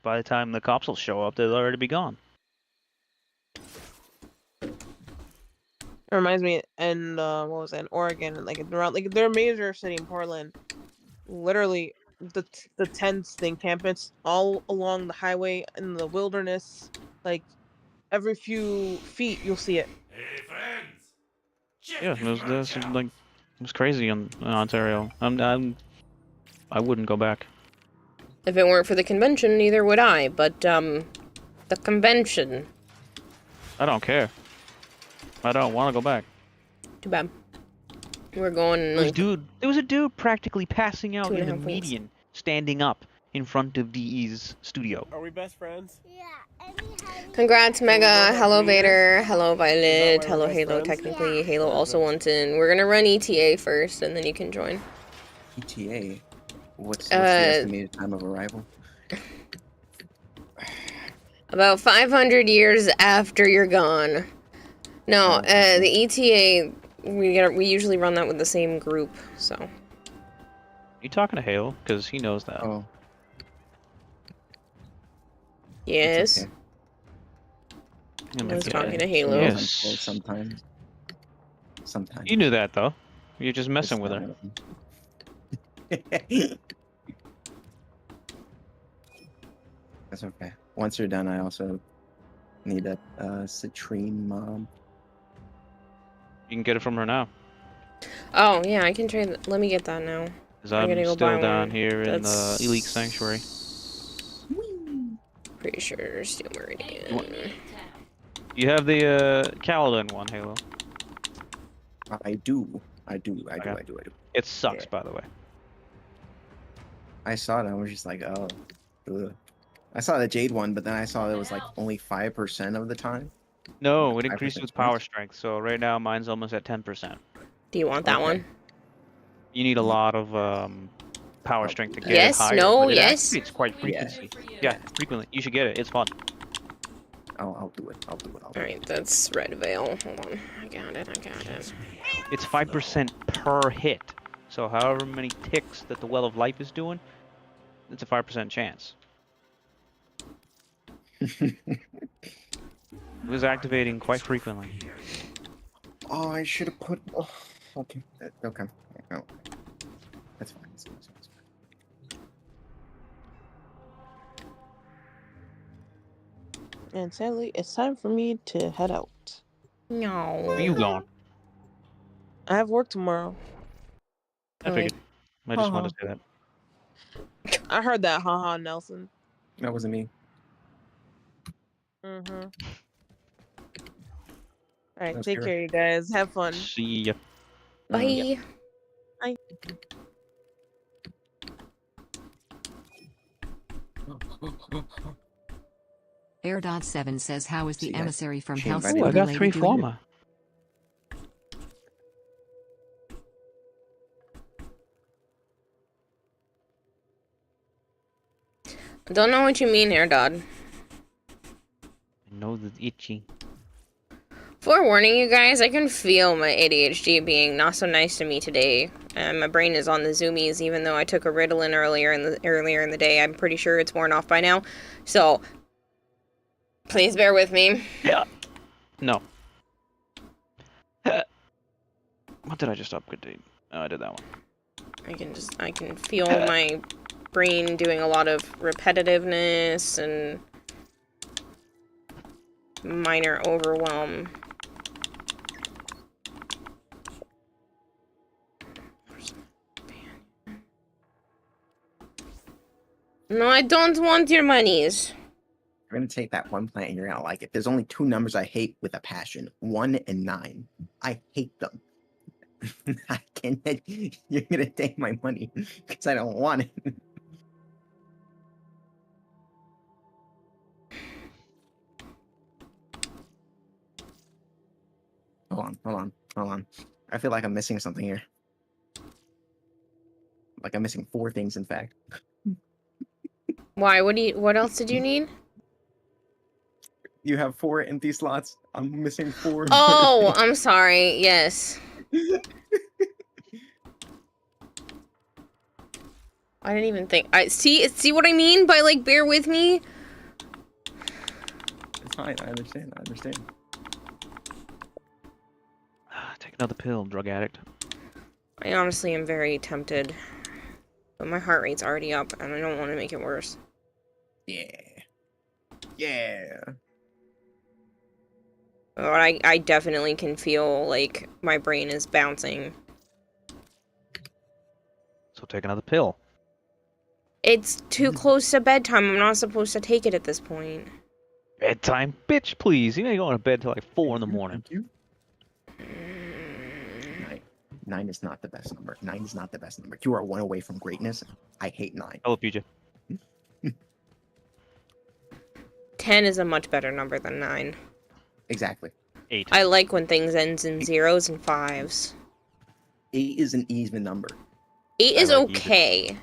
by the time the cops will show up, they'll already be gone. It reminds me, in what was it, in Oregon, like around like their major city in Portland, literally the tents, the encampments all along the highway in the wilderness, like every few feet you'll see it. Hey, friends! Check Yeah, this that's match out. like it was crazy in Ontario. I wouldn't go back. If it weren't for the convention, neither would I, but, the convention. I don't care. I don't want to go back. Too bad. We're going, There was a dude practically passing out in the 2.5 weeks. median, standing up in front of DE's studio. Are we best friends? Yeah. Congrats, Mega. Hello, Vader. Hello, Violet. we're Hello, best Halo. friends? Technically, Halo also wants in. We're gonna run ETA first, and then you can join. ETA? What's the estimated time of arrival? About 500 years after you're gone. No, the ETA, we usually run that with the same group, so. You talking to Halo? Because he knows that. Oh, Yes. okay. I was talking to Halo. Yes. Sometimes. Sometimes. You knew that though. You're just messing with her. That's okay. Once you're done, I also need that citrine mob. You can get it from her now. Oh, yeah, I can trade. Let me get that now. Because I'm I'm gonna go still buy down one. here in the That's- Elite Sanctuary. Pretty sure Steel Meridian. You have the Kaladin one, Halo. I do. I do. It sucks, Yeah. by the way. I saw it. I was just like, oh. Ugh. I saw the Jade one, but then I saw it was like only 5% of the time. No, it 5% increases with chance? power strength. So right now mine's almost at 10%. Do you want that Okay. one? You need a lot of power strength to get Yes, it higher. no, but it yes. activates quite frequency. Yeah, frequently. You should get it. It's fun. I'll do it. I'll do it. Alright, that's Red Veil. Hold on. I got it. It's 5% per hit. So however many ticks that the Well of Life is doing, it's a 5% chance. It was activating quite frequently. Oh, I should have put. Oh, okay. Okay. No. That's fine. That's fine. And sadly, it's time for me to head out. No. Where you going? I have work tomorrow. I figured. I just wanted to say that. I heard that, haha, Nelson. That wasn't me. Mm-hmm. Alright, That's take fair. care, you guys. Have fun. See ya. Bye. Air.7 says, how is the See, I- emissary from she Hell invited Ooh, I me. got Lady 3 doing? Forma. Don't know what you mean, Airdod. I know the itchy. Forewarning you guys, I can feel my ADHD being not so nice to me today. My brain is on the zoomies, even though I took a Ritalin earlier in the day. I'm pretty sure it's worn off by now. So, please bear with me. Yeah. No. What did I just upgrade? Oh, I did that one. I can feel my brain doing a lot of repetitiveness and minor overwhelm. No, I don't want your monies. You're gonna take that one plant and you're gonna like it. There's only 2 numbers I hate with a passion: 1 and 9. I hate them. I can't. You're gonna take my money because I don't want it. Hold on. I feel like I'm missing something here. Like I'm missing 4 things, in fact. Why? What else did you need? You have 4 empty slots. I'm missing 4. Oh, I'm sorry. Yes. I didn't even think. See what I mean by like bear with me? fine. I understand. Take another pill, drug addict. I honestly am very tempted. But my heart rate's already up, and I don't want to make it worse. Yeah. Yeah. But I definitely can feel, like, my brain is bouncing. So take another pill. It's too close to bedtime. I'm not supposed to take it at this point. Bedtime? Bitch, please. You ain't going to bed till like 4 in the morning. Thank you. 9 is not the best number. 9 is not the best number. You are 1 away from greatness. I hate 9. Hello, PJ. 10 is a much better number than 9. Exactly. 8. I like when things ends in 0s and 5s. 8 is an even number. 8 is like even. okay.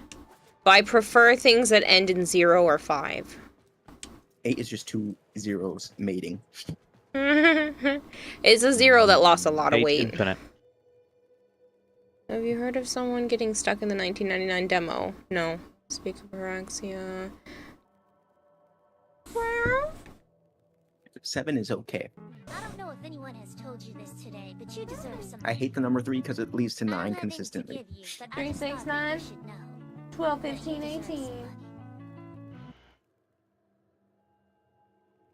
But I prefer things that end in 0 or 5. 8 is just 2 zeros mating. It's a 0 that lost a lot of 8 weight. infinite. Have you heard of someone getting stuck in the 1999 demo? No. Speak of Araxia. 7 is okay. I don't know if anyone has told you this today, but you deserve some. I hate the number 3 because it leads to I don't 9 have things to consistently. give you, but I 3, just 6, thought 9, you should know 12, that 15, you deserve 18. some money.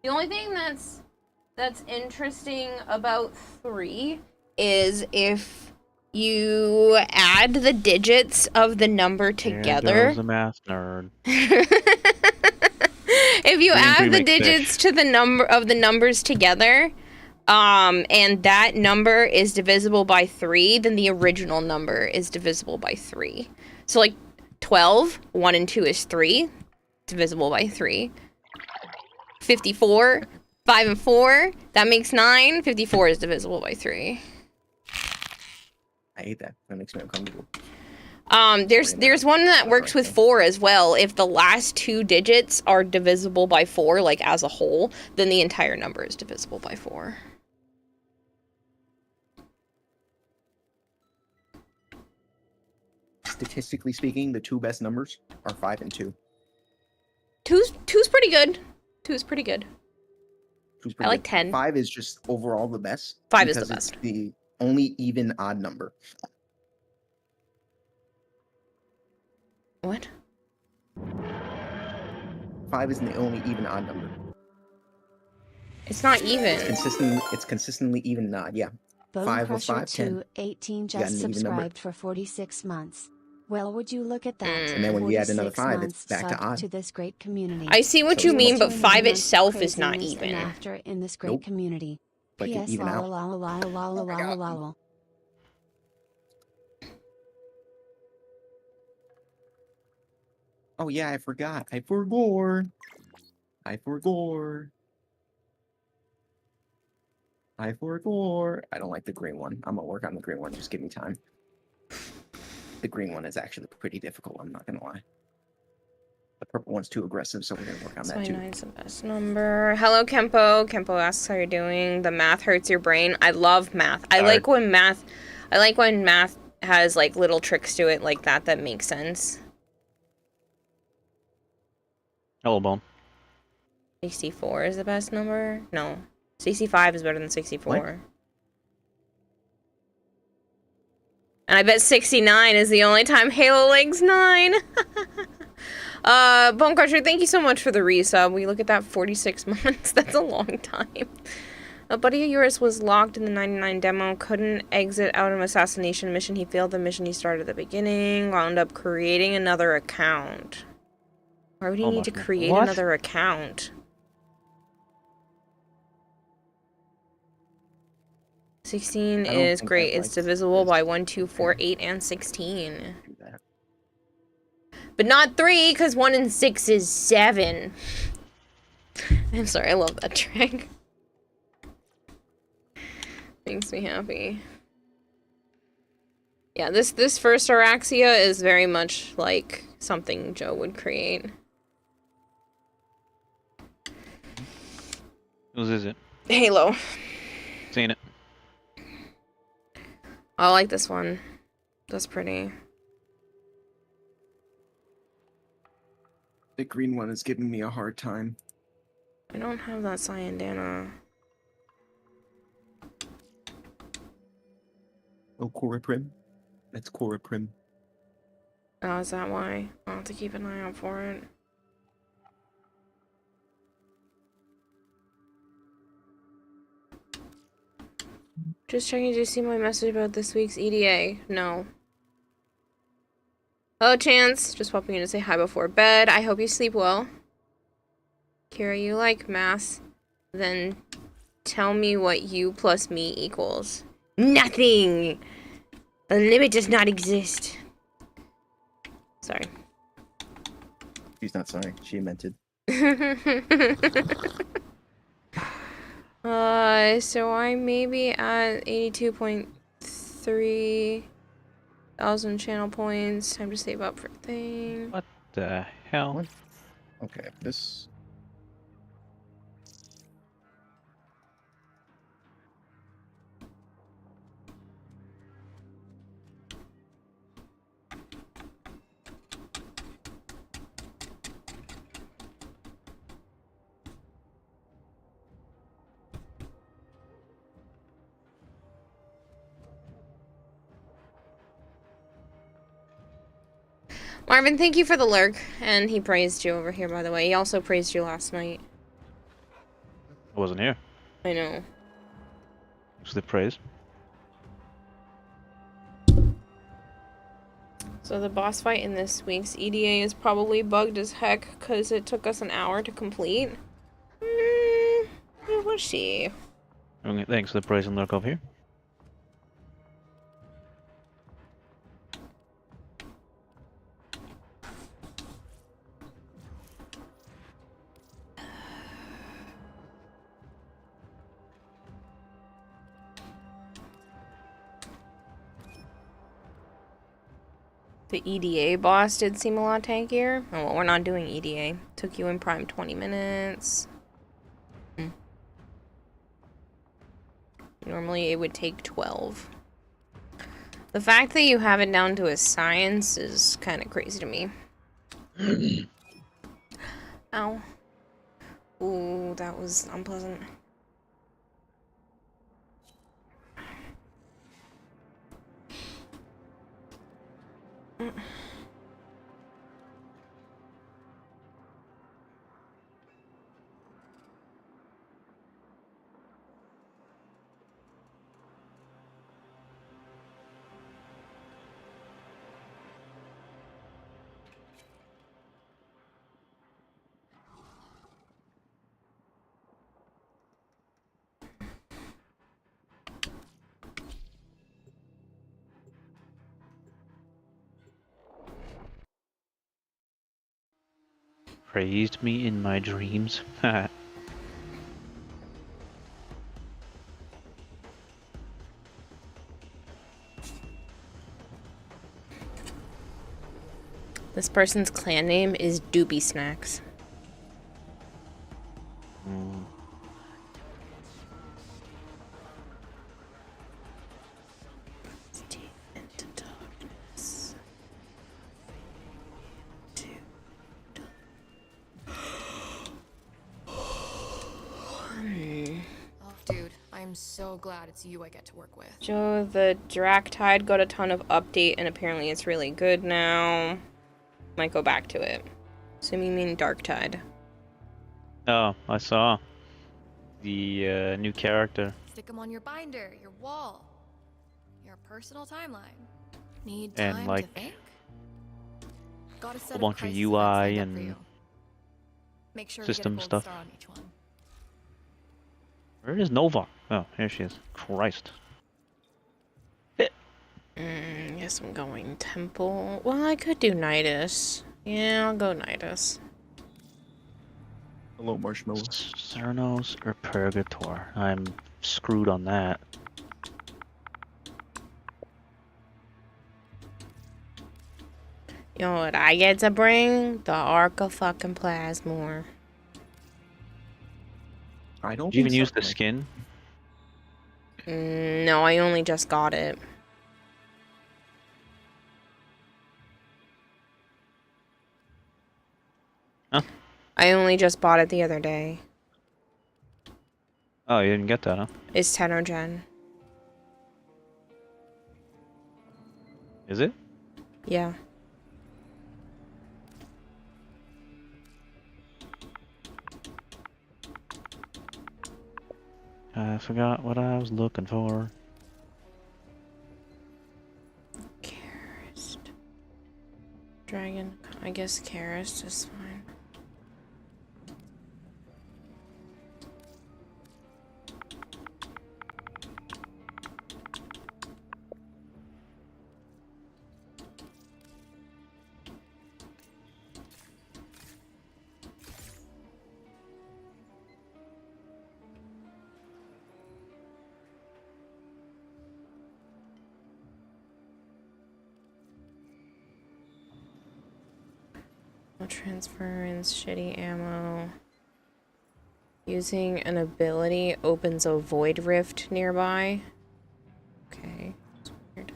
The only thing that's interesting about 3 is if you add the digits of the number together. There goes the math nerd. If you 3 and 3 add the makes digits fish. to the number of the numbers together, and that number is divisible by 3, then the original number is divisible by 3. So like 12, 1 and 2 is 3, divisible by 3. 54, 5 and 4, that makes 9. 54 is divisible by 3. I hate that. That makes me uncomfortable. There's one that works with 4 as well. If the last 2 digits are divisible by 4, like as a whole, then the entire number is divisible by 4. Statistically speaking, the 2 best numbers are 5 and 2. Two's pretty good. 2 is pretty good. 2's I pretty like good. 10. 5 is just overall the best. 5 is the because it's best. the only even odd number. What? 5 is the only even odd number. It's not even. It's consistently even and odd. Yeah. Bone 5 was Crusher 5, 10. 218 got an just even number. subscribed for 46 months. Well, would you look at that? And then when you add another 46 5, months it's back to subbed odd. to this great community. I see what So you it's mean, but 22 5 months itself is not craziness and even. After in this great Nope. community. But you P.S. even out. La la la la la la la la la. Oh yeah, I forgot. I forgot. I forgot. I forgot. I don't like the green one. I'm gonna work on the green one. Just give me time. The green one is actually pretty difficult. I'm not gonna lie. The purple one's too aggressive, so we're gonna work on That's that why too. 9's the best number. Hello, Kempo. Kempo asks how you're doing. The math hurts your brain. I love math. I like when math has like little tricks to it like that that make sense. Hello, Bone. 64 is the best number? No. 65 is better than 64. What? And I bet 69 is the only time Halo likes 9. Bone Crusher, thank you so much for the resub. We look at that 46 months. That's a long time. A buddy of yours was locked in the 99 demo, couldn't exit out of an assassination mission. He failed the mission he started at the beginning, wound up creating another account. Why would he Oh need my to God. create What? another account? 16 I don't is think great. I'd It's like to divisible do by this. 1, 2, 4, 8, and 16. Do that. But not 3, because 1 and 6 is 7. I'm sorry, I love that trick. Makes me happy. Yeah, this first Araxia is very much like something Joe would create. Whose is it? Halo. Seen it. I like this one. That's pretty. The green one is giving me a hard time. I don't have that Cyandana. Oh, Cora Prim. That's Cora Prim. Oh, is that why? I'll have to keep an eye out for it. Just checking, did you see my message about this week's EDA? No. Hello, Chance. Just popping in to say hi before bed. I hope you sleep well. Kira, you like math? Then tell me what you plus me equals. Nothing! The limit does not exist. Sorry. She's not sorry. She invented. So I may be at 82.3 thousand channel points. Time to save up for thing. What the hell? What? Okay, this. Marvin, thank you for the lurk. And he praised you over here, by the way. He also praised you last night. I wasn't here. I know. It's the praise. So the boss fight in this week's EDA is probably bugged as heck because it took us an hour to complete. We'll see. Okay, thanks for the praise and lurk over here. The EDA boss did seem a lot tankier. Oh, well, we're not doing EDA. Took you in prime 20 minutes. Normally it would take 12. The fact that you have it down to a science is kind of crazy to me. Ow. Ooh, that was unpleasant. Praised me in my dreams. This person's clan name is Doobie Snacks. Mm. Oh, dude, I'm so glad it's you I get to work with. Joe, the Draktide got a ton of update, and apparently it's really good now. Might go back to it. Assuming you mean Darktide. Oh, I saw the new character. Stick them on your binder, your wall, your personal timeline. Need And, time like, to think? Got a set whole bunch of crisis UI events lined up for and you. Make sure system to get a stuff. gold star on each one. Where is Nova? Oh, here she is. Christ. Guess I'm going Temple. Well, I could do Nidus. Yeah, I'll go Nidus. Hello, Marshmallow. Cernos or Purgator? I'm screwed on that. You know what I get to bring? The Arc of fucking Plasmor. I don't Did you even think use so, the Mike. skin? No, I only just got it. Huh? I only just bought it the other day. Oh, you didn't get that, huh? It's Tenogen. Is it? Yeah. I forgot what I was looking for. Karist. Dragon. I guess Karist is fine. No transference, shitty ammo. Using an ability opens a void rift nearby. Okay, that's weird.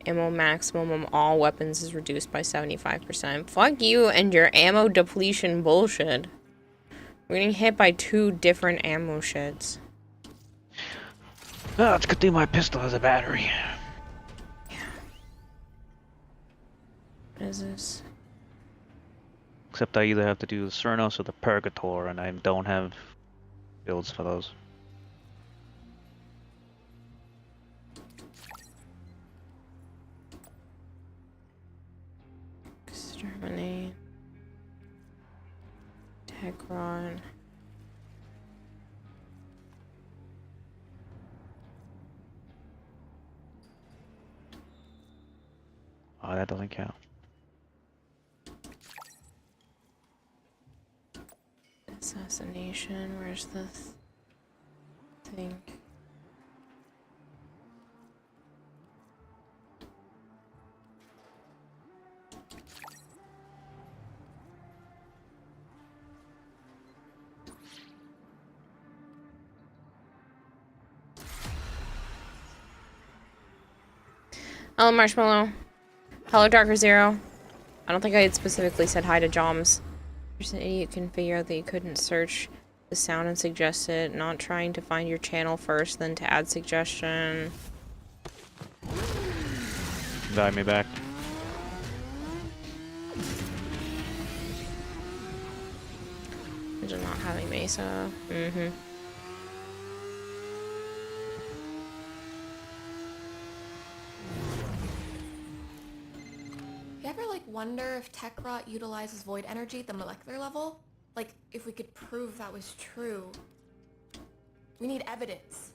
Ammo maximum on all weapons is reduced by 75%. Fuck you and your ammo depletion bullshit. We're getting hit by 2 different ammo shits. Oh, it's a good thing my pistol has a battery. What is this? Except I either have to do the Cernos or the Purgator, and I don't have builds for those. Exterminate. Tegron. Oh, that doesn't count. Assassination. Where's this thing? Hello, Marshmallow. Hello, Darker Zero. I don't think I had specifically said hi to Joms. There's an idiot can figure out that you couldn't search the sound and suggest it, not trying to find your channel first, then to add suggestion. Die me back. Just not having Mesa. Mm-hmm. You ever like wonder if tech rot utilizes void energy at the molecular level? Like, if we could prove that was true. We need evidence.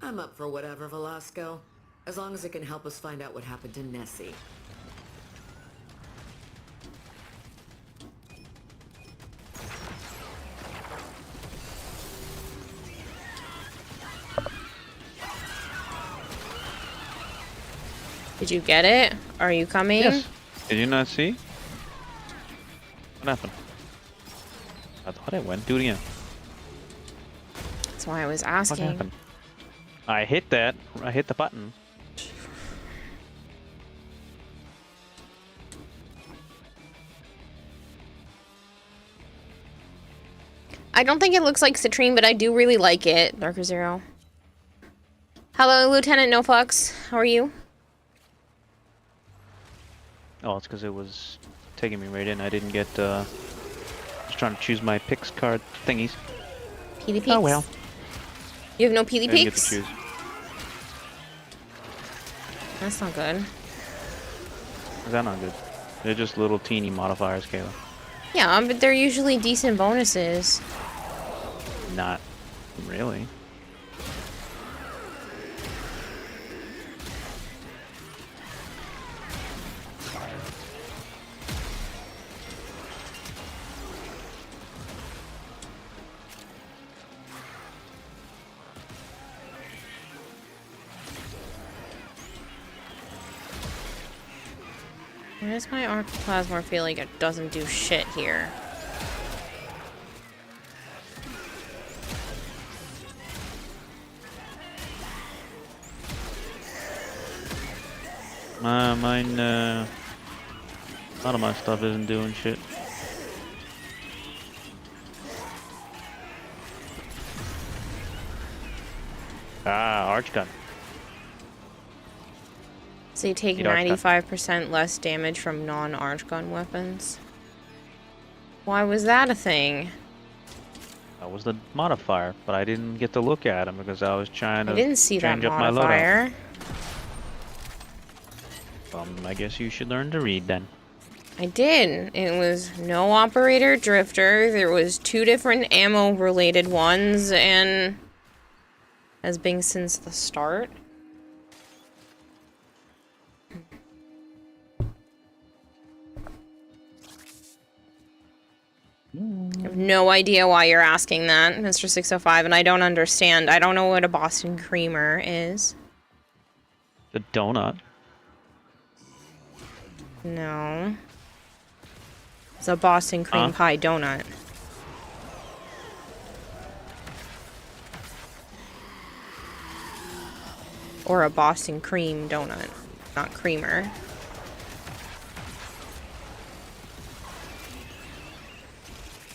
I'm up for whatever, Velasco. As long as it can help us find out what happened to Nessie. Did you get it? Are you coming? Yes. Did you not see? What happened? I thought it went. Do it again. That's why I was What asking. happened? I hit that. I hit the button. I don't think it looks like Citrine, but I do really like it. Darker Zero. Hello, Lieutenant No Fucks. How are you? Oh, it's because it was taking me right in. I didn't get, just trying to choose my picks card thingies. Peely Peeks? Oh, well. You have no Peely I didn't get to Peeks? choose. That's not good. Is that not good? They're just little teeny modifiers, Kayla. Yeah, but they're usually decent bonuses. Not really. Why does my Arcplasma feel like it doesn't do shit here? Mine, a lot of my stuff isn't doing shit. Ah, arch gun. So you take Need arch gun. 95% less damage from non-arch gun weapons. Why was that a thing? That was the modifier, but I didn't get to look at him because I was trying to I didn't see that change up my loadout. modifier. I guess you should learn to read then. I did. It was no operator drifter. There was 2 different ammo related ones, and has been since the start. I have no idea why you're asking that, Mr. 605, and I don't understand. I don't know what a Boston Creamer is. The donut. No. It's a Boston cream pie donut. Or a Boston cream donut, not creamer.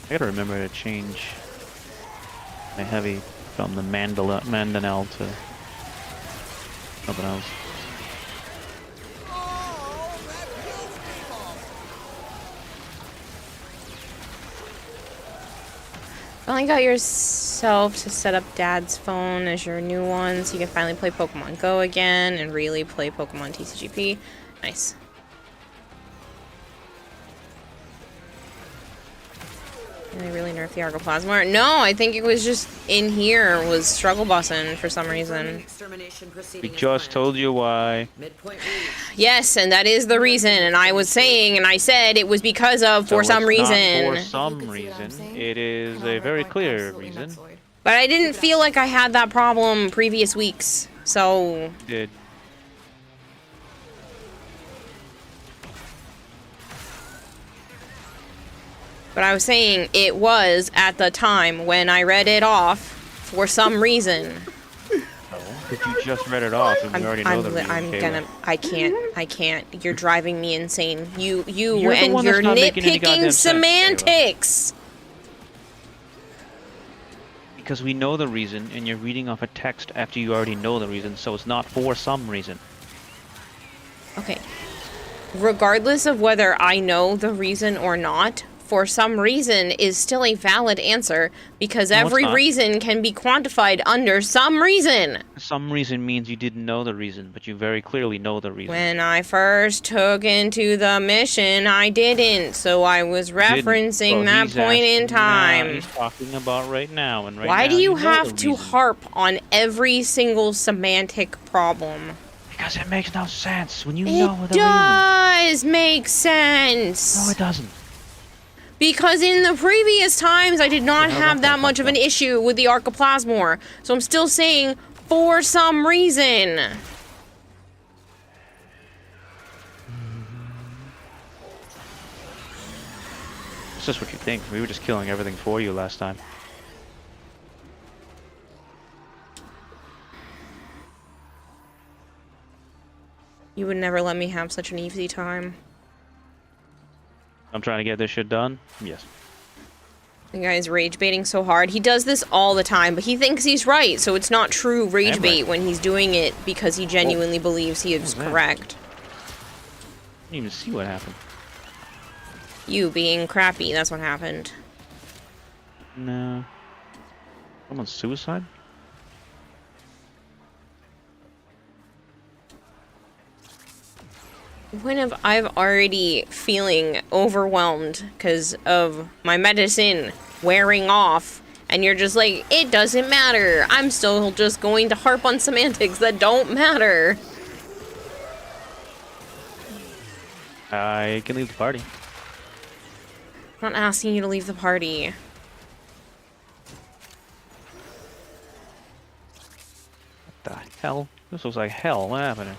I gotta remember to change my heavy from the mandanelle to something else. Finally got yourself to set up Dad's phone as your new one, so you can finally play Pokemon Go again and really play Pokemon TCGP. Nice. And they really nerfed the Argoplasma. No, I think it was just in here was struggle bussin' for some reason. We just told you why. Yes, and that is the reason. And I was saying, and I said it was because of for some reason. For some reason, it is a very clear reason. But I didn't feel like I had that problem previous weeks, so. Did. But I was saying it was at the time when I read it off for some reason. But you just read it off and we already know the reason. I can't. You're driving me insane. You're and you're nitpicking semantics. Because we know the reason and you're reading off a text after you already know the reason, so it's not for some reason. Okay. Regardless of whether I know the reason or not, for some reason is still a valid answer because every reason can be quantified under some reason. Some reason means you didn't know the reason, but you very clearly know the reason. When I first took into the mission, I didn't, so I was referencing that point in time. He's talking about right now, and right Why now do you know have the to reason. harp on every single semantic problem? Because it makes no sense when you know the reason. It does make sense. No, it doesn't. Because in the previous times, I did not have that much of an issue with the Archoplasmor. So I'm still saying, for some reason. It's just what you think. We were just killing everything for you last time. You would never let me have such an easy time. I'm trying to get this shit done? Yes. The guy's rage baiting so hard. He does this all the time, but he thinks he's right, so it's not true rage bait when he's doing it because he genuinely believes he is correct. I didn't even see what happened. You being crappy, that's what happened. No. Someone's suicide? When I'm already feeling overwhelmed because of my medicine wearing off, and you're just like, it doesn't matter. I'm still just going to harp on semantics that don't matter. I can leave the party. I'm not asking you to leave the party. What the hell? This looks like hell. What happened?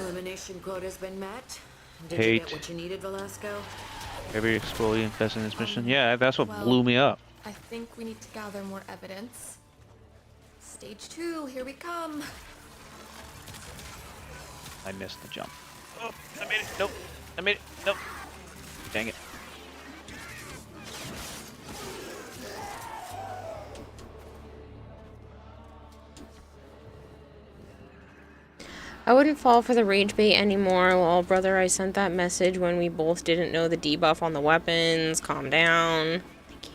Elimination quota's been met. Did you Hate. get what you needed, Velasco? Every exfoliant infesting this mission. Yeah, that's what well, blew me up. I think we need to gather more evidence. Stage 2, here we come. I missed the jump. Oh, I made it. Nope. I made it. Nope. Dang it. I wouldn't fall for the rage bait anymore. Well, brother, I sent that message when we both didn't know the debuff on the weapons. Calm down. Thank you.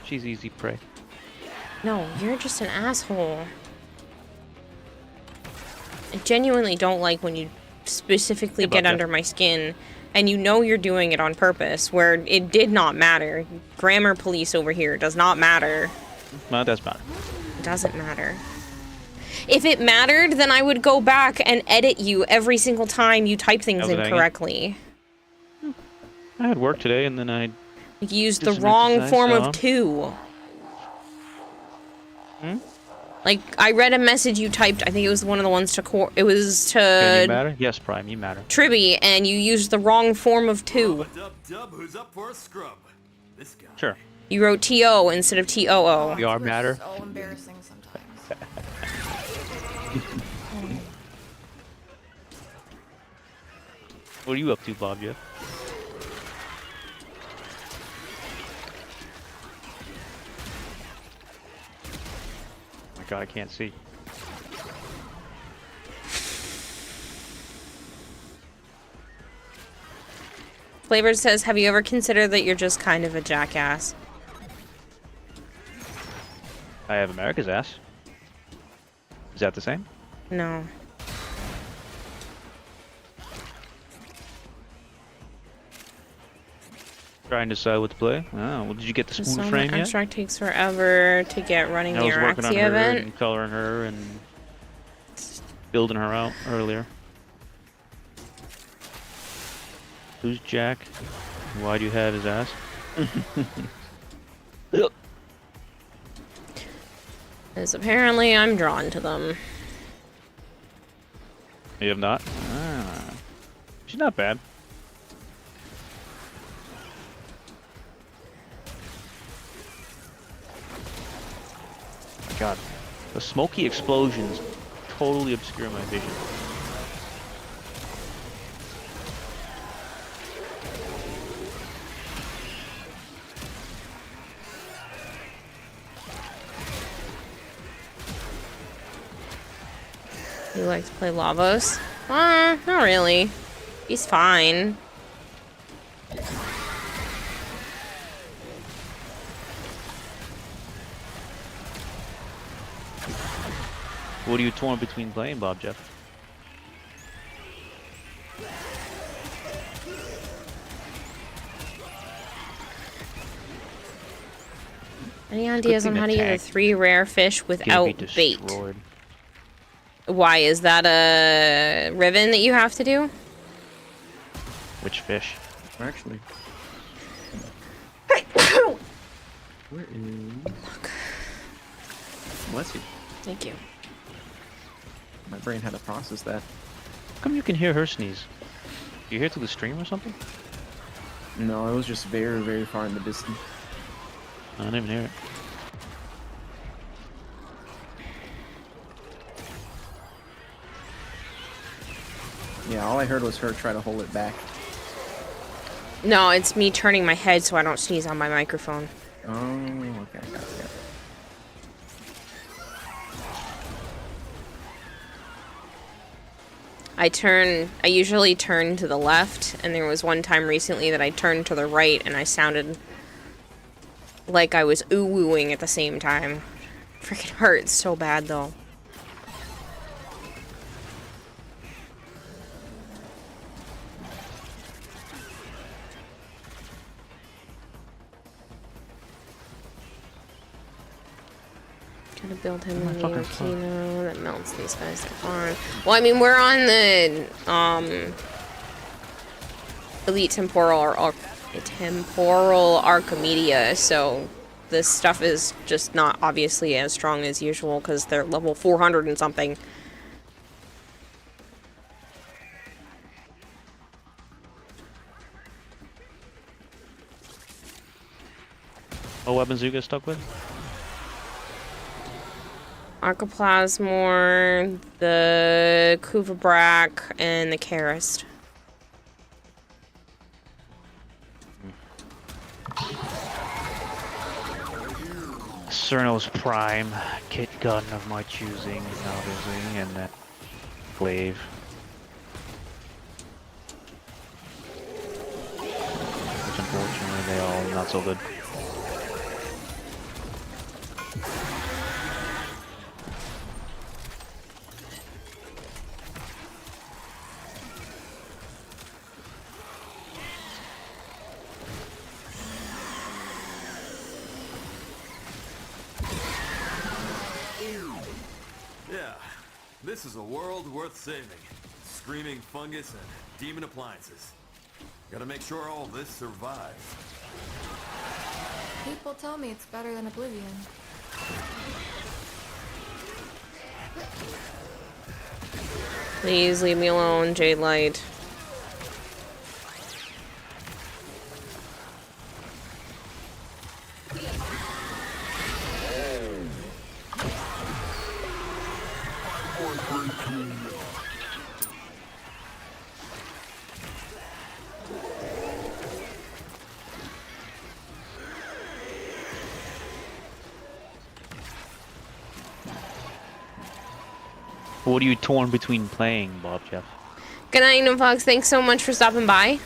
She's easy prey. No, you're just an asshole. I genuinely don't like when you specifically get under my skin and you know you're doing it on purpose, where it did not matter. Grammar police over here does not matter. No, it does matter. It doesn't matter. If it mattered, then I would go back and edit you every single time you type things incorrectly. I had work today, and then I used the wrong form of 2. Hmm? Like, I read a message you typed, I think it was one of the ones to it was to Can you matter? Yes, Prime, you matter. Tribby, and you used the wrong form of 2. Dub, who's up for a scrub? This guy. Sure. You wrote T-O instead of T-O-O. We are matter. So embarrassing sometimes. What are you up to, Bob Jeff? Oh my god, I can't see. Flavor says, have you ever considered that you're just kind of a jackass? I have America's ass. Is that the same? No. Trying to decide what to play. Oh, well, did you get the spoon So frame yet? abstract takes forever to get running I the was working on Araxia her event. and coloring her and building her out earlier. Who's Jack? Why do you have his ass? Because apparently I'm drawn to them. You have not? Ah. She's not bad. Oh my god. The smoky explosions totally obscure my vision. You like to play Lavos? Not really. He's fine. What are you torn between playing, Bob Jeff? Any ideas on thing how to to get a tag. 3 rare fish Can't without be bait? destroyed. Why, is that a ribbon that you have to do? Which fish? Actually. Where is... Bless you. Thank you. My brain had to process that. How come you can hear her sneeze? You hear it through the stream or something? No, it was just very, very far in the distance. I didn't even hear it. Yeah, all I heard was her try to hold it back. No, it's me turning my head so I don't sneeze on my microphone. Oh, okay, got it. I usually turn to the left, and there was one time recently that I turned to the right and I sounded like I was ooh-wooing at the same time. Freaking hurts so bad though. Gotta build him a new Kino that melts these guys to farm. Well, I mean, we're on the Elite Temporal Archimedia, so this stuff is just not obviously as strong as usual because they're level 400 and something. What weapons do you get stuck with? Archoplasmor, the Kuvabrak, and the Karist. Cerno's Prime, kit gun of my choosing, obviously, and that glaive. Which unfortunately they all not so good. Yeah, this is a world worth saving. Screaming fungus and demon appliances. Gotta make sure all this survives. People tell me it's better than Oblivion. Please leave me alone, Jade Light. What are you torn between playing, Bob Jeff? Good night, Fox. Thanks so much for stopping by.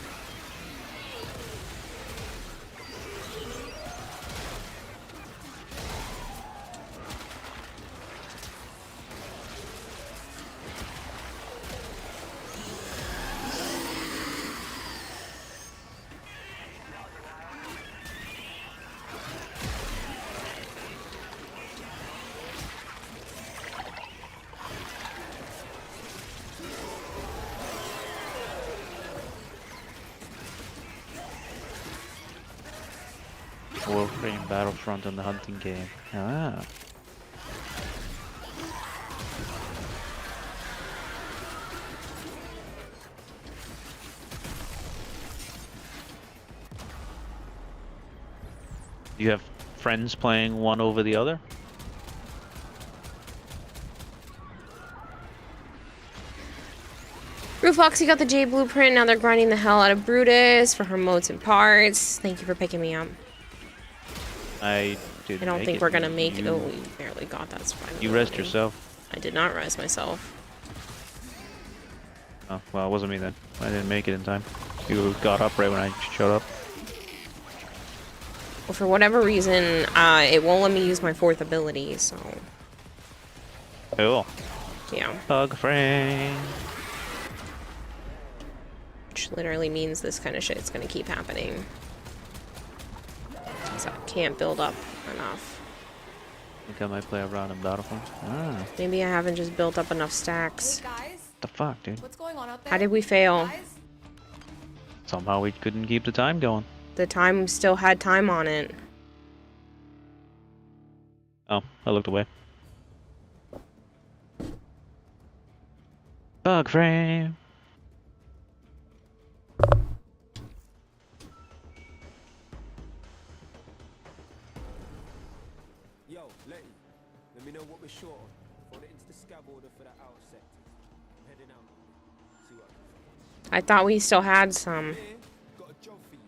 Warframe Battlefront on the hunting game. Ah. You have friends playing one over the other? Roofoxy got the J blueprint. Now they're grinding the hell out of Brutus for her motes and parts. Thank you for picking me up. I didn't. I don't make think it. we're gonna make it. You- Oh, we barely got that spine. You rest yourself. I did not rest myself. Oh, well, it wasn't me then. I didn't make it in time. You got up right when I showed up. Well, for whatever reason, it won't let me use my fourth ability, so Cool. yeah. Bug frame. Which literally means this kind of shit's gonna keep happening. So I can't build up enough. Think I might play a round in Battlefront. Ah, Maybe I haven't just built up enough stacks. Hey guys, what the fuck, dude? what's going on out there? How did we fail? Guys? Somehow we couldn't keep the time going. The time still had time on it. Oh, I looked away. Bug frame. Yo, Letty, let me know what we're short on. Put it into the scab order for that outer sector. I'm heading out. See what I can find. I thought we still had some. Here, got a job for you.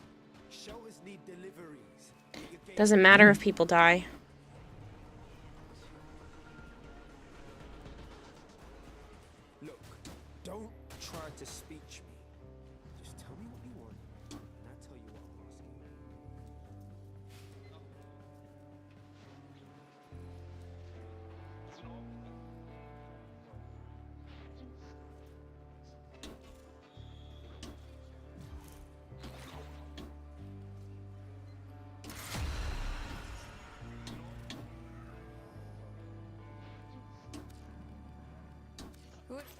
Shelters need deliveries. Get your game Doesn't matter if people die. Look, don't try to speech me. Just tell me what you want, and I'll tell you what I'm asking.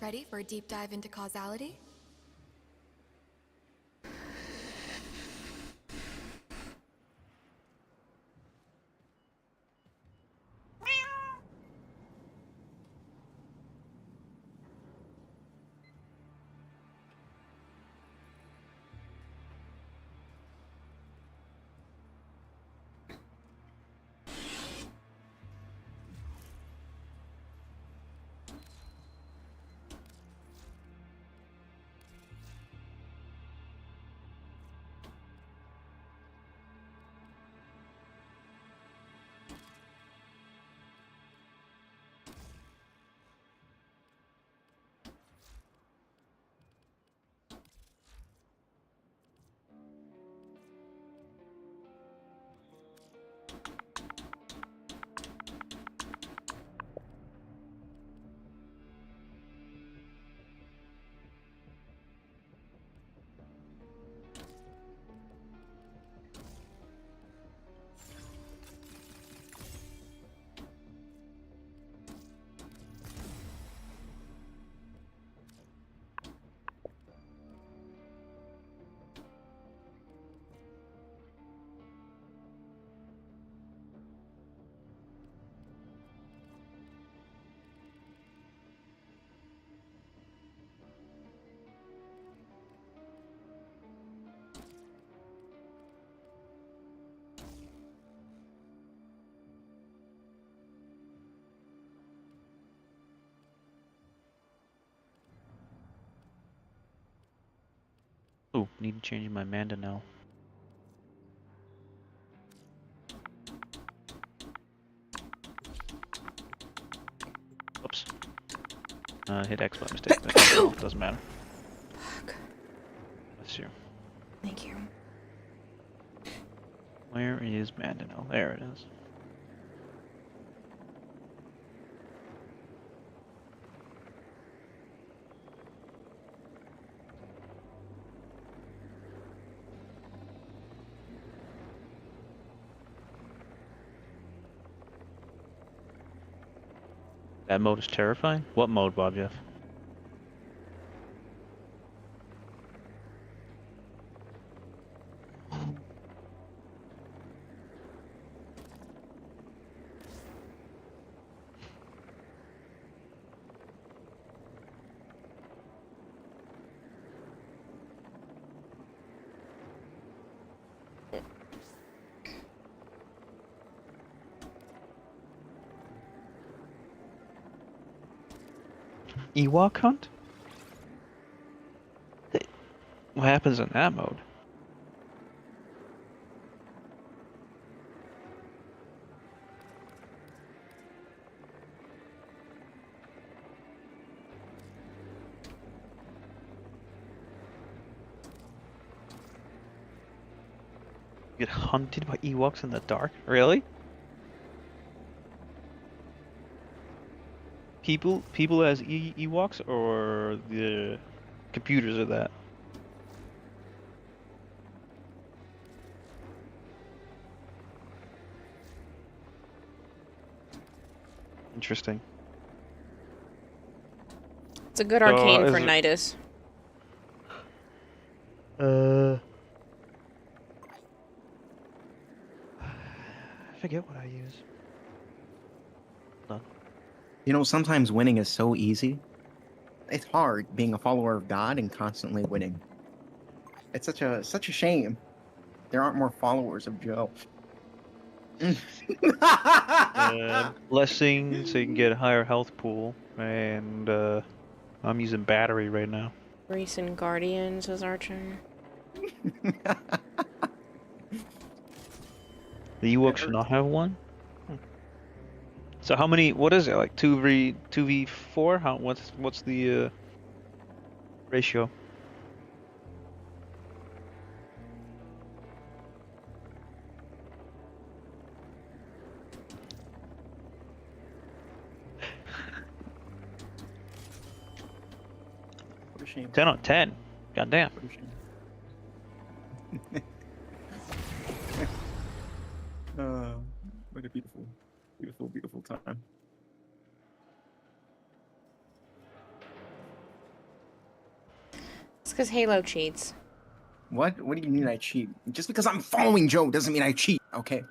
Ready for a deep dive into causality? Oh, need to change my Mandanel. Oops. Hit X by mistake. No, doesn't matter. Fuck. Bless you. Thank you. Where is Mandanel? There it is. That mode is terrifying? What mode, Bob Jeff? Ewok hunt? What happens in that mode? You get hunted by Ewoks in the dark? Really? People as Ewoks, or the computers are that? Interesting. It's a good So, arcane for is it- Nidus. I forget what I use. Hold on. You know, sometimes winning is so easy. It's hard being a follower of God and constantly winning. It's such a shame. There aren't more followers of Joe. Blessing, so you can get a higher health pool, and I'm using battery right now. Recent Guardians as Archon. The Ewok should not have one. So how many? What is it? Like 2v4? How? What's the ratio? What a shame. 10 on 10. Goddamn. What a shame. What a beautiful, beautiful, beautiful time. It's because Halo cheats. What? What do you mean I cheat? Just because I'm following Joe doesn't mean I cheat, okay?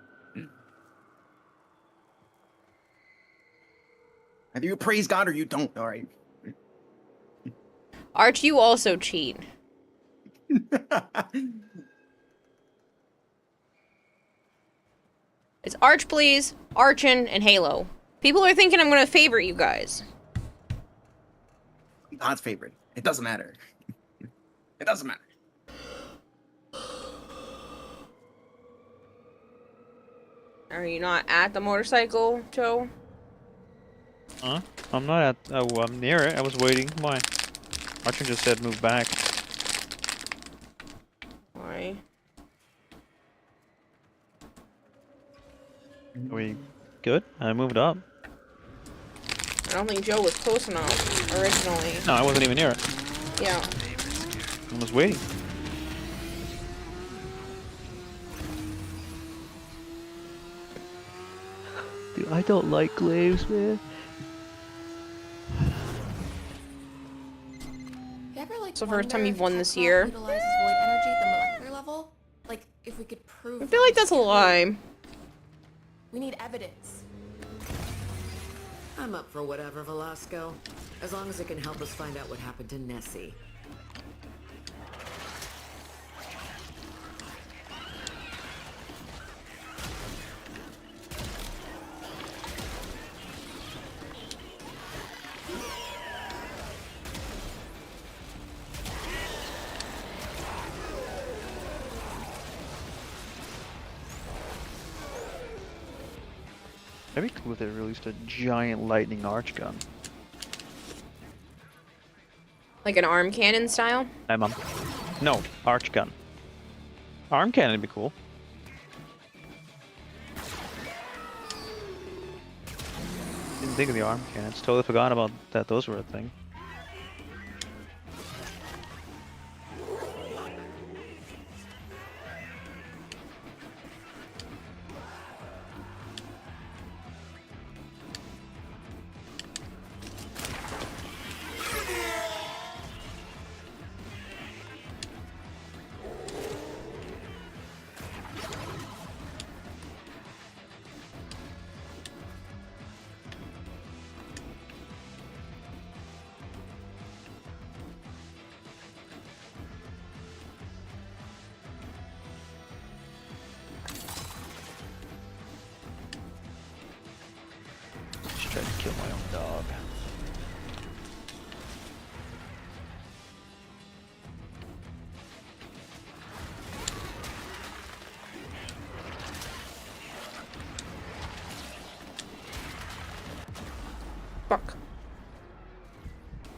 Either you praise God or you don't, alright? Arch, you also cheat. It's Arch, please, Archon, and Halo. People are thinking I'm gonna favorite you guys. God's favorite. It doesn't matter. It doesn't matter. Are you not at the motorcycle, Joe? Huh? I'm not at. Oh, I'm near it. I was waiting. Why? Archer just said move back. Why? Are we good? I moved up. I don't think Joe was close enough originally. No, I wasn't even near it. Yeah. I was waiting. Dude, I don't like glaives, man. You ever like It's the first time wonder you've if won Tech this Rock year. Utilizes void energy at the molecular level? Like, if we could prove I that feel like was that's a true. lie. We need evidence. I'm up for whatever, Velasco. As long as it can help us find out what happened to Nessie. That'd be cool if they released a giant lightning arch gun. Like an arm cannon style? Hi, Mom. No, arch gun. Arm cannon would be cool. Didn't think of the arm cannons. Totally forgot about that. Those were a thing. Just tried to kill my own dog. Fuck.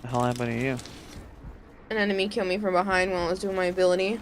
The hell happened to you? An enemy killed me from behind while I was doing my ability.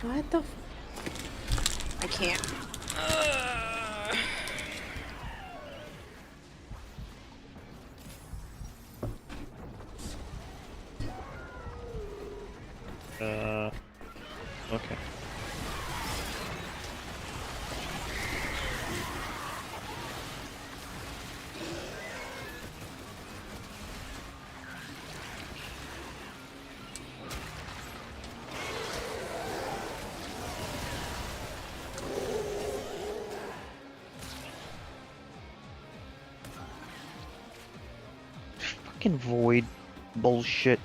What the I can't. Okay. Fucking void bullshit.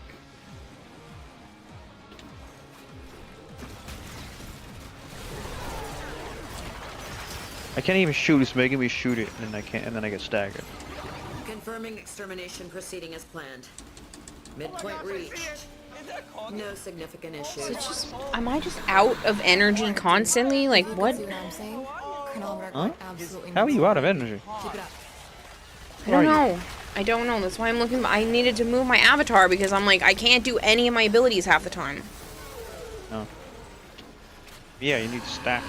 I can't even shoot, it's making me shoot it, and then I can't, and then I get staggered. Confirming extermination proceeding as planned. Midpoint reached. No significant Is issues. it just, am I just out of energy constantly? Like, what? See what I'm saying? Chronometer Huh? absolutely How are you out of energy? Keep it up. I don't know. I don't know. That's why I'm looking. I needed to move my avatar because I'm like, I can't do any of my abilities half the time. No. Yeah, you need stacks.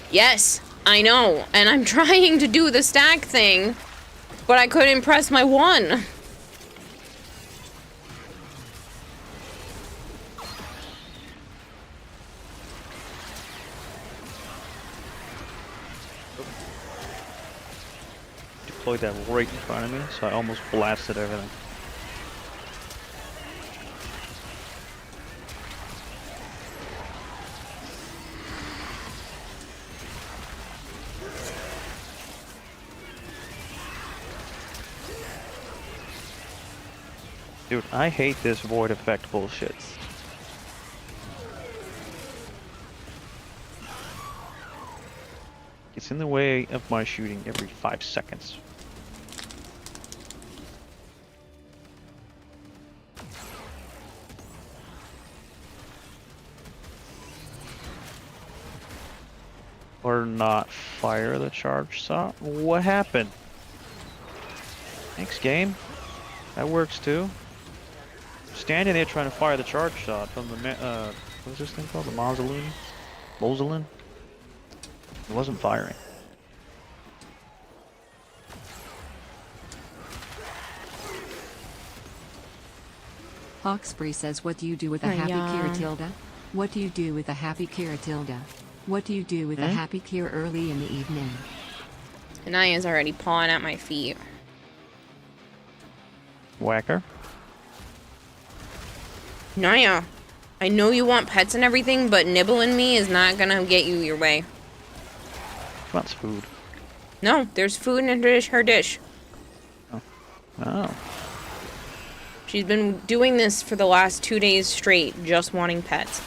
Yes, I know. And I'm trying to do the stack thing, but I couldn't press my one. Deployed that right in front of me, so I almost blasted everything. Dude, I hate this void effect bullshit. It's in the way of my shooting every 5 seconds. Or not fire the charge shot? What happened? Thanks, game. That works too. Standing there trying to fire the charge shot from the what's this thing called? The mausoleum? Mausoleum? It wasn't firing. Hawkspree says, what do you do with a happy Kira Tilda? What do you do with a happy Kira Tilda? What do you do with a happy Kira early in the evening? Anaya's already pawing at my feet. Whacker. Naya, I know you want pets and everything, but nibbling me is not gonna get you your way. Wants food. No, there's food in her dish. Oh. She's been doing this for the last 2 days straight, just wanting pets.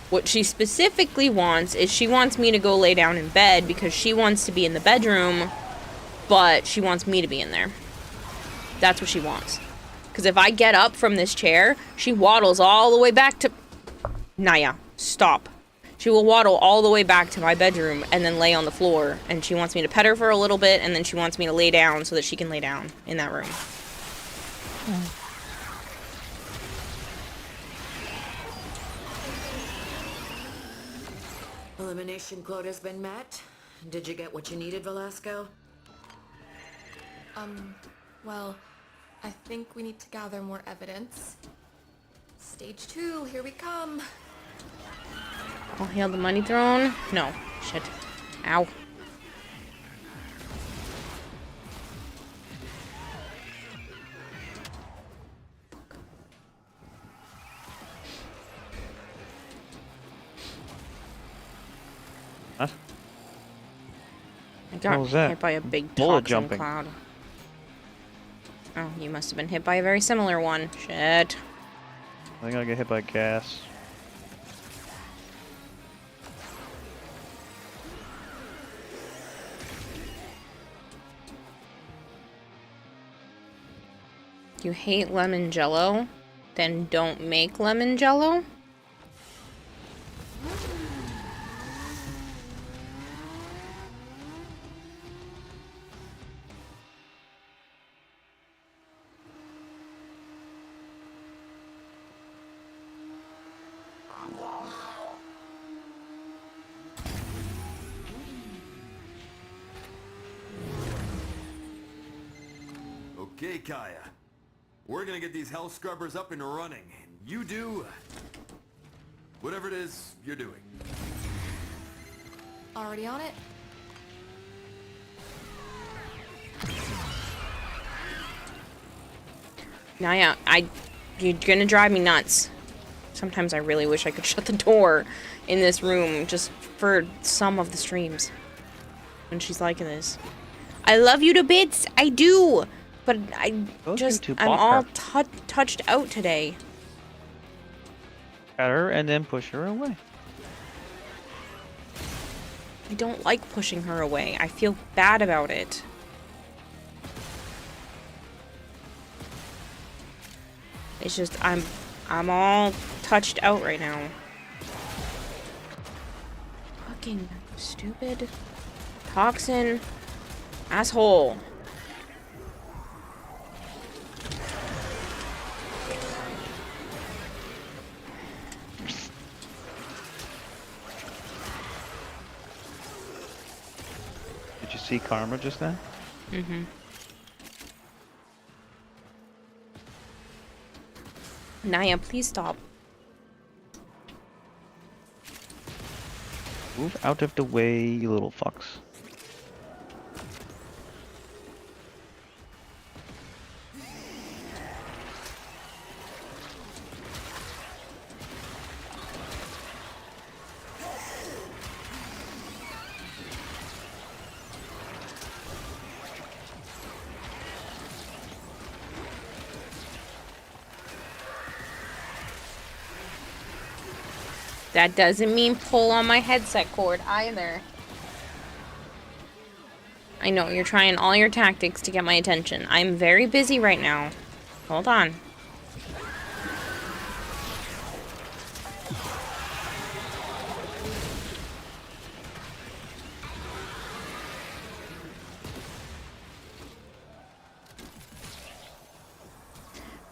What she specifically wants is she wants me to go lay down in bed because she wants to be in the bedroom, but she wants me to be in there. That's what she wants. Because if I get up from this chair, she waddles all the way back to... Naya, stop. She will waddle all the way back to my bedroom and then lay on the floor. And she wants me to pet her for a little bit, and then she wants me to lay down so that she can lay down in that room. Elimination quota's been met. Did you get what you needed, Velasco? Well, I think we need to gather more evidence. Stage 2, here we come. I'll heal the money throne. No. Shit. Ow. What? I got was that? hit by a big Bullet toxin jumping. cloud. Oh, you must have been hit by a very similar one. Shit. I think I get hit by gas. You hate lemon jello? Then don't make lemon jello? Okay, Kaya. We're gonna get these hell scrubbers up and running. And you do... whatever it is you're doing. Already on it? Naya, you're gonna drive me nuts. Sometimes I really wish I could shut the door in this room just for some of the streams. When she's liking this. I love you to bits, I do! But I'm all touched out today. At her and then push her away. I don't like pushing her away. I feel bad about it. It's just I'm all touched out right now. Fucking stupid toxin asshole. Did you see Karma just then? Mm-hmm. Naya, please stop. Move out of the way, you little fucks. That doesn't mean pull on my headset cord either. I know, you're trying all your tactics to get my attention. I'm very busy right now. Hold on.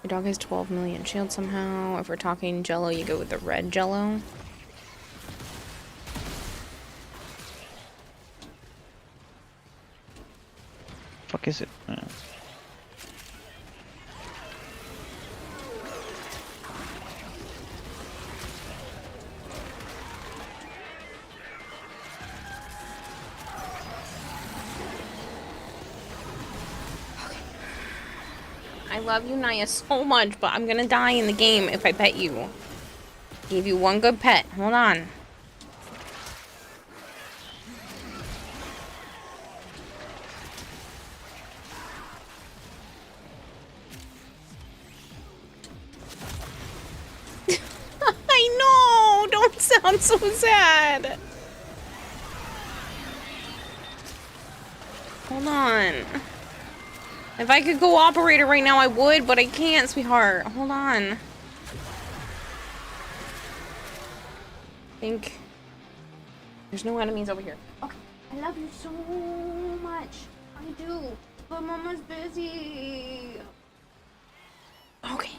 Your dog has 12 million shield somehow. If we're talking jello, you go with the red jello. Fuck is it? I love you, Naya, so much, but I'm gonna die in the game if I pet you. Gave you one good pet. Hold on. sound so sad. Hold on. If I could go operator right now, I would, but I can't, sweetheart. Hold on. I think there's no enemies over here. Okay. I love you so much. I do. But Mama's busy. Okay.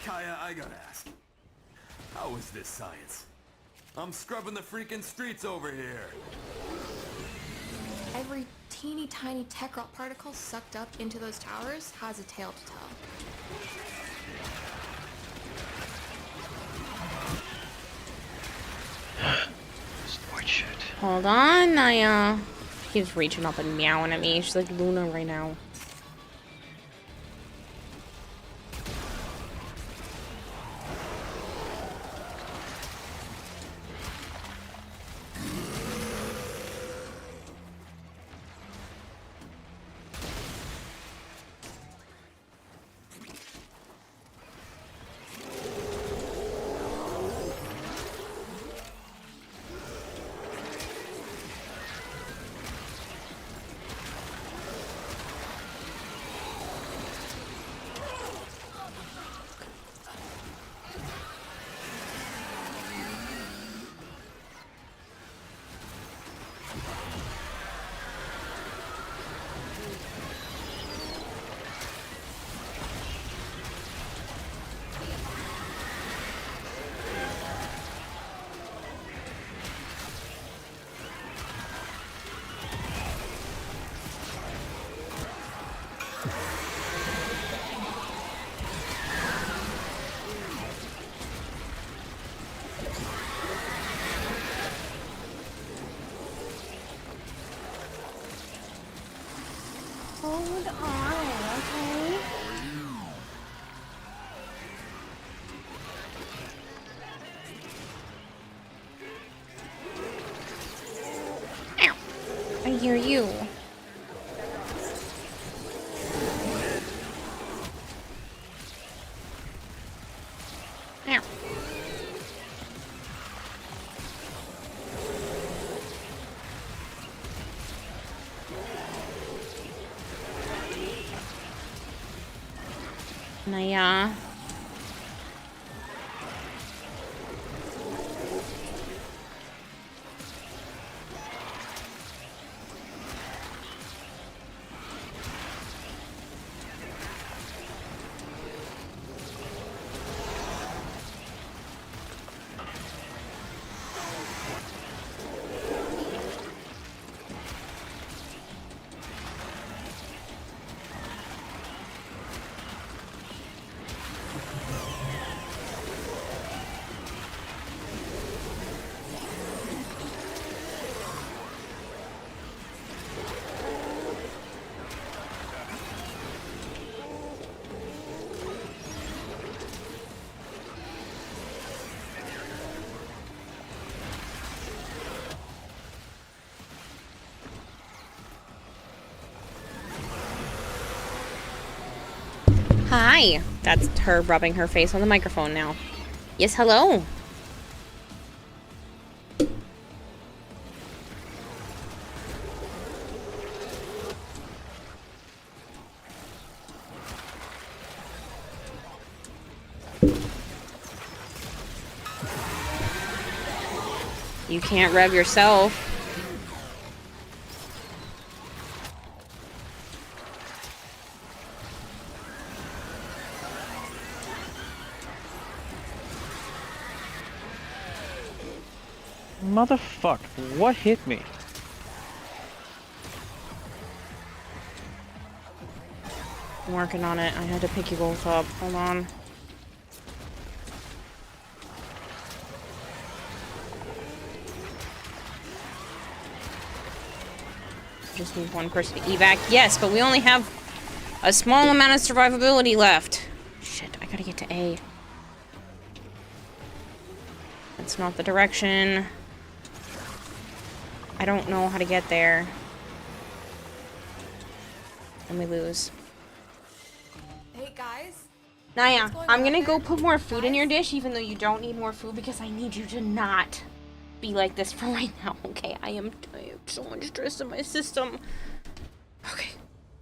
Kaya, I gotta ask. How is this science? I'm scrubbing the freaking streets over here. Every teeny tiny tech rot particle sucked up into those towers has a tale to tell. Snort shit. Hold on, Naya. Keeps reaching up and meowing at me. She's like Luna right now. Hold on, okay? Ow. I hear you. Ow. Naya. Hi. That's her rubbing her face on the microphone now. Yes, hello. You can't rev yourself. Motherfuck, what hit me? I'm working on it. I had to pick you both up. Hold on. Just need one person to evac. Yes, but we only have a small amount of survivability left. Shit, I gotta get to A. That's not the direction. I don't know how to get there. And we lose. Hey guys. Naya, What's going I'm on gonna out go there? put more food in Guys? your dish, even though you don't need more food, because I need you to not be like this for right now, okay? I have so much stress in my system. Okay.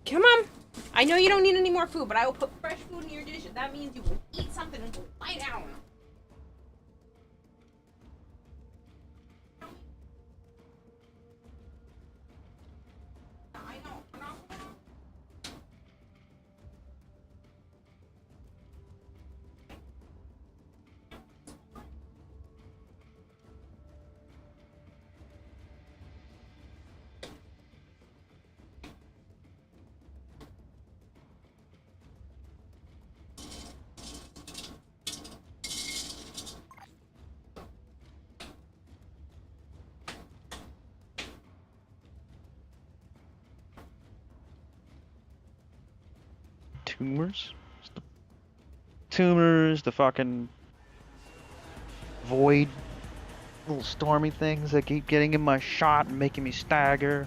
Come on. I know you don't need any more food, but I will put fresh food in your dish, and that means you will eat something and go lie down. I know. I'm not gonna- Tumors? Tumors, the fucking void little stormy things that keep getting in my shot and making me stagger.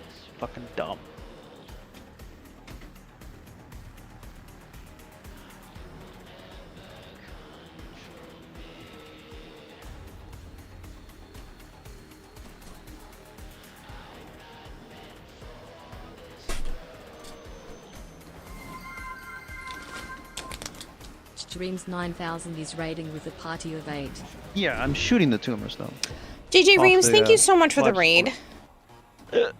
It's fucking dumb. Dreams 9000 is raiding with a party of 8. Yeah, I'm shooting the tumors though. JJ Off Reams, the, thank you so much for the live raid. support.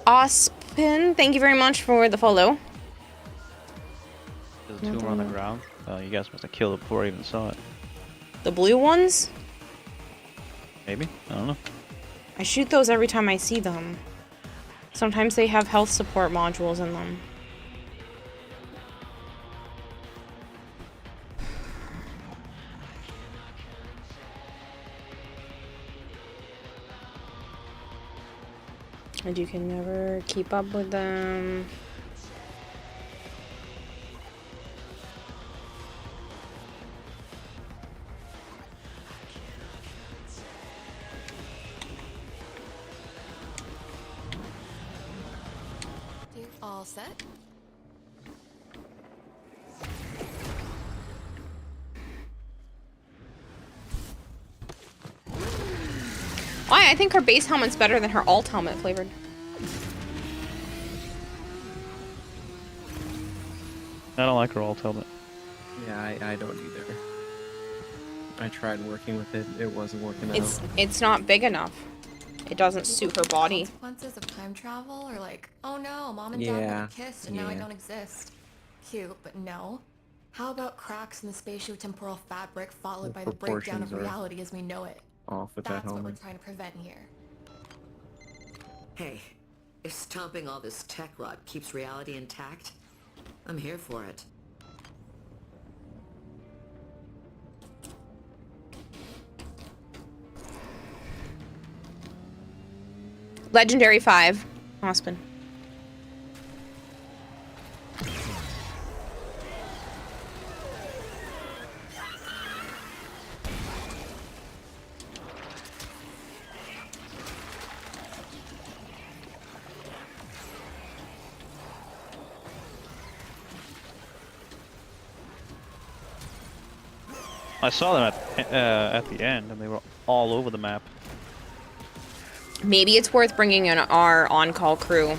Ospin, thank you very much for the follow. There's a tumor on the ground. Oh, you guys must have killed it before I even saw it. The blue ones? Maybe? I don't know. I shoot those every time I see them. Sometimes they have health support modules in them. And you can never keep up with them. You all set? Why? I think her base helmet's better than her alt helmet flavored. I don't like her alt helmet. Yeah, I don't either. I tried working with it. It wasn't working out. It's not big enough. It doesn't suit her body. Consequences of time travel, or like, oh no, mom and dad Yeah, never kissed and now I yeah. don't exist. Cute, but no. How about cracks in the spatio-temporal fabric followed by the breakdown of proportions are reality as we know it? off with that That's what we're helmet. trying to prevent here. Hey, if stomping all this tech rot keeps reality intact, I'm here for it. Legendary 5. Ospin. I saw them at the end, and they were all over the map. Maybe it's worth bringing in our on-call crew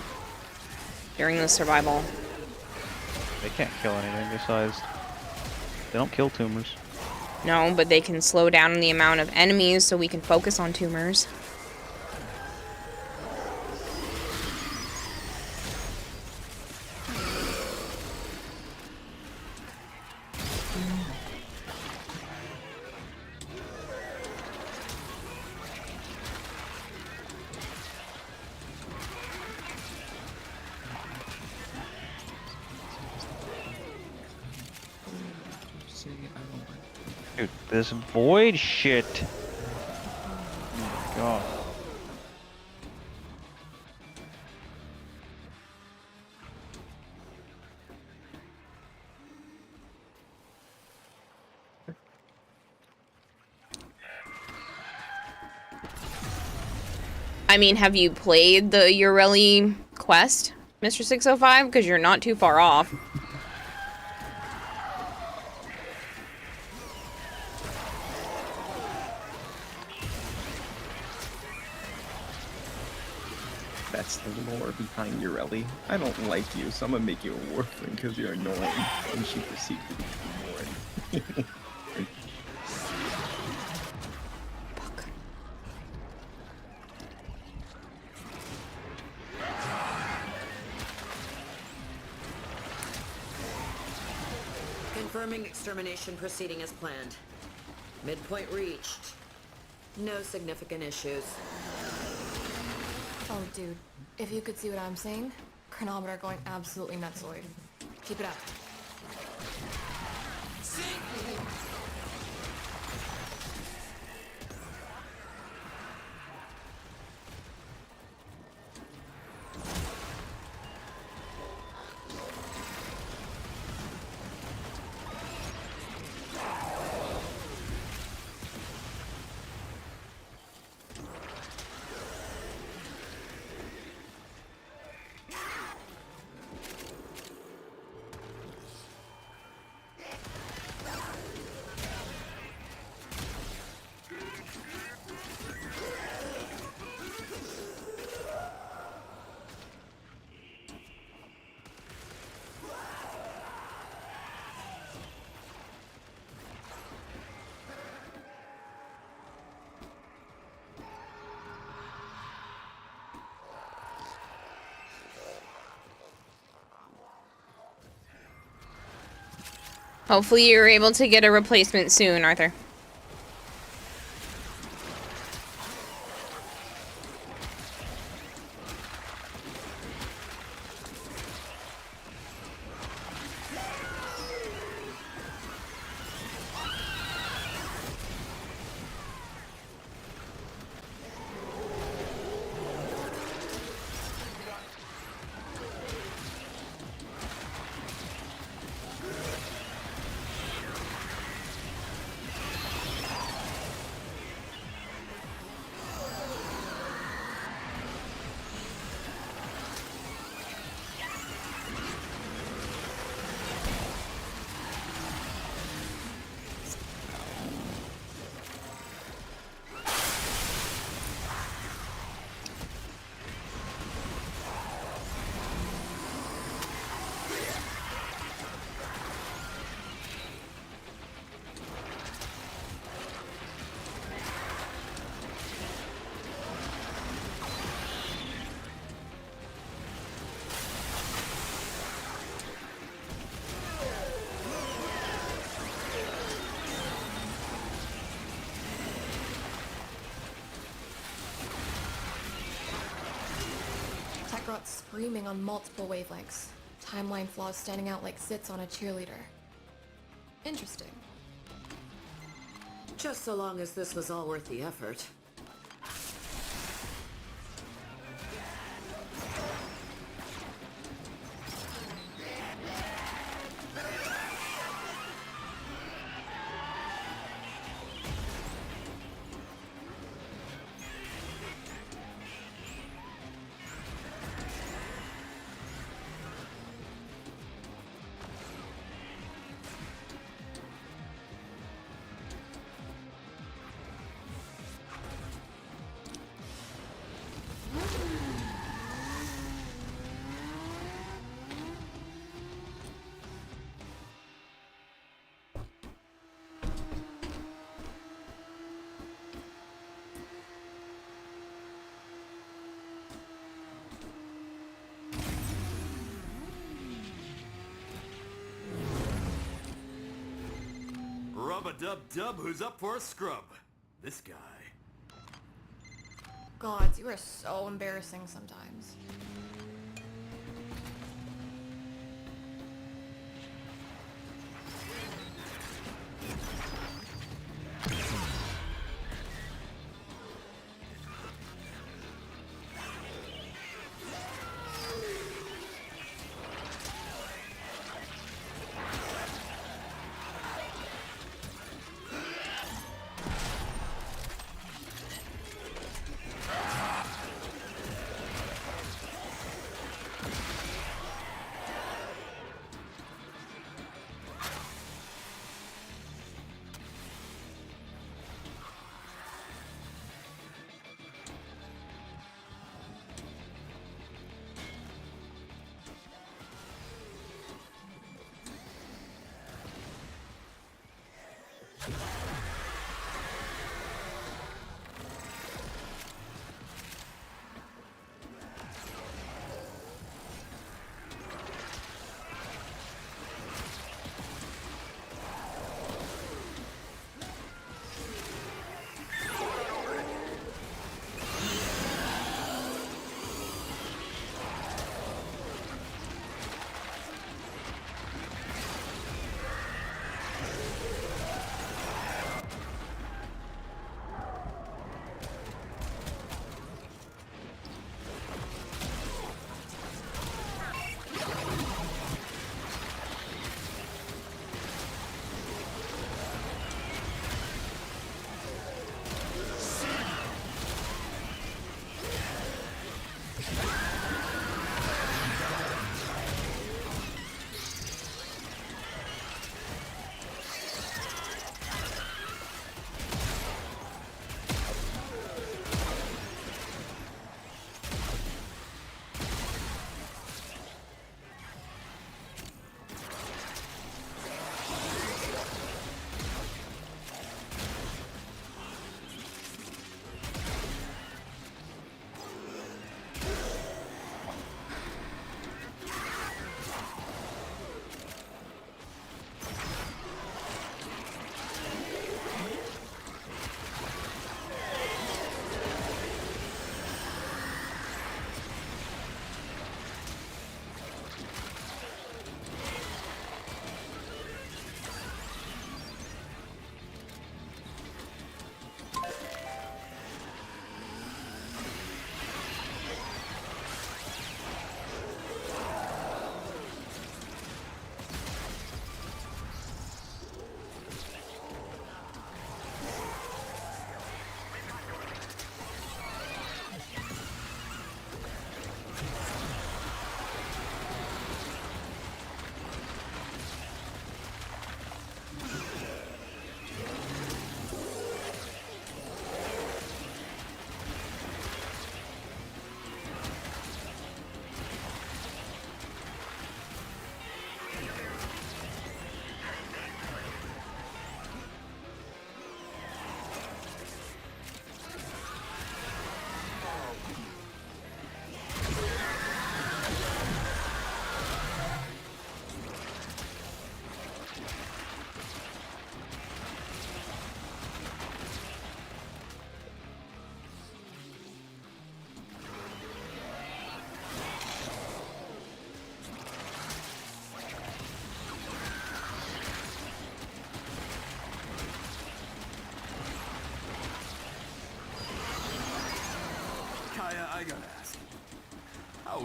during the survival. They can't kill anything besides... They don't kill tumors. No, but they can slow down the amount of enemies so we can focus on tumors. Dude, this void shit. Oh my god. I mean, have you played the Ureli quest, Mr. 605? Because you're not too far off. That's the lore behind Ureli. I don't like you, so I'm gonna make you a warframe because you're annoying, and she perceived you to be boring. Confirming extermination proceeding as planned. Midpoint reached. No significant issues. Oh, dude. If you could see what I'm seeing, chronometer going absolutely nutsoid. Keep it up. Hopefully you're able to get a replacement soon, Arthur. Tekrot's screaming on multiple wavelengths. Timeline flaws standing out like zits on a cheerleader. Interesting. Just so long as this was all worth the effort. Rub-a-dub-dub, who's up for a scrub? This guy. Gods, you are so embarrassing sometimes.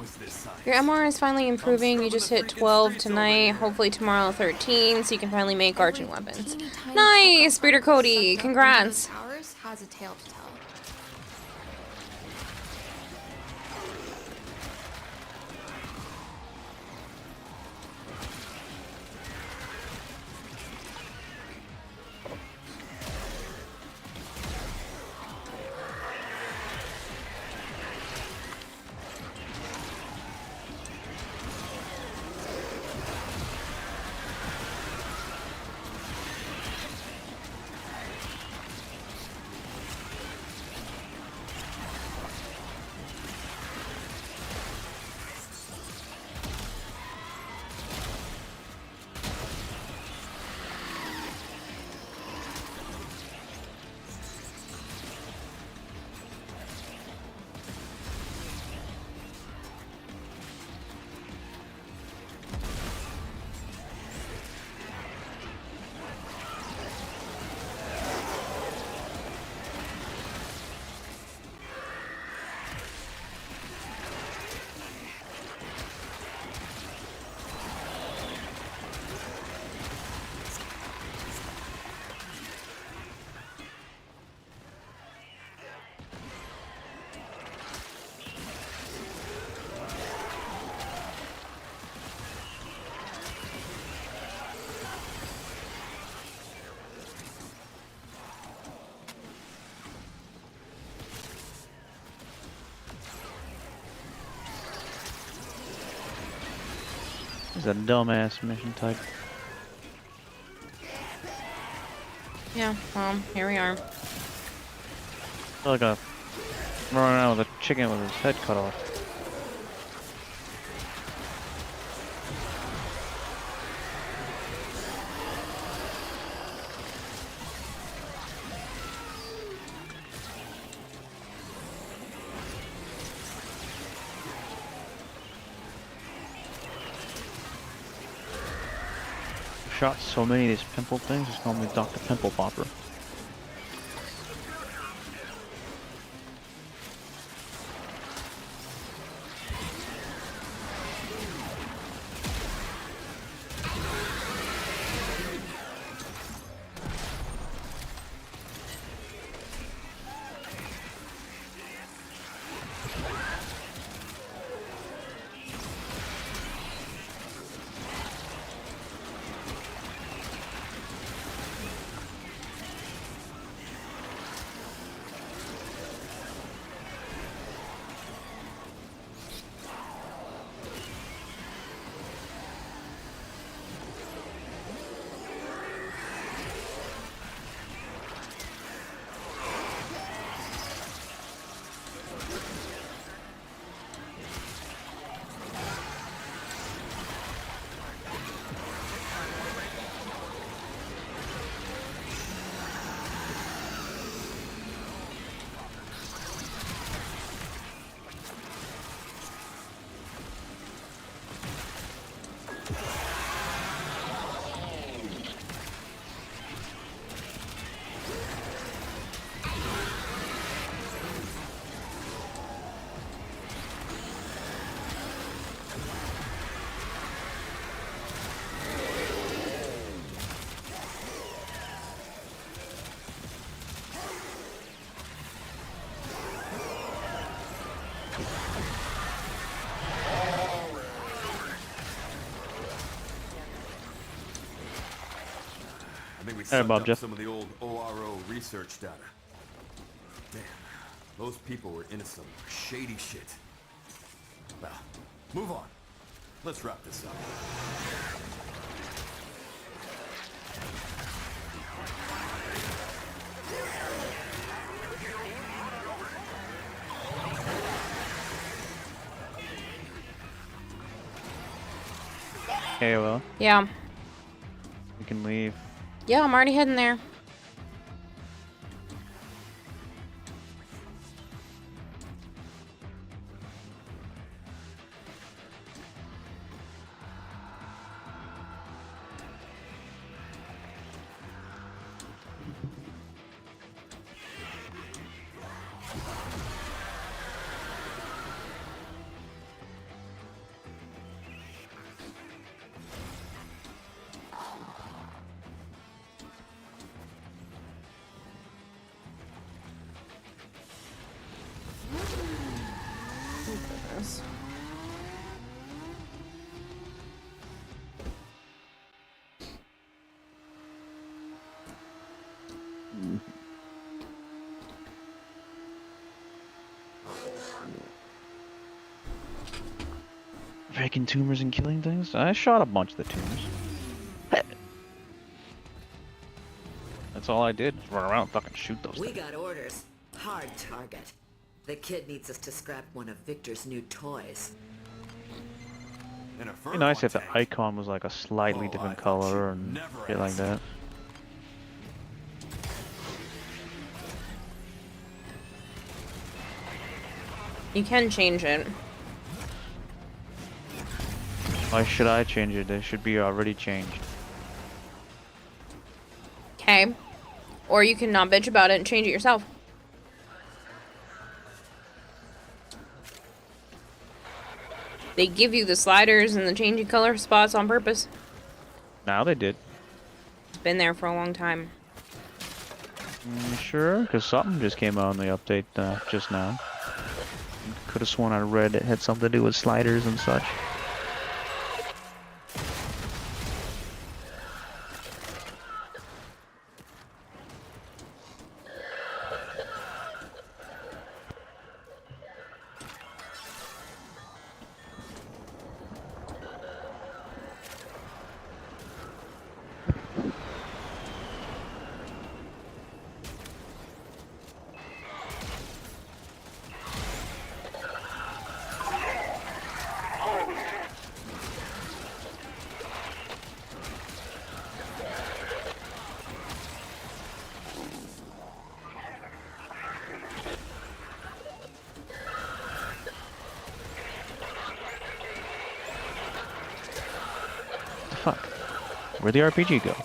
was this science? Your MR is finally improving. You just hit 12 tonight. Hopefully tomorrow 13, so you can finally make arching weapons. Nice, Breeder Cody. Congrats. Powers has a tale to tell. This is a dumbass mission type. Yeah, well, here we are. Like a running around with a chicken with his head cut off. Shot so many of these pimple things, just call me Dr. Pimple Popper. I think we Hey, sucked Bob, up Jeff. some of the old ORO research data. Damn, those people were into some shady shit. Well, move on. Let's wrap this up. Okay, well, Yeah. we can leave. Yeah, I'm already heading there. Breaking tumors and killing things? I shot a bunch of the tumors. That's all I did. Run around and fucking shoot those We things. got orders. Hard target. The kid needs us to scrap one of Victor's new toys. And a It'd be nice if the tank. icon was like a slightly Oh, different I thought color you'd and never shit like ask. that. You can change it. Why should I change it? It should be already changed. Okay. Or you can not bitch about it and change it yourself. They give you the sliders and the changing color spots on purpose. Now they did. It's been there for a long time. Sure? Because something just came out in the update just now. Could have sworn I read it had something to do with sliders and such. Fuck. Where'd the RPG go?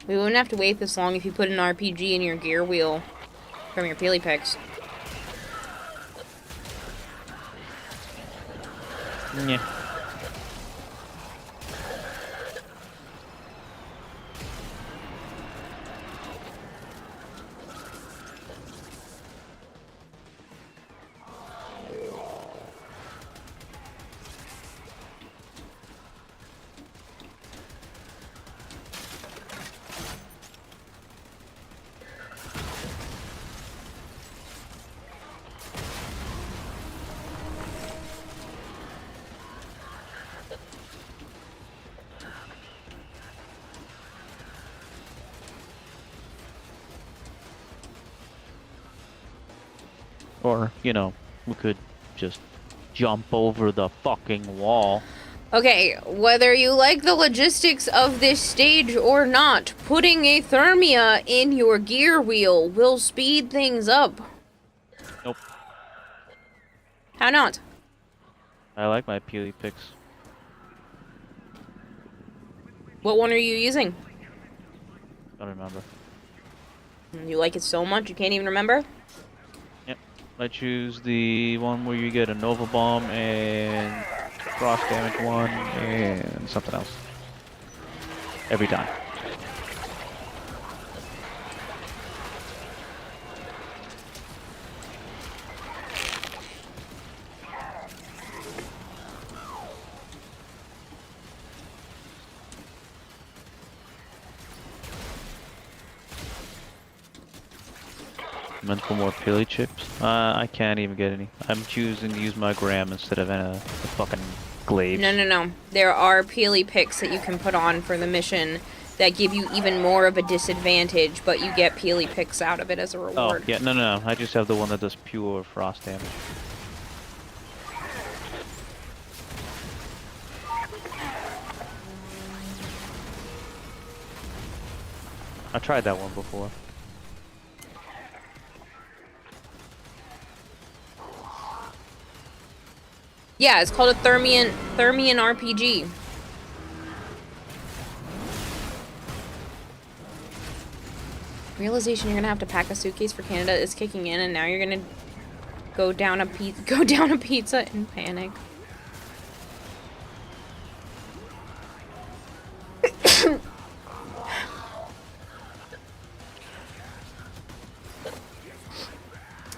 We wouldn't have to wait this long if you put an RPG in your gear wheel from your Peely picks. Yeah. Or, you know, we could just jump over the fucking wall. Okay, whether you like the logistics of this stage or not, putting a thermia in your gear wheel will speed things up. Nope. How not? I like my Peely picks. What one are you using? Don't remember. You like it so much you can't even remember? Yep. I choose the one where you get a Nova Bomb and frost damage one and something else. Every time. Meant for more Peely chips? I can't even get any. I'm choosing to use my gram instead of a fucking glaive. No. There are Peely picks that you can put on for the mission that give you even more of a disadvantage, but you get Peely picks out of it as a Oh, reward. yeah, no. I just have the one that does pure frost damage. I tried that one before. Yeah, it's called a Thermian RPG. Realization you're gonna have to pack a suitcase for Canada is kicking in, and now you're gonna go down a pizza in panic.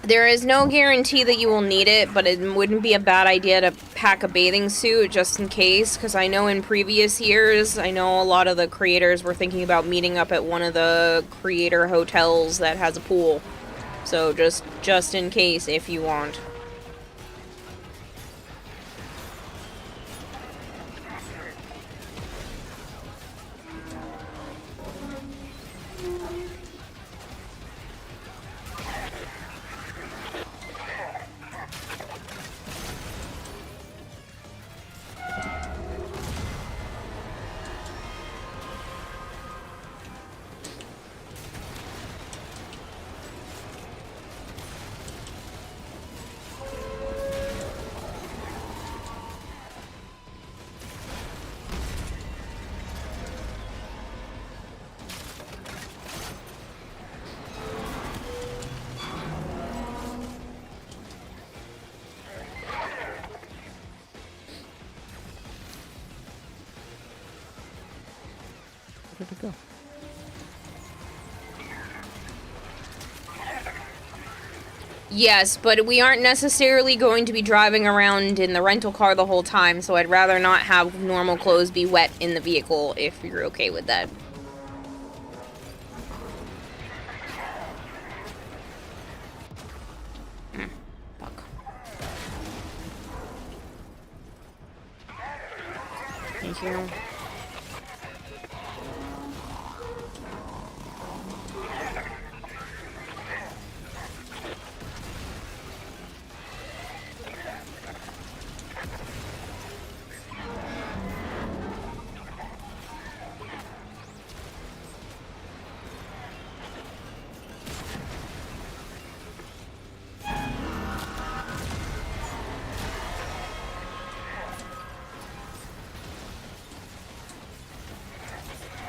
There is no guarantee that you will need it, but it wouldn't be a bad idea to pack a bathing suit just in case, because I know in previous years, I know a lot of the creators were thinking about meeting up at one of the creator hotels that has a pool. So just in case if you want. Where'd it go? Yes, but we aren't necessarily going to be driving around in the rental car the whole time, so I'd rather not have normal clothes be wet in the vehicle if you're okay with that. Fuck. Thank you.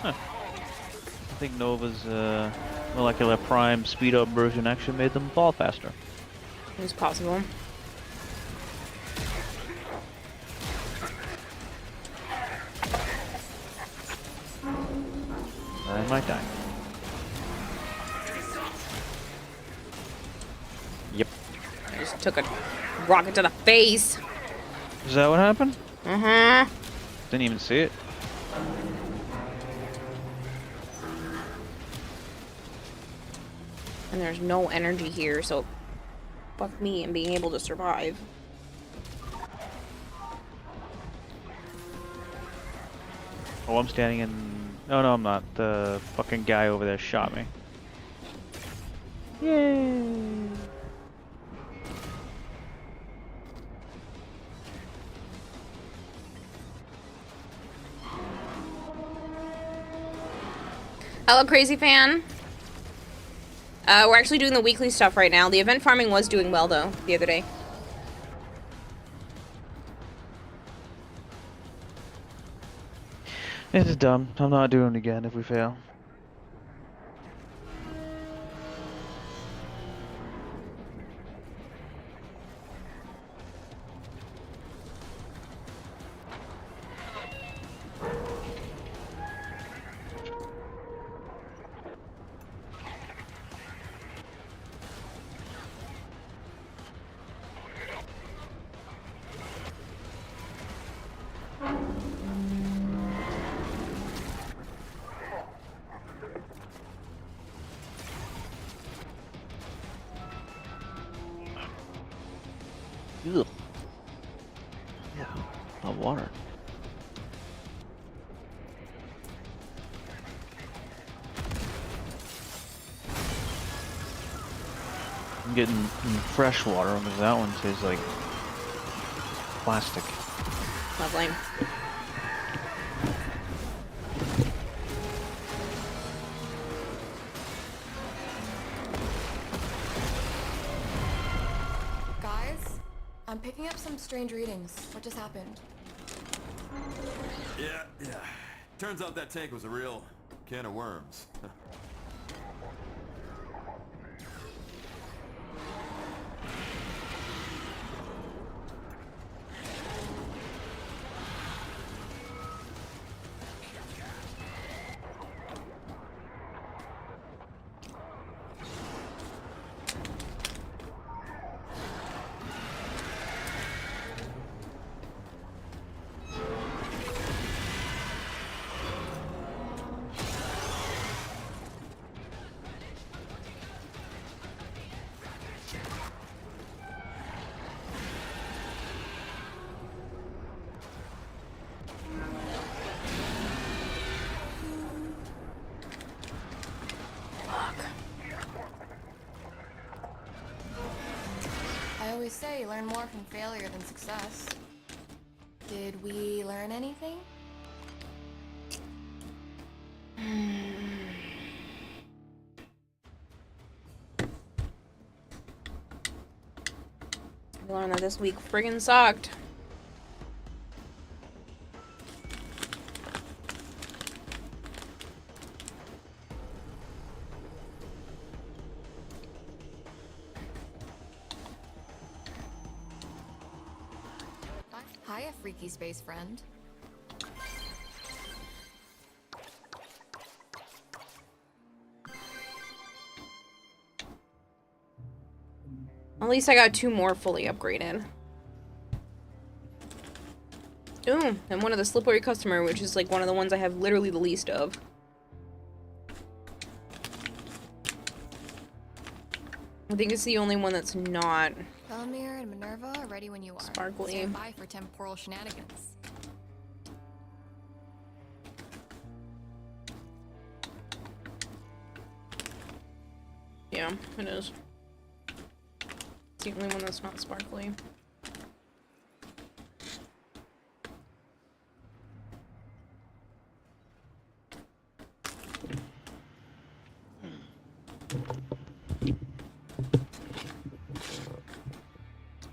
I think Nova's molecular prime speed up version actually made them fall faster. It's possible. I might die. Yep. I just took a rocket to the face. Is that what happened? Uh-huh. Didn't even see it. And there's no energy here, so fuck me and being able to survive. Oh, I'm standing in... Oh, no, I'm not. The fucking guy over there shot me. Yay! Hello, Crazy Fan. We're actually doing the weekly stuff right now. The event farming was doing well, though, the other day. This is dumb. I'm not doing it again if we fail. Ugh. Yeah, hot water. I'm getting fresh water because that one tastes like plastic. Lovely. I'm picking up some strange readings. What just happened? Yeah. Turns out that tank was a real can of worms. I always say learn more from failure than success. Did we learn anything? I learned that this week friggin' sucked. Hiya, freaky space friend. At least I got 2 more fully upgraded. Ooh, and one of the slippery customer, which is like one of the ones I have literally the least of. I think it's the only one that's not Felomir and Minerva are ready when you are. sparkly. Stand by for temporal shenanigans. Yeah, it is. It's the only one that's not sparkly.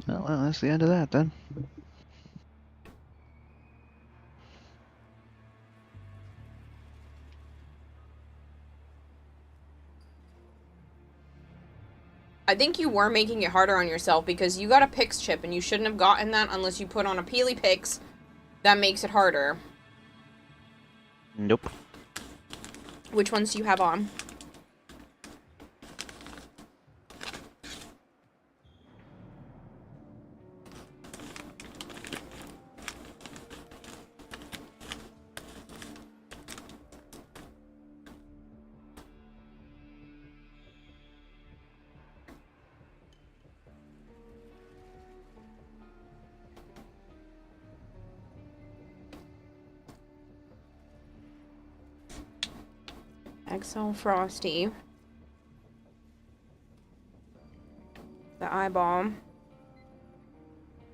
Well, that's the end of that then. I think you were making it harder on yourself because you got a Pix chip and you shouldn't have gotten that unless you put on a Peely Pix. That makes it harder. Nope. Which ones do you have on? XL Frosty. The eyeball.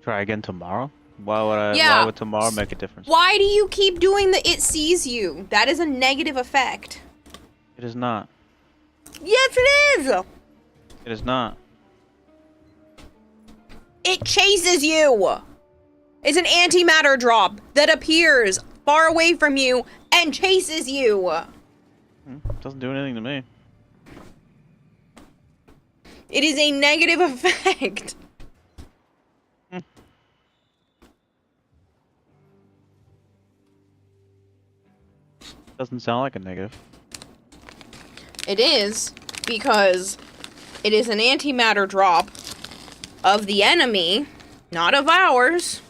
Try again tomorrow? Why would Yeah. Why would tomorrow make a difference? Why do you keep doing the it sees you? That is a negative effect. It is not. Yes, it is! It is not. It chases you! It's an antimatter drop that appears far away from you and chases you! Doesn't do anything to me. It is a negative effect. Doesn't sound like a negative. It is, because it is an antimatter drop of the enemy, not of ours.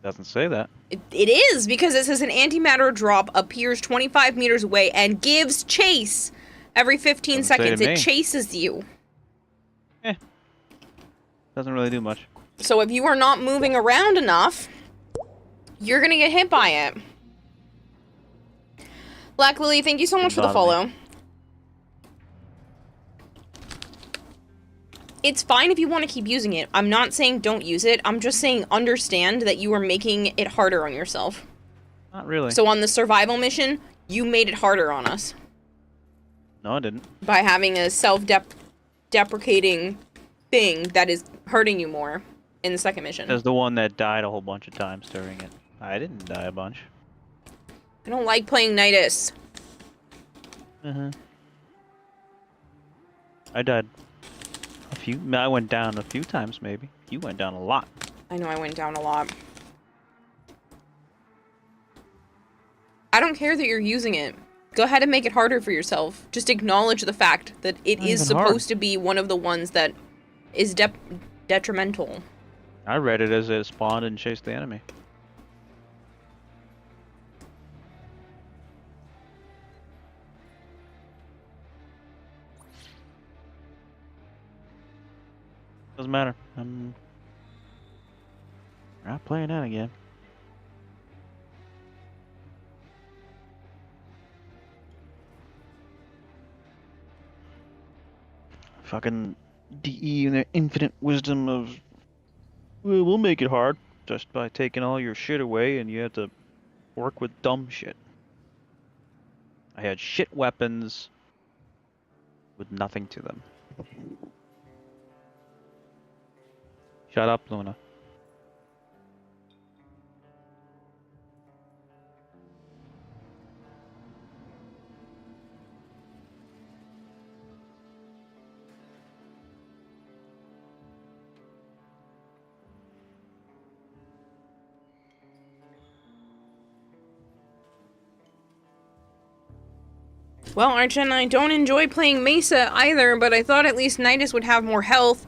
Doesn't say that. It is, because it says an antimatter drop appears 25 meters away and gives chase. Every 15 Doesn't say to seconds, it me. chases you. Doesn't really do much. So if you are not moving around enough, you're gonna get hit by it. Black Lily, thank you so much for the follow. It's fine if you want to keep using it. I'm not saying don't use it. I'm just saying understand that you are making it harder on yourself. Not really. So on the survival mission, you made it harder on us. No, I didn't. By having a self-deprecating thing that is hurting you more. in the second mission. As the one that died a whole bunch of times during it. I didn't die a bunch. I don't like playing Nidus. I died a few. I went down a few times, maybe. You went down a lot. I know I went down a lot. I don't care that you're using it. Go ahead and make it harder for yourself. Just acknowledge the fact that it Not is even hard. supposed to be one of the ones that is detrimental. I read it as it spawned and chased the enemy. Doesn't matter. I'm not playing that again. Fucking DE and their infinite wisdom of, well, we'll make it hard just by taking all your shit away and you have to work with dumb shit. I had shit weapons with nothing to them. Shut up, Luna. Well, Archen, I don't enjoy playing Mesa either, but I thought at least Nidus would have more health.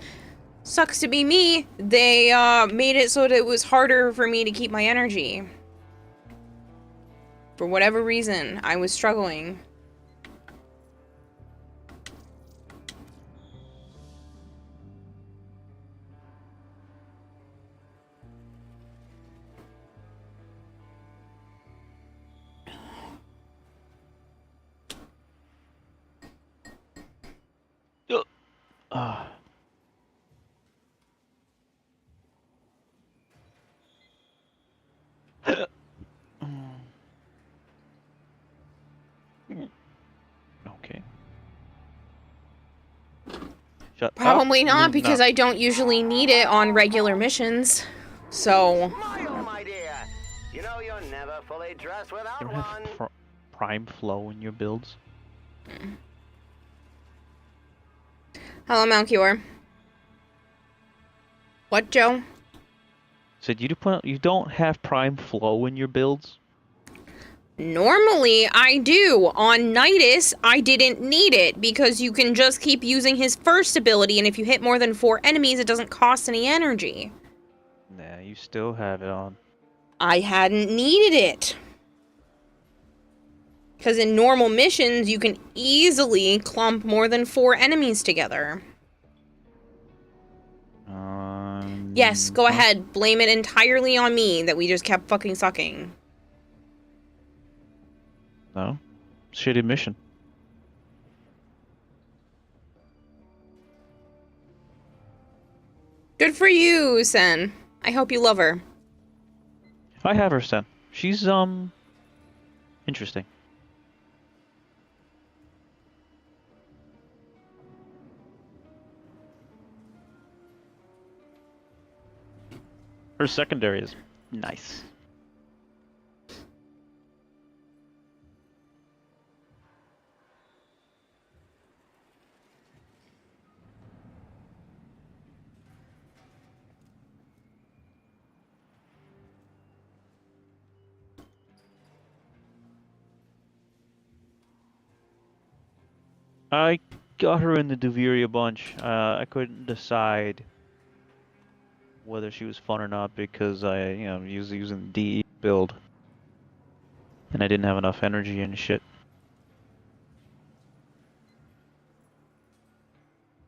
Sucks to be me. They made it so that it was harder for me to keep my energy. For whatever reason, I was struggling. Okay. Shut Probably up, not, because Luna. I don't usually need it on regular missions. So... My dear, you know you're never fully dressed without You don't have one. prime flow in your builds. Hello, Malchior. What, Joe? Said you don't have prime flow in your builds? Normally, I do. On Nidus, I didn't need it, because you can just keep using his first ability, and if you hit more than 4 enemies, it doesn't cost any energy. Nah, you still have it on. I hadn't needed it. Because in normal missions, you can easily clump more than 4 enemies together. Yes, go ahead. Blame it entirely on me that we just kept fucking sucking. No. Shitty mission. Good for you, Sen. I hope you love her. I have her, Sen. She's, interesting. Her secondary is nice. I got her in the Duviri a bunch. I couldn't decide whether she was fun or not because I, was using the DE build. And I didn't have enough energy and shit.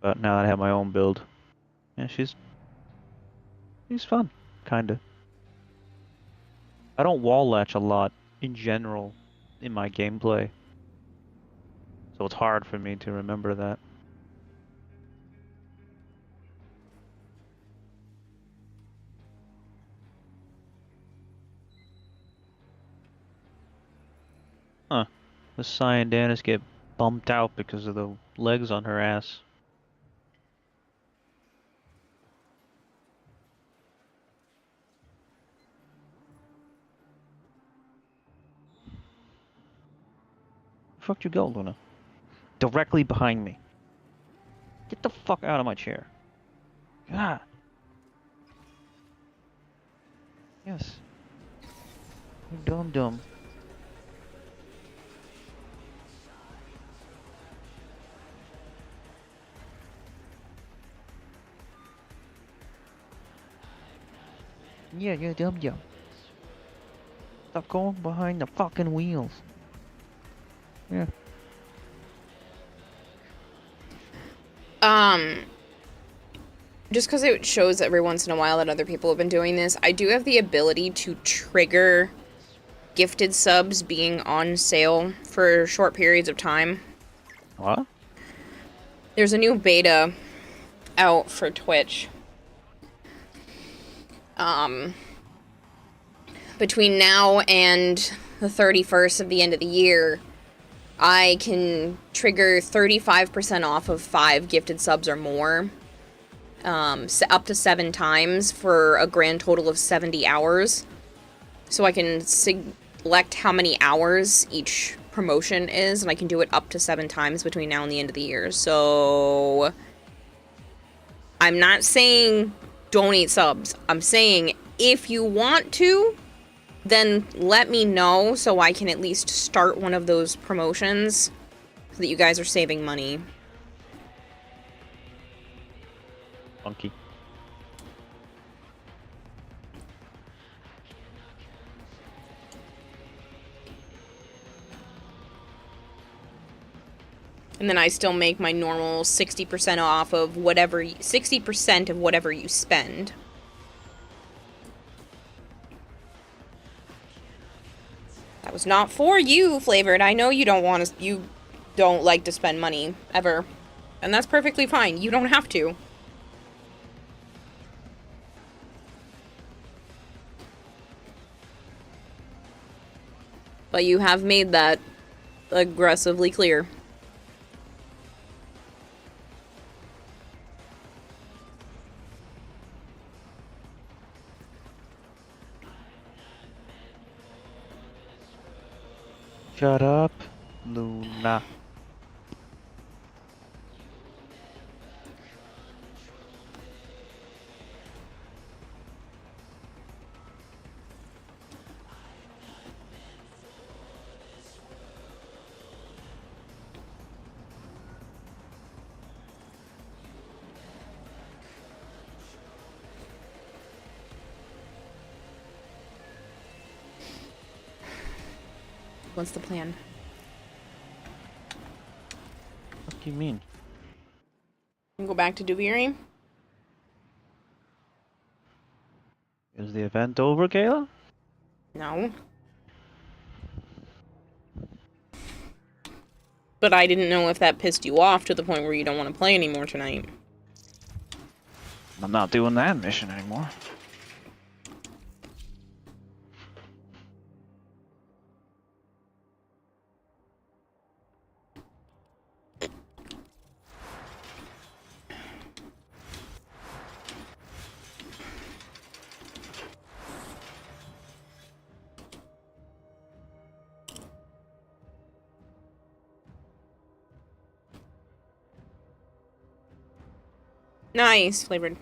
But now that I have my own build, yeah, she's fun, kinda. I don't wall latch a lot in general in my gameplay. So it's hard for me to remember that. Huh. The Cyan Danis get bumped out because of the legs on her ass. fuck you go, Luna? Directly behind me. Get the fuck out of my chair. God. Yes. You dumb. Yeah, you're dumb. Stop going behind the fucking wheels. Yeah. Just because it shows every once in a while that other people have been doing this, I do have the ability to trigger gifted subs being on sale for short periods of time. What? There's a new beta out for Twitch. Between now and the 31st of the end of the year, I can trigger 35% off of 5 gifted subs or more. Up to 7 times for a grand total of 70 hours. So I can select how many hours each promotion is, and I can do it up to 7 times between now and the end of the year. So I'm not saying donate subs. I'm saying if you want to, then let me know so I can at least start one of those promotions so that you guys are saving money. Funky. And then I still make my normal 60% off of whatever, 60% of whatever you spend. That was not for you, Flavored. I know you don't like to spend money, ever. And that's perfectly fine. You don't have to. But you have made that aggressively clear. Shut up, Luna. What's the plan? What do you mean? Go back to Duviri? Is the event over, Kayla? No. But I didn't know if that pissed you off to the point where you don't want to play anymore tonight. I'm not doing that mission anymore. Nice, Flavored.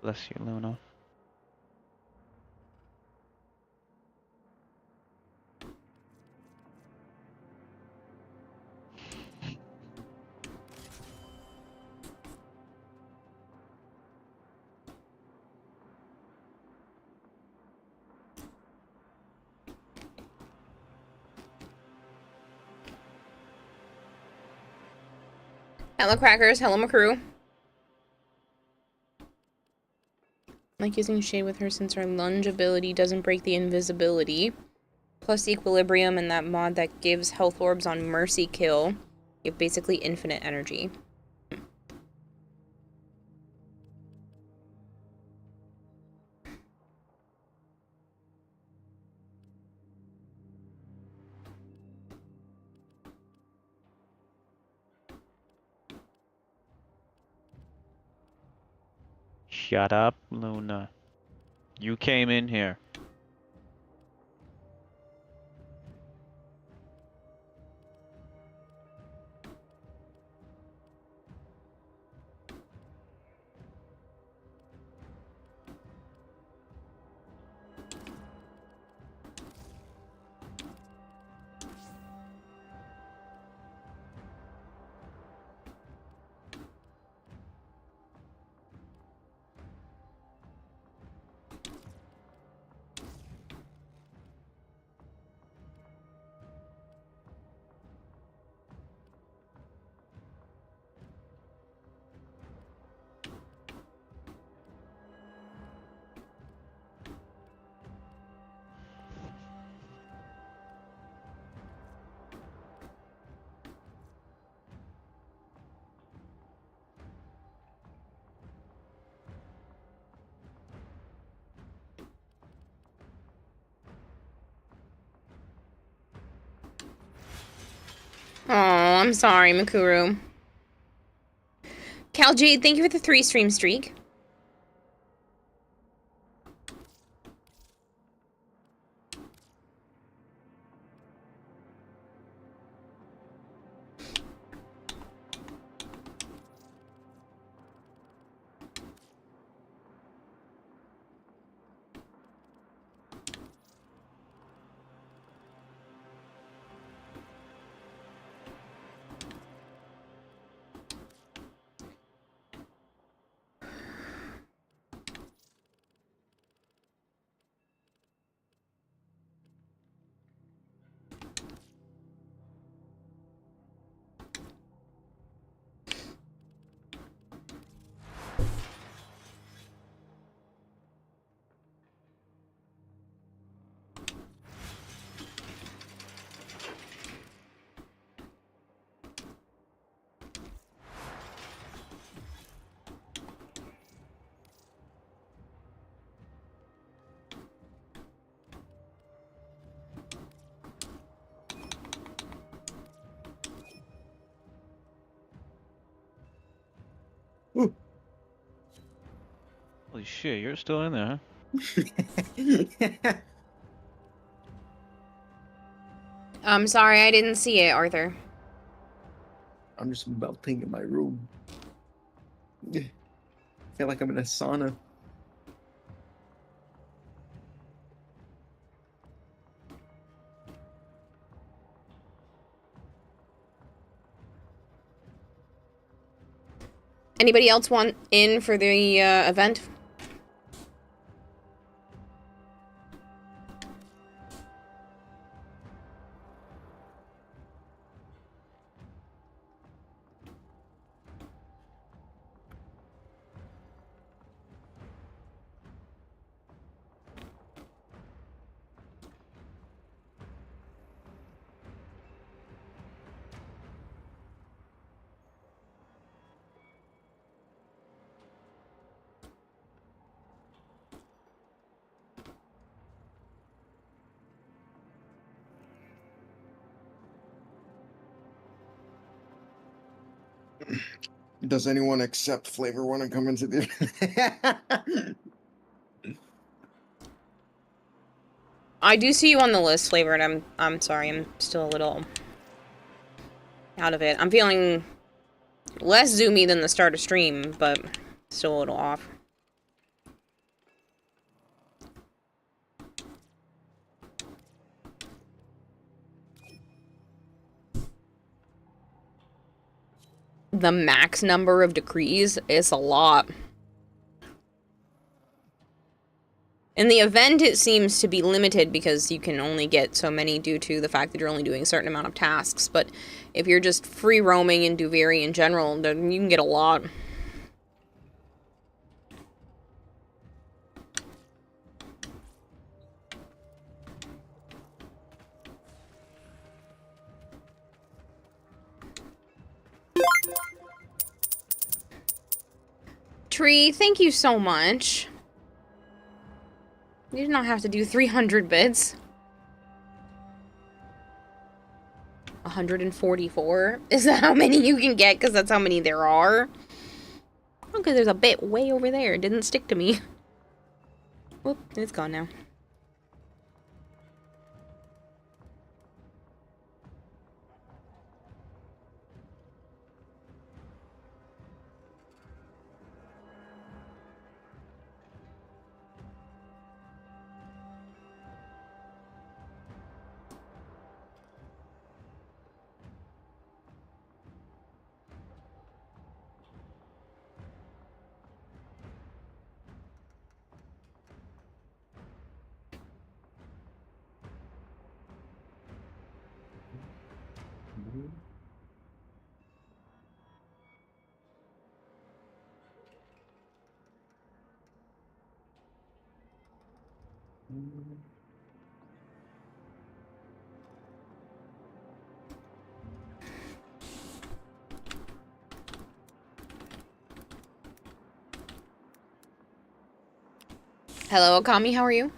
Bless you, Luna. Hello, Crackers. Hello, McCrew. Like using Shade with her since her lunge ability doesn't break the invisibility. Plus equilibrium and that mod that gives health orbs on Mercy Kill. You have basically infinite energy. Shut up, Luna. You came in here. Oh, I'm sorry, Makuru. Cal Jade, thank you for the 3 stream streak. Holy shit, you're still in there, huh? I'm sorry, I didn't see it, Arthur. I'm just melting in my room. I feel like I'm in a sauna. Anybody else want in for the event? Does anyone accept flavor when I come into the... I do see you on the list, Flavor, and I'm sorry, I'm still a little out of it. I'm feeling less zoomy than the start of stream, but still a little off. The max number of decrees is a lot. In the event, it seems to be limited because you can only get so many due to the fact that you're only doing a certain amount of tasks. But if you're just free roaming in Duviri in general, then you can get a lot. Tree, thank you so much. You did not have to do 300 bits. 144? Is that how many you can get? Because that's how many there are. Okay, there's a bit way over there. It didn't stick to me. Whoop, it's gone now. Hello, Akami, how are you?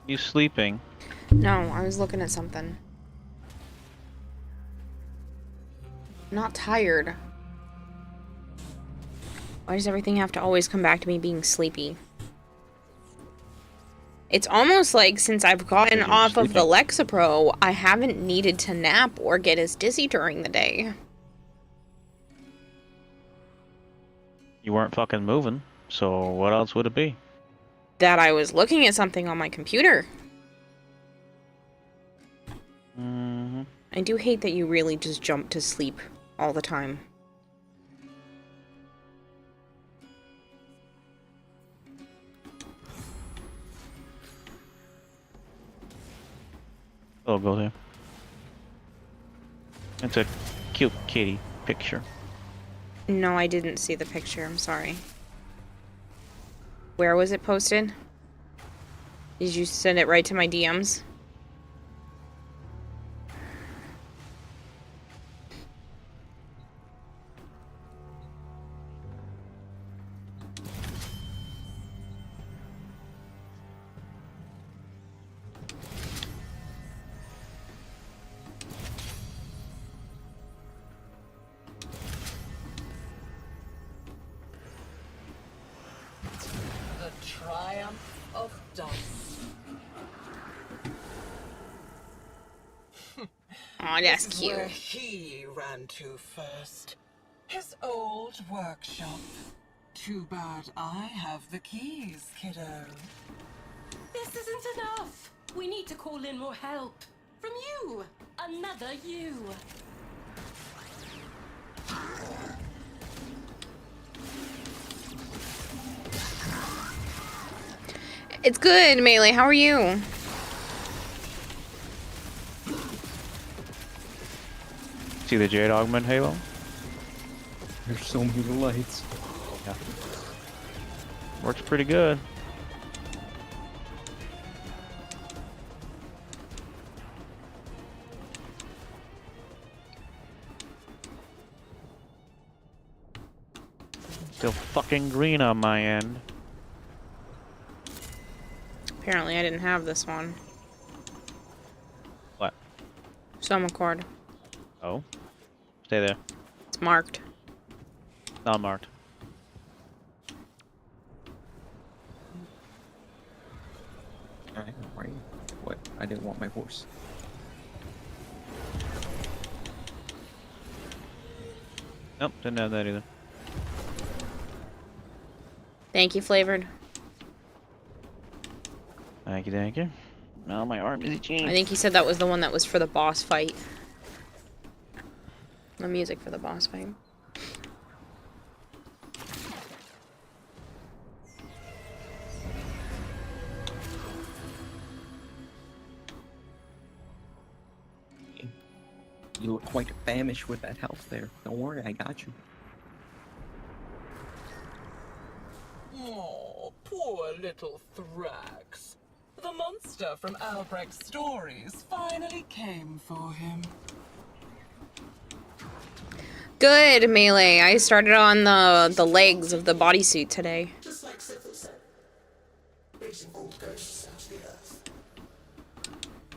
You sleeping? No, I was looking at something. Not tired. Why does everything have to always come back to me being sleepy? It's almost like since I've gotten off of the Lexapro, I haven't needed to nap or get as dizzy during the day. You weren't fucking moving, so what else would it be? That I was looking at something on my computer. Mm-hmm. I do hate that you really just jump to sleep all the time. Oh, go there. It's a cute kitty picture. No, I didn't see the picture. I'm sorry. Where was it posted? Did you send it right to my DMs? done. Aw, that's This is where cute. he ran to first. His old workshop. Too bad I have the keys, kiddo. This isn't enough. We need to call in more help. From you. Another you. It's good, Melee. How are you? See the Jade Augment Halo? There's so many lights. Yeah. Works pretty good. Still fucking green on my end. Apparently I didn't have this one. What? Summer cord. Oh? Stay there. It's marked. Not marked. Alright, right. What? I didn't want my horse. Nope, didn't have that either. Thank you, Flavored. Thank you, thank you. Now my arm is itching. I think he said that was the one that was for the boss fight. The music for the boss fight. You look quite famished with that health there. Don't worry, I got you. Oh, poor little Thrax. The monster from Albrecht's stories finally came for him. Good, Melee. I started on the legs of the bodysuit today. Just like Sethel said, raising old ghosts out of the earth.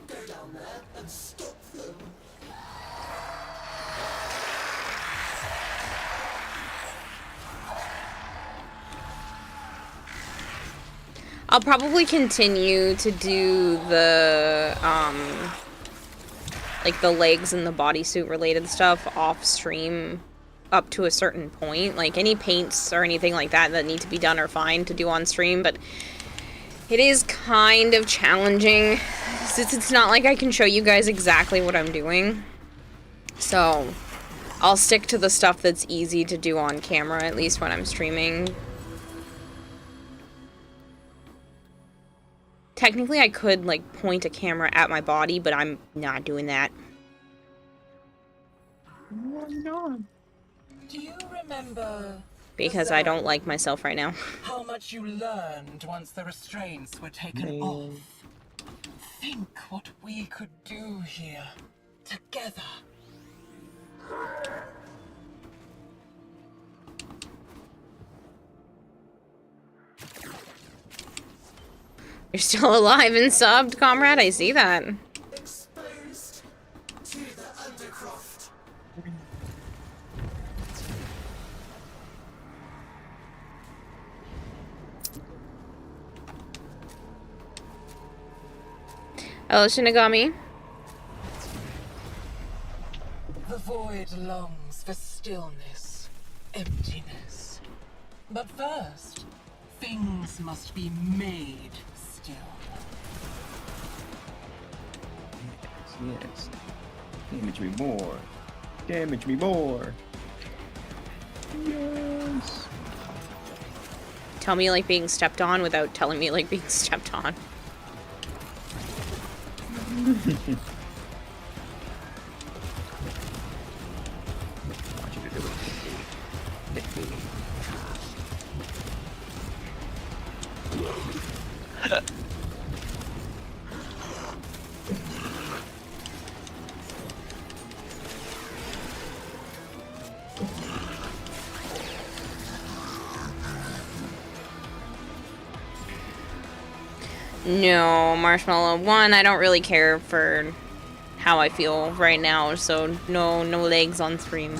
Go down there and stop them. I'll probably continue to do the, like the legs and the bodysuit related stuff off stream up to a certain point. Like any paints or anything like that that need to be done are fine to do on stream, but it is kind of challenging since it's not like I can show you guys exactly what I'm doing. So I'll stick to the stuff that's easy to do on camera, at least when I'm streaming. Technically, I could, like, point a camera at my body, but I'm not doing that. Why not? Do you remember... Because I don't like myself right now. how much you learned once the restraints were taken off? Think what we could do here, together. You're still alive and subbed, comrade? I see that. Exposed to the Undercroft. Hello, Shinigami. The void longs for stillness, emptiness. But first, things must be made still. Yes. Damage me more. Damage me more. Yes. Tell me you like being stepped on without telling me you like being stepped on. No, Marshmallow. One, I don't really care for how I feel right now, so no legs on stream.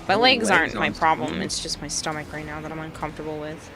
My legs aren't my problem, it's just my stomach right now that I'm uncomfortable with.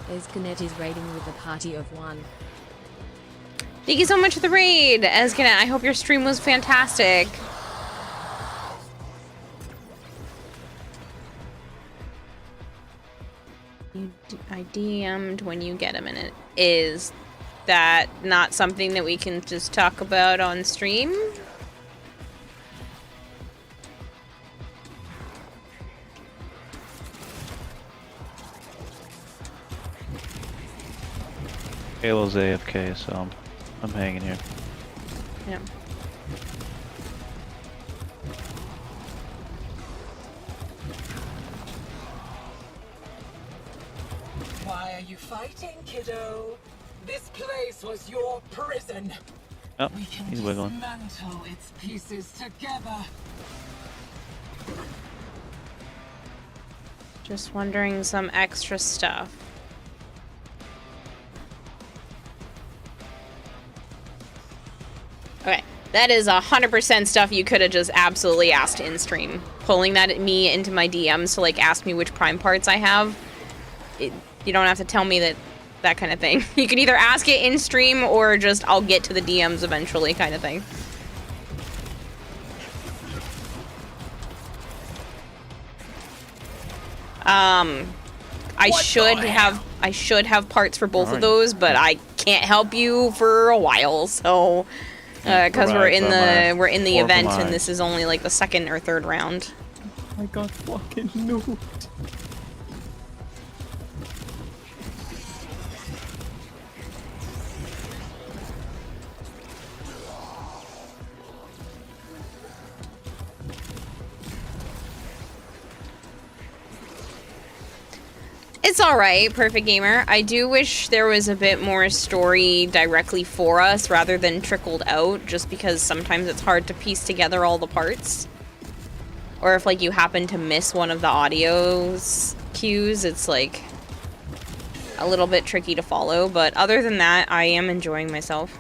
Escanet is raiding with a party of one. Thank you so much for the raid, Escanet. I hope your stream was fantastic. I DM'd when you get a minute. Is that not something that we can just talk about on stream? Halo's AFK, so I'm hanging here. Yeah. Why are you fighting, kiddo? This place was your prison. Oh, We can he's wiggling. dismantle its pieces together. Just wondering some extra stuff. Okay, that is 100% stuff you could have just absolutely asked in stream. Pulling that at me into my DMs to like ask me which prime parts I have. You don't have to tell me that kind of thing. You can either ask it in stream or just I'll get to the DMs eventually kind of thing. I should have parts for both of those, but I can't help you for a while, so because we're in the event and this is only like the second or third round. I got fucking nuked. It's alright, Perfect Gamer. I do wish there was a bit more story directly for us rather than trickled out, just because sometimes it's hard to piece together all the parts. Or if like you happen to miss one of the audio's cues, it's like a little bit tricky to follow, but other than that, I am enjoying myself.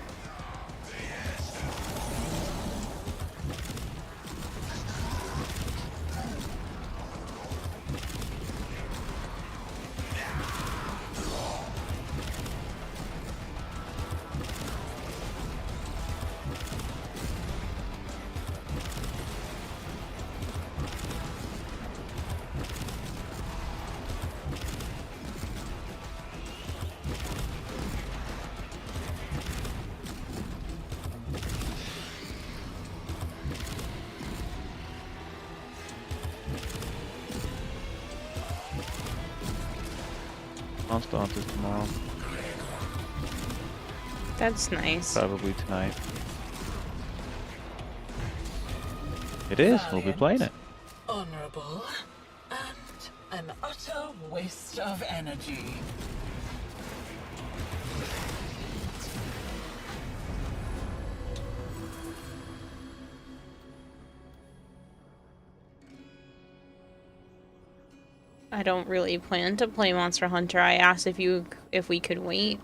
Monster Hunters tomorrow. That's nice. Probably tonight. It is. We'll be playing it. Honorable and an utter waste of energy. I don't really plan to play Monster Hunter. I asked if we could wait.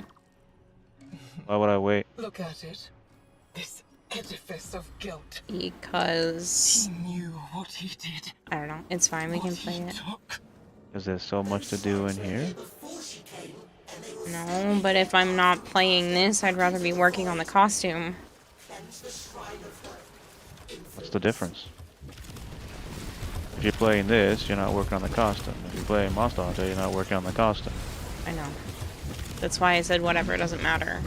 Why would I wait? Look at it. This edifice of guilt. Because he knew what he did. I don't know. It's fine. We can play it. Because there's so much to do in here. No, but if I'm not playing this, I'd rather be working on the costume. What's the difference? If you're playing this, you're not working on the costume. If you're playing Monster Hunter, you're not working on the costume. I know. That's why I said whatever, it doesn't matter.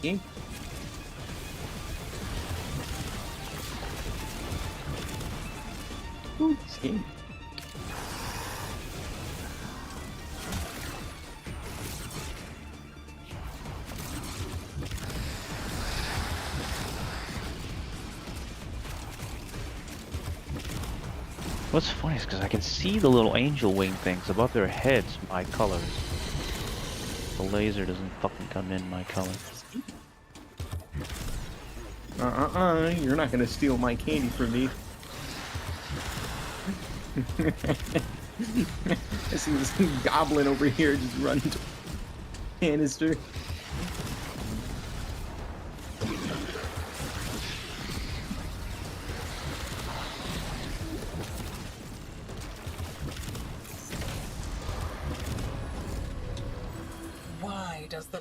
Game. Ooh, this game. What's funny is because I can see the little angel wing things above their heads, my colors. The laser doesn't fucking come in my color. You're not gonna steal my candy from me. I see this goblin over here just run to canister.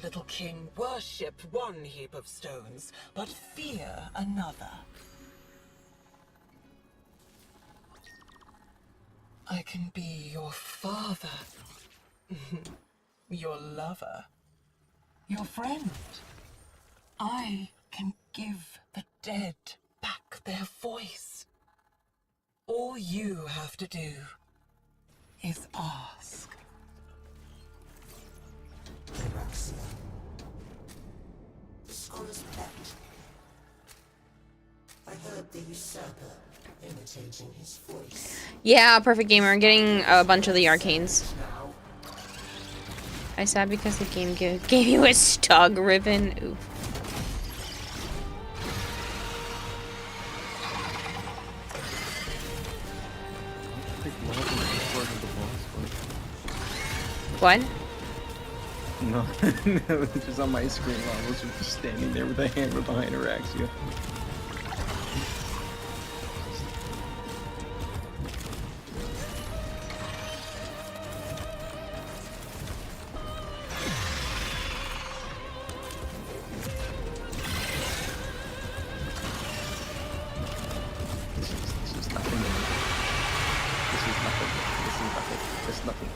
little king worship one heap of stones, but fear another. I can be your father, your lover, your friend. I can give the dead back their voice. All you have to do is ask. Kyraxia. The scholar's pet. I heard the usurper imitating his voice. Yeah, perfect gamer. Getting a bunch of the arcanes. I sad because the game gave you a stug ribbon. Oof. What? No, no, just on my screen while I was just standing there with a hammer behind Araxia. This is nothing. This is nothing. This is nothing. This is nothing.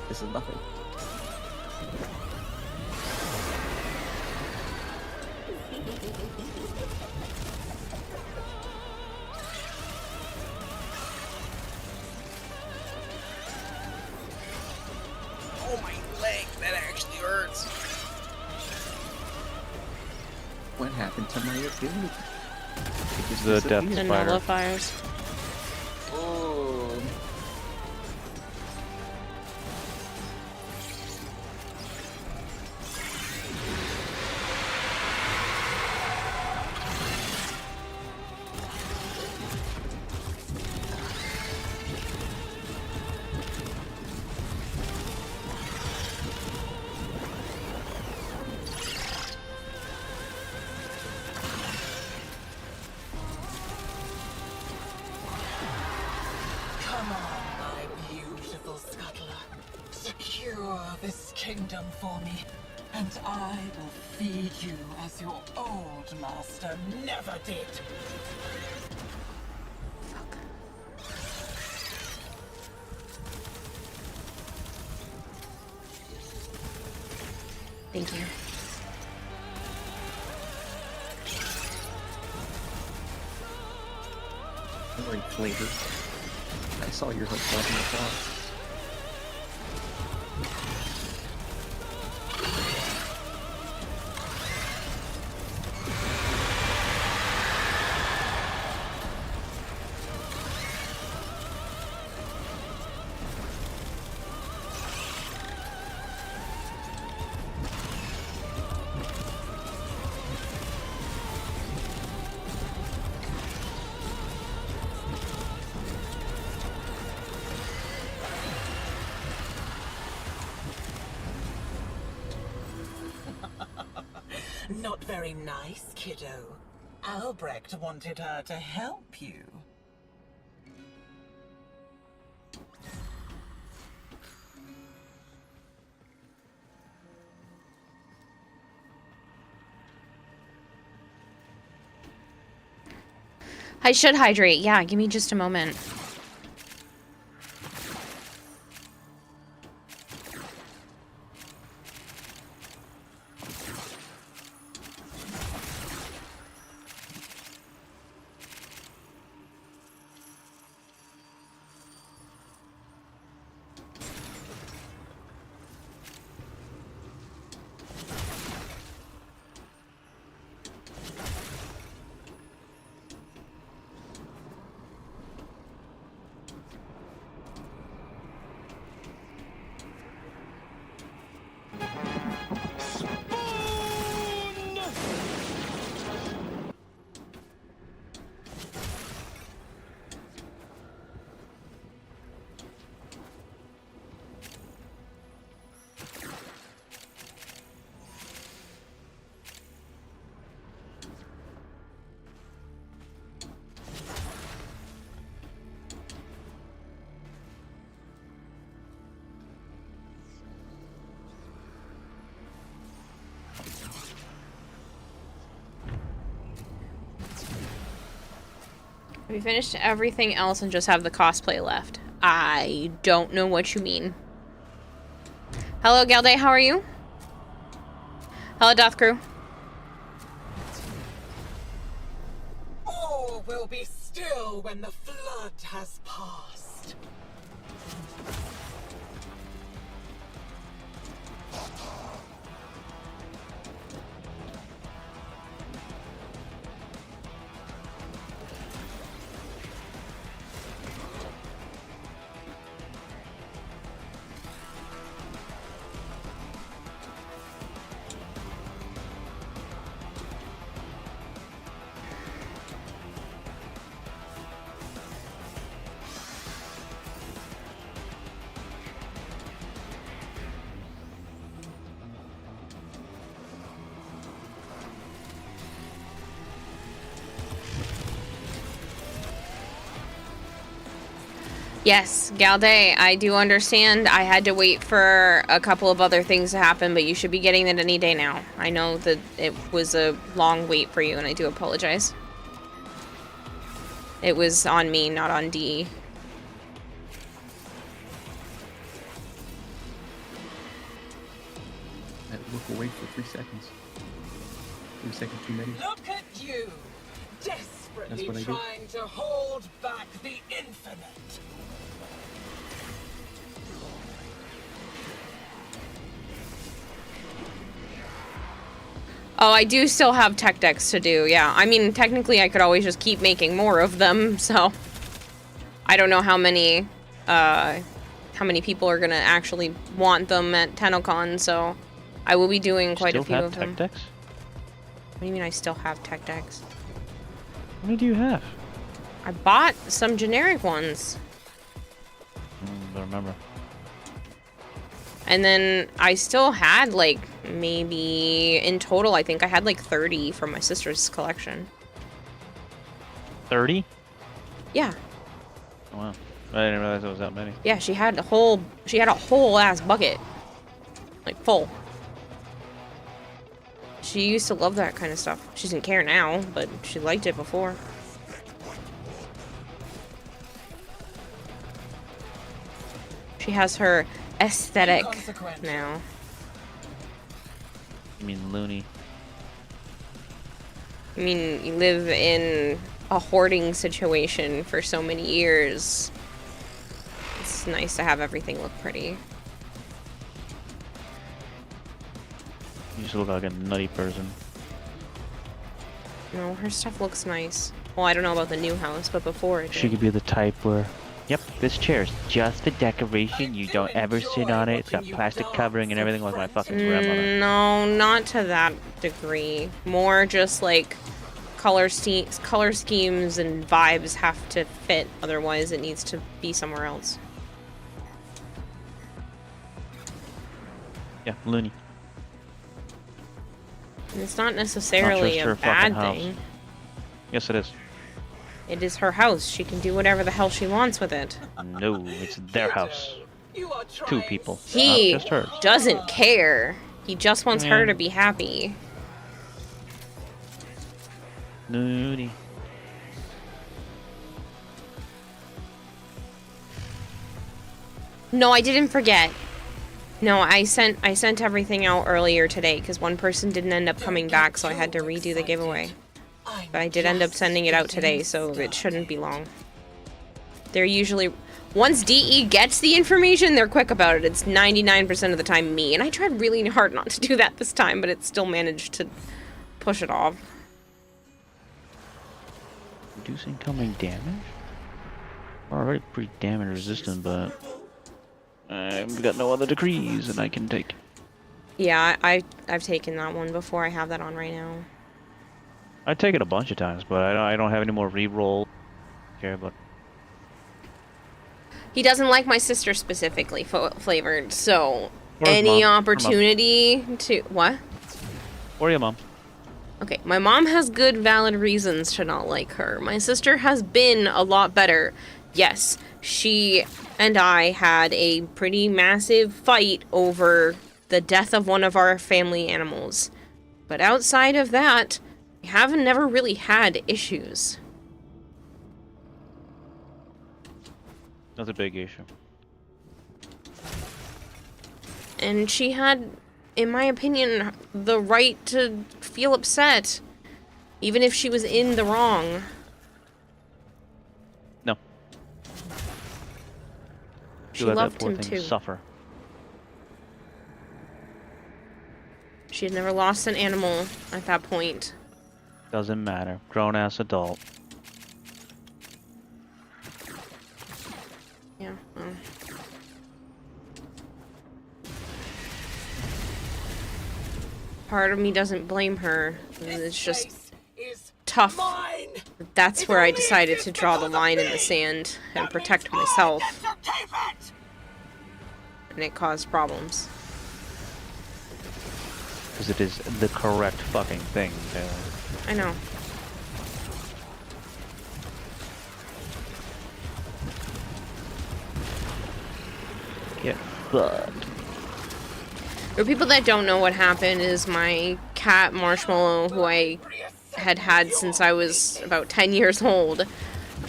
This is nothing. Oh, my leg, that actually hurts. What happened to my ability? The death The spider. nullifiers. Oh. Come on, my beautiful scuttler. Secure this kingdom for me, and I will feed you as your old master never did. Thank you. Great flavor. I saw your hook button in the claw. Not very nice, kiddo. Albrecht wanted her to help you. I should hydrate. Yeah, give me just a moment. We finished everything else and just have the cosplay left. I don't know what you mean. Hello, Galday, how are you? Hello, Doth Crew. All will be still when the flood has passed. Yes, Galday, I do understand. I had to wait for a couple of other things to happen, but you should be getting it any day now. I know that it was a long wait for you, and I do apologize. It was on me, not on DE. I look away for 3 seconds. 3 seconds too many. Look at you, desperately what I do. trying to hold back the infinite. Oh, I do still have tech decks to do, yeah. I mean, technically I could always just keep making more of them, so... I don't know how many people are gonna actually want them at TennoCon, so... I will be doing quite a few of them. Still have tech decks? What do you mean I still have tech decks? How many do you have? I bought some generic ones. I don't remember. And then I still had, like, maybe... In total, I think I had, like, 30 from my sister's collection. 30? Yeah. Oh, wow. I didn't realize it was that many. Yeah, she had a whole ass bucket. Like, full. She used to love that kind of stuff. She doesn't care now, but she liked it before. She has her aesthetic now. You mean loony? I mean, you live in a hoarding situation for so many years. It's nice to have everything look pretty. You just look like a nutty person. No, her stuff looks nice. Well, I don't know about the new house, but before it did. She could be the type where, yep, this chair's just for decoration. You don't ever sit on it. It's got plastic covering and everything like my fucking grandmother. No, not to that degree. More just like color schemes and vibes have to fit. Otherwise, it needs to be somewhere else. Yeah, loony. And it's not necessarily a bad thing. Yes, it is. It is her house. She can do whatever the hell she wants with it. No, it's their house. 2 people. He Not just hers. doesn't care. He just wants her to be happy. Loony. No, I didn't forget. No, I sent everything out earlier today because one person didn't end up coming back, so I had to redo the giveaway. But I did end up sending it out today, so it shouldn't be long. They're usually... Once DE gets the information, they're quick about it. It's 99% of the time me, and I tried really hard not to do that this time, but it still managed to push it off. Reduce incoming damage? We're already pretty damage resistant, but... I've got no other decrees that I can take. Yeah, I've taken that one before. I have that on right now. I take it a bunch of times, but I don't have any more reroll. Care, but He doesn't like my sister specifically flavored, so Or any mom. opportunity to... What? Or your mom. Okay, my mom has good valid reasons to not like her. My sister has been a lot better. Yes, she and I had a pretty massive fight over the death of one of our family animals. But outside of that, we haven't never really had issues. That's a big issue. And she had, in my opinion, the right to feel upset, even if she was in the wrong. No. She let loved that poor him thing too. suffer. She had never lost an animal at that point. Doesn't matter. Grown-ass adult. Yeah, well. Part of me doesn't blame her. It's just tough. That's where I decided to draw the line in the sand and protect myself. And it caused problems. Because it is the correct fucking thing, Taylor. I know. Get fucked. For people that don't know what happened, is my cat Marshmallow, who I had since I was about 10 years old,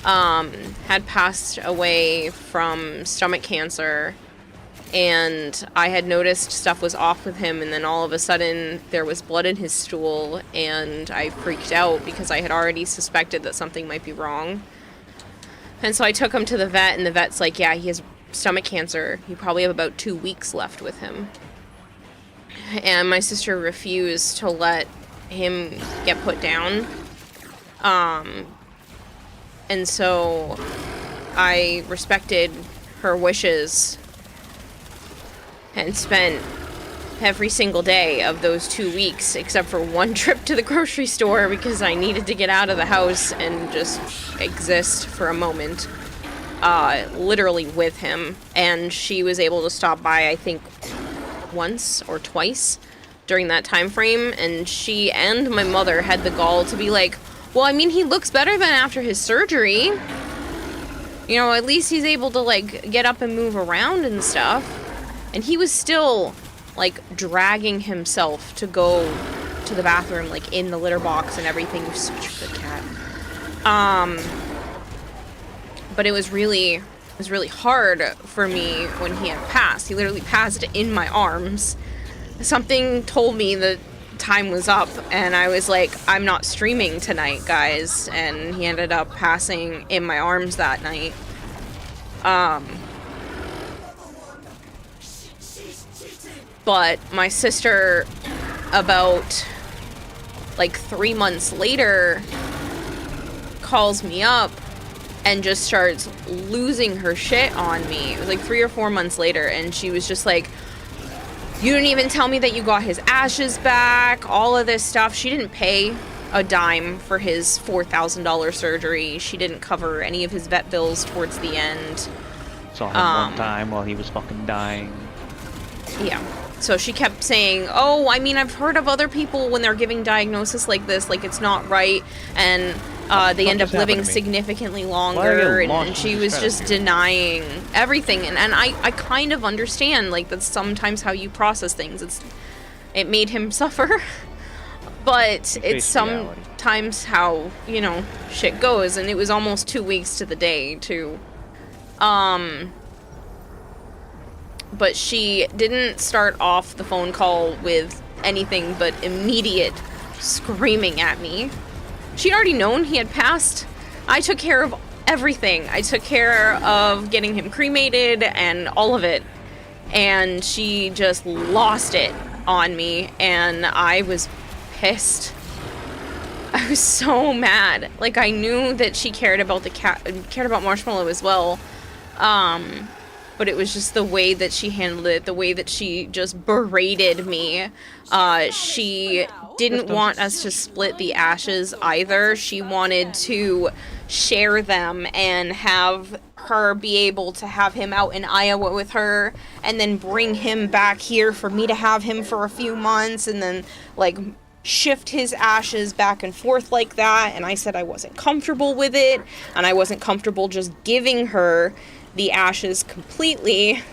had passed away from stomach cancer, and I had noticed stuff was off with him, and then all of a sudden there was blood in his stool, and I freaked out because I had already suspected that something might be wrong. And so I took him to the vet, and the vet's like, yeah, he has stomach cancer. You probably have about 2 weeks left with him. And my sister refused to let him get put down. And so I respected her wishes and spent every single day of those 2 weeks, except for one trip to the grocery store because I needed to get out of the house and just exist for a moment, literally with him. And she was able to stop by, I think, once or twice during that time frame, and she and my mother had the gall to be like, well, I mean, he looks better than after his surgery. You know, at least he's able to, like, get up and move around and stuff. And he was still, like, dragging himself to go to the bathroom, like, in the litter box and everything. He was such a good cat. But it was really hard for me when he had passed. He literally passed in my arms. Something told me that time was up, and I was like, I'm not streaming tonight, guys. And he ended up passing in my arms that night. But my sister, about like 3 months later, calls me up and just starts losing her shit on me. It was like 3 or 4 months later, and she was just like, you didn't even tell me that you got his ashes back, all of this stuff. She didn't pay a dime for his $4,000 surgery. She didn't cover any of his vet bills towards the end. Saw him one time while he was fucking dying. Yeah. So she kept saying, oh, I mean, I've heard of other people when they're giving diagnosis like this, like it's not right, and they end up living significantly longer, and she was just denying everything, and I kind of understand, like, that's sometimes how you process things. It made him suffer, but it's sometimes how, you know, shit goes, and it was almost 2 weeks to the day, too. But she didn't start off the phone call with anything but immediate screaming at me. She'd already known he had passed. I took care of everything. I took care of getting him cremated and all of it. And she just lost it on me, and I was pissed. I was so mad. Like, I knew that she cared about the cat, cared about Marshmallow as well. But it was just the way that she handled it, the way that she just berated me. She didn't want us to split the ashes either. She wanted to share them and have her be able to have him out in Iowa with her, and then bring him back here for me to have him for a few months, and then, like, shift his ashes back and forth like that. And I said I wasn't comfortable with it, and I wasn't comfortable just giving her the ashes completely.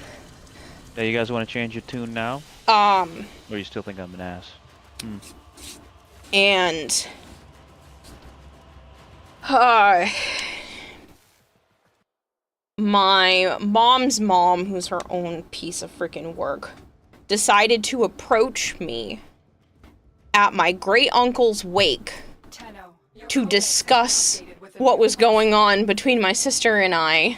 Yeah, you guys want to change your tune now? Or you still think I'm an ass? And my mom's mom, who's her own piece of freaking work, decided to approach me at my great uncle's wake to discuss what was going on between my sister and I.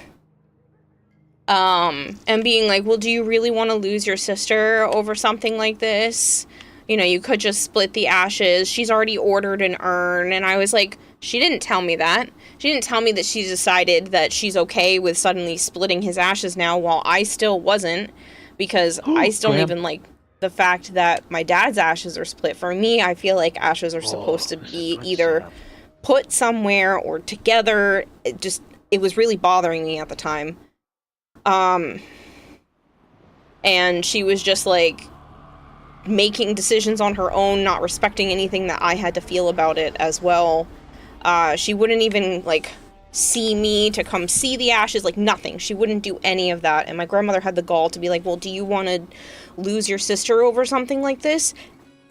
And being like, well, do you really want to lose your sister over something like this? You know, you could just split the ashes. She's already ordered an urn. And I was like, she didn't tell me that. She didn't tell me that she decided that she's okay with suddenly splitting his ashes now while I still wasn't. Because I still don't even like the fact that my dad's ashes are split. For me, I feel like ashes are supposed to be either put somewhere or together. It was really bothering me at the time. And she was just like making decisions on her own, not respecting anything that I had to feel about it as well. She wouldn't even like see me to come see the ashes, like nothing. She wouldn't do any of that. And my grandmother had the gall to be like, well, do you want to lose your sister over something like this?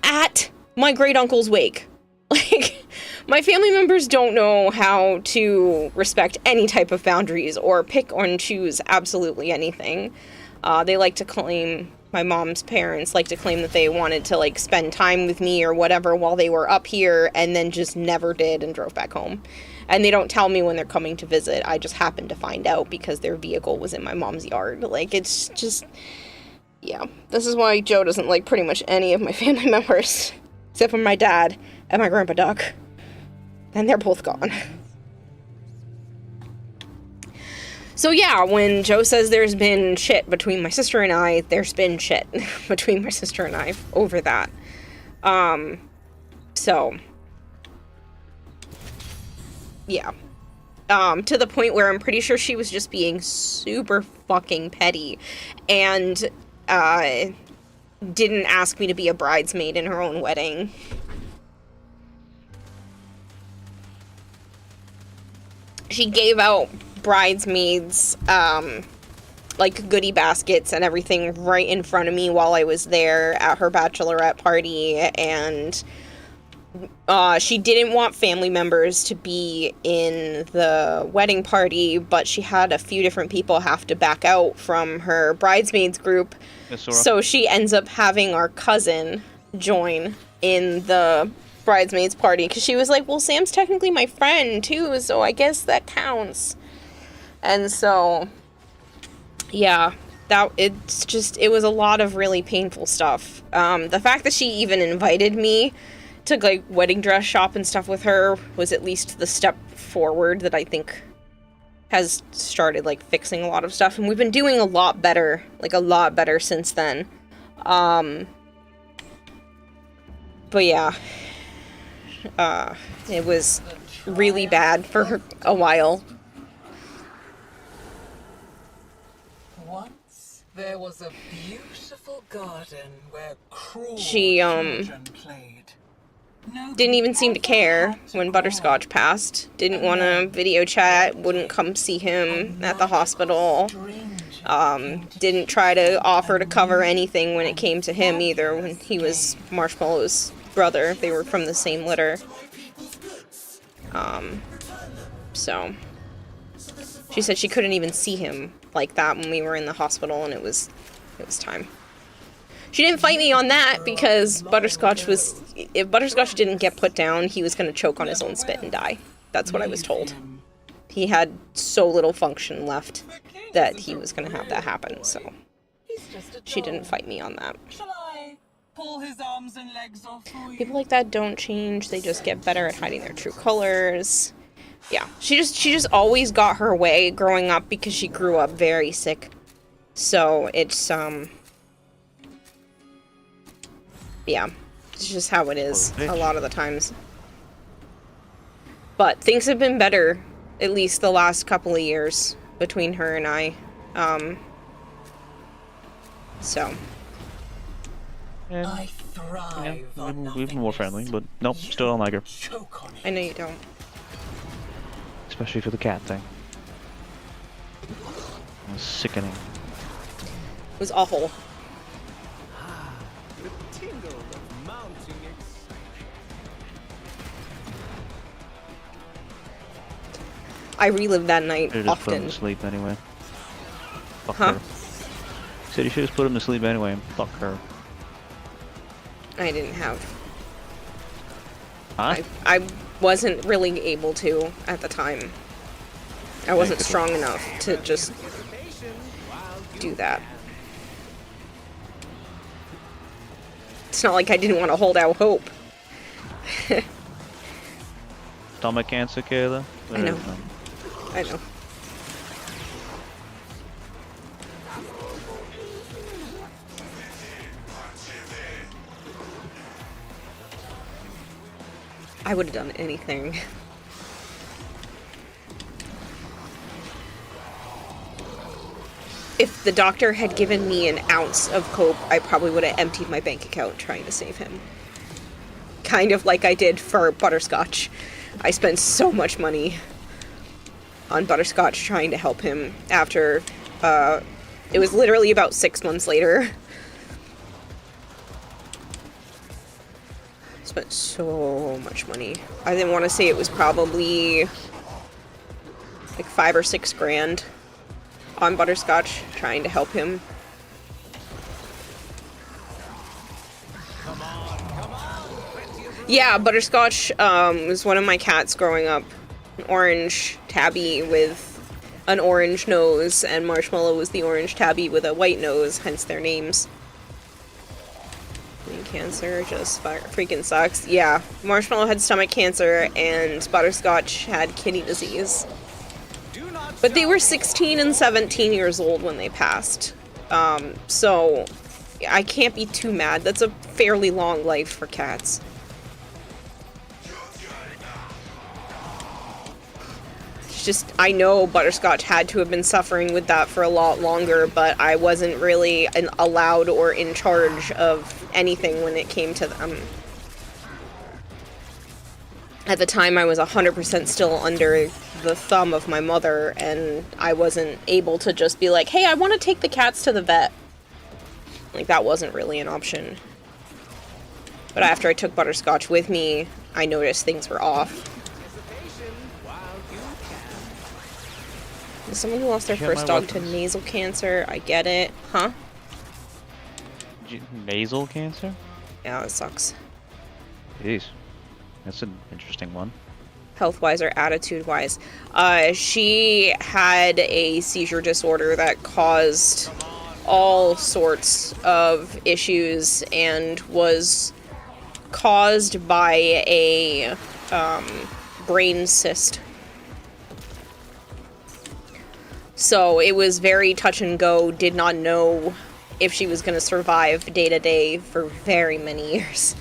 At my great uncle's wake. Like, my family members don't know how to respect any type of boundaries or pick or choose absolutely anything. They like to claim, my mom's parents like to claim that they wanted to like spend time with me or whatever while they were up here and then just never did and drove back home. And they don't tell me when they're coming to visit. I just happened to find out because their vehicle was in my mom's yard. Like, it's just, yeah. This is why Joe doesn't like pretty much any of my family members. Except for my dad and my grandpa Duck. And they're both gone. So yeah, when Joe says there's been shit between my sister and I, there's been shit between my sister and I over that. So yeah. To the point where I'm pretty sure she was just being super fucking petty and didn't ask me to be a bridesmaid in her own wedding. She gave out bridesmaids, like goodie baskets and everything right in front of me while I was there at her bachelorette party, and she didn't want family members to be in the wedding party, but she had a few different people have to back out from her bridesmaids group, so she ends up having our cousin join in the bridesmaids party, because she was like, well, Sam's technically my friend too, so I guess that counts. And so, yeah, it was a lot of really painful stuff. The fact that she even invited me to, like, wedding dress shop and stuff with her was at least the step forward that I think has started, like, fixing a lot of stuff. And we've been doing a lot better since then. But yeah, it was really bad for a while. Once there was a beautiful garden where cruel She children played. didn't even seem to care when Butterscotch passed. Didn't want to video chat, wouldn't come see him at the hospital. Didn't try to offer to cover anything when it came to him either, when he was Marshmallow's brother. They were from the same litter. So she said she couldn't even see him like that when we were in the hospital, and it was time. She didn't fight me on that because if Butterscotch didn't get put down, he was going to choke on his own spit and die. That's what I was told. He had so little function left that he was going to have that happen, so she didn't fight me on that. Pull his arms and legs off for you. People like that don't change, they just get better at hiding their true colors. Yeah, she just always got her way growing up because she grew up very sick. So it's yeah, it's just how it is a lot of the times. But things have been better, at least the last couple of years, between her and I. So. And, I thrive we've been more friendly, but nope, still don't like her. I know you don't. Especially for the cat thing. It was sickening. It was awful. The tingle of mounting excitement. I relive that night They're just put often. him to sleep anyway. Fuck Huh? her. Said you should just put him to sleep anyway and fuck her. I didn't have. Huh? I wasn't really able to at the time. I wasn't strong enough to just do that. It's not like I didn't want to hold out hope. Stomach cancer, Kayla? I know. I know. I would have done anything. If the doctor had given me an ounce of cope, I probably would have emptied my bank account trying to save him. Kind of like I did for butterscotch. I spent so much money on butterscotch trying to help him after, it was literally about 6 months later. Spent so much money. I didn't want to say it was probably like 5 or 6 grand on butterscotch trying to help him. Yeah, butterscotch was one of my cats growing up. An orange tabby with an orange nose, and Marshmallow was the orange tabby with a white nose, hence their names. Cancer just freaking sucks. Yeah, Marshmallow had stomach cancer and Butterscotch had kidney disease. But they were 16 and 17 years old when they passed. So I can't be too mad. That's a fairly long life for cats. It's just, I know Butterscotch had to have been suffering with that for a lot longer, but I wasn't really allowed or in charge of anything when it came to them. At the time, I was 100% still under the thumb of my mother, and I wasn't able to just be like, hey, I want to take the cats to the vet. Like, that wasn't really an option. But after I took Butterscotch with me, I noticed things were off. As someone who lost their first dog to nasal cancer, I get it. Huh? Nasal cancer? Yeah, it sucks. Jeez. That's an interesting one. Health-wise or attitude-wise. She had a seizure disorder that caused all sorts of issues and was caused by a brain cyst. So it was very touch and go, did not know if she was going to survive day to day for very many years.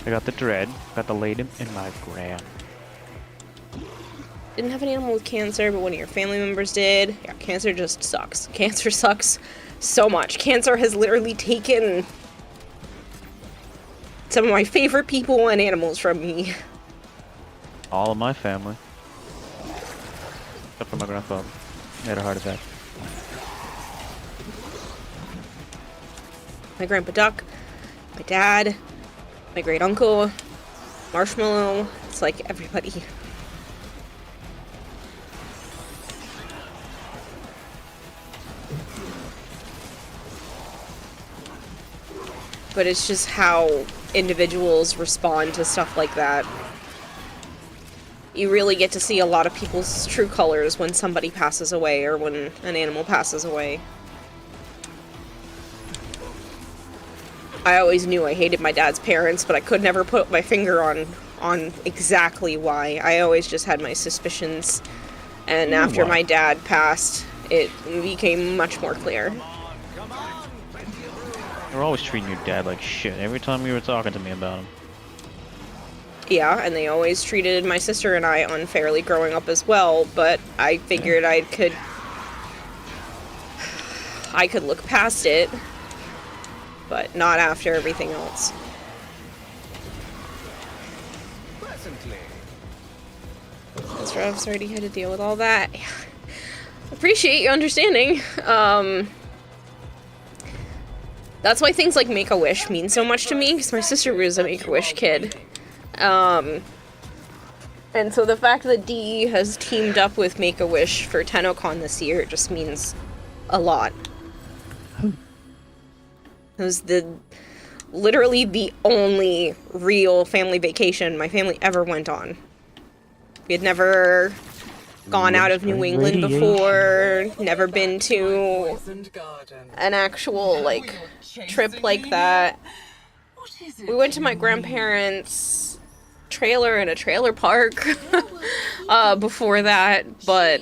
I got the dread, got the laid in my gram. Didn't have an animal with cancer, but one of your family members did. Yeah, cancer just sucks. Cancer sucks so much. Cancer has literally taken some of my favorite people and animals from me. All of my family. Except for my grandfather. He had a heart attack. My grandpa Duck, my dad, my great uncle, Marshmallow. It's like everybody. But it's just how individuals respond to stuff like that. You really get to see a lot of people's true colors when somebody passes away or when an animal passes away. I always knew I hated my dad's parents, but I could never put my finger on exactly why. I always just had my suspicions. And after my dad passed, it became much more clear. You were always treating your dad like shit every time you were talking to me about him. Yeah, and they always treated my sister and I unfairly growing up as well, but I figured I could look past it, but not after everything else. That's right, I'm sorry you had to deal with all that. Appreciate you understanding. That's why things like Make-A-Wish mean so much to me, because my sister was a Make-A-Wish kid. And so the fact that DE has teamed up with Make-A-Wish for TennoCon this year just means a lot. It was literally the only real family vacation my family ever went on. We had never gone out of New England before, never been to an actual, like, trip like that. We went to my grandparents' trailer in a trailer park before that, but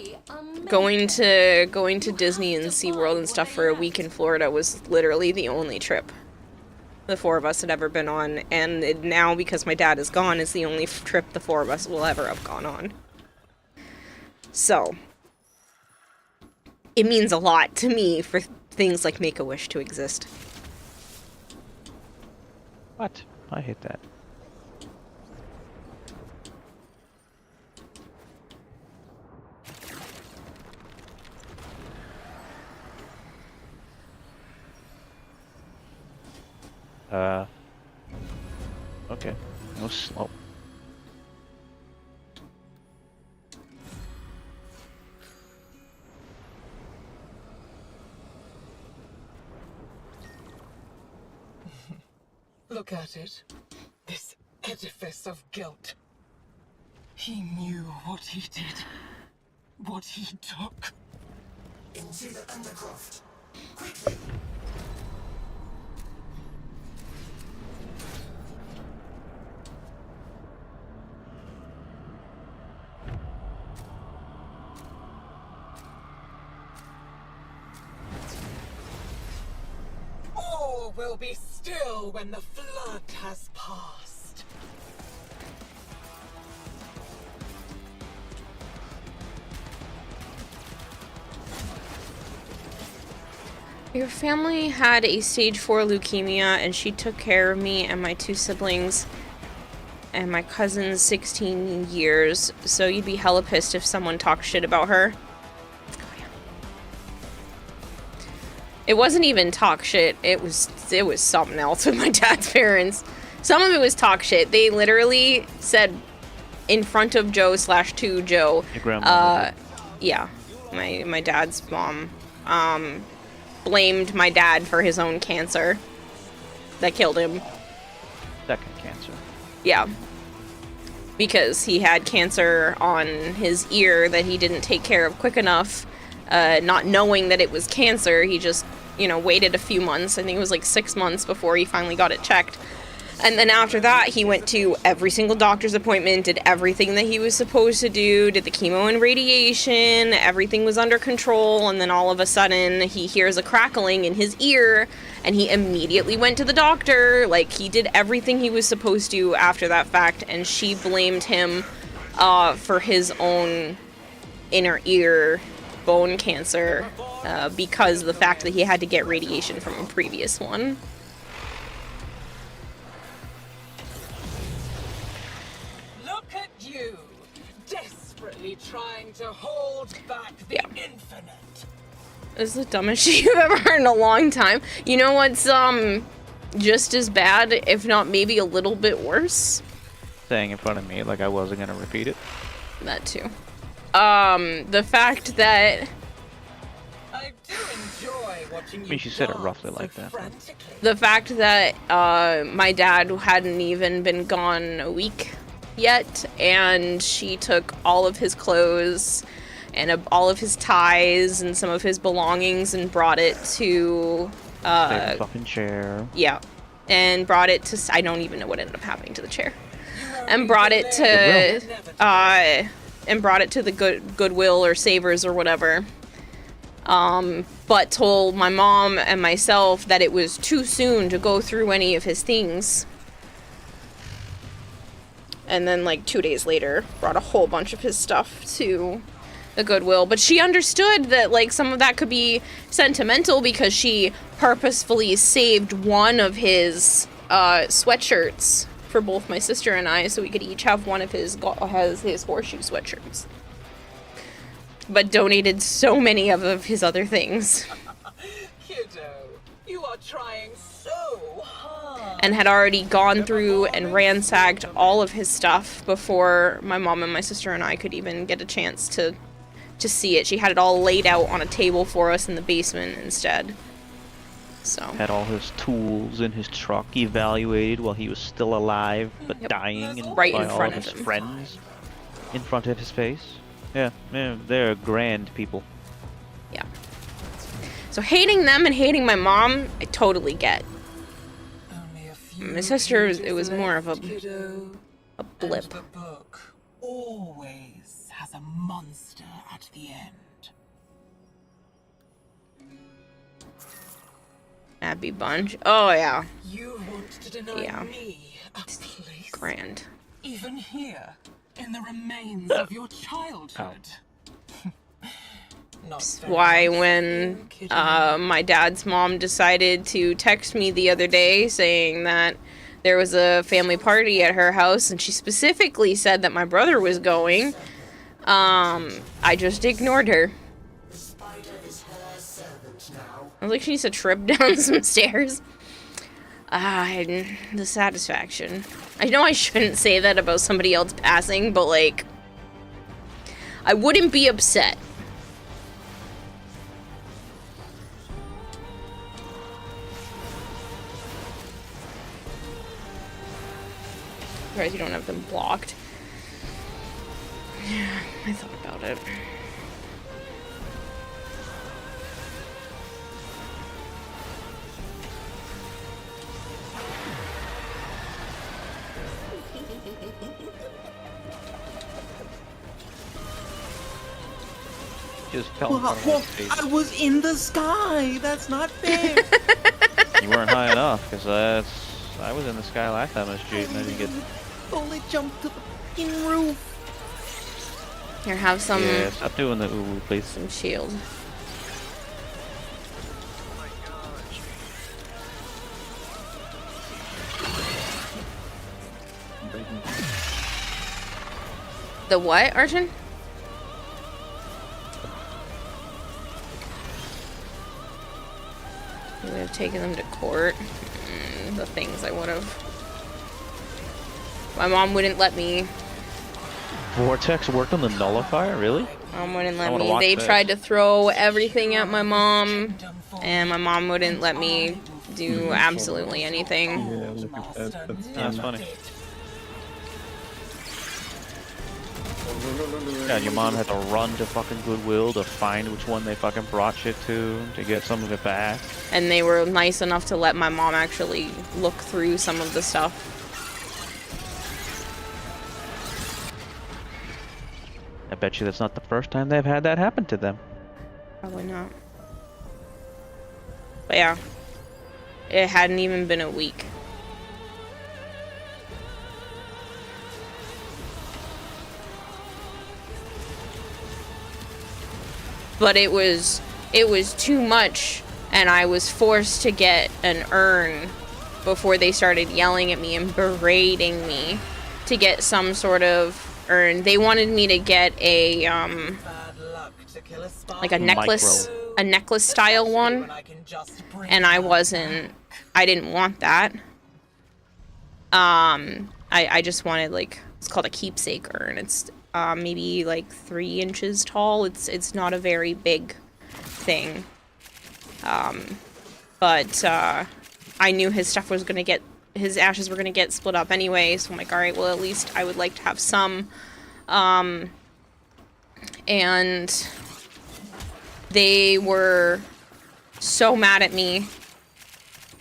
going to Disney and SeaWorld and stuff for a week in Florida was literally the only trip the four of us had ever been on, and now, because my dad is gone, it's the only trip the four of us will ever have gone on. So, it means a lot to me for things like Make-A-Wish to exist. What? I hate that. Okay. No slow. Look at it. This edifice of guilt. He knew what he did. What he took. Into the undercroft. Quickly. All will be still when the flood has passed. Your family had a stage 4 leukemia, and she took care of me and my two siblings and my cousin's 16 years, so you'd be hella pissed if someone talked shit about her. It wasn't even talk shit, it was something else with my dad's parents. Some of it was talk shit. They literally said in front of Joe / to Joe, Your grandma. yeah, my dad's mom, blamed my dad for his own cancer that killed him. Second cancer. Yeah. Because he had cancer on his ear that he didn't take care of quick enough. Not knowing that it was cancer, he just, waited a few months. I think it was like 6 months before he finally got it checked. And then after that, he went to every single doctor's appointment, did everything that he was supposed to do, did the chemo and radiation, everything was under control, and then all of a sudden, he hears a crackling in his ear, and he immediately went to the doctor. Like, he did everything he was supposed to after that fact, and she blamed him for his own inner ear bone cancer because of the fact that he had to get radiation from a previous one. Look at you, desperately trying to hold back the infinite. This is the dumbest shit you've ever heard in a long time. You know what's just as bad, if not maybe a little bit worse? Saying in front of me like I wasn't gonna repeat it. That too. The fact that I do enjoy watching you. I mean, she said it roughly like that. the fact that my dad hadn't even been gone a week yet, and she took all of his clothes and all of his ties and some of his belongings and brought it to Save the fucking chair. Yeah, and brought it to, I don't even know what ended up happening to the chair, and brought it to the Goodwill or Savers or whatever. But told my mom and myself that it was too soon to go through any of his things. And then, like, 2 days later, brought a whole bunch of his stuff to the Goodwill. But she understood that, like, some of that could be sentimental because she purposefully saved one of his sweatshirts for both my sister and I, so we could each have one of his horseshoe sweatshirts. But donated so many of his other things. Kiddo, you are trying so hard. and had already gone through and ransacked all of his stuff before my mom and my sister and I could even get a chance to see it. She had it all laid out on a table for us in the basement instead. So had all his tools in his truck evaluated while he was still alive, but dying, and right by in all front of of his him. friends in front of his face. Yeah, they're grand people. Yeah. So hating them and hating my mom, I totally get. My sister, it was more of a blip. And the book always has a monster at the end. Abby Bunch. Oh yeah. You want to deny me a place? Grand. Even here, in the remains of your childhood. Why when my dad's mom decided to text me the other day saying that there was a family party at her house and she specifically said that my brother was going, I just ignored her. I was like, she needs to trip down some stairs. The satisfaction. I know I shouldn't say that about somebody else passing, but like, I wouldn't be upset. Surprised you don't have them blocked. Yeah, I thought about it. Just fell in front of my face. I was in the sky. That's not fair. You weren't high enough, because I was in the sky last time I was shooting and I didn't get... Bullet jumped to the fucking roof. Here, have some... Yeah, stop doing the ooh, please. Some shield. The what, Arjun? I would have taken them to court. The things I would have. My mom wouldn't let me. Vortex worked on the nullifier, really? Mom wouldn't let me. They tried to throw everything at my mom, and my mom wouldn't let me do absolutely anything. Yeah, look at that. That's funny. Yeah, your mom had to run to fucking Goodwill to find which one they fucking brought shit to get some of it back. And they were nice enough to let my mom actually look through some of the stuff. I bet you that's not the first time they've had that happen to them. Probably not. But yeah, it hadn't even been a week. But it was too much, and I was forced to get an urn before they started yelling at me and berating me to get some sort of urn. They wanted me to get a like a necklace, a necklace style one, and I didn't want that. I just wanted, like, it's called a keepsake urn. It's maybe like 3 inches tall. It's not a very big thing. But I knew his stuff was gonna get, his ashes were gonna get split up anyway, so I'm like, alright, well, at least I would like to have some. And they were so mad at me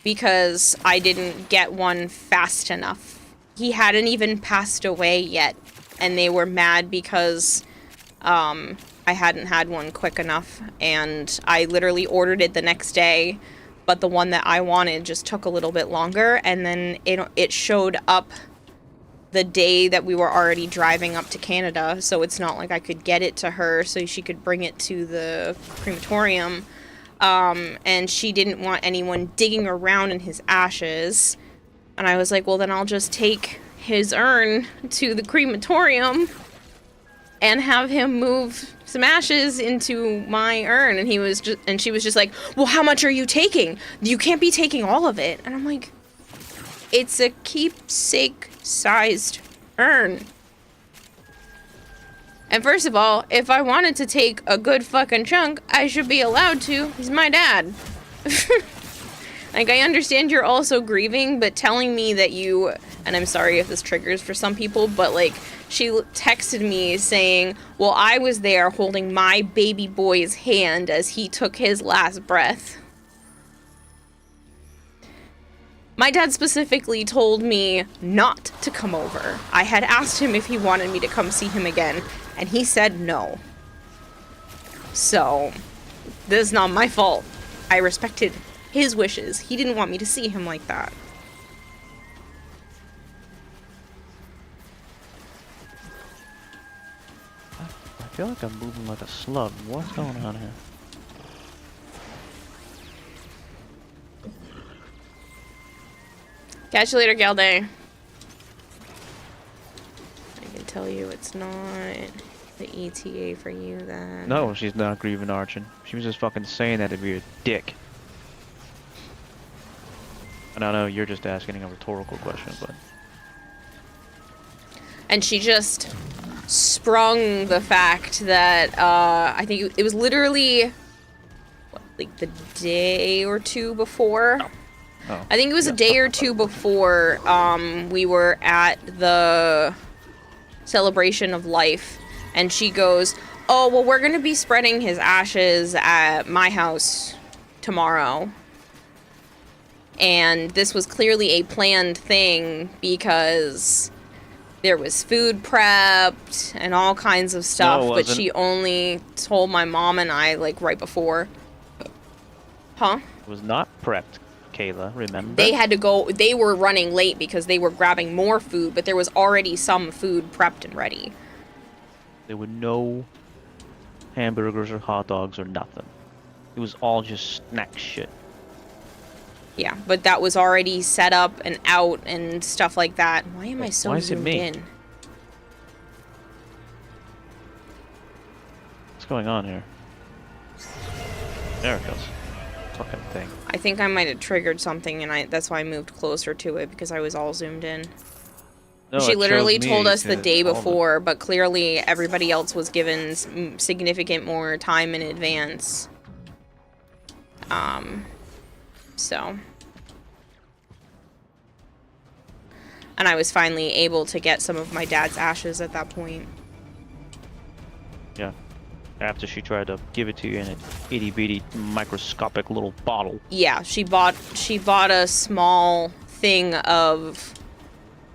because I didn't get one fast enough. He hadn't even passed away yet, and they were mad because I hadn't had one quick enough, and I literally ordered it the next day, but the one that I wanted just took a little bit longer, and then it showed up the day that we were already driving up to Canada, so it's not like I could get it to her so she could bring it to the crematorium, and she didn't want anyone digging around in his ashes, and I was like, well, then I'll just take his urn to the crematorium and have him move some ashes into my urn. And she was just like, well, how much are you taking? You can't be taking all of it. And I'm like, It's a keepsake-sized urn. And first of all, if I wanted to take a good fucking chunk, I should be allowed to. He's my dad. Like, I understand you're also grieving, but telling me that you... And I'm sorry if this triggers for some people, but, like, she texted me saying, well, I was there holding my baby boy's hand as he took his last breath. My dad specifically told me not to come over. I had asked him if he wanted me to come see him again, and he said no. So, this is not my fault. I respected his wishes. He didn't want me to see him like that. I feel like I'm moving like a slug. What's going on here? Catch you later, Galday. I can tell you it's not the ETA for you then. No, she's not grieving Archon. She was just fucking saying that to be a dick. I don't know, you're just asking a rhetorical question, but... And she just sprung the fact that, I think it was literally, what, like the day or two before? Oh. I think it was a day or two before, we were at the celebration of life, and she goes, oh, well, we're gonna be spreading his ashes at my house tomorrow. And this was clearly a planned thing because there was food prepped and all kinds of stuff, No, it but wasn't. she only told my mom and I, like, right before. Huh? It was not prepped, Kayla, remember? They had to go, they were running late because they were grabbing more food, but there was already some food prepped and ready. There were no hamburgers or hot dogs or nothing. It was all just snack shit. Yeah, but that was already set up and out and stuff like that. Why am I so Why is it zoomed me? in? What's going on here? There it goes. Fucking thing. I think I might have triggered something, and that's why I moved closer to it, because I was all zoomed in. No, She it literally shows told me us the to day all of it. before, but clearly everybody else was given significant more time in advance. So. And I was finally able to get some of my dad's ashes at that point. Yeah. After she tried to give it to you in an itty bitty microscopic little bottle. Yeah, she bought a small thing of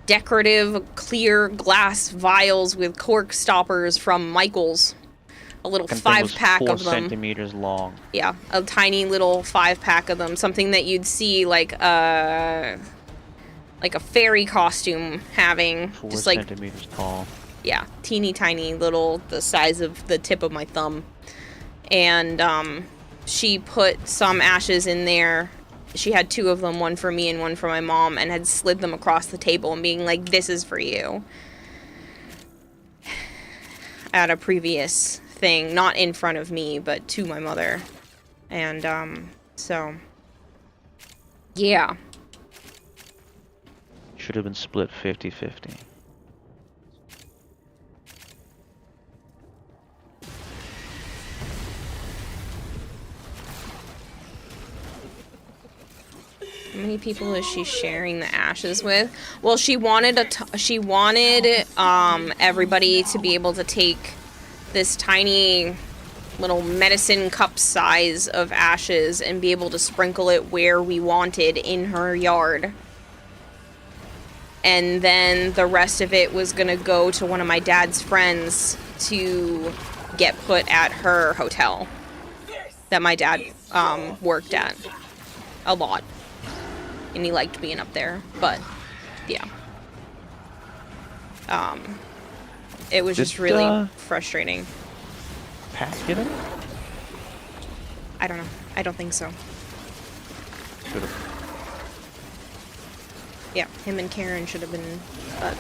decorative clear glass vials with cork stoppers from Michael's. A little Fucking thing was 5-pack 4 of them. centimeters long. Yeah, a tiny little 5-pack of them. Something that you'd see like a fairy costume having. 4 just like, centimeters tall. yeah, teeny tiny little, the size of the tip of my thumb. And she put some ashes in there. She had 2 of them, one for me and one for my mom, and had slid them across the table and being like, this is for you. At a previous thing, not in front of me, but to my mother. And so yeah. Should have been split 50-50. How many people is she sharing the ashes with? Well, she wanted everybody to be able to take this tiny little medicine cup size of ashes and be able to sprinkle it where we wanted in her yard. And then the rest of it was gonna go to one of my dad's friends to get put at her hotel that my dad worked at a lot. And he liked being up there, but yeah. It was just really frustrating. Pat get him? I don't know. I don't think so. Should have. Yeah, him and Karen should have been, but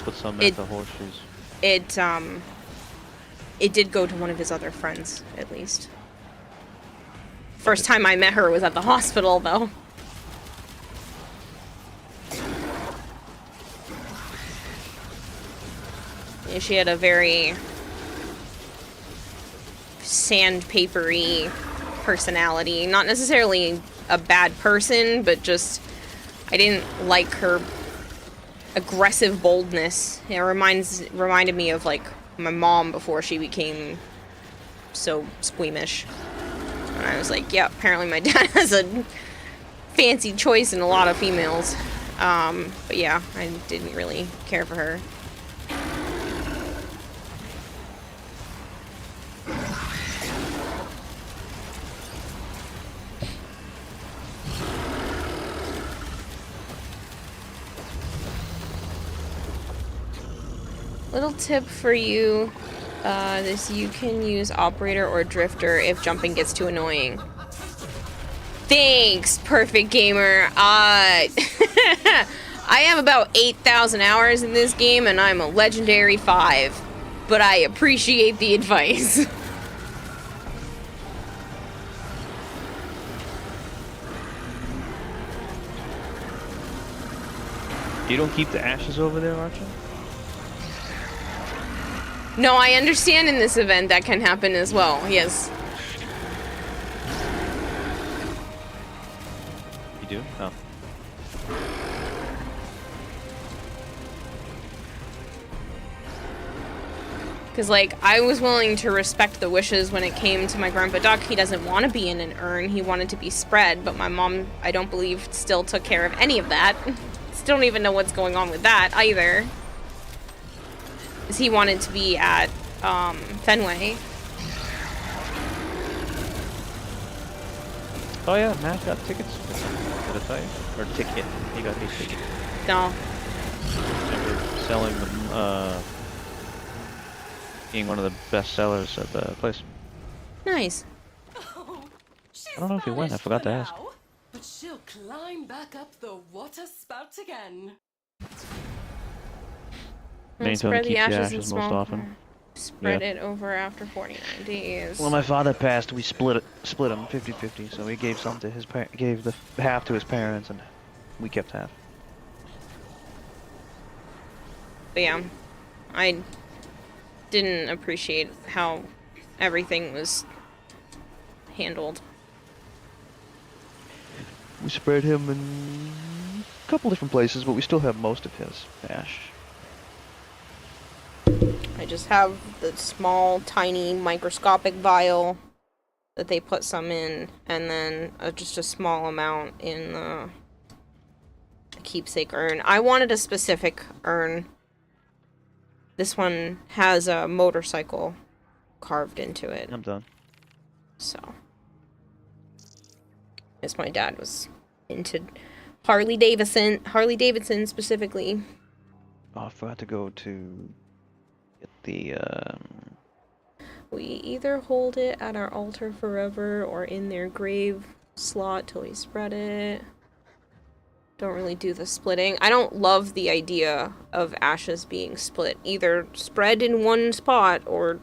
Put some at the horseshoes. it did go to one of his other friends, at least. First time I met her was at the hospital, though. She had a very sandpapery personality. Not necessarily a bad person, but just I didn't like her aggressive boldness. It reminded me of like my mom before she became so squeamish. And I was like, yeah, apparently my dad has a fancy choice in a lot of females. But yeah, I didn't really care for her. Little tip for you, is you can use operator or drifter if jumping gets too annoying. Thanks, perfect gamer. I have about 8,000 hours in this game and I'm a legendary 5, but I appreciate the advice. You don't keep the ashes over there, Archer? No, I understand in this event that can happen as well, yes. You do? Oh. Because, like, I was willing to respect the wishes when it came to my Grandpa Duck. He doesn't want to be in an urn, he wanted to be spread, but my mom, I don't believe, still took care of any of that. Still don't even know what's going on with that, either. Because he wanted to be at, Fenway. Oh yeah, Matt got tickets. Did I tell you? Or ticket. He got a ticket. No. And we're selling them, being one of the best sellers at the place. Nice. I don't know if he went, I forgot to ask. But she'll climb back up the water spout again. Main Spread keeps the ashes in most small often. Spread it over after 49 days. When my father passed, we split them 50-50. So he gave some to his gave the half to his parents, and we kept half. But yeah, I didn't appreciate how everything was handled. We spread him in a couple different places, but we still have most of his ash. I just have the small, tiny, microscopic vial that they put some in, and then just a small amount in the keepsake urn. I wanted a specific urn. This one has a motorcycle carved into it. I'm done. So, as my dad was into Harley Davidson specifically. Oh, I forgot to go to get the, We either hold it at our altar forever or in their grave slot till we spread it. Don't really do the splitting. I don't love the idea of ashes being split. Either spread in one spot or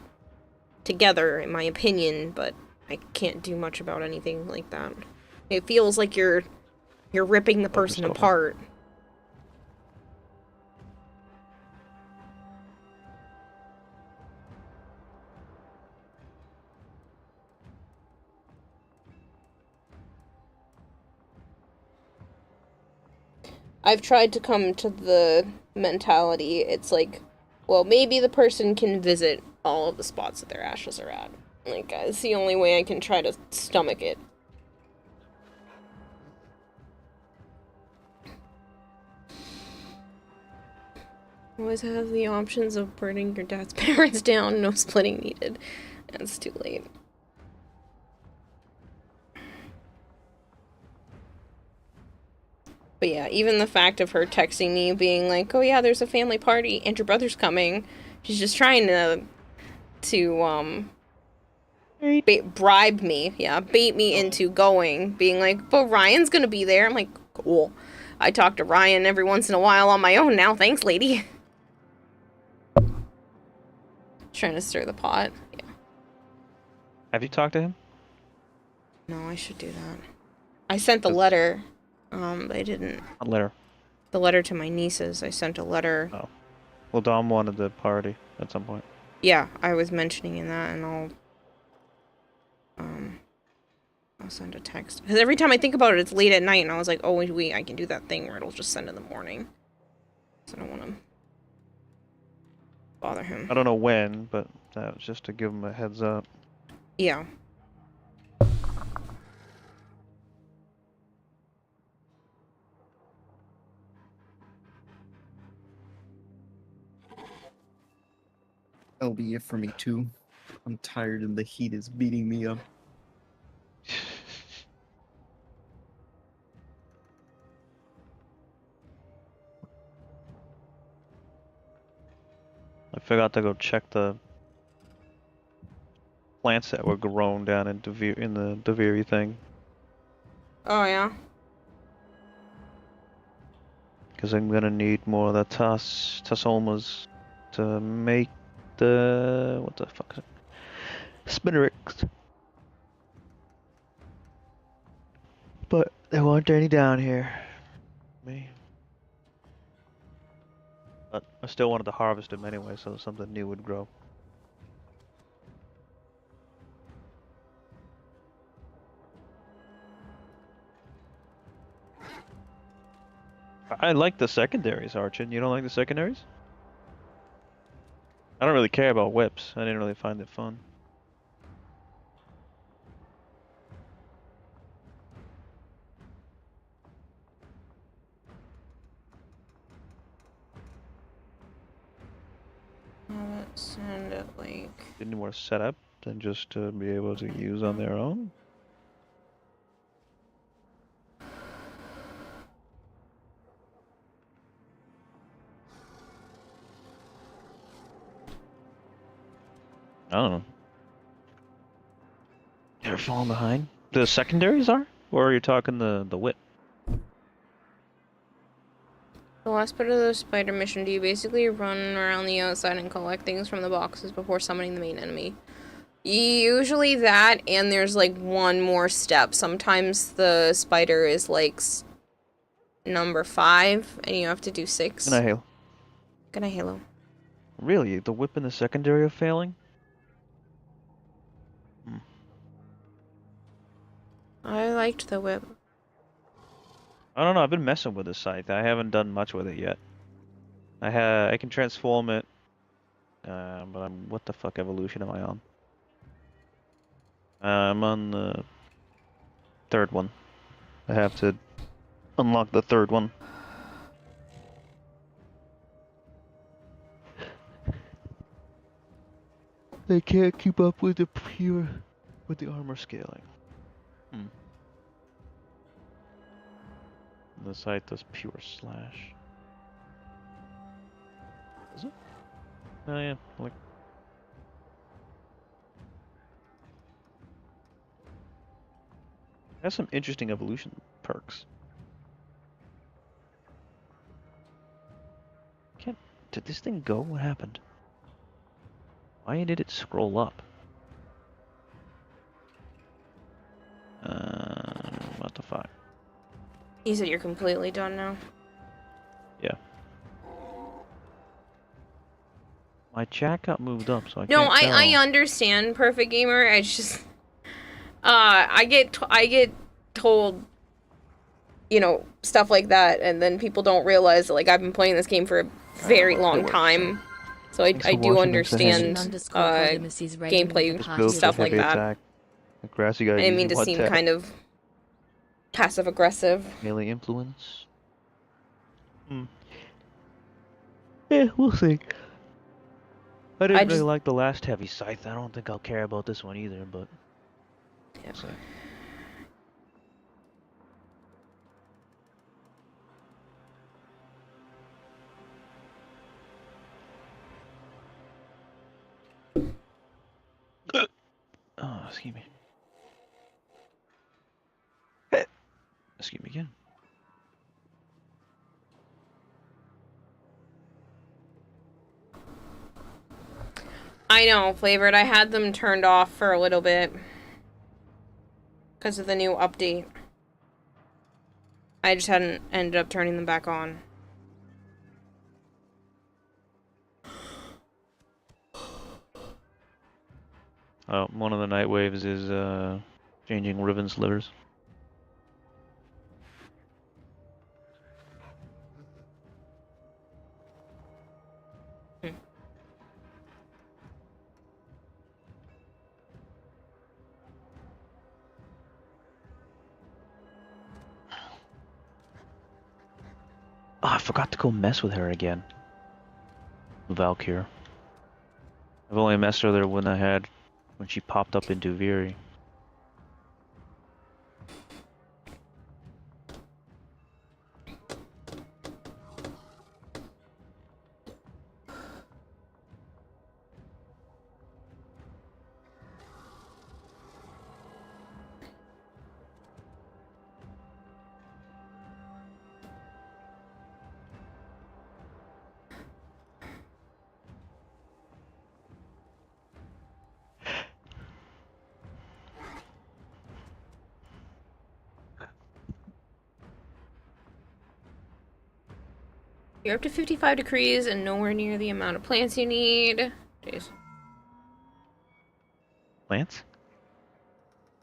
together, in my opinion, but I can't do much about anything like that. It feels like you're ripping the person apart. I've tried to come to the mentality, it's like, well, maybe the person can visit all of the spots that their ashes are at. Like, it's the only way I can try to stomach it. Always have the options of burning your dad's parents down, no splitting needed. It's too late. But yeah, even the fact of her texting me being like, oh yeah, there's a family party and your brother's coming. She's just trying to bribe me. Yeah, bait me into going. Being like, but Ryan's gonna be there. I'm like, cool. I talk to Ryan every once in a while on my own now. Thanks, lady. Trying to stir the pot. Yeah. Have you talked to him? No, I should do that. I sent the letter. But I didn't. What letter? The letter to my nieces. I sent a letter. Oh. Well, Dom wanted the party. at some point. Yeah, I was mentioning in that, and I'll send a text. Because every time I think about it, it's late at night, and I was like, oh, wait, I can do that thing where it'll just send in the morning. So I don't want to bother him. I don't know when, but that was just to give him a heads up. Yeah. That'll be it for me too. I'm tired and the heat is beating me up. I forgot to go check the plants that were grown down in the Deviri thing. Oh, yeah? Because I'm gonna need more of the Tassomas to make the... what the fuck is it? Spinnerix. But there weren't any down here. Me. But I still wanted to harvest them anyway, so something new would grow. I like the secondaries, Archon. You don't like the secondaries? I don't really care about whips. I didn't really find it fun. Send it like... Didn't more setup than just to be able to use on their own? I don't know. You're falling behind? The secondaries are? Or are you talking the whip? The last bit of the spider mission, do you basically run around the outside and collect things from the boxes before summoning the main enemy? Usually that, and there's like one more step. Sometimes the spider is like number 5, and you have to do 6. Good night, Halo. Good night, Halo. Really? The whip and the secondary are failing? I liked the whip. I don't know, I've been messing with this scythe. I haven't done much with it yet. I can transform it, but what the fuck evolution am I on? I'm on the 3rd one. I have to unlock the 3rd one. They can't keep up with the armor scaling. The site does pure slash. Is it? Oh yeah, like. Has some interesting evolution perks. Did this thing go? What happened? Why did it scroll up? What the fuck? You said you're completely done now? Yeah. My chat got moved up, so I No, can't tell. I understand, Perfect Gamer. I just... I get told, you know, stuff like that, and then people don't realize that, like, I've been playing this game for a very long time. So I do understand gameplay stuff like that. I didn't mean to seem kind of passive-aggressive. Melee influence. Yeah, we'll see. I didn't really like the last heavy scythe. I don't think I'll care about this one either, but... Yeah. We'll see. Oh, excuse me. Excuse me again. I know, Flavored. I had them turned off for a little bit because of the new update. I just hadn't ended up turning them back on. One of the night waves is changing ribbon slivers. Oh, I forgot to go mess with her again. Valkyr. I've only messed with her when she popped up in Duviri. You're up to 55 degrees and nowhere near the amount of plants you need. Jeez. Plants?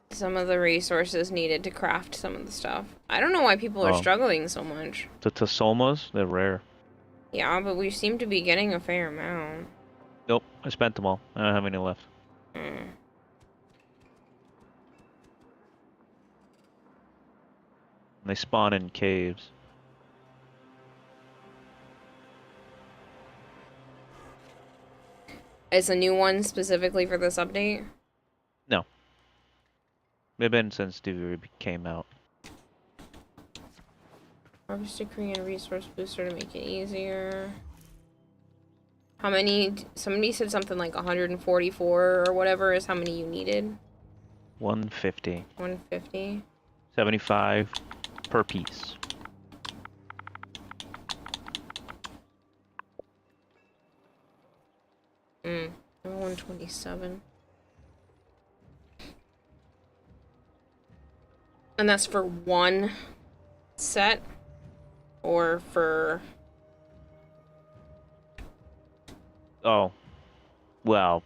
Some of the resources needed to craft some of the stuff. I don't know why people are struggling so much. The Tasomas, they're rare. Yeah, but we seem to be getting a fair amount. Nope, I spent them all. I don't have any left. They spawn in caves. Is a new one specifically for this update? No. They've been since Duviri came out. Harvest decree and resource booster to make it easier. How many? Somebody said something like 144 or whatever is how many you needed. 150. 150. 75 per piece. I'm 127. And that's for one set? Or for... Oh. Well,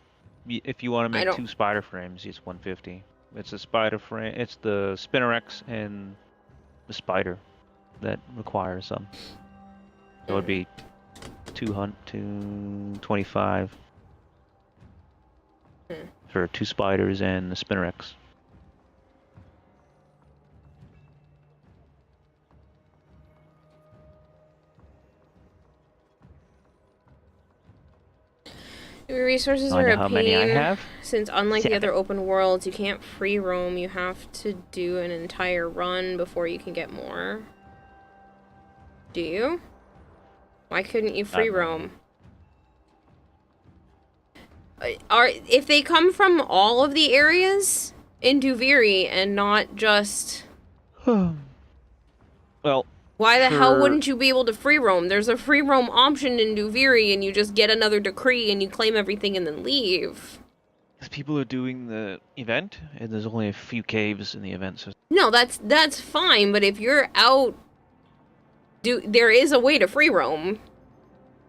if you want to make 2 two spider frames, it's 150. It's a spider frame. It's the Spinnerex and the spider that requires them. So it would be 225 for 2 spiders and the Spinnerex. Your resources are know a how pain, many I have? since unlike the 7. other open worlds, you can't free roam. You have to do an entire run before you can get more. Do you? Why couldn't you free roam? If they come from all of the areas in Duviri and not just... Well, why the hell wouldn't you be able to free roam? There's a free roam option in Duviri and you just get another decree and you claim everything and then leave. Because people are doing the event, and there's only a few caves in the event system. No, that's fine, but if you're out... there is a way to free roam.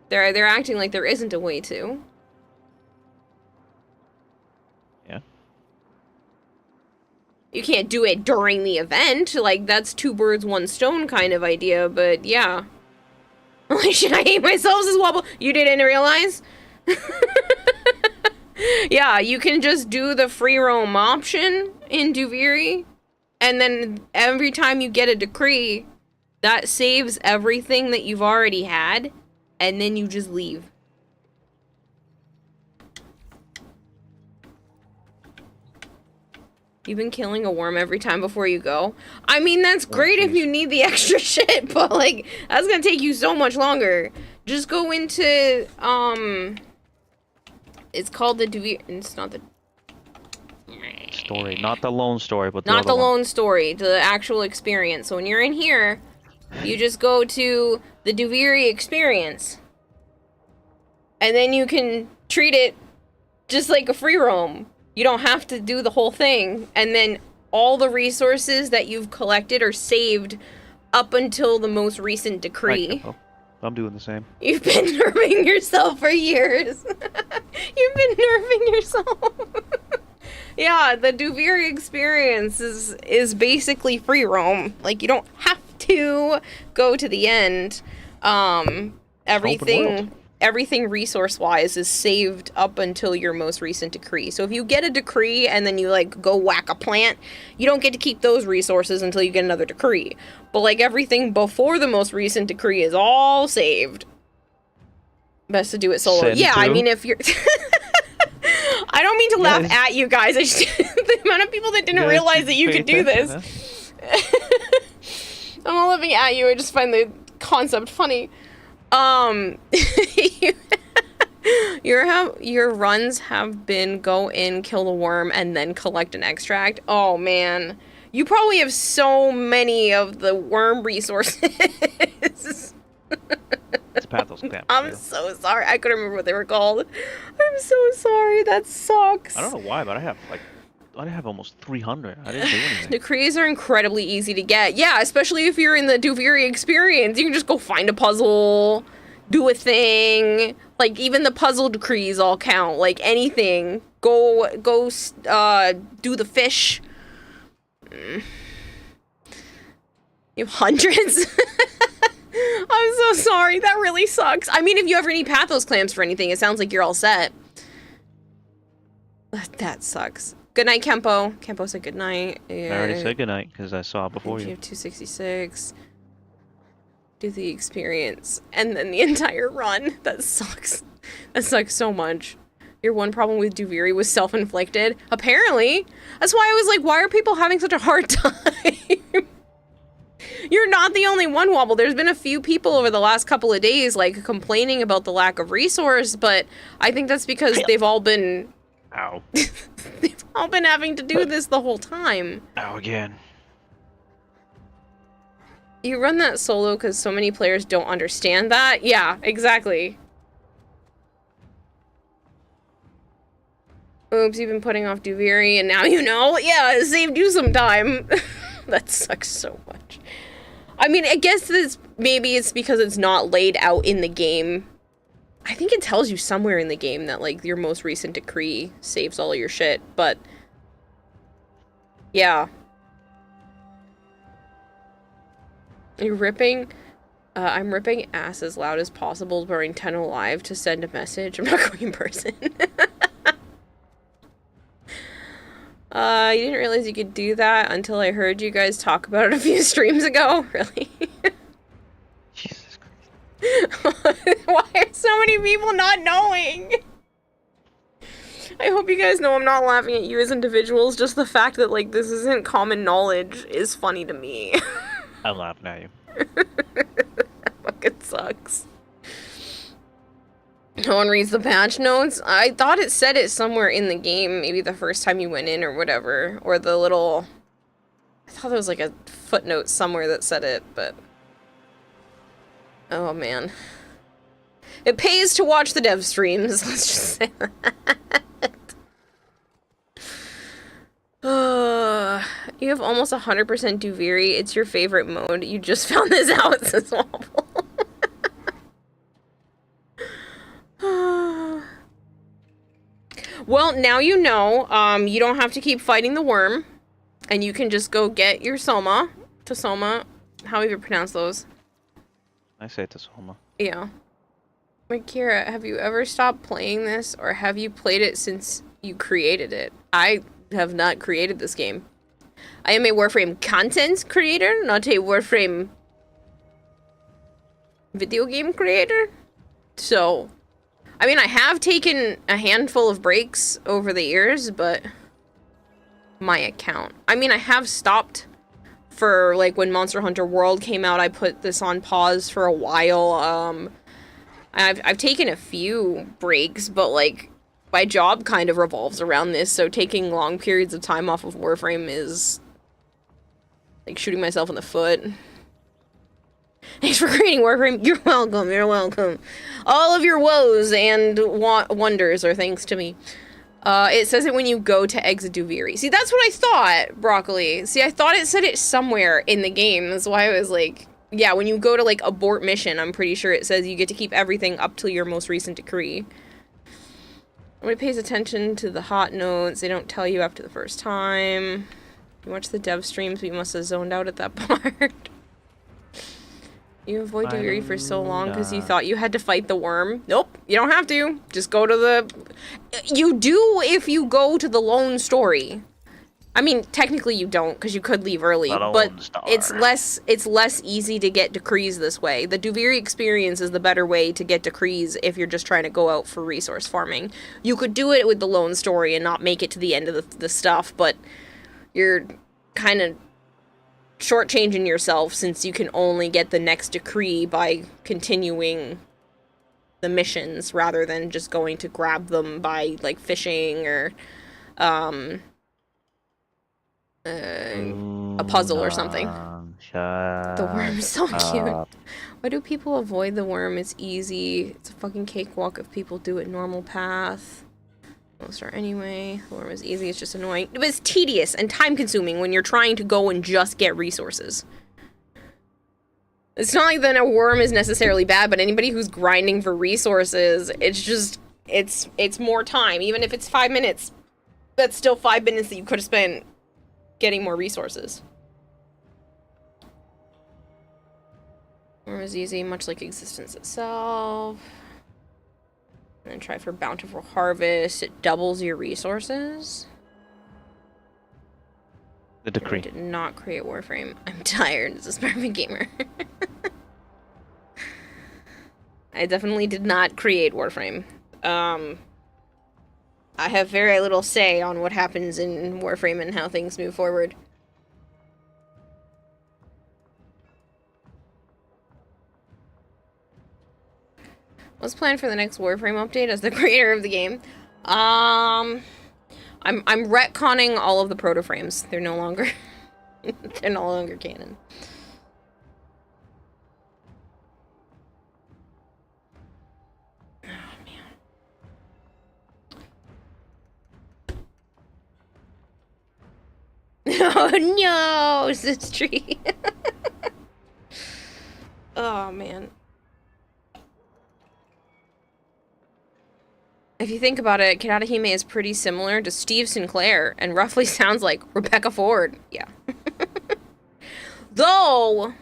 They're acting like there isn't a way to. Yeah. You can't do it during the event. Like, that's 2 birds, 1 stone kind of idea, but yeah. Should I hate myself as wobble? You didn't realize? Yeah, you can just do the free roam option in Duviri, and then every time you get a decree, that saves everything that you've already had, and then you just leave. You've been killing a worm every time before you go. I mean, that's great if you need the extra shit, but, like, that's gonna take you so much longer. Just go into, it's called the Duviri... It's not the... Story. Not the lone story, but the Not other the one. lone story, the actual experience. So when you're in here, you just go to the Duviri experience. And then you can treat it just like a free roam. You don't have to do the whole thing. And then all the resources that you've collected are saved up until the most recent decree. I'm doing the same. You've been nerfing yourself for years. You've been nerfing yourself. Yeah, the Duviri experience is basically free roam. Like, you don't have to go to the end. Everything resource-wise is saved up until your most recent decree. So if you get a decree and then you, like, go whack a plant, you don't get to keep those resources until you get another decree. But, like, everything before the most recent decree is all saved. Best to do it solo. Yeah, I mean, if you're... I don't mean to laugh at you guys. I just... the amount of people that didn't realize that you could do this. I'm not laughing at you. I just find the concept funny. Your runs have been go in, kill the worm, and then collect an extract. Oh man, you probably have so many of the worm resources. It's Pathos Camp. I'm so sorry. I couldn't remember what they were called. I'm so sorry. That sucks. I don't know why, but I have almost 300. I didn't do anything. Decrees are incredibly easy to get. Yeah, especially if you're in the Duviri experience. You can just go find a puzzle, do a thing. Like, even the puzzle decrees all count. Like, anything. Go, do the fish. You have hundreds? I'm so sorry. That really sucks. I mean, if you ever need Pathos clams for anything, it sounds like you're all set. That sucks. Good night, Kempo. Kempo said good night. I already said good night because I saw it before you. You have 266. Do the experience. And then the entire run. That sucks. That sucks so much. Your one problem with Duviri was self-inflicted. Apparently. That's why I was like, why are people having such a hard time? You're not the only one, Wobble. There's been a few people over the last couple of days, like, complaining about the lack of resource, but I think that's because they've all been... Ow. They've all been having to do this the whole time. Ow again. You run that solo because so many players don't understand that? Yeah, exactly. Oops, you've been putting off Duviri and now you know? Yeah, it saved you some time. That sucks so much. I mean, I guess maybe it's because it's not laid out in the game. I think it tells you somewhere in the game that, like, your most recent decree saves all of your shit, but... yeah. You're ripping... I'm ripping ass as loud as possible during 10 Live to send a message. I'm not going in person. You didn't realize you could do that until I heard you guys talk about it a few streams ago? Really? Jesus Christ. Why are so many people not knowing? I hope you guys know I'm not laughing at you as individuals. Just the fact that, like, this isn't common knowledge is funny to me. I'm laughing at you. That fucking sucks. No one reads the patch notes? I thought it said it somewhere in the game, maybe the first time you went in or whatever. Or the little... I thought there was like a footnote somewhere that said it, but... oh man. It pays to watch the dev streams, let's just say that. You have almost 100% Duviri. It's your favorite mode. You just found this out, says Wobble. Well, now you know. You don't have to keep fighting the worm. And you can just go get your Soma. Tosoma. How do you pronounce those? I say Tosoma. Yeah. Wait, Kira, have you ever stopped playing this? Or have you played it since you created it? I have not created this game. I am a Warframe content creator, not a Warframe video game creator. So... I mean, I have taken a handful of breaks over the years, but my account. I mean, I have stopped for, like, when Monster Hunter World came out, I put this on pause for a while. I've taken a few breaks, but, like, my job kind of revolves around this, so taking long periods of time off of Warframe is, like, shooting myself in the foot. Thanks for creating Warframe. You're welcome, you're welcome. All of your woes and wonders are thanks to me. It says it when you go to exit Duviri. See, that's what I thought, Broccoli. See, I thought it said it somewhere in the game. That's why I was like, yeah, when you go to, like, abort mission, I'm pretty sure it says you get to keep everything up till your most recent decree. Nobody pays attention to the hot notes. They don't tell you after the first time. You watch the dev streams, but you must have zoned out at that part. You avoid Dagiri for so long because you thought you had to fight the worm. Nope, you don't have to. Just go to the... You do if you go to the lone story. I mean, technically you don't, because you could leave early, but it's less easy to get decrees this way. The Duviri experience is the better way to get decrees if you're just trying to go out for resource farming. You could do it with the lone story and not make it to the end of the stuff, but you're kind of shortchanging yourself since you can only get the next decree by continuing the missions rather than just going to grab them by, like, fishing or, a puzzle or something. The worm is so cute. Why do people avoid the worm? It's easy. It's a fucking cakewalk if people do it normal path. Most are anyway. The worm is easy, it's just annoying. But it's tedious and time-consuming when you're trying to go and just get resources. It's not like that a worm is necessarily bad, but anybody who's grinding for resources, it's just, it's more time. Even if it's 5 minutes, that's still 5 minutes that you could have spent getting more resources. Worm is easy, much like existence itself. And then try for bountiful harvest. It doubles your resources. The decree. I did not create Warframe. I'm tired as a Sparman gamer. I definitely did not create Warframe. I have very little say on what happens in Warframe and how things move forward. What's planned for the next Warframe update as the creator of the game? I'm retconning all of the proto-frames. They're no longer they're no longer canon. Oh no, it's this tree. Oh man. If you think about it, Kirarahime is pretty similar to Steve Sinclair and roughly sounds like Rebecca Ford. Yeah. Though,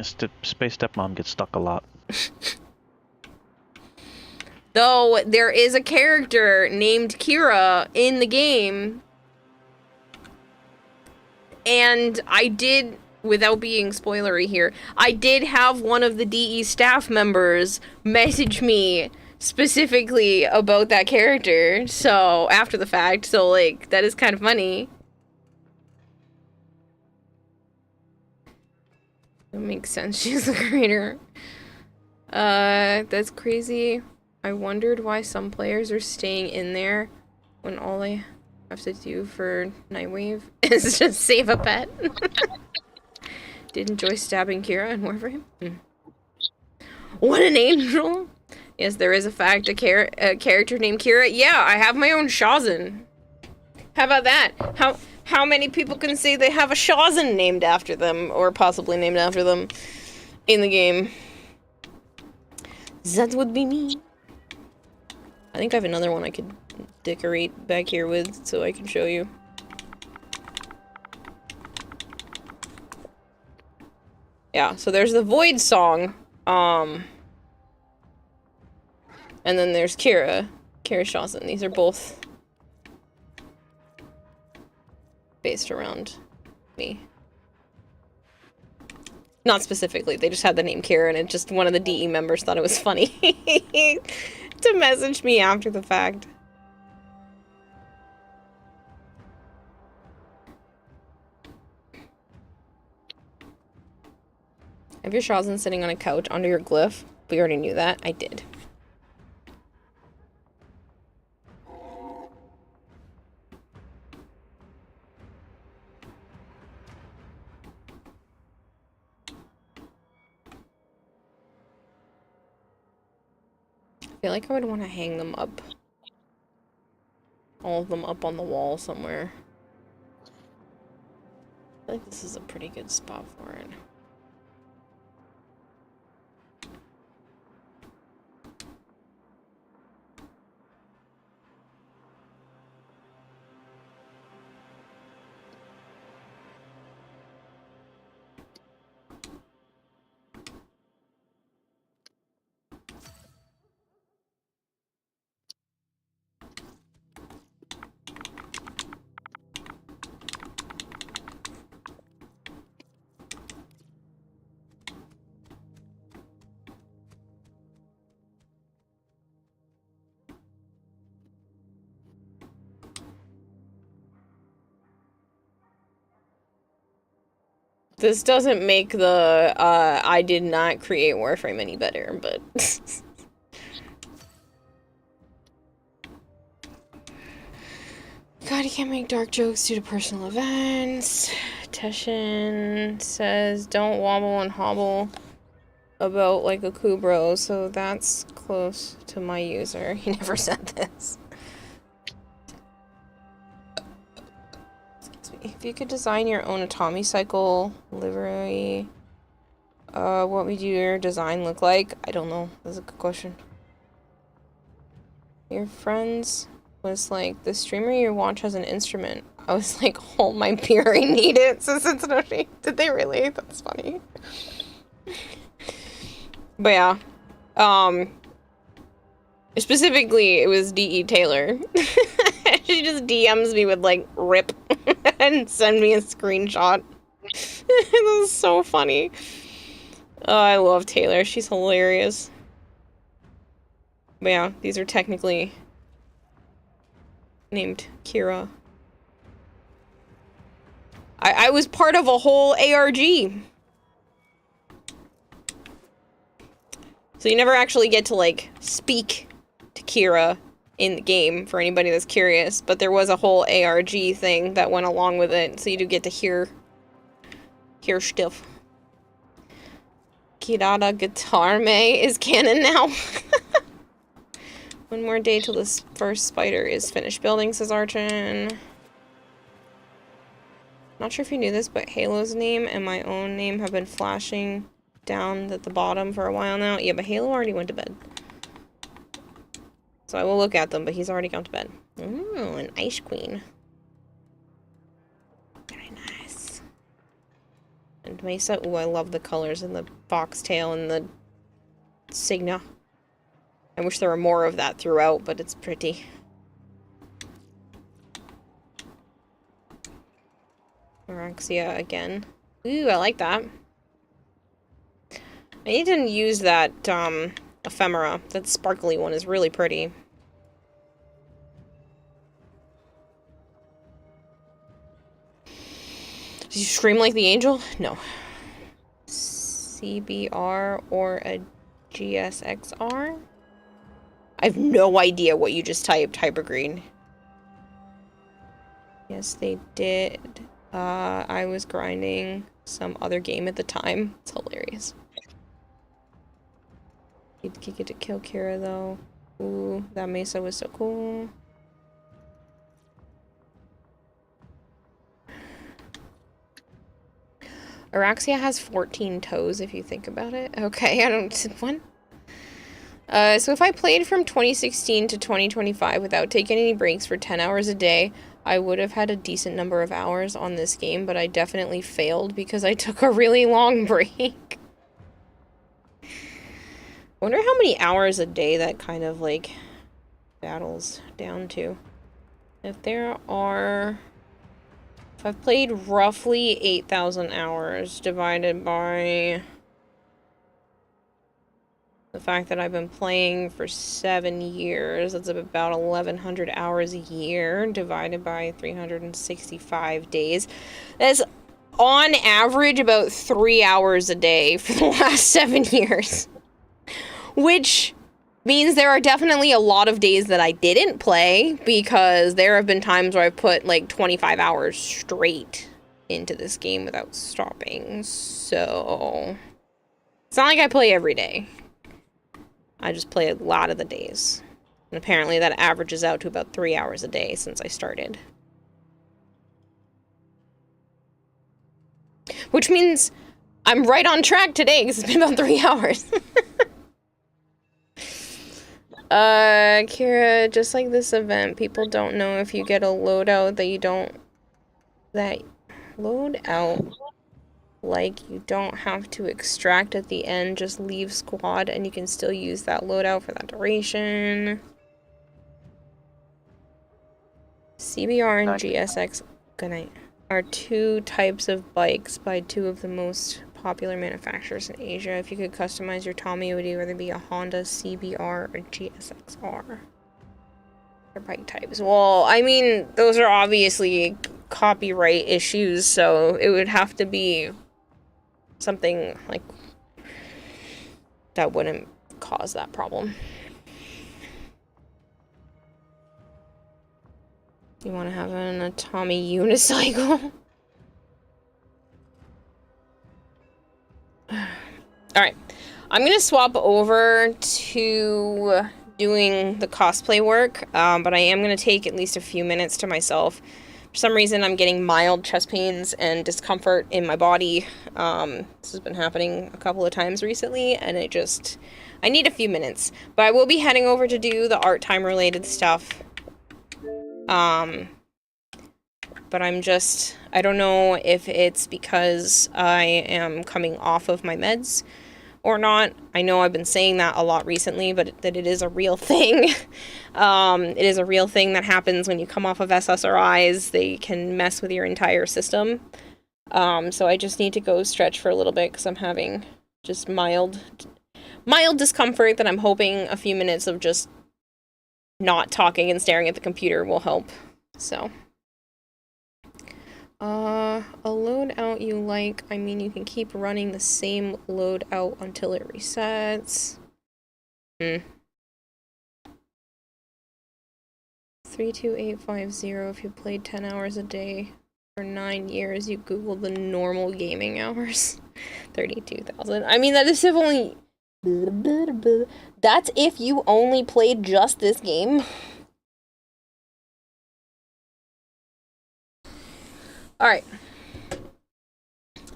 Space Stepmom gets stuck a lot. Though there is a character named Kira in the game, and I did, without being spoilery here, I did have one of the DE staff members message me specifically about that character, so, after the fact, so, like, that is kind of funny. That makes sense, she's the creator. That's crazy. I wondered why some players are staying in there when all they have to do for Nightwave is just save a pet. Did enjoy stabbing Kira in Warframe. What an angel! Yes, there is a fact, a character named Kira. Yeah, I have my own Shazin. How about that? How many people can say they have a Shazin named after them, or possibly named after them, in the game? That would be me. I think I have another one I could decorate back here with, so I can show you. Yeah, so there's the Void song, and then there's Kira Shawson. These are both based around me. Not specifically, they just had the name Kira, and it just, one of the DE members thought it was funny to message me after the fact. Have your Shawson sitting on a couch under your glyph? We already knew that. I did. I feel like I would want to hang them up. All of them up on the wall somewhere. I feel like this is a pretty good spot for it. This doesn't make the, I did not create Warframe any better, but... God, you can't make dark jokes due to personal events. Teshin says, don't wobble and hobble about like a Kubro, so that's close to my user. He never said this. If you could design your own Atomy Cycle livery, what would your design look like? I don't know. That's a good question. Your friends was like, the streamer you watch has an instrument. I was like, hold my beer, I need it. So Cincinnati. Did they really? That's funny. But yeah. Specifically, it was D.E. Taylor. She just DMs me with, like, RIP and send me a screenshot. It was so funny. Oh, I love Taylor. She's hilarious. But yeah, these are technically named Kira. I was part of a whole ARG. So you never actually get to, like, speak to Kira in the game, for anybody that's curious, but there was a whole ARG thing that went along with it, so you do get to hear stuff. Kirarahime is canon now. One more day till this first spider is finished building, says Archon. Not sure if you knew this, but Halo's name and my own name have been flashing down at the bottom for a while now. Yeah, but Halo already went to bed. So I will look at them, but he's already gone to bed. Ooh, an Ice Queen. Very nice. And Mesa, ooh, I love the colors and the foxtail and the Signa. I wish there were more of that throughout, but it's pretty. Araxia again. Ooh, I like that. I need to use that, ephemera. That sparkly one is really pretty. Did you scream like the angel? No. CBR or a GSXR? I have no idea what you just typed, Hypergreen. Yes, they did. I was grinding some other game at the time. It's hilarious. You'd get to kill Kira though. Ooh, that Mesa was so cool. Araxia has 14 toes if you think about it. Okay, I don't... What? So if I played from 2016 to 2025 without taking any breaks for 10 hours a day, I would have had a decent number of hours on this game, but I definitely failed because I took a really long break. I wonder how many hours a day that kind of, like, battles down to. If there are... If I've played roughly 8,000 hours divided by the fact that I've been playing for 7 years, that's about 1,100 hours a year divided by 365 days. That's on average about 3 hours a day for the last 7 years. Which means there are definitely a lot of days that I didn't play, because there have been times where I've put like 25 hours straight into this game without stopping. So it's not like I play every day. I just play a lot of the days. And apparently that averages out to about 3 hours a day since I started. Which means I'm right on track today, because it's been about 3 hours. Kira, just like this event, people don't know if you get a loadout that you don't... That... Load out. Like, you don't have to extract at the end, just leave squad, and you can still use that loadout for that duration. CBR and GSX, good night, are two types of bikes by two of the most popular manufacturers in Asia. If you could customize your Tommy, it would either be a Honda CBR or GSXR. They're bike types. Well, I mean, those are obviously copyright issues, so it would have to be something like that wouldn't cause that problem. You want to have an Atami unicycle? Alright, I'm gonna swap over to doing the cosplay work, but I am gonna take at least a few minutes to myself. For some reason, I'm getting mild chest pains and discomfort in my body. This has been happening a couple of times recently, and I need a few minutes. But I will be heading over to do the art time related stuff. But I don't know if it's because I am coming off of my meds or not. I know I've been saying that a lot recently, but that it is a real thing. It is a real thing that happens when you come off of SSRIs. They can mess with your entire system. So I just need to go stretch for a little bit because I'm having just mild discomfort that I'm hoping a few minutes of just not talking and staring at the computer will help. So. A loadout you like, I mean, you can keep running the same loadout until it resets. 32850, if you played 10 hours a day for 9 years, you googled the normal gaming hours. 32,000. I mean, that is if only... That's if you only played just this game. Alright.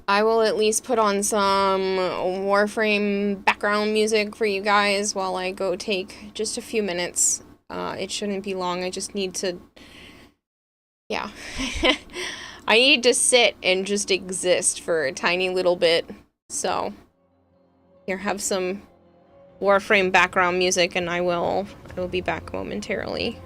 I will at least put on some Warframe background music for you guys while I go take just a few minutes. It shouldn't be long, I just need to... Yeah. I need to sit and just exist for a tiny little bit. So, here, have some Warframe background music and I will be back momentarily.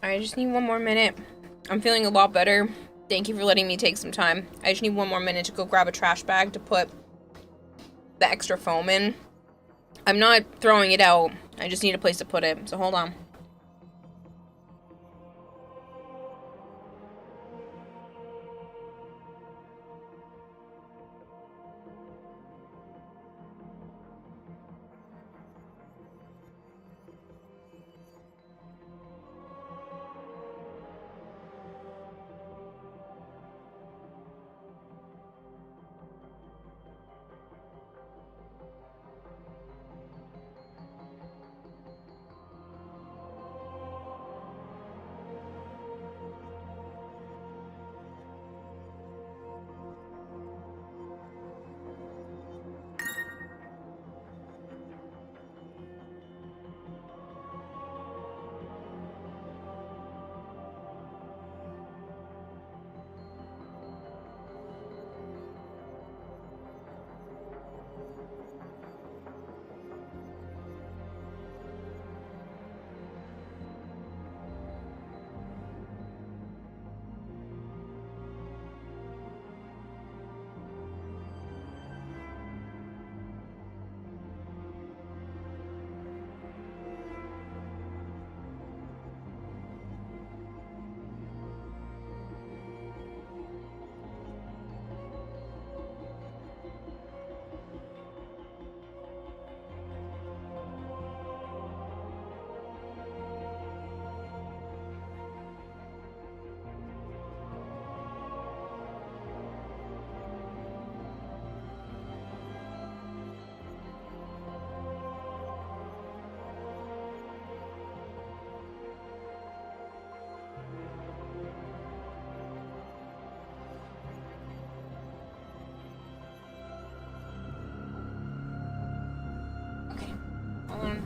I just need one more minute. I'm feeling a lot better. Thank you for letting me take some time. I just need one more minute to go grab a trash bag to put the extra foam in. I'm not throwing it out. I just need a place to put it. So hold on.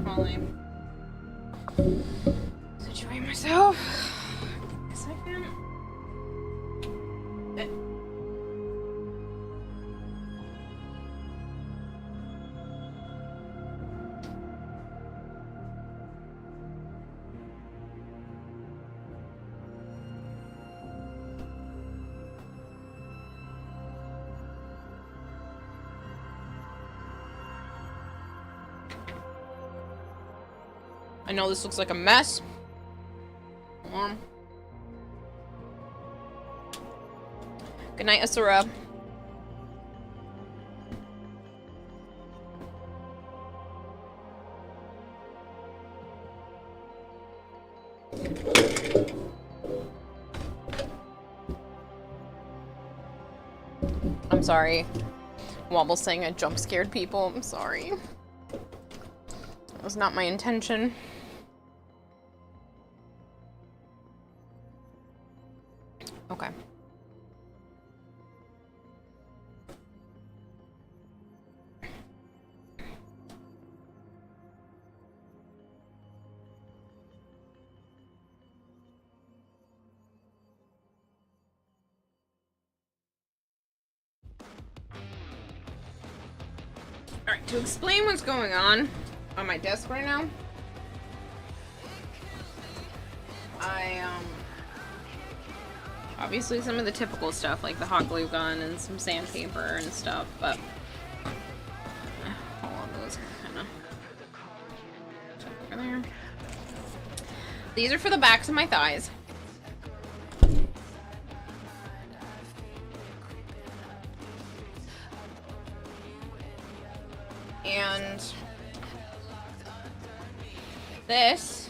While I'm situating myself. A second. I know this looks like a mess. Hold on. Good night, Asura. I'm sorry. Wobble saying I jump scared people. I'm sorry. That was not my intention. Okay. Alright, to explain what's going on my desk right now, obviously some of the typical stuff, like the hot glue gun and some sandpaper and stuff, but all of those kind of over there. These are for the backs of my thighs. And this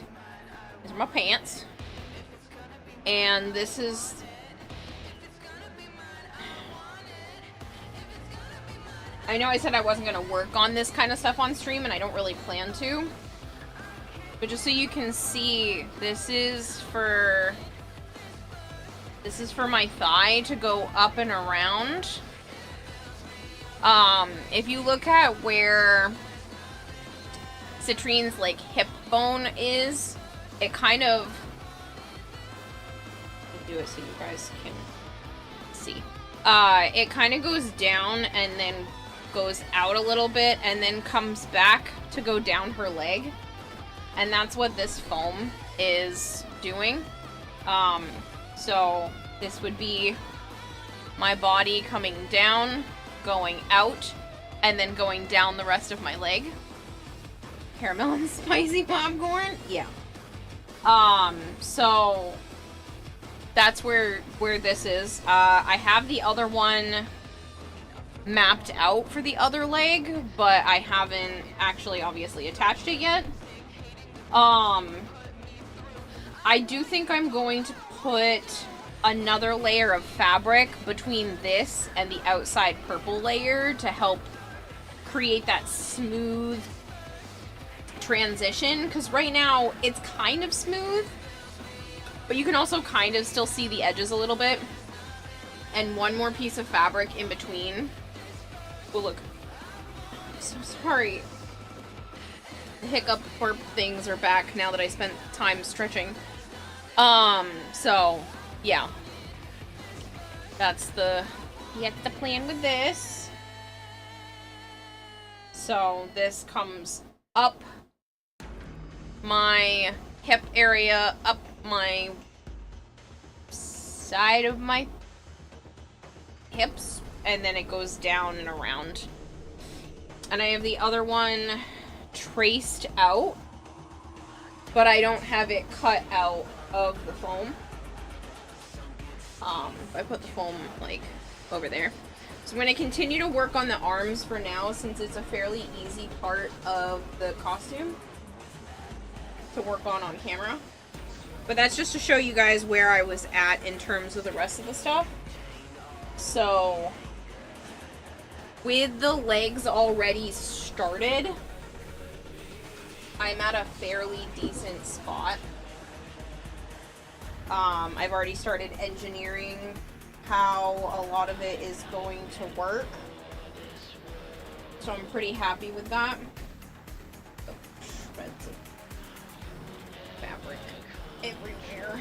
is my pants. And this is I know I said I wasn't going to work on this kind of stuff on stream, and I don't really plan to. But just so you can see, this is for my thigh to go up and around. If you look at where Citrine's like hip bone is, it kind of, I'll do it so you guys can see. It kind of goes down and then goes out a little bit and then comes back to go down her leg. And that's what this foam is doing. So this would be my body coming down, going out, and then going down the rest of my leg. Caramel and spicy popcorn? Yeah. So that's where this is. I have the other one mapped out for the other leg, but I haven't actually obviously attached it yet. I do think I'm going to put another layer of fabric between this and the outside purple layer to help create that smooth transition, because right now it's kind of smooth, but you can also kind of still see the edges a little bit. And one more piece of fabric in between. Oh, look. I'm so sorry. The hiccup corp things are back now that I spent time stretching. So, yeah. That's the plan with this. So, this comes up my hip area, up my side of my hips, and then it goes down and around. And I have the other one traced out, but I don't have it cut out of the foam. I put the foam, like, over there. So I'm going to continue to work on the arms for now, since it's a fairly easy part of the costume to work on camera. But that's just to show you guys where I was at in terms of the rest of the stuff. So, with the legs already started, I'm at a fairly decent spot. I've already started engineering how a lot of it is going to work. So I'm pretty happy with that. Oh, shreds of fabric everywhere.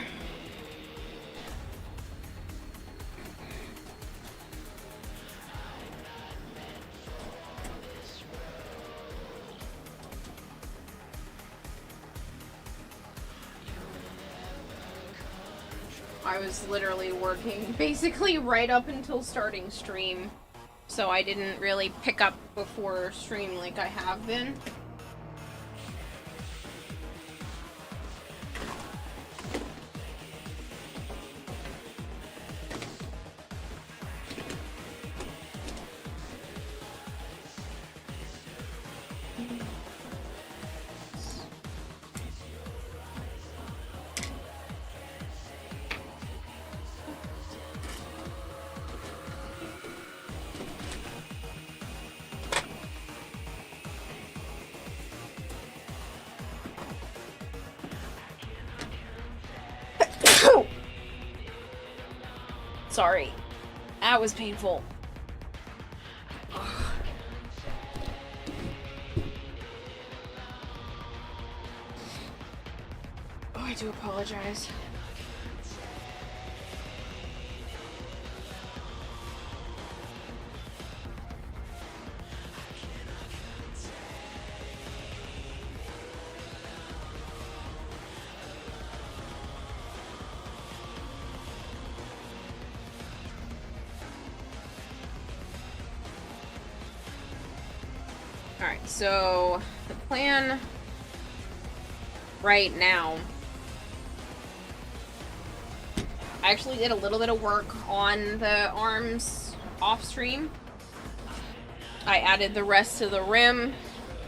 I was literally working basically right up until starting stream, so I didn't really pick up before stream like I have been. Sorry. That was painful. Oh, I do apologize. Alright, so the plan right now, I actually did a little bit of work on the arms off stream. I added the rest of the rim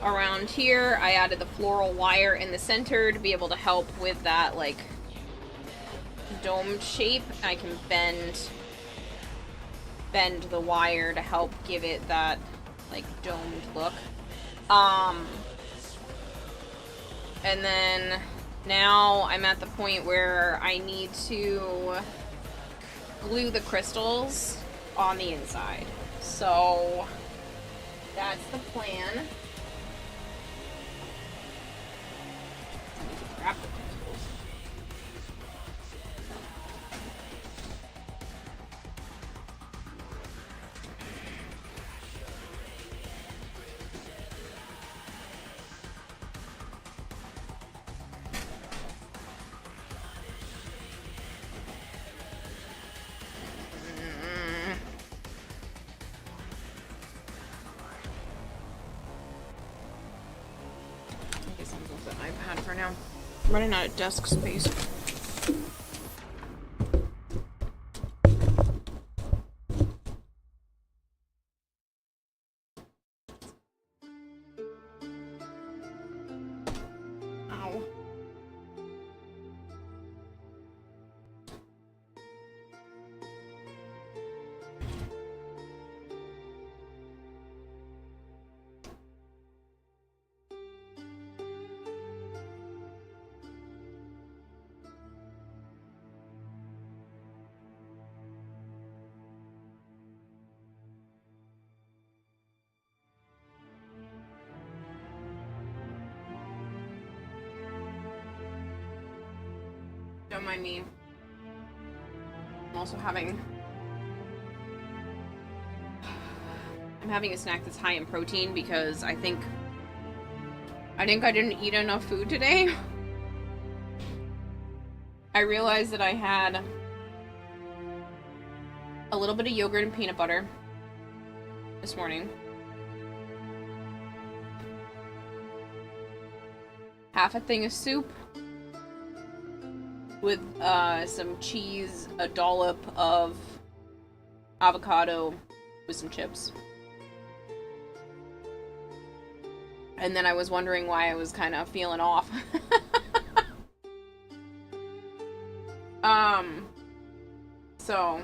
around here. I added the floral wire in the center to be able to help with that, like, domed shape. I can bend the wire to help give it that, like, domed look. And then now I'm at the point where I need to glue the crystals on the inside. So that's the plan. Grab the crystals. for now. I'm running out of desk space. Ow. Don't mind me. I'm also having a snack that's high in protein because I think I didn't eat enough food today. I realized that I had a little bit of yogurt and peanut butter this morning. Half a thing of soup with some cheese, a dollop of avocado with some chips. And then I was wondering why I was kind of feeling off. So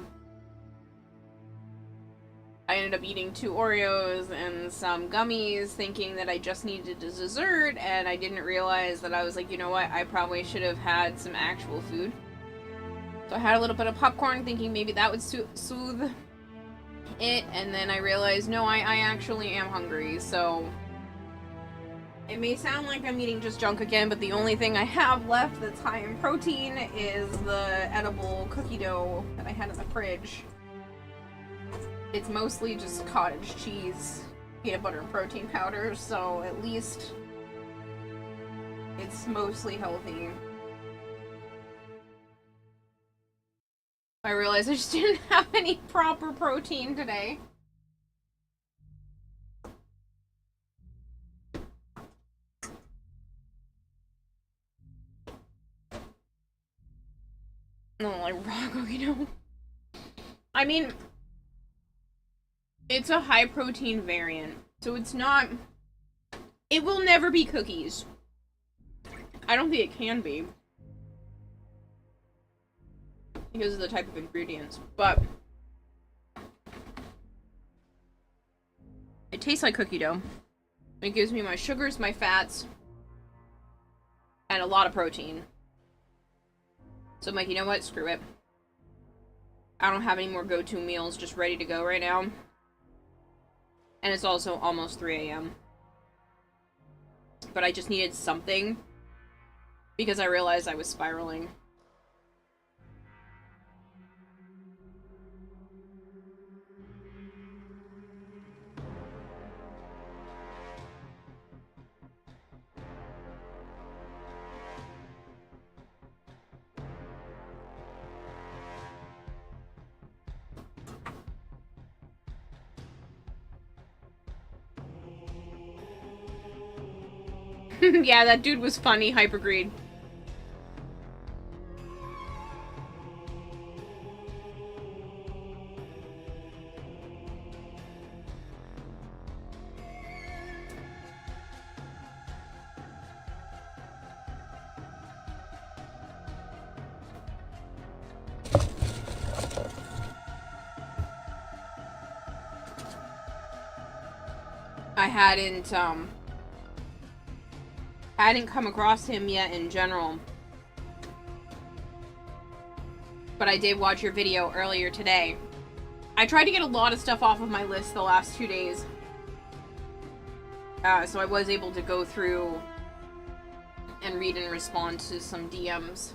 I ended up eating 2 Oreos and some gummies, thinking that I just needed a dessert, and I didn't realize that I was like, you know what, I probably should have had some actual food. So I had a little bit of popcorn, thinking maybe that would soothe it, and then I realized, no, I actually am hungry, so it may sound like I'm eating just junk again, but the only thing I have left that's high in protein is the edible cookie dough that I had in the fridge. It's mostly just cottage cheese, peanut butter, and protein powder, so at least it's mostly healthy. I realized I just didn't have any proper protein today. No, like raw cookie dough. I mean, it's a high protein variant, so it's not. It will never be cookies. I don't think it can be, because of the type of ingredients, but it tastes like cookie dough. It gives me my sugars, my fats, and a lot of protein. So I'm like, you know what? Screw it. I don't have any more go-to meals just ready to go right now. And it's also almost 3 a.m. But I just needed something because I realized I was spiraling. Yeah, that dude was funny, Hypergreed. I hadn't come across him yet in general. But I did watch your video earlier today. I tried to get a lot of stuff off of my list the last 2 days. So I was able to go through and read and respond to some DMs.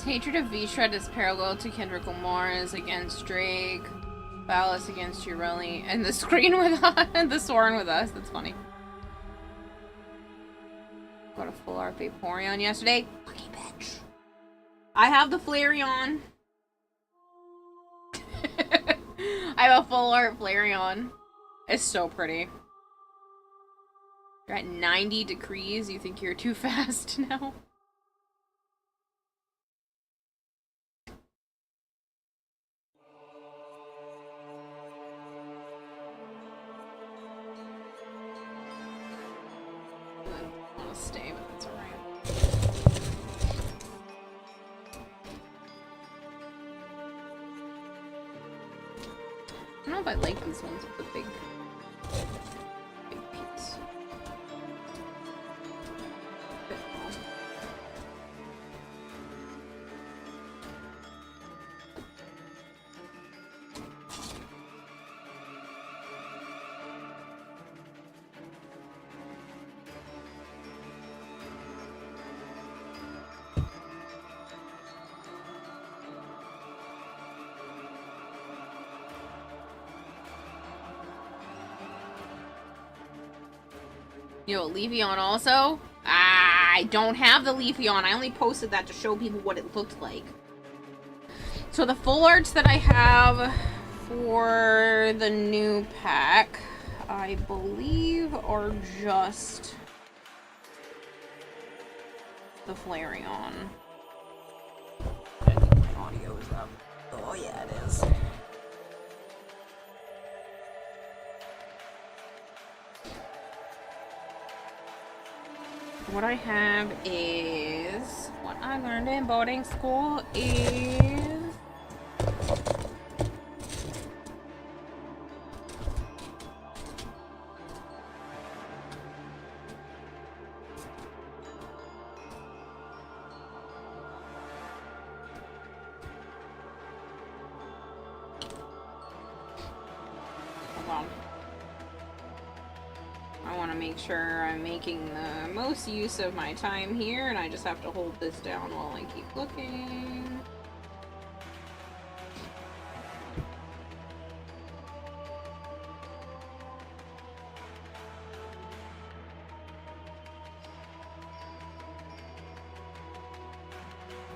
hatred of V-Shred is parallel to Kendrick Lamar's against Drake, Ballas against Urelli, and the screen with us, and the Soren with us. That's funny. Got a full art Vaporeon yesterday. Lucky bitch. I have the Flareon. I have a full art Flareon. It's so pretty. You're at 90 degrees. You think you're too fast now? I want to stay, but that's alright. I don't know if I like these ones with the big piece. Bit long. Yo, Leafeon also? Ah, I don't have the Leafeon. I only posted that to show people what it looked like. So the full arts that I have for the new pack, I believe, are just the Flareon. I think my audio is up. Oh yeah, it is. What I have is what I learned in boarding school is hold on. I want to make sure I'm making the most use of my time here, and I just have to hold this down while I keep looking.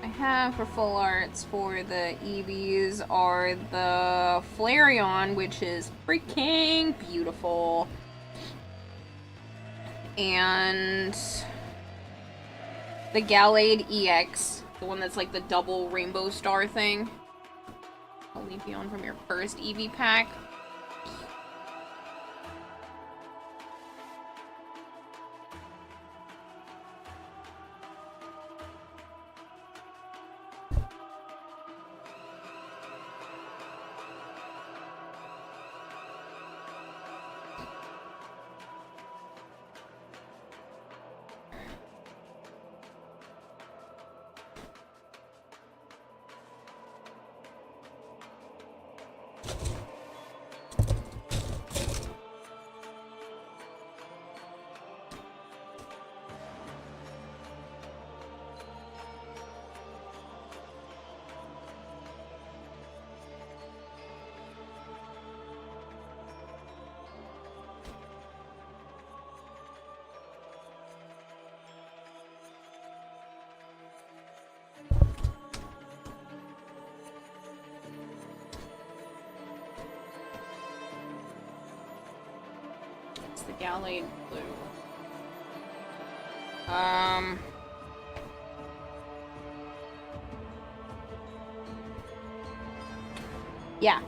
I have for full arts for the Eevees are the Flareon, which is freaking beautiful. And the Gallade EX, the one that's like the double rainbow star thing. I'll leave you on from your first Eevee pack. The Gallade Blue. Yeah.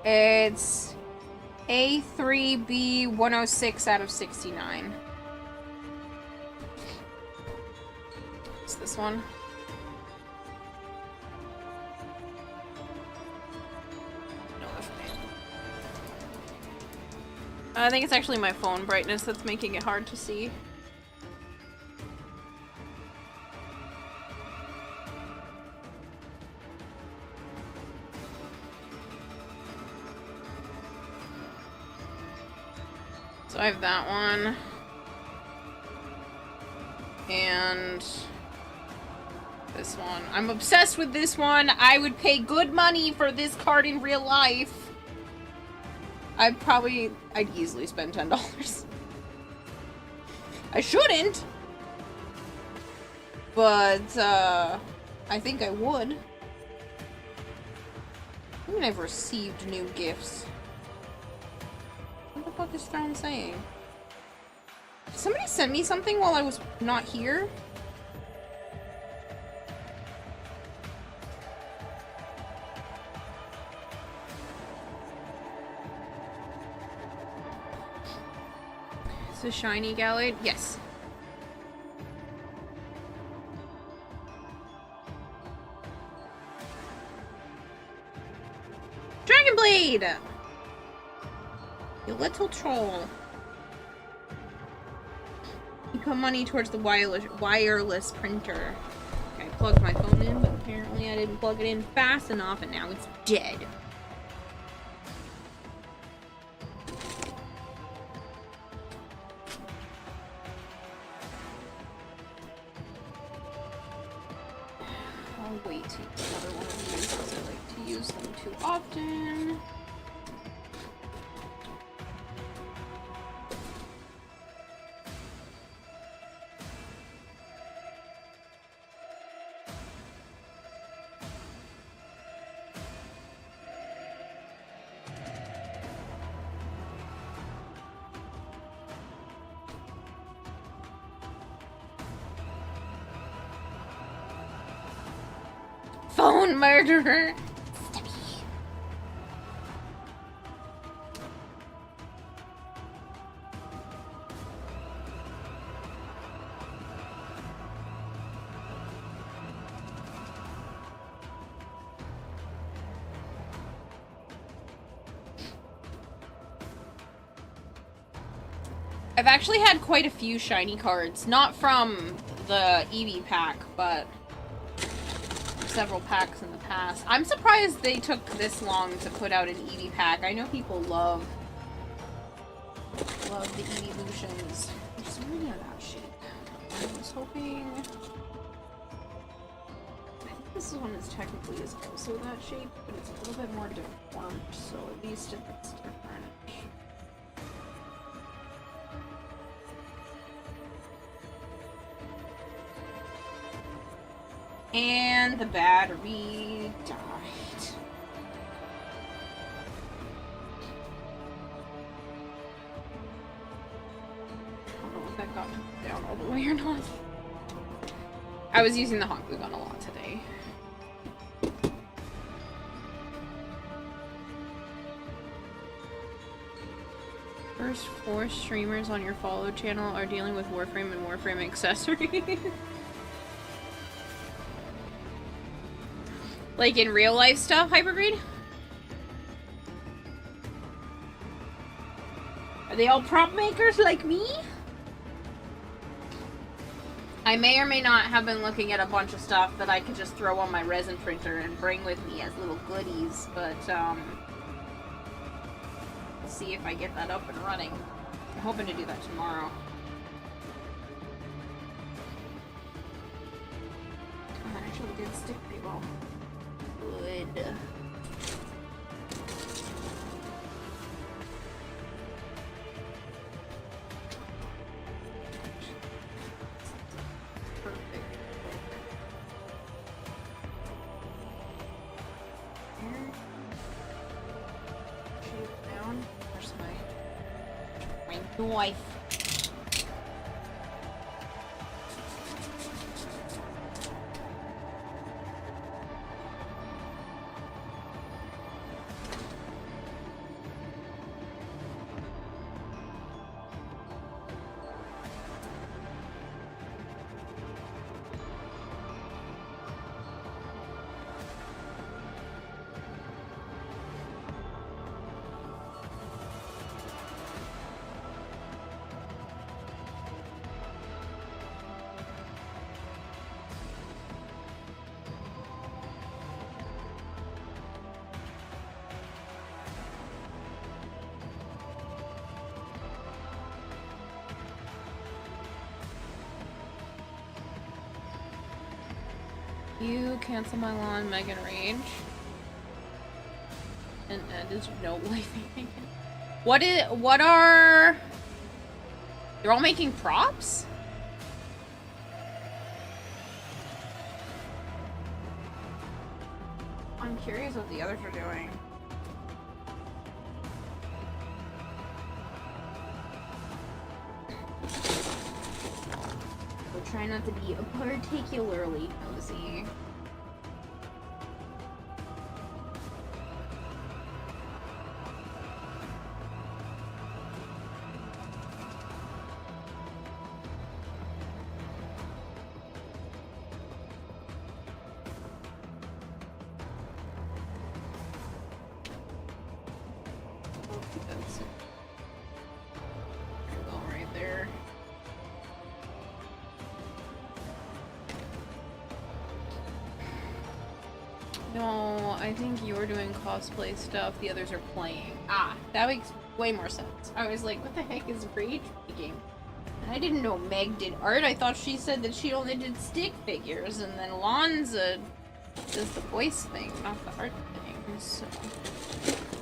It's A3B 106 out of 69. It's this one. I think it's actually my phone brightness that's making it hard to see. So I have that one. And this one. I'm obsessed with this one. I would pay good money for this card in real life. I'd easily spend $10. I shouldn't. But, I think I would. I mean, I've received new gifts. What the fuck is Throne saying? Did somebody send me something while I was not here? It's a shiny Gallade? Yes. Dragon Blade! You little troll. You put money towards the wireless printer. I plugged my phone in, but apparently I didn't plug it in fast enough, and now it's dead. I'll wait to use another one of these because I like to use them too often. Phone murderer! I've actually had quite a few shiny cards, not from the Eevee pack, but several packs in the past. I'm surprised they took this long to put out an Eevee pack. I know people love the Eeveelutions. It's really not that shape. I was hoping... I think this one is technically also that shape, but it's a little bit more deformed, so at least it's different. And the battery died. I don't know if that got down all the way or not. I was using the Honku gun a lot today. First 4 streamers on your follow channel are dealing with Warframe and Warframe accessories. Like in real life stuff, Hypergreen? Are they all prop makers like me? I may or may not have been looking at a bunch of stuff that I could just throw on my resin printer and bring with me as little goodies, but we'll see if I get that up and running. I'm hoping to do that tomorrow. Oh, that actually did stick pretty well. Good. Perfect. Here. Shape down. Where's my knife? You cancel my lawn, Megan Rage. And is no life. What are... They're all making props? I'm curious what the others are doing. We'll try not to be particularly nosy. No, I think you're doing cosplay stuff, the others are playing. Ah, that makes way more sense. I was like, what the heck is Rage making? And I didn't know Meg did art. I thought she said that she only did stick figures, and then Lonza does the voice thing, not the art thing. So,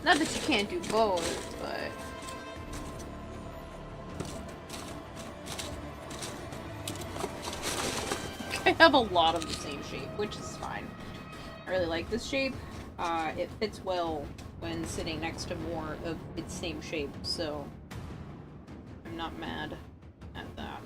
not that you can't do both, but... I have a lot of the same shape, which is fine. I really like this shape. It fits well when sitting next to more of its same shape, so I'm not mad at that.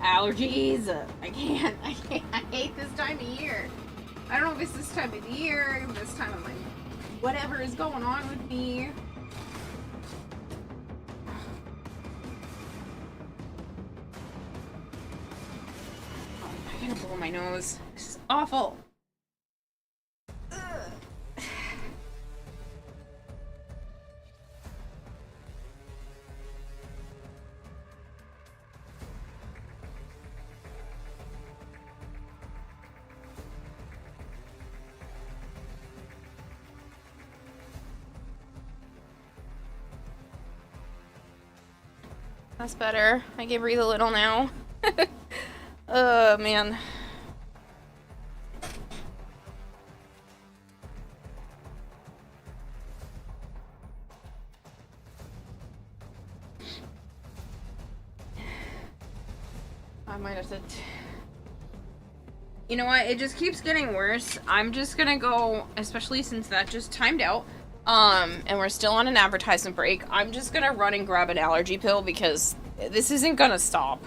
Allergies. I can't. I hate this time of year. I don't know if it's this time of year, this time of my whatever is going on with me. Oh, I gotta blow my nose. This is awful. That's better. I can breathe a little now. Oh, man. I might have to... You know what? It just keeps getting worse. I'm just gonna go, especially since that just timed out. And we're still on an advertisement break. I'm just gonna run and grab an allergy pill because this isn't gonna stop.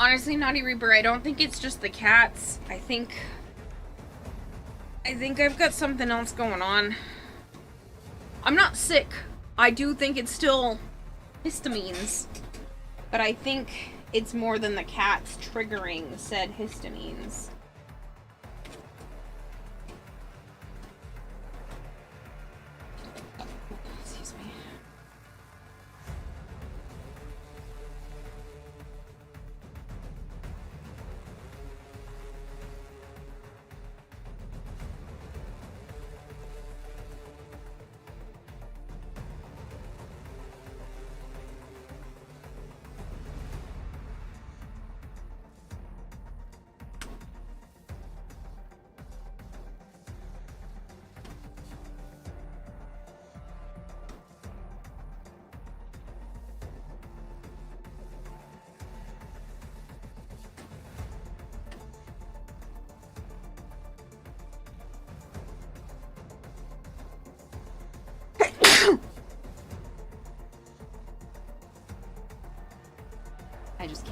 Honestly, Naughty Reaper, I don't think it's just the cats. I think I've got something else going on. I'm not sick. I do think it's still histamines. But I think it's more than the cats triggering said histamines. Excuse me.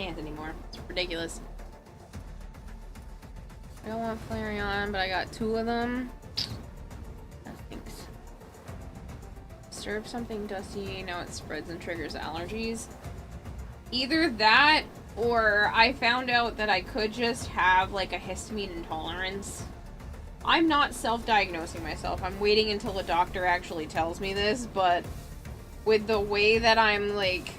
can't anymore. It's ridiculous. I don't want Flareon, but I got 2 of them. No thanks. Disturb something dusty, now it spreads and triggers allergies. Either that, or I found out that I could just have like a histamine intolerance. I'm not self-diagnosing myself. I'm waiting until a doctor actually tells me this, but with the way that I'm like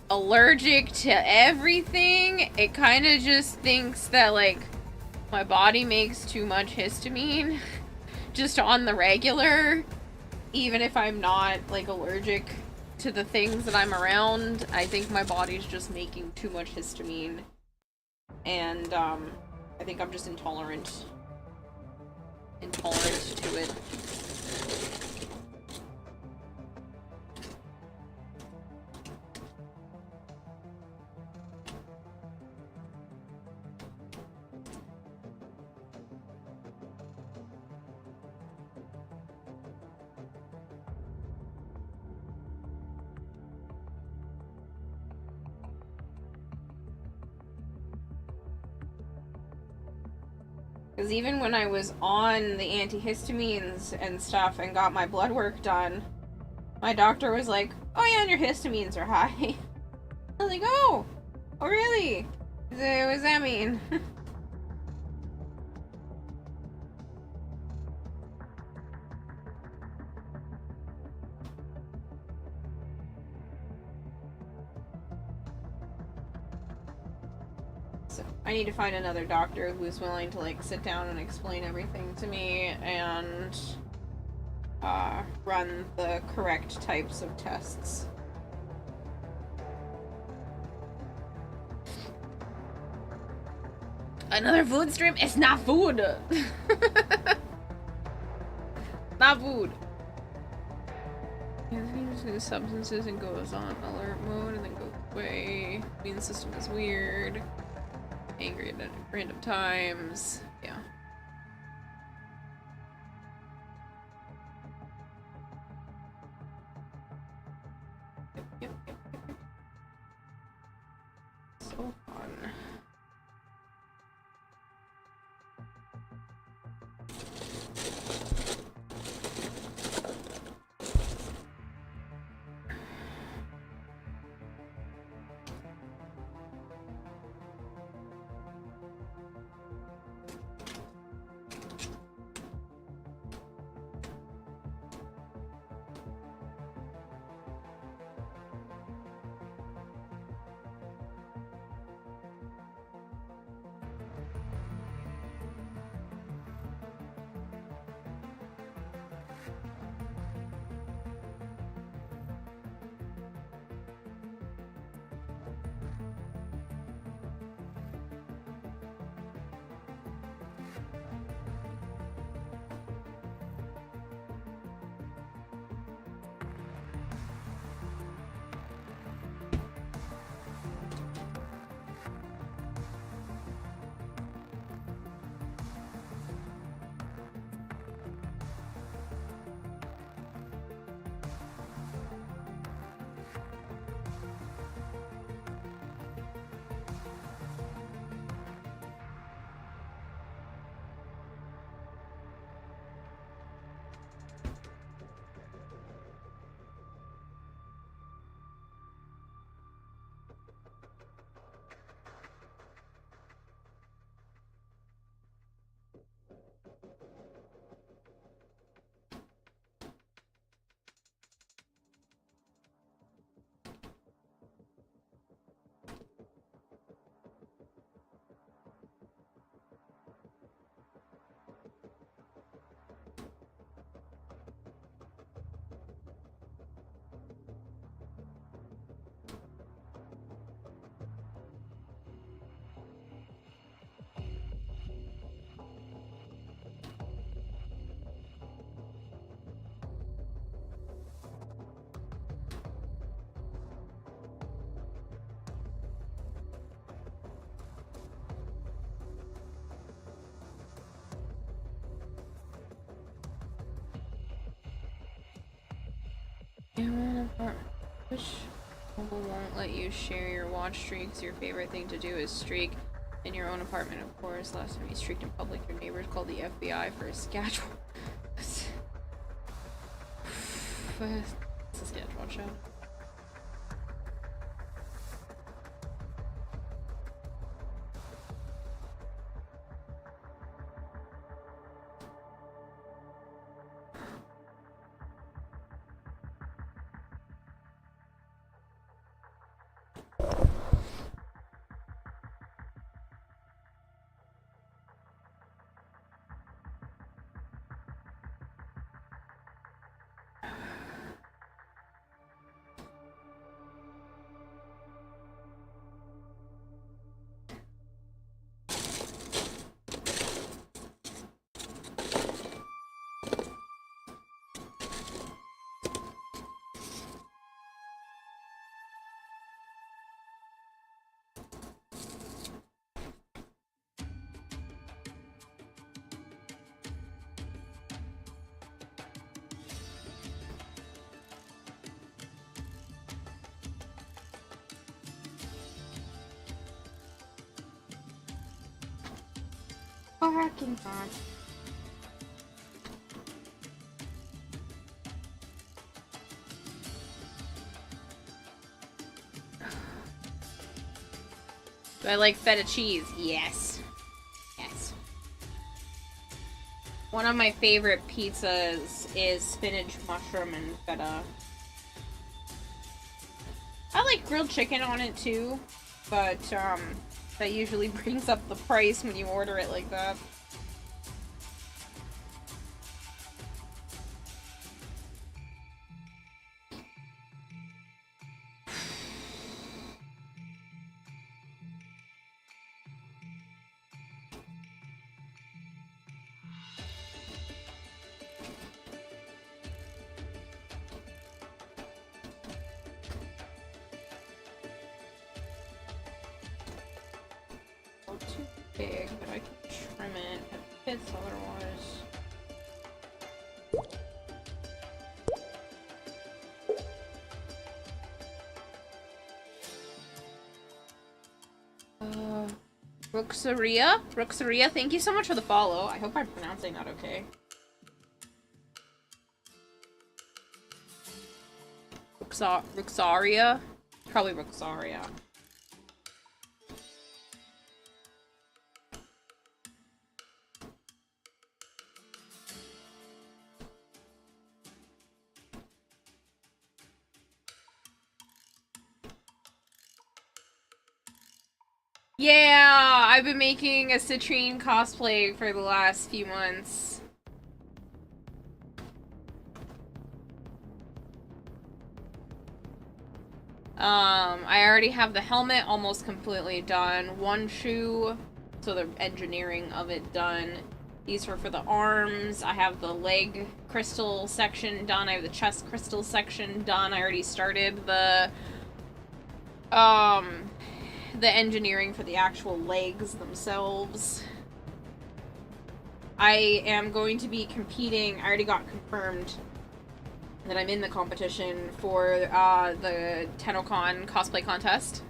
allergic to everything, it kind of just thinks that like my body makes too much histamine just on the regular, even if I'm not like allergic to the things that I'm around. I think my body's just making too much histamine, and I think I'm just intolerant to it. Because even when I was on the antihistamines and stuff and got my blood work done, my doctor was like, oh yeah, and your histamines are high. I was like, oh really? What does that mean? So I need to find another doctor who's willing to like sit down and explain everything to me and run the correct types of tests. Another food stream? It's not food! Not food. Uses substances and goes on alert mode and then goes away. Immune system is weird. Angry at random times. Yeah. Yep. So fun. Push T-Mobile won't let you share your watch streaks. Your favorite thing to do is streak in your own apartment, of course. Last time you streaked in public, your neighbors called the FBI for a schedule. It's a schedule show. Fucking god. Do I like feta cheese? Yes. Yes. One of my favorite pizzas is spinach, mushroom, and feta. I like grilled chicken on it too, but that usually brings up the price when you order it like that. Too big, but I can trim it. It fits otherwise. Rooksaria, thank you so much for the follow. I hope I'm pronouncing that okay. Rooksaria? Probably Rooksaria. Yeah, I've been making a Citrine cosplay for the last few months. I already have the helmet almost completely done. One shoe, so the engineering of it done. These are for the arms. I have the leg crystal section done. I have the chest crystal section done. I already started the engineering for the actual legs themselves. I am going to be competing. I already got confirmed that I'm in the competition for the TennoCon cosplay contest.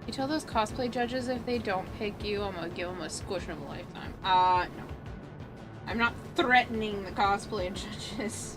You tell those cosplay judges if they don't pick you, I'm gonna give them a squish of a lifetime. No. I'm not threatening the cosplay judges.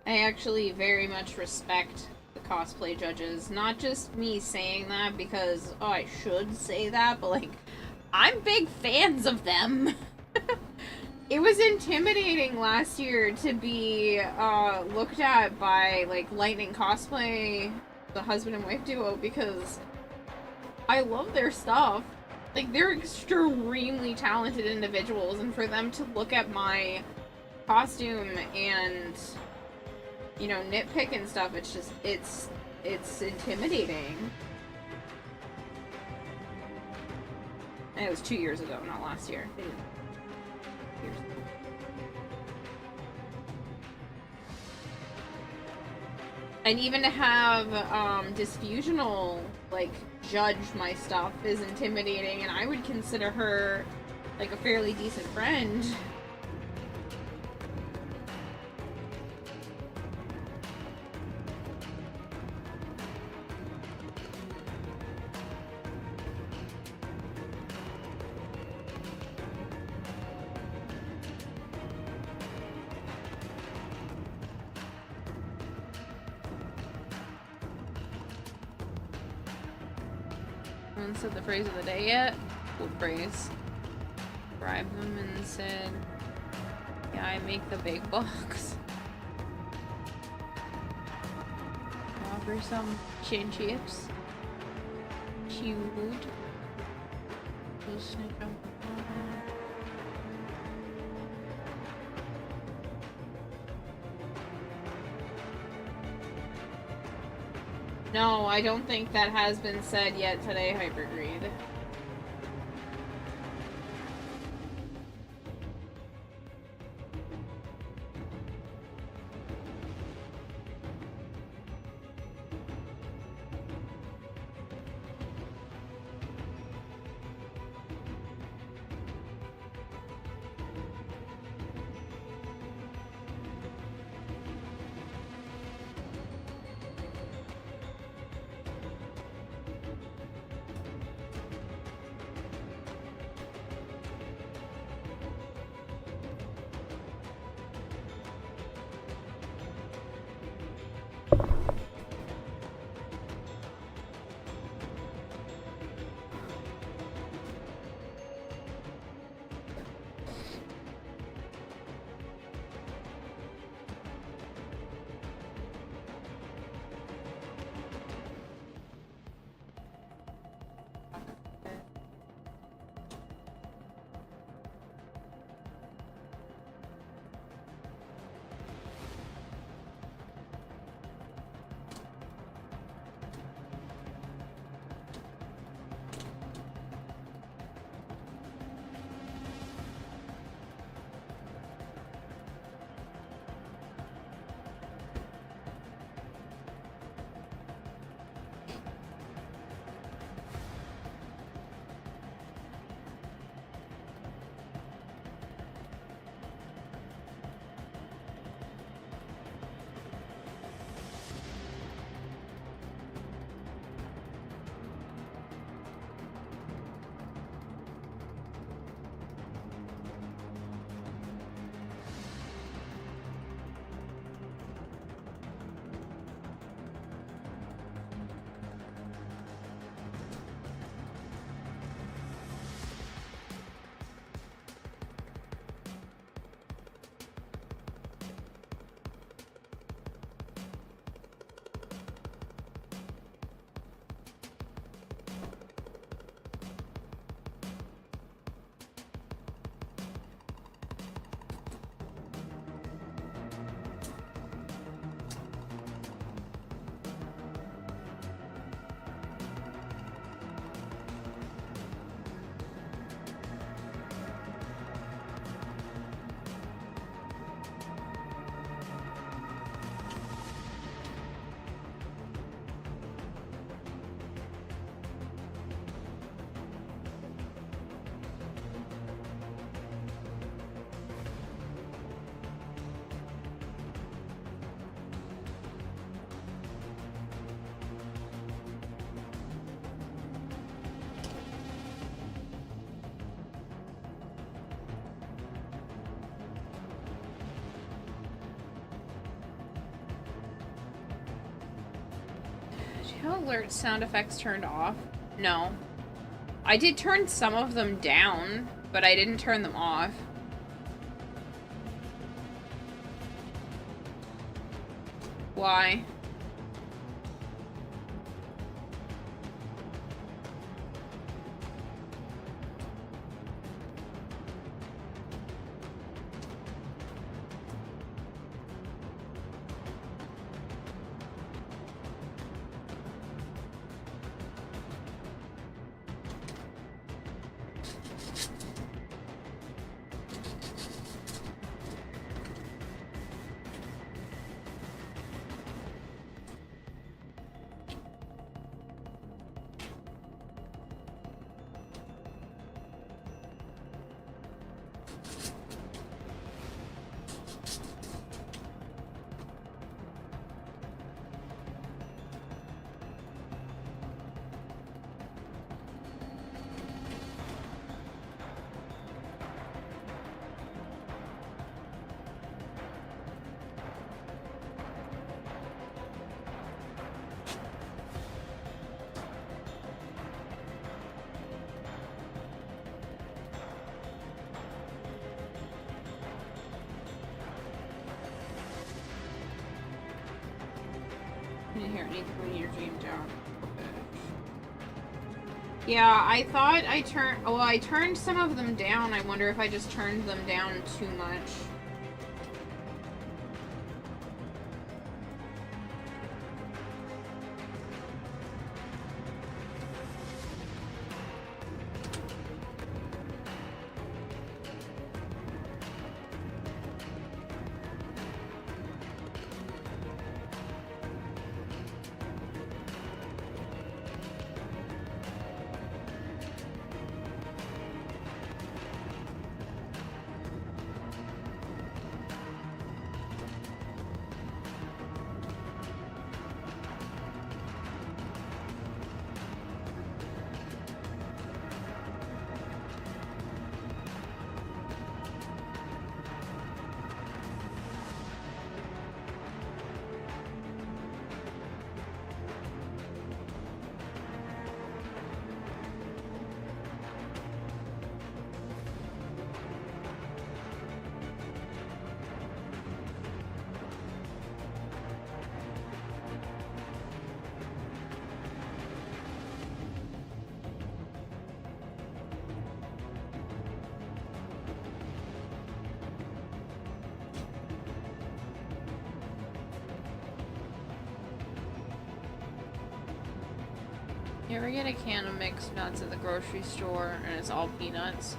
I actually very much respect the cosplay judges. Not just me saying that because, oh, I should say that, but like, I'm big fans of them. It was intimidating last year to be looked at by like Lightning Cosplay, the husband and wife duo, because I love their stuff. Like, they're extremely talented individuals, and for them to look at my costume and, you know, nitpick and stuff, it's just, it's intimidating. And it was 2 years ago, not last year. Years ago. And even to have Disfusional, like, judge my stuff is intimidating, and I would consider her, like, a fairly decent friend. Haven't said the phrase of the day yet? What phrase? Bribed them and said, yeah, I make the big bucks. Offer some chin chips. Cute. Go snitch on the phone. No, I don't think that has been said yet today, Hypergreed. have alert sound effects turned off? No. I did turn some of them down, but I didn't turn them off. Why? Here, I need to put your dream down. Yeah, I thought I turned... Well, I turned some of them down. I wonder if I just turned them down too much. You ever get a can of mixed nuts at the grocery store and it's all peanuts?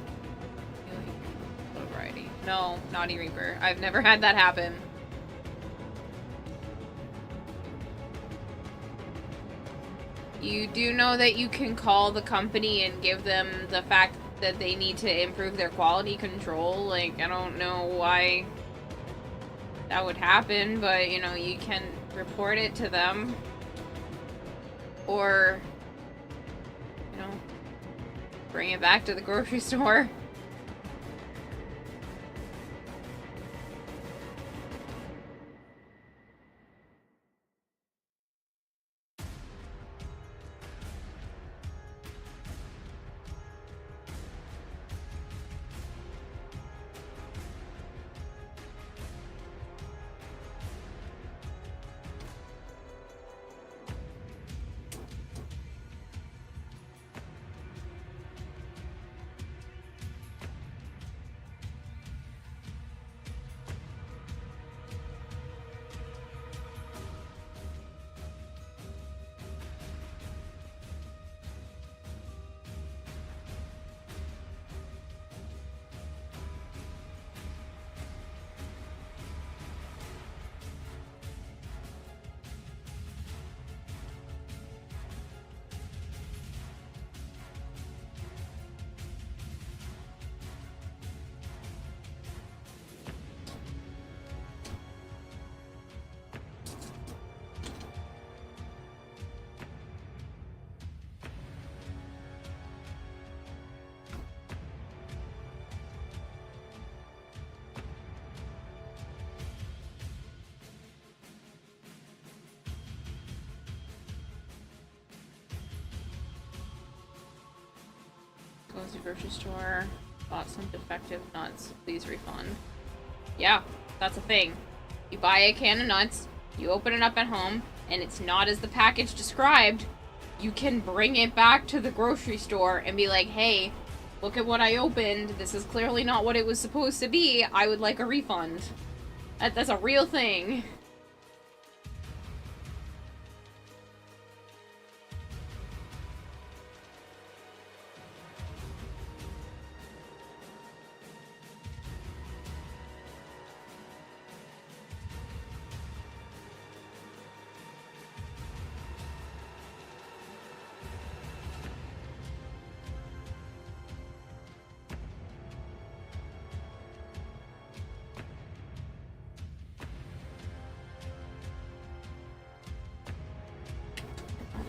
What variety? No, Naughty Reaper. I've never had that happen. You do know that you can call the company and give them the fact that they need to improve their quality control. Like, I don't know why that would happen, but, you know, you can report it to them. Or, you know, bring it back to the grocery store. Goes to the grocery store, bought some defective nuts, please refund. Yeah, that's a thing. You buy a can of nuts, you open it up at home, and it's not as the package described, you can bring it back to the grocery store and be like, hey, look at what I opened, this is clearly not what it was supposed to be, I would like a refund. That's a real thing.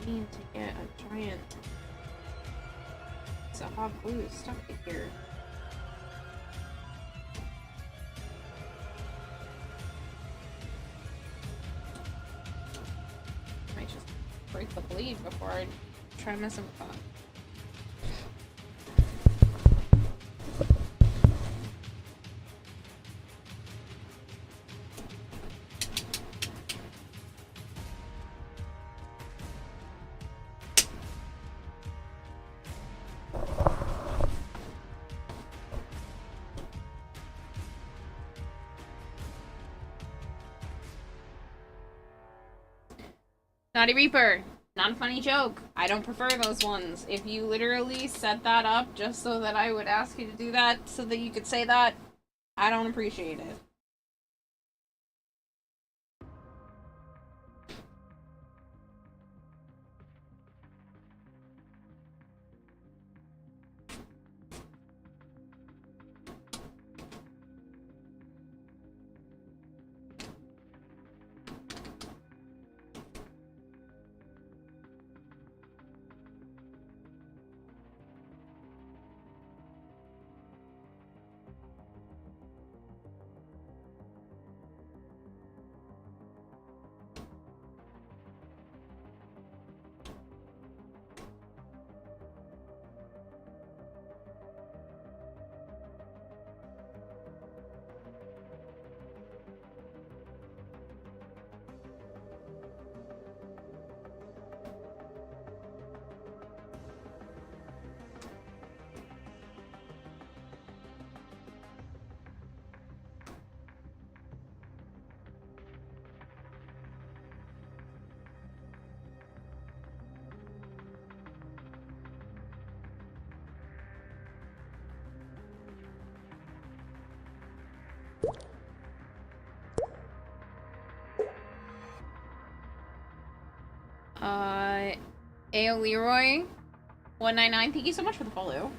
To get a giant Zaha blue stuck here. I might just break the blade before I try messing with that. Naughty Reaper, not a funny joke. I don't prefer those ones. If you literally set that up just so that I would ask you to do that, so that you could say that, I don't appreciate it. AO Leroy 199, thank you so much for the follow.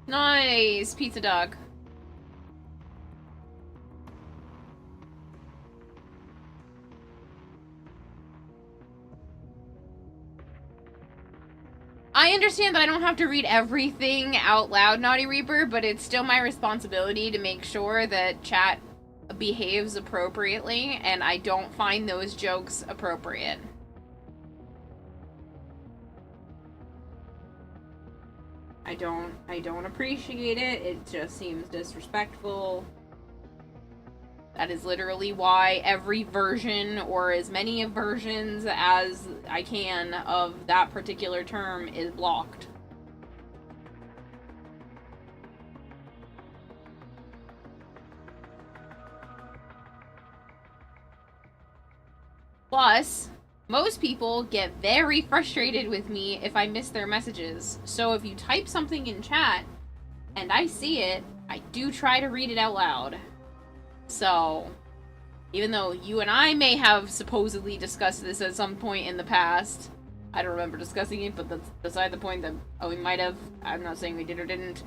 Nice, pizza dog. I understand that I don't have to read everything out loud, Naughty Reaper, but it's still my responsibility to make sure that chat behaves appropriately, and I don't find those jokes appropriate. I don't appreciate it. It just seems disrespectful. That is literally why every version, or as many versions as I can, of that particular term is blocked. Plus, most people get very frustrated with me if I miss their messages. So if you type something in chat and I see it, I do try to read it out loud. So, even though you and I may have supposedly discussed this at some point in the past, I don't remember discussing it, but that's beside the point that we might have. I'm not saying we did or didn't.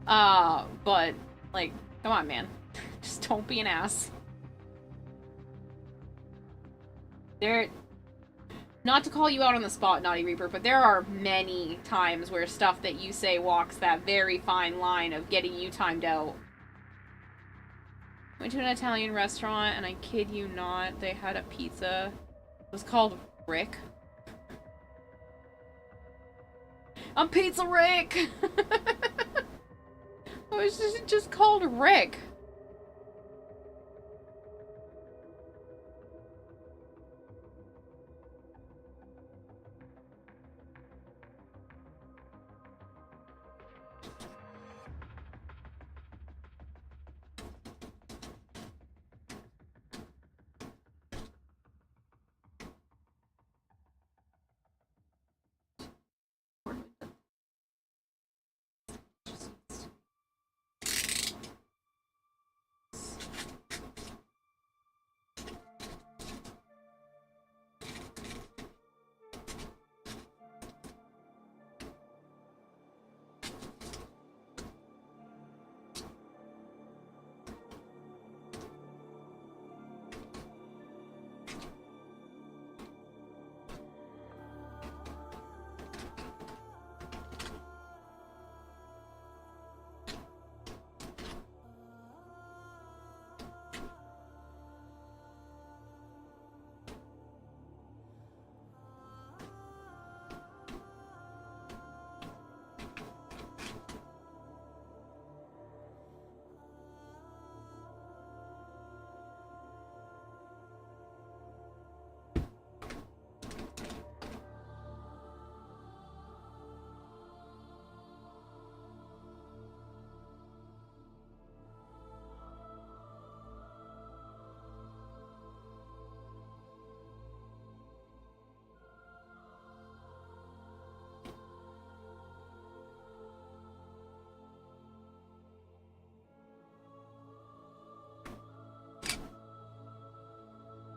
But, like, come on, man. Just don't be an ass. Not to call you out on the spot, Naughty Reaper, but there are many times where stuff that you say walks that very fine line of getting you timed out. Went to an Italian restaurant, and I kid you not, they had a pizza. It was called Rick. I'm Pizza Rick! It was just called Rick.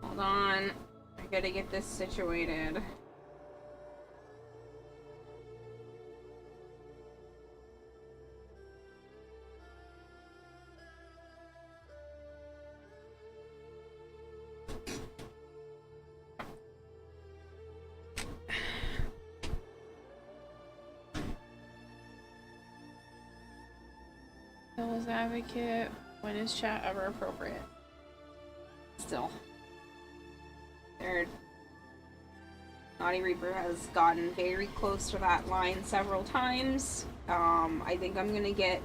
Hold on. I gotta get this situated. Devil's Advocate. When is chat ever appropriate? Still. Naughty Reaper has gotten very close to that line several times. I think I'm gonna get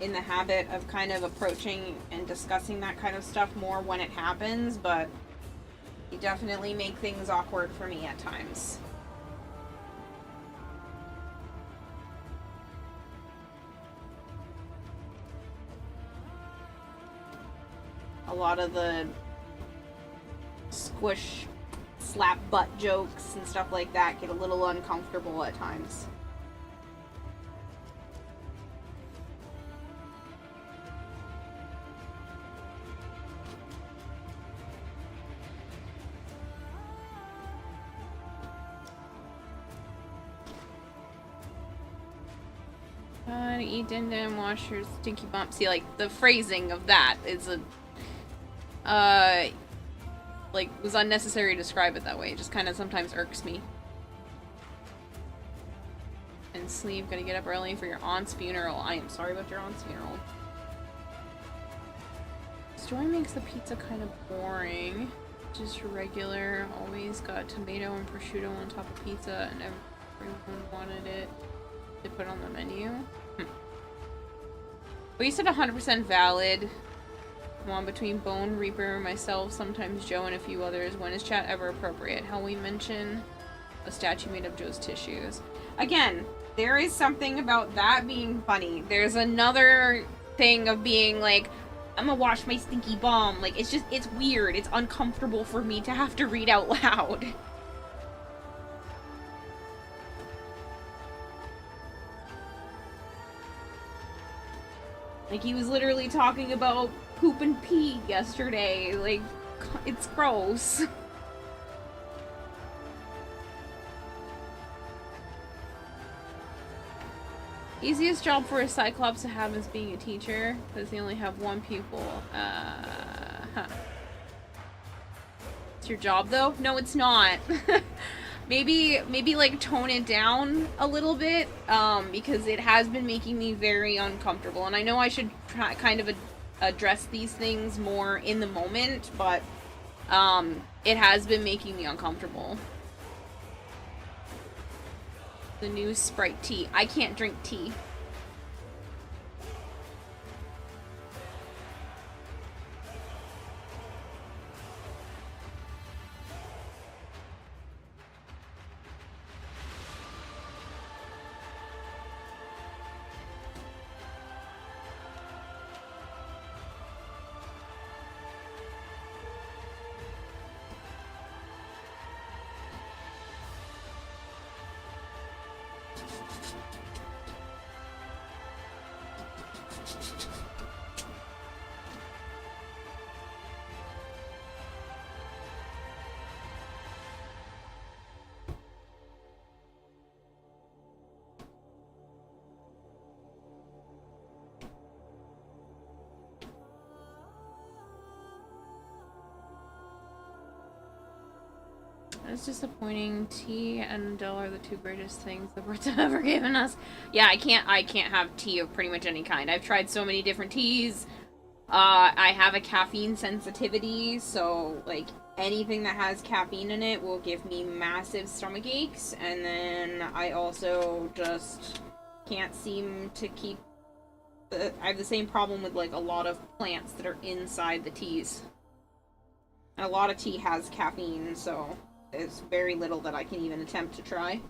in the habit of kind of approaching and discussing that kind of stuff more when it happens, but you definitely make things awkward for me at times. A lot of the squish, slap butt jokes and stuff like that get a little uncomfortable at times. Eat din din, wash your stinky bump. See, like, the phrasing of that is like, was unnecessary to describe it that way. It just kind of sometimes irks me. And sleep, gotta get up early for your aunt's funeral. I am sorry about your aunt's funeral. Story makes the pizza kind of boring. Just regular, always got tomato and prosciutto on top of pizza, and everyone wanted it to put on the menu. But you said 100% valid. One between Bone Reaper, myself, sometimes Joe, and a few others. When is chat ever appropriate? How we mention a statue made of Joe's tissues. Again, there is something about that being funny. There's another thing of being like, I'm gonna wash my stinky bum. Like, it's just, it's weird. It's uncomfortable for me to have to read out loud. Like, he was literally talking about poop and pee yesterday. Like, it's gross. Easiest job for a Cyclops to have is being a teacher, because they only have one pupil. Huh. It's your job, though? No, it's not. maybe, like, tone it down a little bit, because it has been making me very uncomfortable. And I know I should try, kind of address these things more in the moment, but, it has been making me uncomfortable. The new Sprite tea. I can't drink tea. It's disappointing. Tea and Dell are the two greatest things the birds have ever given us. Yeah, I can't have tea of pretty much any kind. I've tried so many different teas. I have a caffeine sensitivity, so, like, anything that has caffeine in it will give me massive stomach aches, and then I also just can't seem to keep I have the same problem with, like, a lot of plants that are inside the teas. And a lot of tea has caffeine, so there's very little that I can even attempt to try.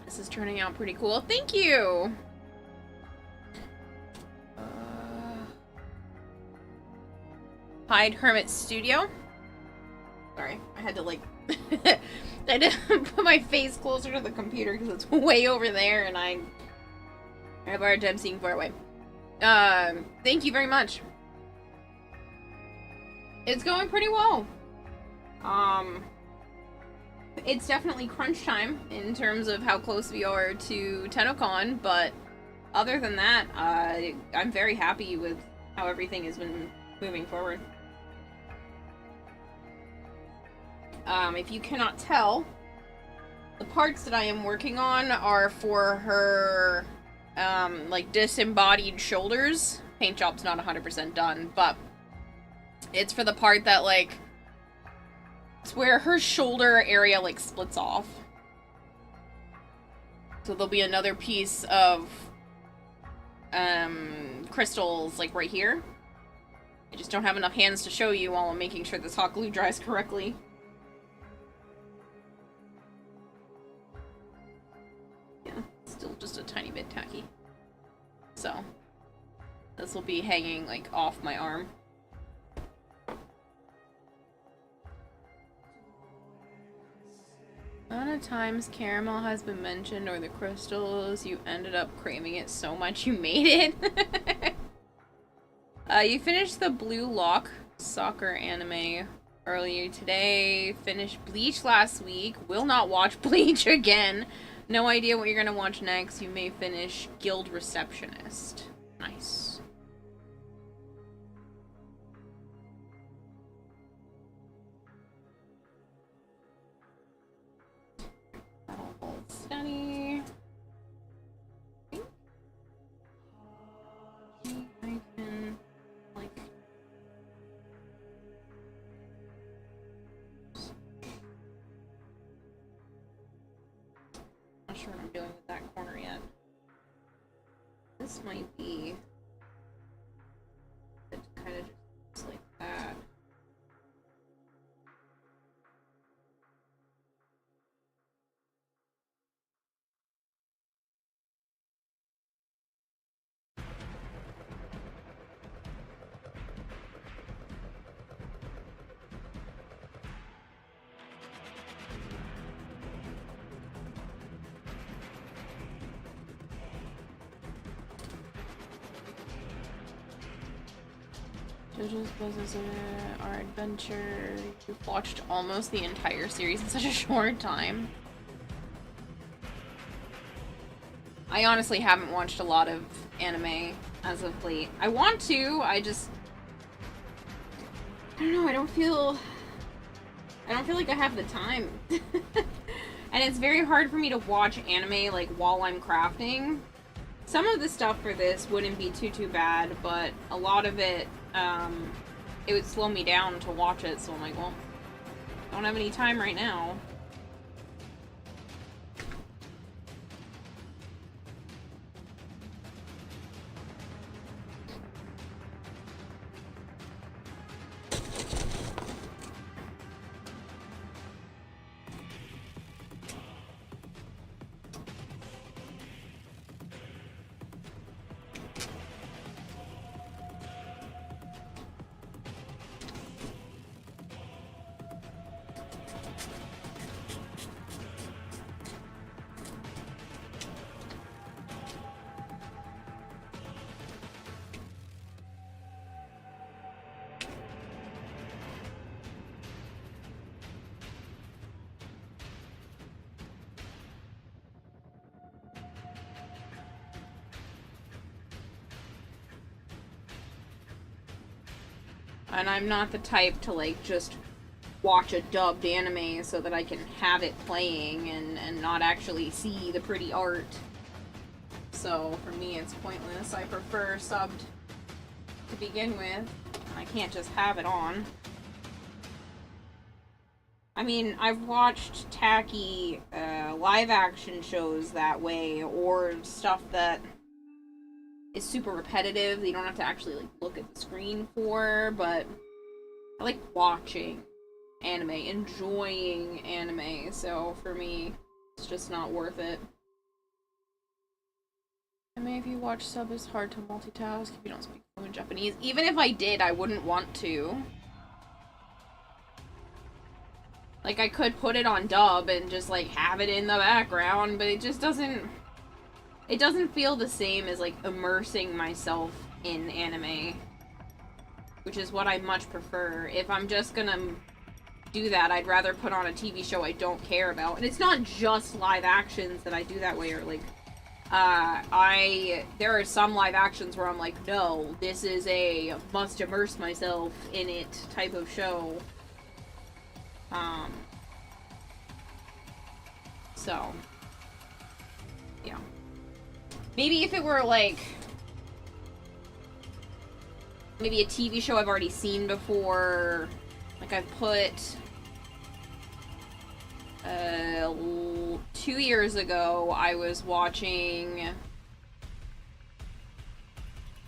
This is turning out pretty cool. Thank you! Hide Hermit Studio. Sorry, I had to like... I had to put my face closer to the computer because it's way over there and I have a hard time seeing far away. Thank you very much. It's going pretty well. It's definitely crunch time in terms of how close we are to TennoCon, but other than that, I'm very happy with how everything has been moving forward. If you cannot tell, the parts that I am working on are for her, like, disembodied shoulders. Paint job's not 100% done, but it's for the part that, like, it's where her shoulder area, like, splits off. So there'll be another piece of, crystals, like, right here. I just don't have enough hands to show you while I'm making sure this hot glue dries correctly. Yeah, still just a tiny bit tacky. So, this will be hanging, like, off my arm. Amount of times caramel has been mentioned or the crystals, you ended up craving it so much you made it. You finished the Blue Lock soccer anime earlier today, finished Bleach last week, will not watch Bleach again. No idea what you're gonna watch next. You may finish Guild Receptionist. Nice. Study. I can, like, not sure what I'm doing with that corner yet. This might be kind of just like that. JoJo's Bizarre Our Adventure. You've watched almost the entire series in such a short time. I honestly haven't watched a lot of anime as of late. I want to, I don't know, I don't feel like I have the time. And it's very hard for me to watch anime, like, while I'm crafting. Some of the stuff for this wouldn't be too bad, but a lot of it, it would slow me down to watch it, so I'm like, well, I don't have any time right now. And I'm not the type to, like, just watch a dubbed anime so that I can have it playing and not actually see the pretty art. So, for me, it's pointless. I prefer subbed to begin with. I can't just have it on. I mean, I've watched tacky live-action shows that way, or stuff that is super repetitive, that you don't have to actually, like, look at the screen for, but I like watching anime, enjoying anime, so for me, it's just not worth it. I mean, if you watch sub, it's hard to multitask if you don't speak fluent Japanese. Even if I did, I wouldn't want to. Like, I could put it on dub and just, like, have it in the background, but it just doesn't... It doesn't feel the same as, like, immersing myself in anime. Which is what I much prefer. If I'm just gonna do that, I'd rather put on a TV show I don't care about. And it's not just live actions that I do that way, or, like... there are some live actions where I'm like, no, this is a must immerse myself in it type of show. So, yeah. Maybe if it were, like, maybe a TV show I've already seen before, like I've put, 2 years ago, I was watching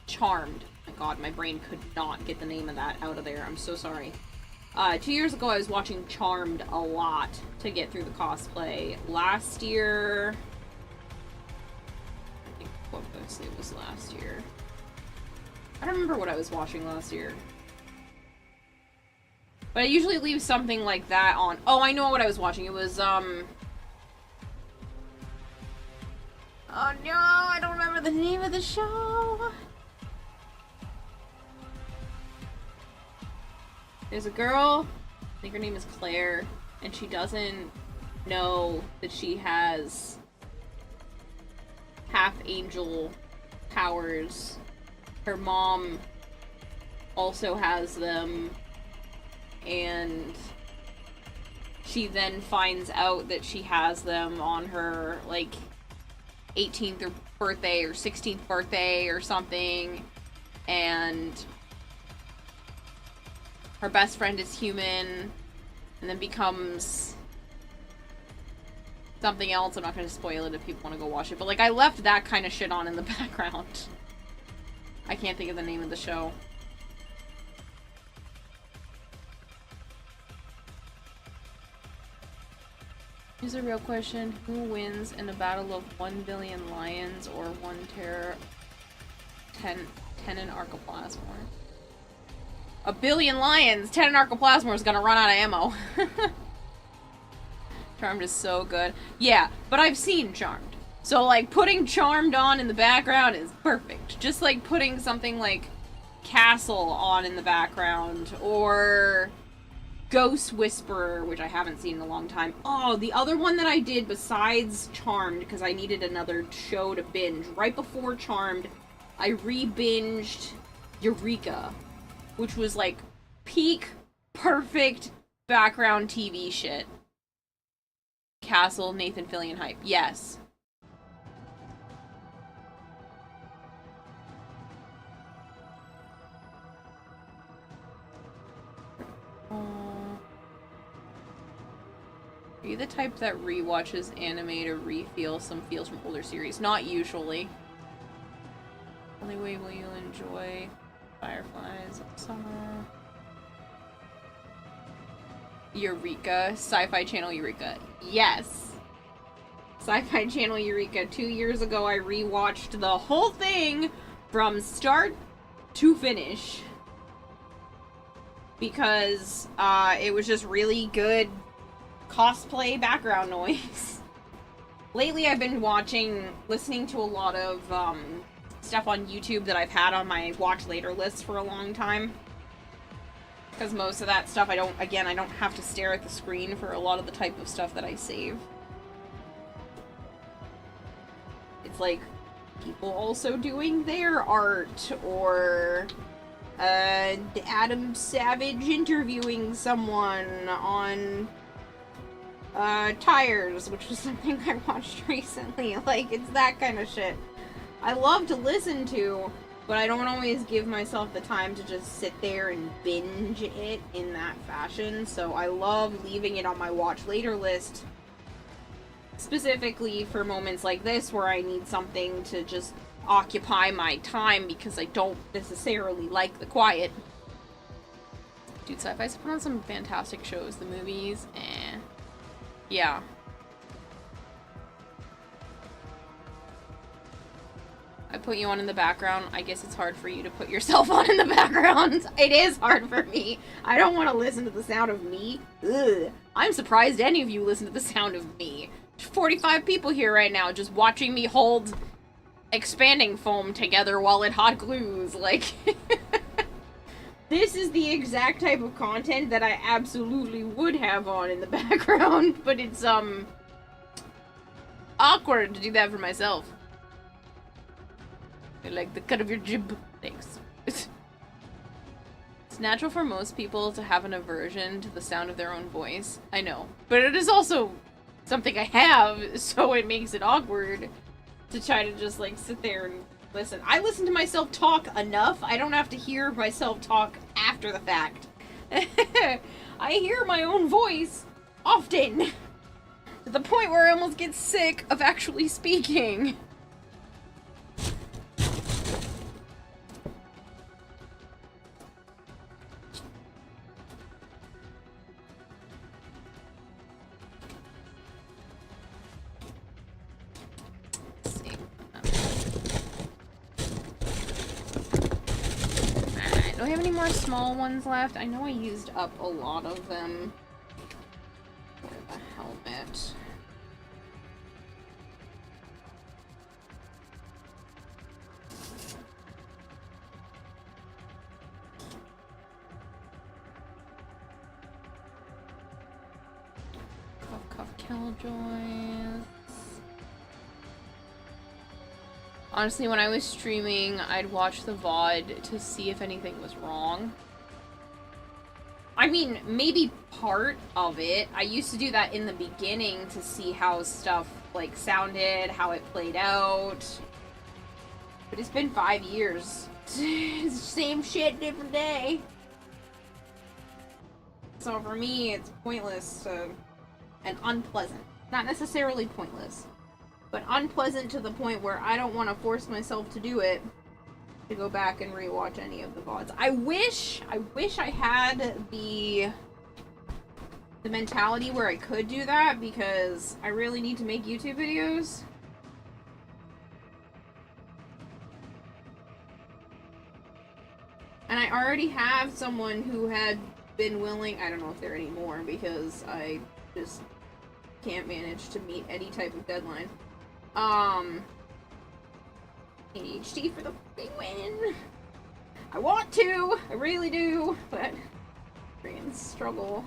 Charmed. My god, my brain could not get the name of that out of there. I'm so sorry. 2 years ago, I was watching Charmed a lot to get through the cosplay. Last year... I think what mostly it was last year. I don't remember what I was watching last year. But I usually leave something like that on. Oh, I know what I was watching. It was, Oh no, I don't remember the name of the show. There's a girl, I think her name is Claire, and she doesn't know that she has half-angel powers. Her mom also has them, and she then finds out that she has them on her, like, 18th birthday or 16th birthday or something, and her best friend is human, and then becomes something else. I'm not going to spoil it if people want to go watch it, but, like, I left that kind of shit on in the background. I can't think of the name of the show. Here's a real question. Who wins in a battle of 1 billion lions or 1 tenon archoplasmor? A billion lions! Tenon archoplasmor is gonna run out of ammo. Charmed is so good. Yeah, but I've seen Charmed. So, like, putting Charmed on in the background is perfect. Just like putting something like Castle on in the background, or Ghost Whisperer, which I haven't seen in a long time. Oh, the other one that I did besides Charmed, because I needed another show to binge, right before Charmed, I re-binged Eureka, which was like peak, perfect background TV shit. Castle, Nathan Fillion hype. Yes. Are you the type that rewatches anime to re-feel some feels from older series? Not usually. Only way will you enjoy Fireflies summer. Eureka. Sci-Fi Channel Eureka. Yes! Sci-Fi Channel Eureka. 2 years ago I rewatched the whole thing from start to finish. Because it was just really good cosplay background noise. Lately I've been listening to a lot of stuff on YouTube that I've had on my watch later list for a long time. Because most of that stuff I don't have to stare at the screen for a lot of the type of stuff that I save. It's like people also doing their art, or Adam Savage interviewing someone on Tires, which was something I watched recently. Like, it's that kind of shit I love to listen to, but I don't always give myself the time to just sit there and binge it in that fashion, so I love leaving it on my watch later list, specifically for moments like this where I need something to just occupy my time because I don't necessarily like the quiet. Dude, Sci-Fi's put on some fantastic shows. The movies, yeah. put you on in the background, I guess it's hard for you to put yourself on in the background. It is hard for me. I don't want to listen to the sound of me. Ugh. I'm surprised any of you listen to the sound of me. There's 45 people here right now just watching me hold expanding foam together while it hot glues. Like, this is the exact type of content that I absolutely would have on in the background, but it's, awkward to do that for myself. I like the cut of your jib. Thanks. It's natural for most people to have an aversion to the sound of their own voice. I know. But it is also something I have, so it makes it awkward to try to just, like, sit there and listen. I listen to myself talk enough. I don't have to hear myself talk after the fact. I hear my own voice often. To the point where I almost get sick of actually speaking. Do I have any more small ones left? I know I used up a lot of them for the helmet. Cuff Killjoys. Honestly, when I was streaming, I'd watch the VOD to see if anything was wrong. I mean, maybe part of it. I used to do that in the beginning to see how stuff, like, sounded, how it played out. But it's been 5 years. Same shit, different day. So for me, it's pointless and unpleasant. Not necessarily pointless, but unpleasant to the point where I don't want to force myself to do it, to go back and rewatch any of the VODs. I wish I had the mentality where I could do that, because I really need to make YouTube videos. And I already have someone who had been willing, I don't know if there are any more, because I just can't manage to meet any type of deadline. ADHD for the big win. I want to, I really do, but freaking struggle.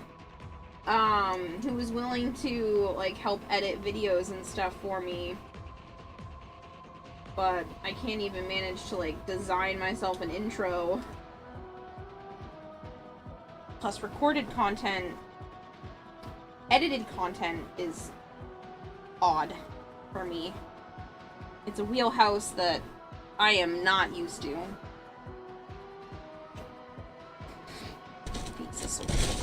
Who was willing to, like, help edit videos and stuff for me, but I can't even manage to, like, design myself an intro. Plus recorded content, edited content is odd for me. It's a wheelhouse that I am not used to. Pizza sauce.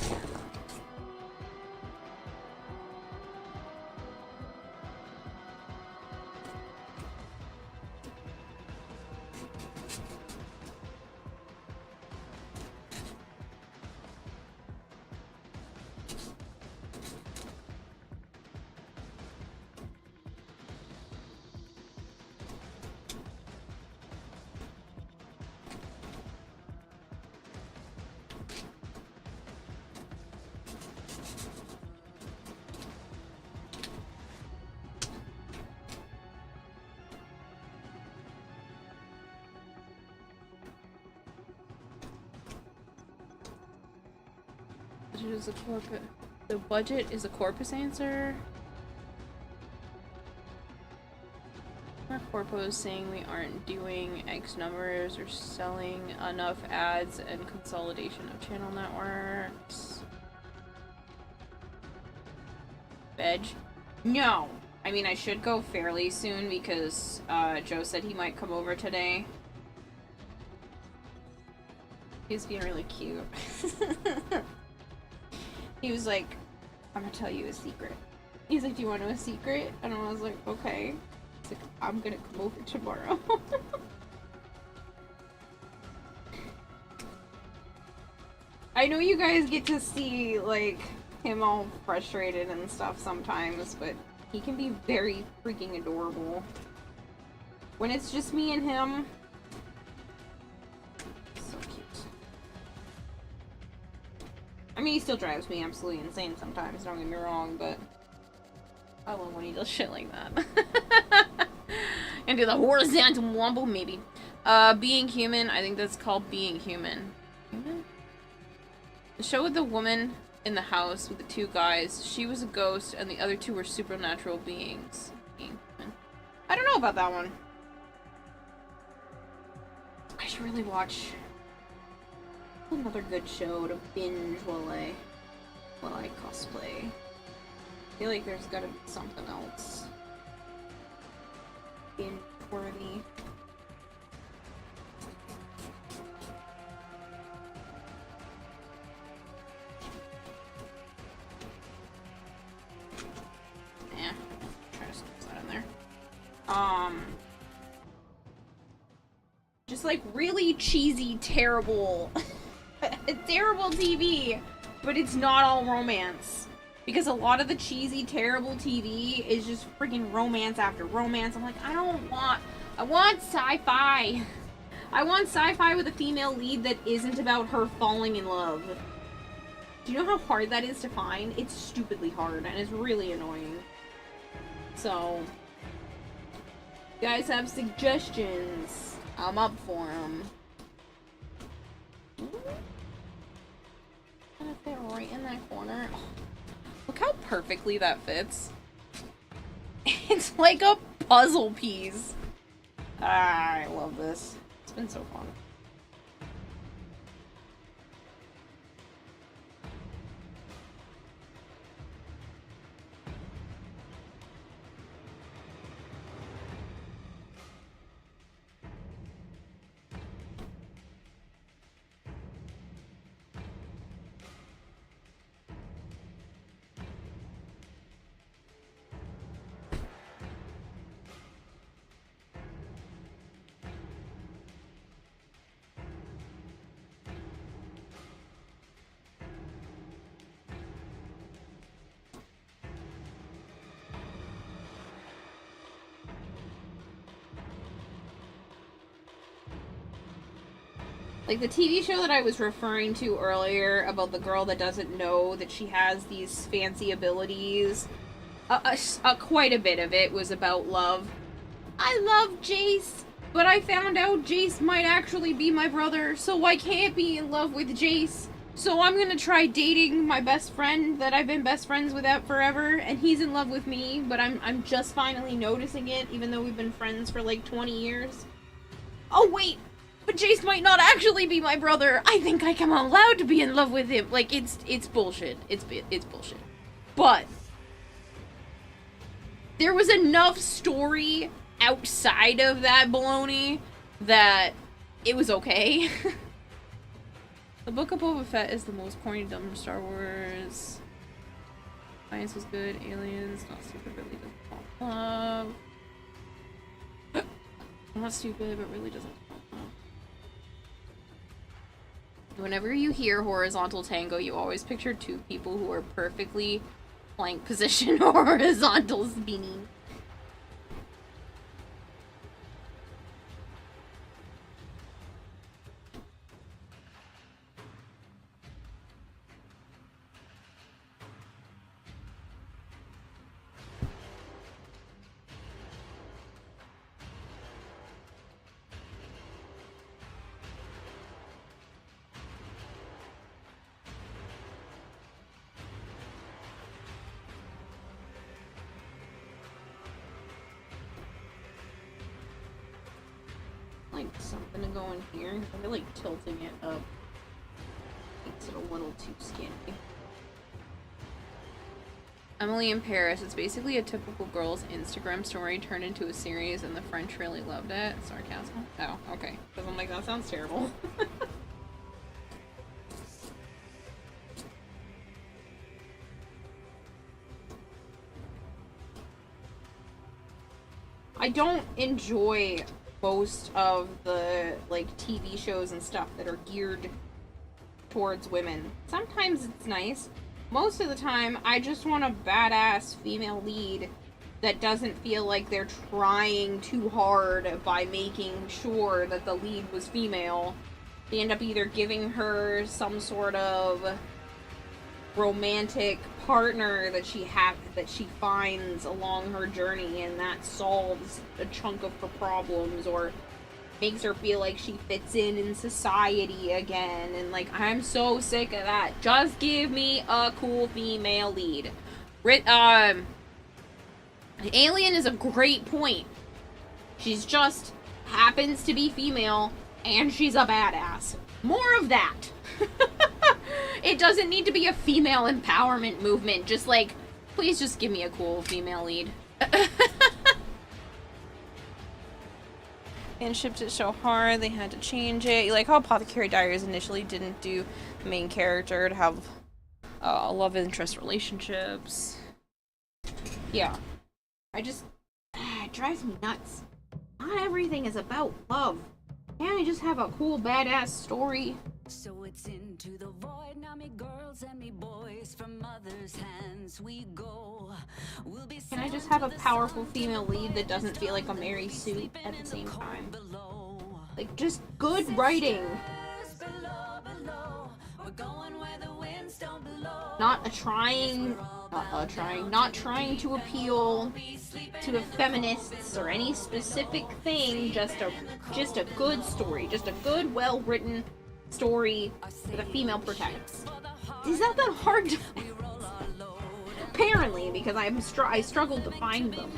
Is a corpus. The budget is a corpus answer. Our corpus saying we aren't doing X numbers or selling enough ads and consolidation of channel networks. Veg? No! I mean, I should go fairly soon because Joe said he might come over today. He's being really cute. He was like, I'm gonna tell you a secret. He's like, do you want to know a secret? And I was like, okay. He's like, I'm gonna come over tomorrow. I know you guys get to see, like, him all frustrated and stuff sometimes, but he can be very freaking adorable. When it's just me and him. So cute. I mean, he still drives me absolutely insane sometimes, don't get me wrong, but I love when he does shit like that. And do the horizontal womble, maybe. Being Human, I think that's called Being Human. Human? The show with the woman in the house with the two guys, she was a ghost and the other two were supernatural beings. Being Human. I don't know about that one. I should really watch another good show to binge while I cosplay. I feel like there's gotta be something else binge-worthy. Yeah, try to squeeze that in there. Just like really cheesy, terrible, terrible TV, but it's not all romance. Because a lot of the cheesy, terrible TV is just freaking romance after romance. I'm like, I want sci-fi. I want sci-fi with a female lead that isn't about her falling in love. Do you know how hard that is to find? It's stupidly hard, and it's really annoying. So, you guys have suggestions? I'm up for them. Gonna fit right in that corner. Oh, look how perfectly that fits. It's like a puzzle piece. Ah, I love this. It's been so fun. Like the TV show that I was referring to earlier about the girl that doesn't know that she has these fancy abilities, quite a bit of it was about love. I love Jace, but I found out Jace might actually be my brother, so I can't be in love with Jace. So I'm gonna try dating my best friend that I've been best friends with forever, and he's in love with me, but I'm just finally noticing it, even though we've been friends for like 20 years. Oh wait! But Jace might not actually be my brother. I think I'm allowed to be in love with him. Like, it's bullshit. It's bullshit. But there was enough story outside of that baloney that it was okay. The Book of Boba Fett is the most corny, dumb Star Wars. Science was good. Aliens, not stupid, really doesn't fall in love. Not stupid, but really doesn't fall in love. Whenever you hear horizontal tango, you always picture two people who are perfectly plank position horizontal spinning. Something to go in here. I feel like tilting it up makes it a little too skinny. Emily in Paris. It's basically a typical girl's Instagram story turned into a series, and the French really loved it. Sarcasm? Oh, okay. Because I'm like, that sounds terrible. I don't enjoy most of the like TV shows and stuff that are geared towards women. Sometimes it's nice. Most of the time, I just want a badass female lead that doesn't feel like they're trying too hard by making sure that the lead was female. They end up either giving her some sort of romantic partner that she finds along her journey, and that solves a chunk of her problems, or makes her feel like she fits in society again. And like, I'm so sick of that. Just give me a cool female lead. Alien is a great point. She's just happens to be female and she's a badass. More of that. It doesn't need to be a female empowerment movement. Just like, please just give me a cool female lead. And shipped it so hard, they had to change it. Like how Apothecary Diaries initially didn't do the main character to have love interest relationships. Yeah. It drives me nuts. Not everything is about love. Can't I just have a cool badass story? So it's into the void, now me girls and me boys, from mother's hands we go. We'll be Can I just have a powerful female lead that doesn't feel like a Mary Sue at the same time? Like, just good writing. Not trying to appeal to the feminists or any specific thing, just a good story, just a good, well-written story with a female protagonist. Is that hard to apparently, because I struggled to find them,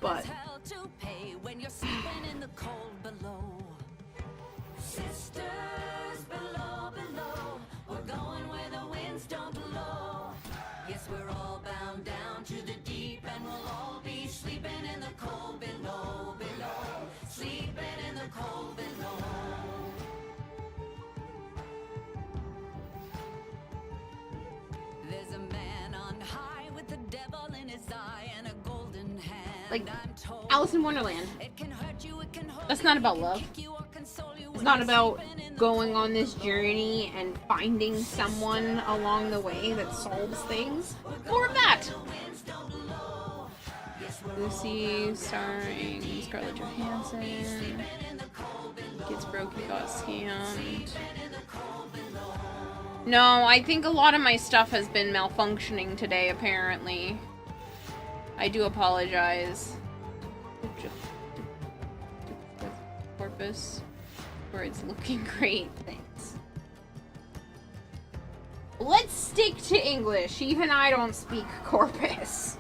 but Sisters below, below, we're going where the winds don't blow. Yes, we're all bound down to the deep, and we'll all be sleeping in the cold below, below, sleeping in the cold below. There's a man on high with the devil in his eye and a golden hand. like Alice in Wonderland. That's not about love. It's not about going on this journey and finding someone along the way that solves things. More of that. Lucy, starring Scarlett Johansson. Gets broke, got scammed. No, I think a lot of my stuff has been malfunctioning today, apparently. I do apologize. Corpus, where it's looking great. Thanks. Let's stick to English. Even I don't speak Corpus.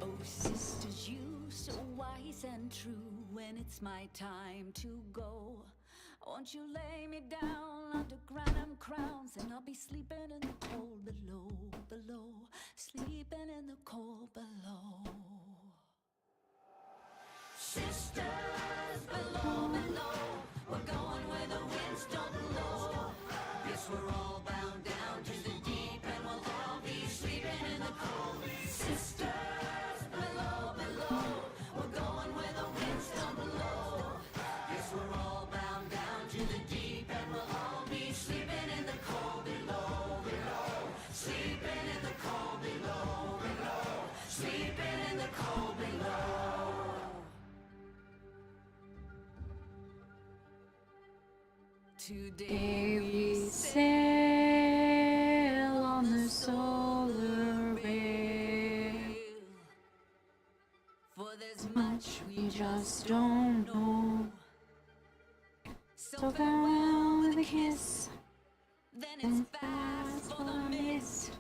Oh, sisters, you so wise and true. When it's my time to go, won't you lay me down under granite crowns, and I'll be sleeping in the cold below, below, sleeping in the cold below. Sisters below, below, we're going where the winds don't blow. Yes, we're all bound down to the deep, and we'll all be sleeping in the cold. Sisters below, below, we're going where the winds don't blow. Yes, we're all bound down to the deep, and we'll all be sleeping in the cold below, below, sleeping in the cold below, below, sleeping in the cold below. Today we sail on the solar rail. For there's Much we just don't know. So farewell with a kiss, then and fast for the mist,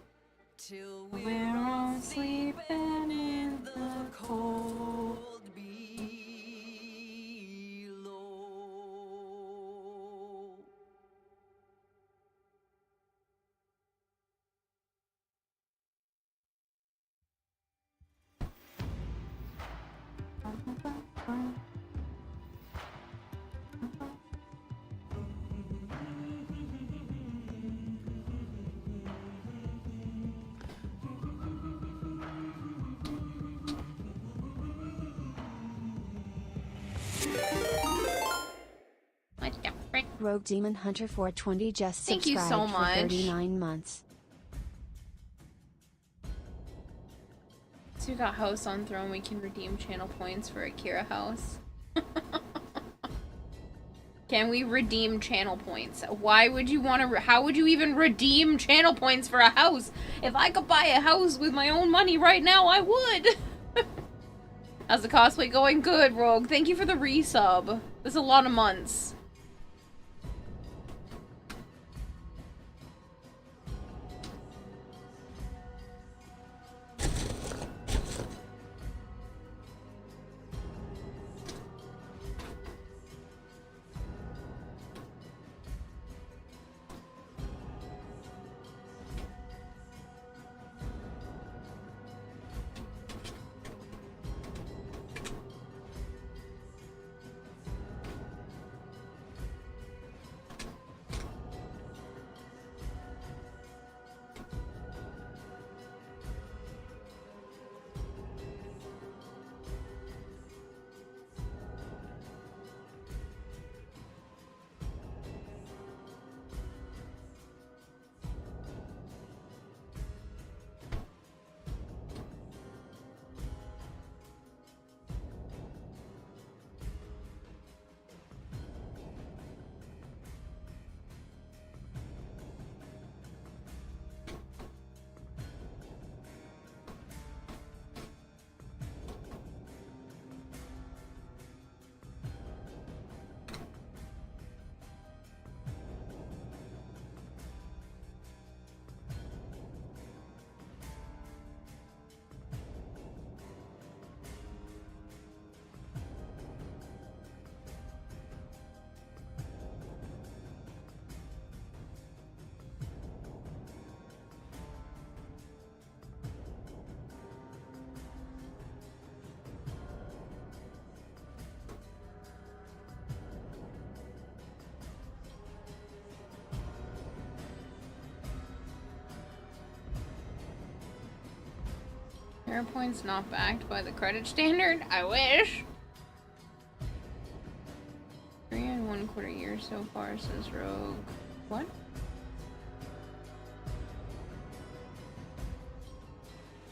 till we're all sleeping in the cold. Rogue Demon Hunter 420 just Thank you subscribed so for much. 39 months. So we got House on Throne, we can redeem channel points for Akira House. Can we redeem channel points? Why would you want to, how would you even redeem channel points for a house? If I could buy a house with my own money right now, I would! How's the cosplay going? Good, Rogue. Thank you for the resub. That's a lot of months. Points not backed by the credit standard? I wish. 3 1/4 years so far, says Rogue. What?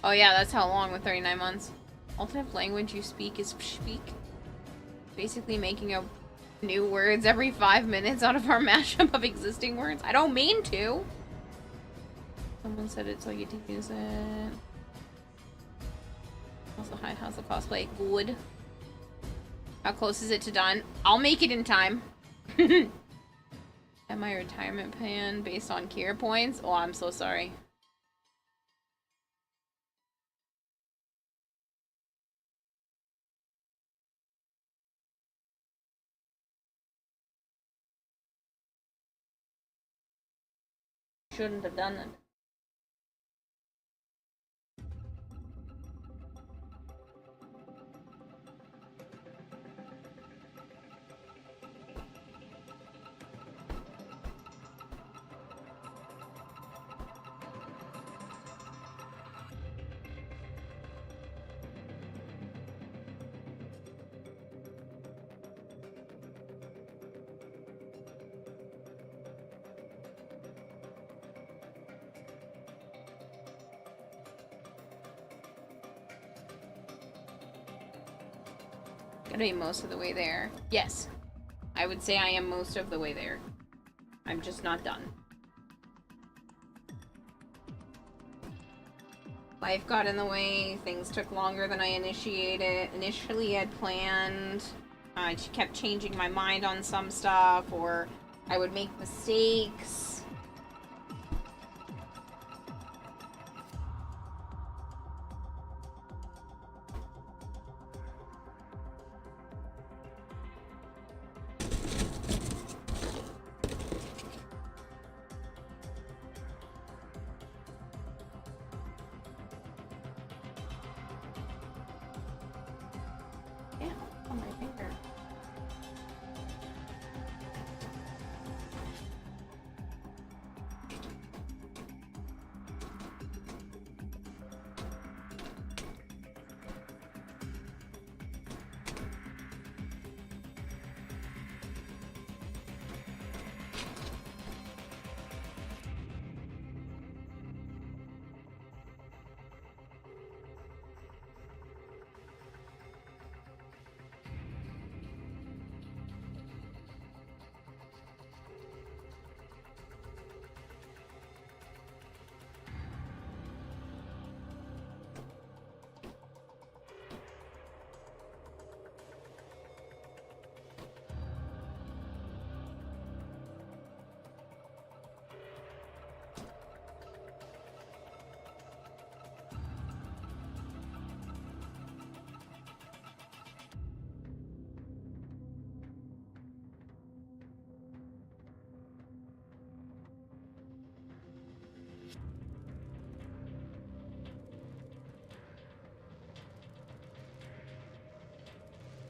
Oh yeah, that's how long with 39 months. Alternative language you speak is speak. Basically making up new words every 5 minutes out of our mashup of existing words. I don't mean to. Someone said it so you get to use it. Also, hi, how's the cosplay? Good. How close is it to done? I'll make it in time. And my retirement plan based on Kira points? Oh, I'm so sorry. Shouldn't have done it. Gotta be most of the way there. Yes. I would say I am most of the way there. I'm just not done. Life got in the way, things took longer than I initially had planned. I kept changing my mind on some stuff, or I would make mistakes.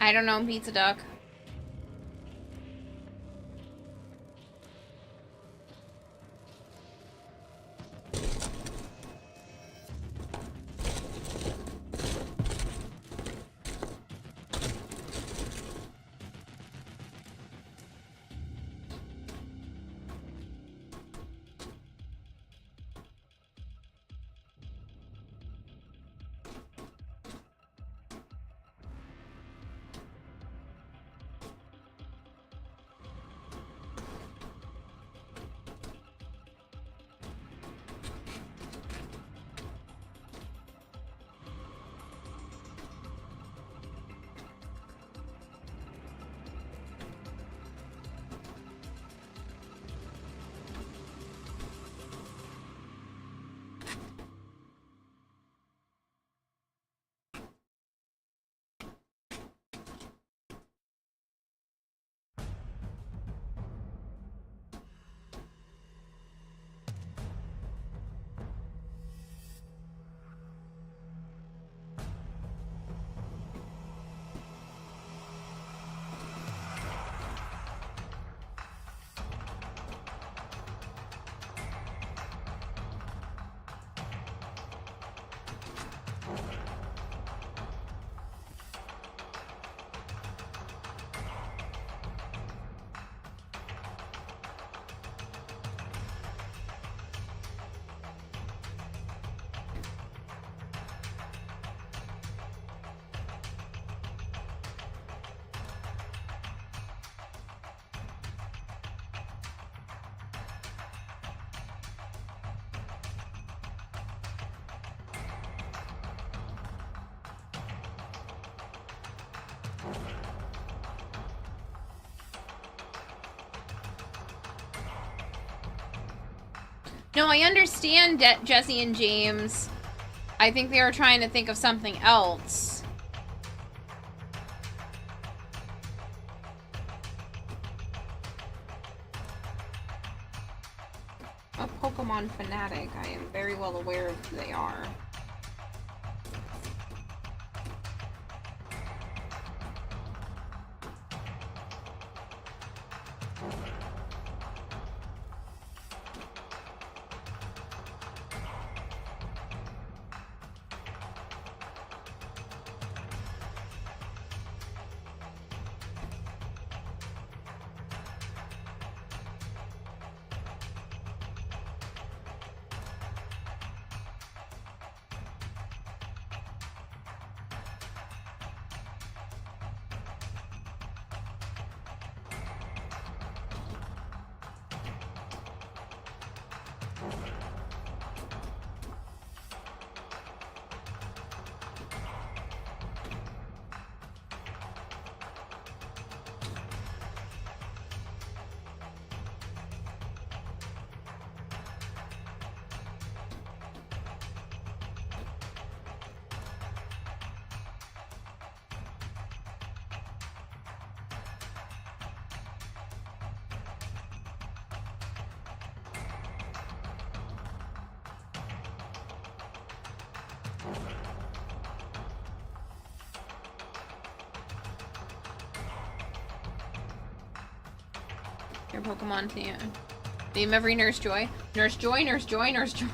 I don't know, Pizza Duck. No, I understand Jesse and James. I think they were trying to think of something else. A Pokemon fanatic. I am very well aware of who they are. Your Pokemon team. Name every Nurse Joy. Nurse Joy, Nurse Joy, Nurse Joy.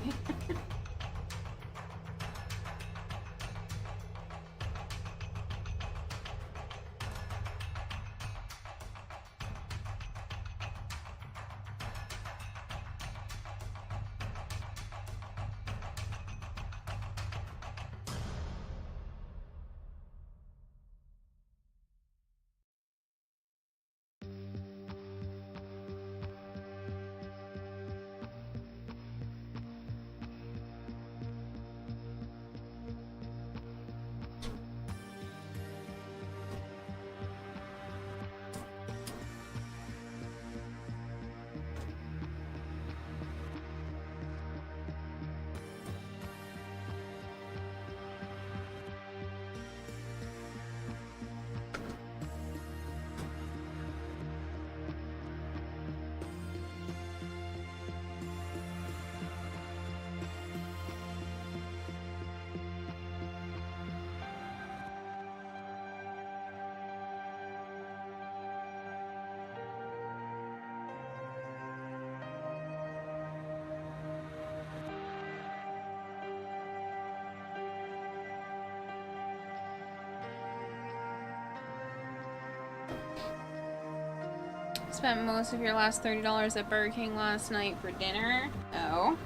Spent most of your last $30 at Burger King last night for dinner. Oh.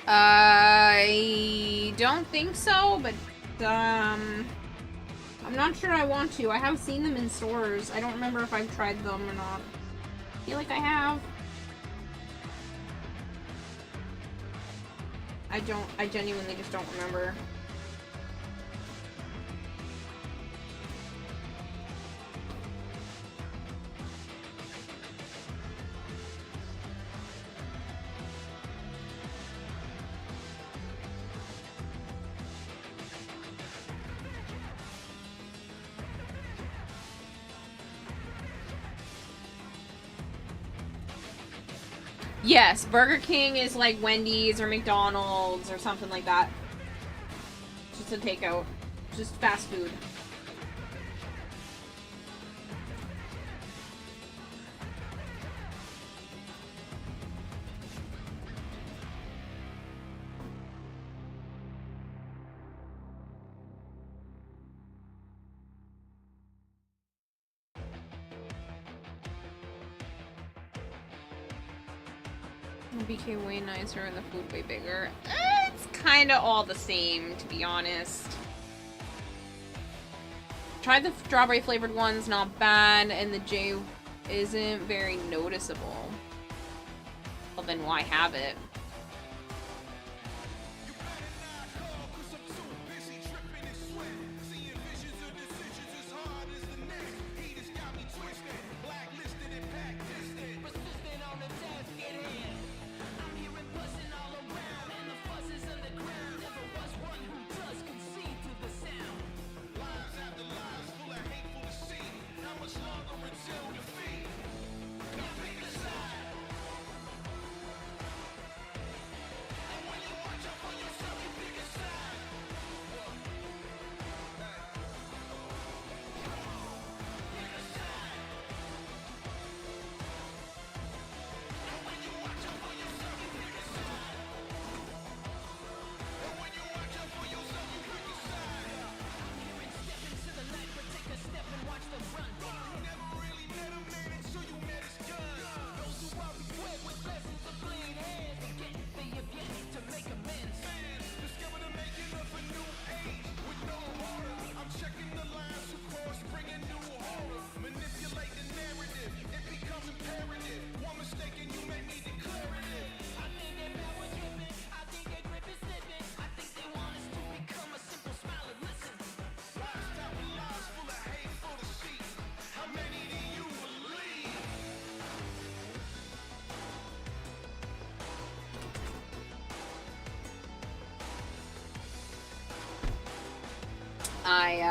I don't think so, but, I'm not sure I want to. I have seen them in stores. I don't remember if I've tried them or not. I feel like I have. I genuinely just don't remember. Yes, Burger King is like Wendy's or McDonald's or something like that. Just a takeout. Just fast food. BK way nicer and the food way bigger. It's kind of all the same, to be honest. Tried the strawberry flavored ones, not bad, and the J isn't very noticeable. Well, then why have it?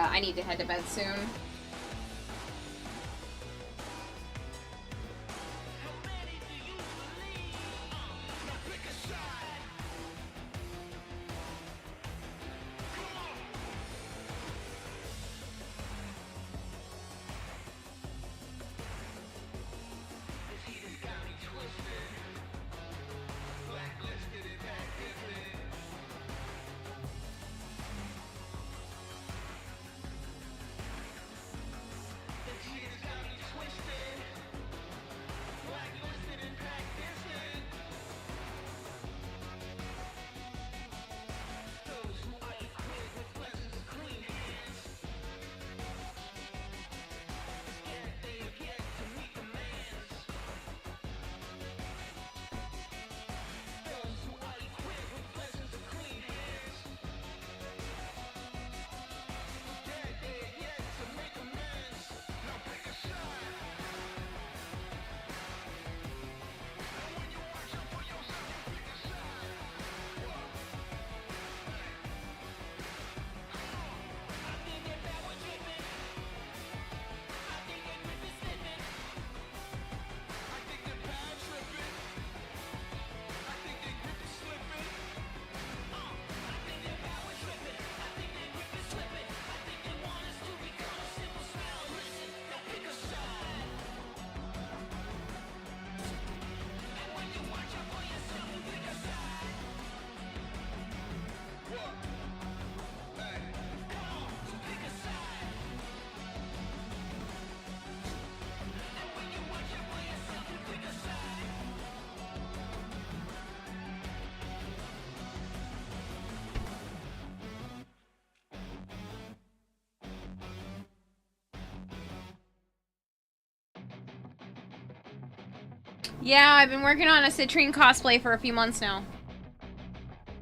I need to head to bed soon. Yeah, I've been working on a Citrine cosplay for a few months now.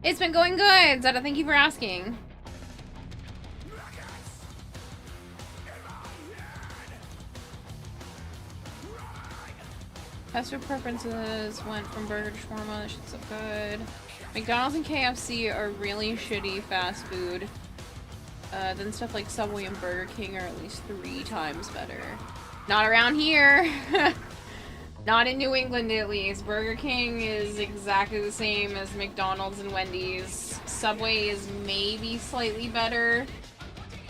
It's been going good, Zeta, thank you for asking. Fast food preferences went from burger to shawarma, that shit's so good. McDonald's and KFC are really shitty fast food. Then stuff like Subway and Burger King are at least 3 times better. Not around here! Not in New England, at least. Burger King is exactly the same as McDonald's and Wendy's. Subway is maybe slightly better.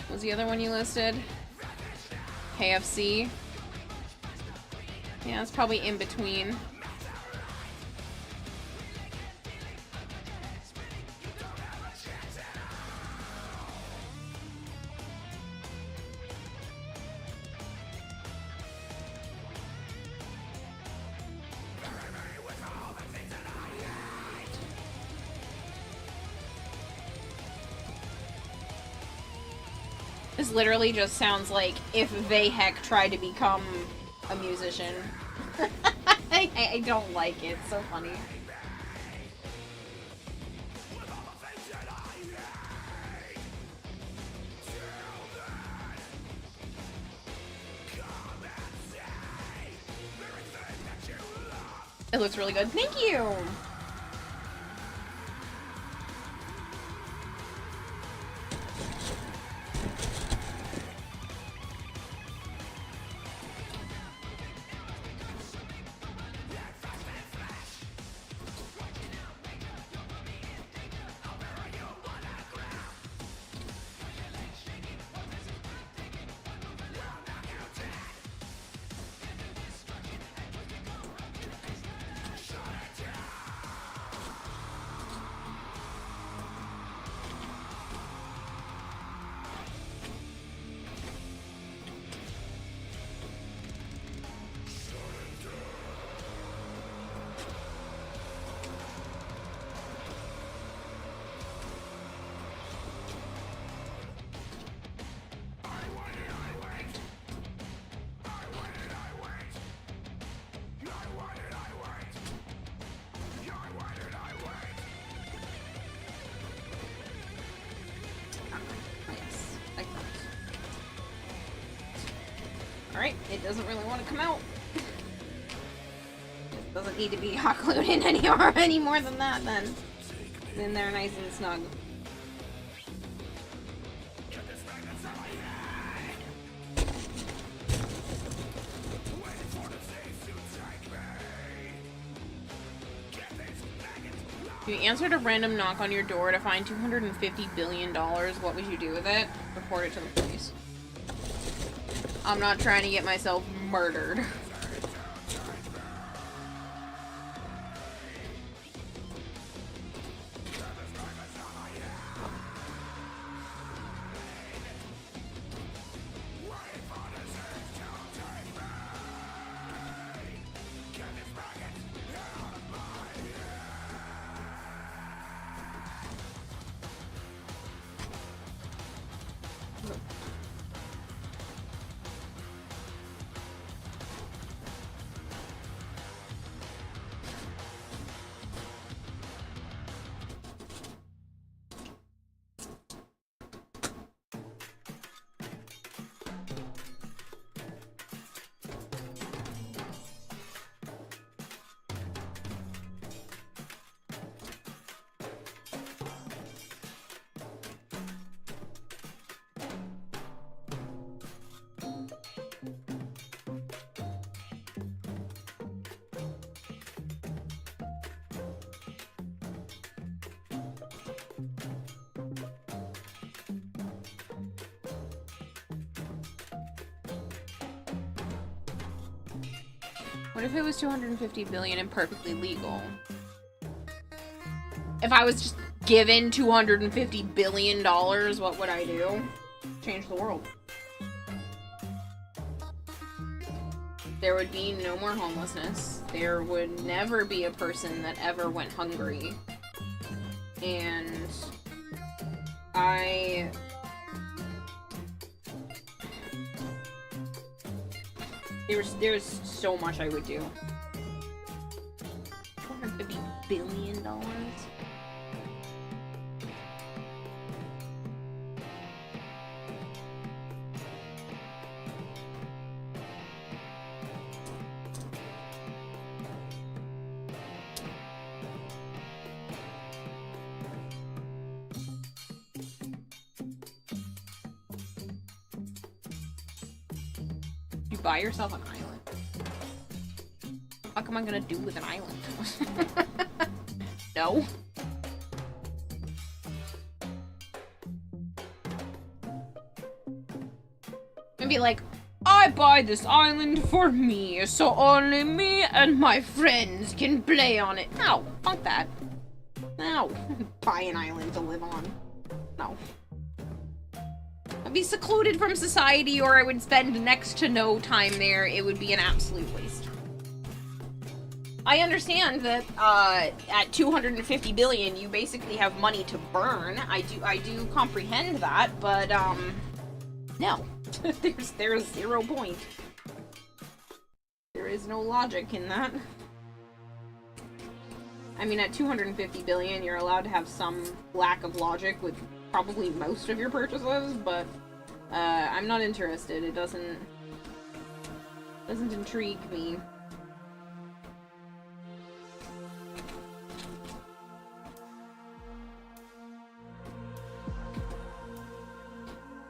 What was the other one you listed? KFC. Yeah, it's probably in between. This literally just sounds like if Vahek tried to become a musician. I don't like it. It's so funny. It looks really good. Thank you! Alright, it doesn't really want to come out. It doesn't need to be hot glued in any more than that, then. It's in there nice and snug. If you answered a random knock on your door to find $250 billion, what would you do with it? Report it to the police. I'm not trying to get myself murdered. What if it was 250 billion and perfectly legal? If I was just given 250 billion dollars, what would I do? Change the world. There would be no more homelessness. There would never be a person that ever went hungry. And there's so much I would do. $250 billion? Buy yourself an island. What am I gonna do with an island? No. And be like, I buy this island for me, so only me and my friends can play on it. No, fuck that. No. Buy an island to live on. No. I'd be secluded from society, or I would spend next to no time there. It would be an absolute waste. I understand that at 250 billion, you basically have money to burn. I do comprehend that, but no, there's 0 point. is no logic in that. I mean, at 250 billion, you're allowed to have some lack of logic with probably most of your purchases, but I'm not interested. It doesn't intrigue me.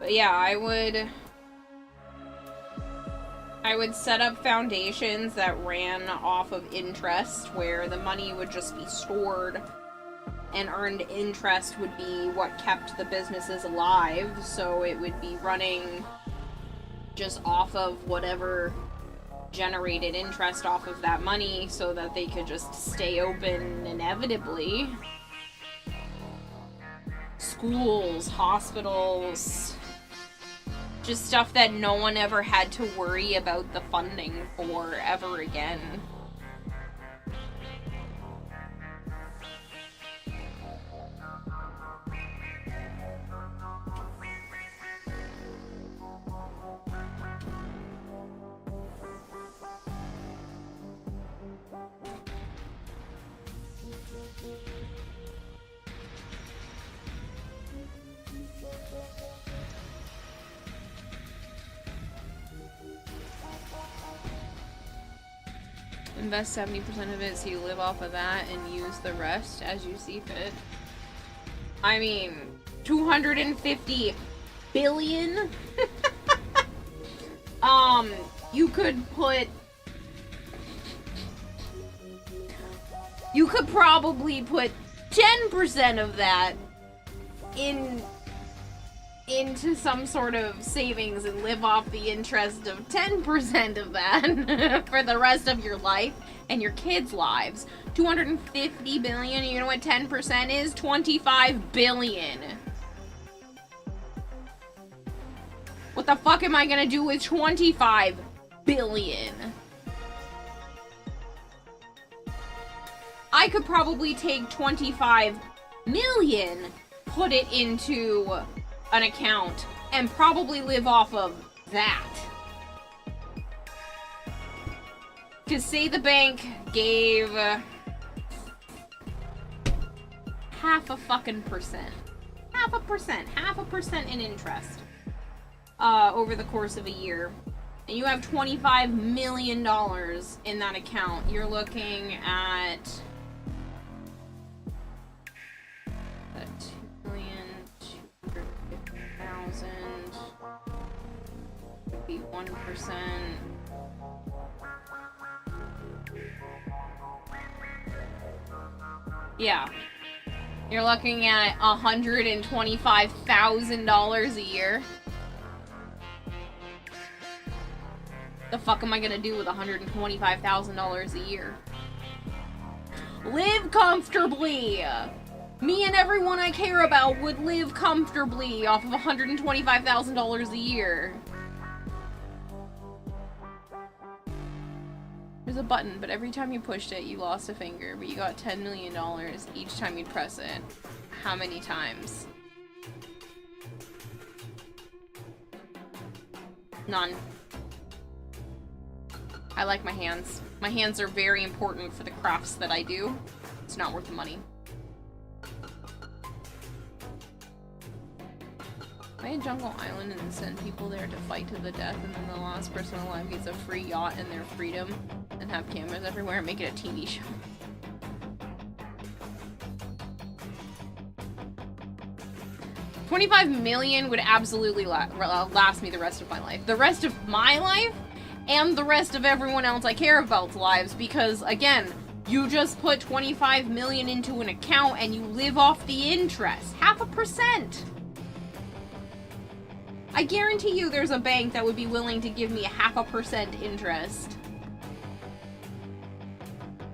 But yeah, I would set up foundations that ran off of interest, where the money would just be stored and earned interest would be what kept the businesses alive, so it would be running just off of whatever generated interest off of that money so that they could just stay open inevitably. Schools, hospitals, just stuff that no one ever had to worry about the funding for ever again. Invest 70% of it so you live off of that and use the rest as you see fit. I mean, 250 billion? You could probably put 10% of that into some sort of savings and live off the interest of 10% of that for the rest of your life and your kids' lives. 250 billion, you know what 10% is? 25 billion. What the fuck am I gonna do with 25 billion? I could probably take 25 million, put it into an account, and probably live off of that. Cause say the bank gave half a percent in interest over the course of a year, and you have $25 million in that account, you're looking at 2,250,000 would be 1%. Yeah. You're looking at $125,000 a year. The fuck am I gonna do with $125,000 a year? Live comfortably! Me and everyone I care about would live comfortably off of $125,000 a year. There's a button, but every time you pushed it, you lost a finger, but you got $10 million each time you press it. How many times? None. I like my hands. My hands are very important for the crafts that I do. It's not worth the money. I had Jungle Island and send people there to fight to the death, and then the last person alive gets a free yacht and their freedom, and have cameras everywhere and make it a TV show. $25 million would absolutely last me the rest of my life. The rest of my life, and the rest of everyone else I care about's lives, because, again, you just put 25 million into an account and you live off the interest. 0.5%! I guarantee you there's a bank that would be willing to give me 0.5% interest.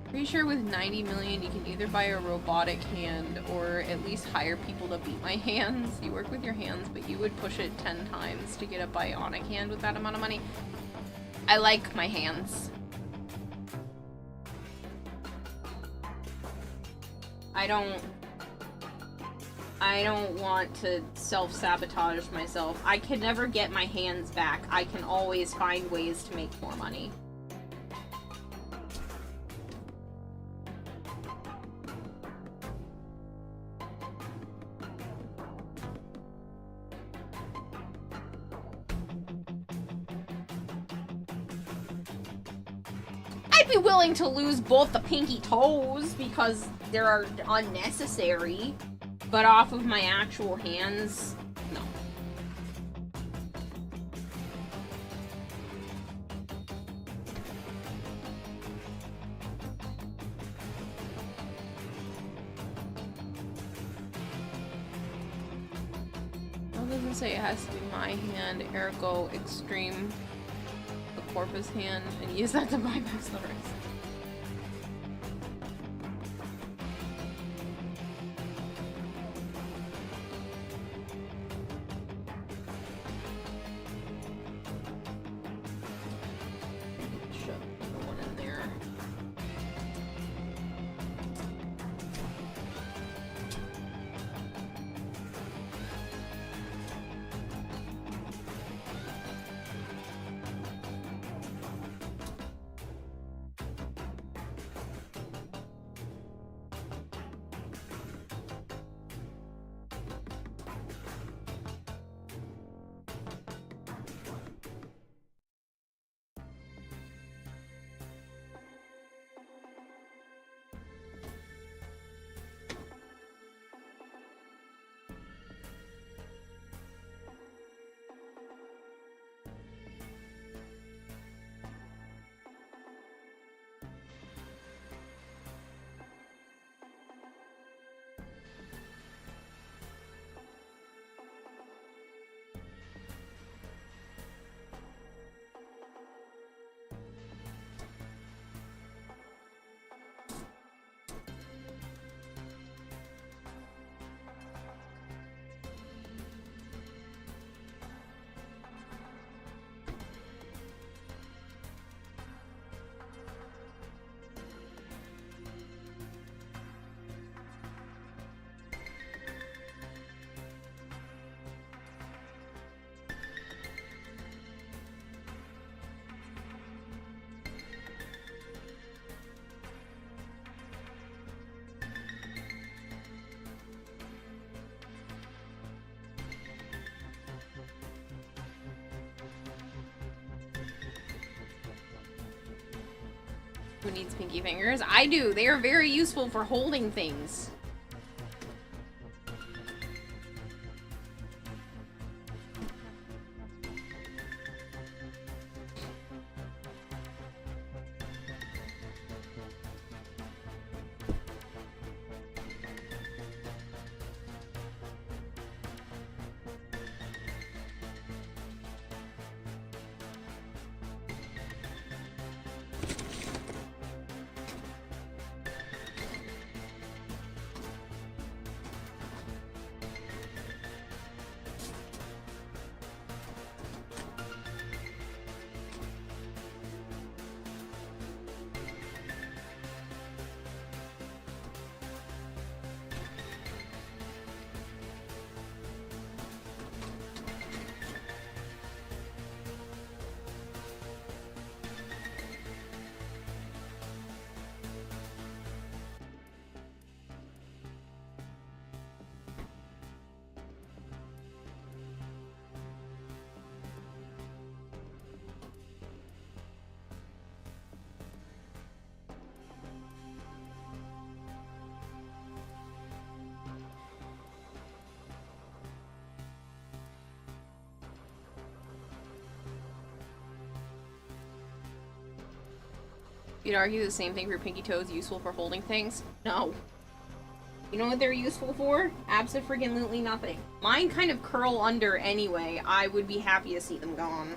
Pretty sure with 90 million you can either buy a robotic hand or at least hire people to beat my hands. You work with your hands, but you would push it 10 times to get a bionic hand with that amount of money. I like my hands. I don't want to self-sabotage myself. I can never get my hands back. I can always find ways to make more money. I'd be willing to lose both the pinky toes because they're unnecessary, but off of my actual hands, no. It doesn't say it has to be my hand, ergo extreme the corpus hand, and use that to bypass the rest. Shove the one in there. Who needs pinky fingers? I do. They are very useful for holding things. You'd argue the same thing for pinky toes, useful for holding things? No. You know what they're useful for? Abso-freaking-lutely nothing. Mine kind of curl under anyway. I would be happy to see them gone.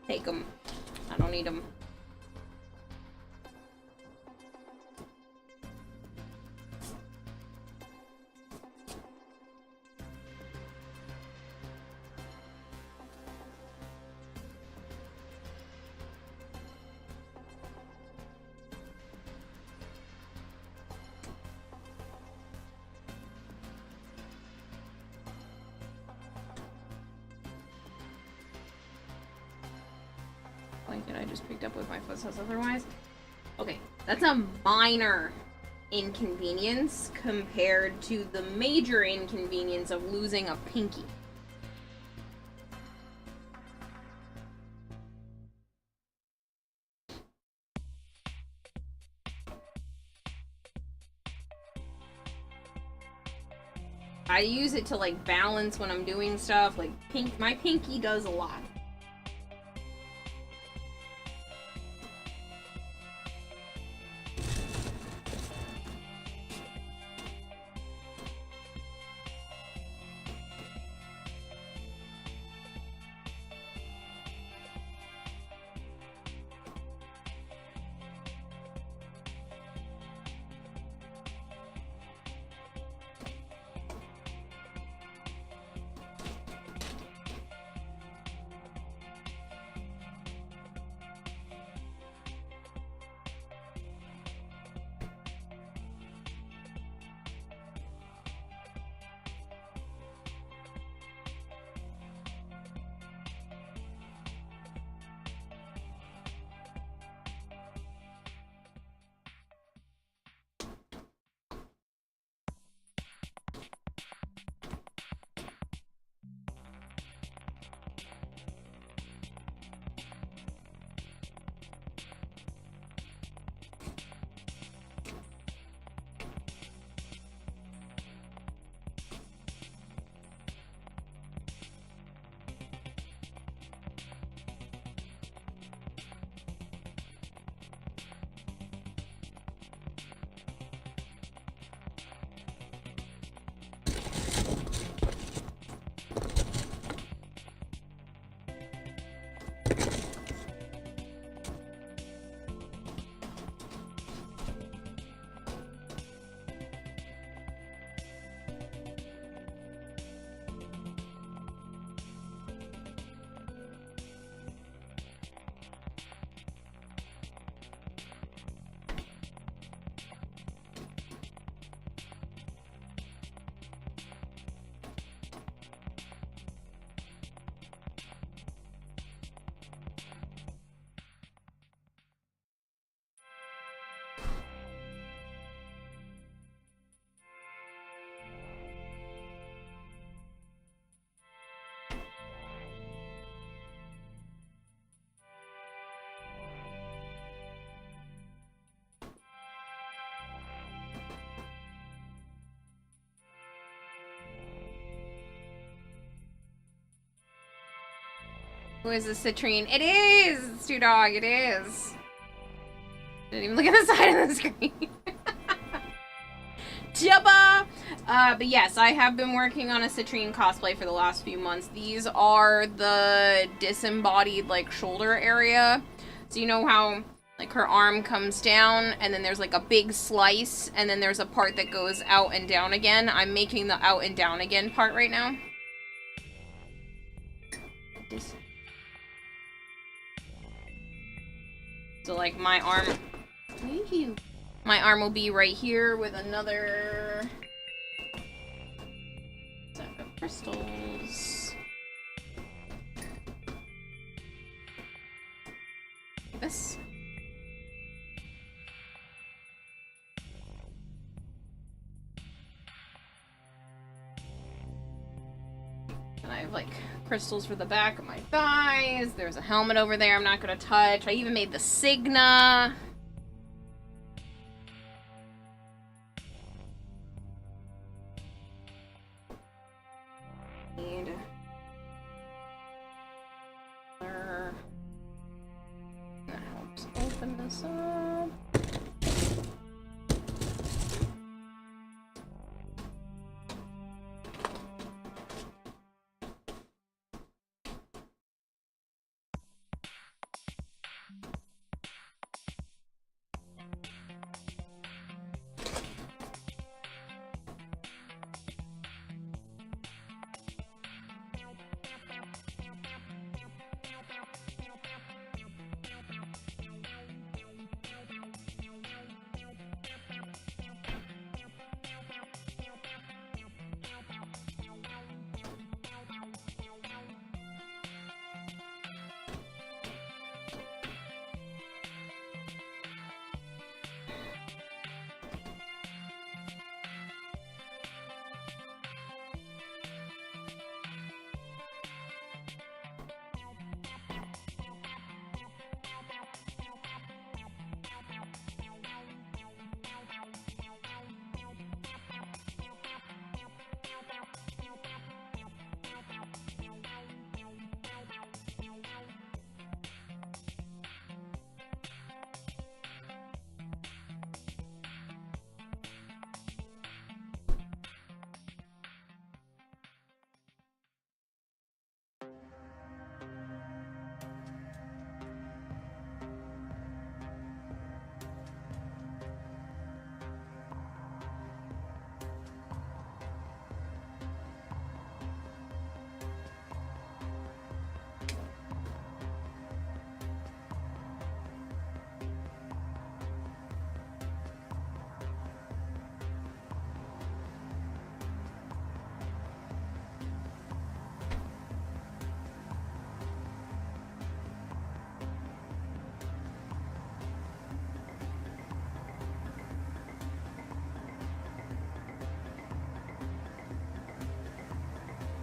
Take them. I don't need them. Blanket I just picked up with my foot says otherwise. Okay, that's a minor inconvenience compared to the major inconvenience of losing a pinky. I use it to like balance when I'm doing stuff. Like my pinky does a lot. Who is this citrine? It is! It's Stu Dog, it is. Didn't even look at the side of the screen. Jabba! But yes, I have been working on a citrine cosplay for the last few months. These are the disembodied, like, shoulder area. So you know how, like, her arm comes down, and then there's, like, a big slice, and then there's a part that goes out and down again? I'm making the out and down again part right now. So, like, my arm... My arm will be right here with another... set of crystals. This. And I have, like, crystals for the back of my thighs. There's a helmet over there I'm not gonna touch. I even made the Signa. Need that helps open this up.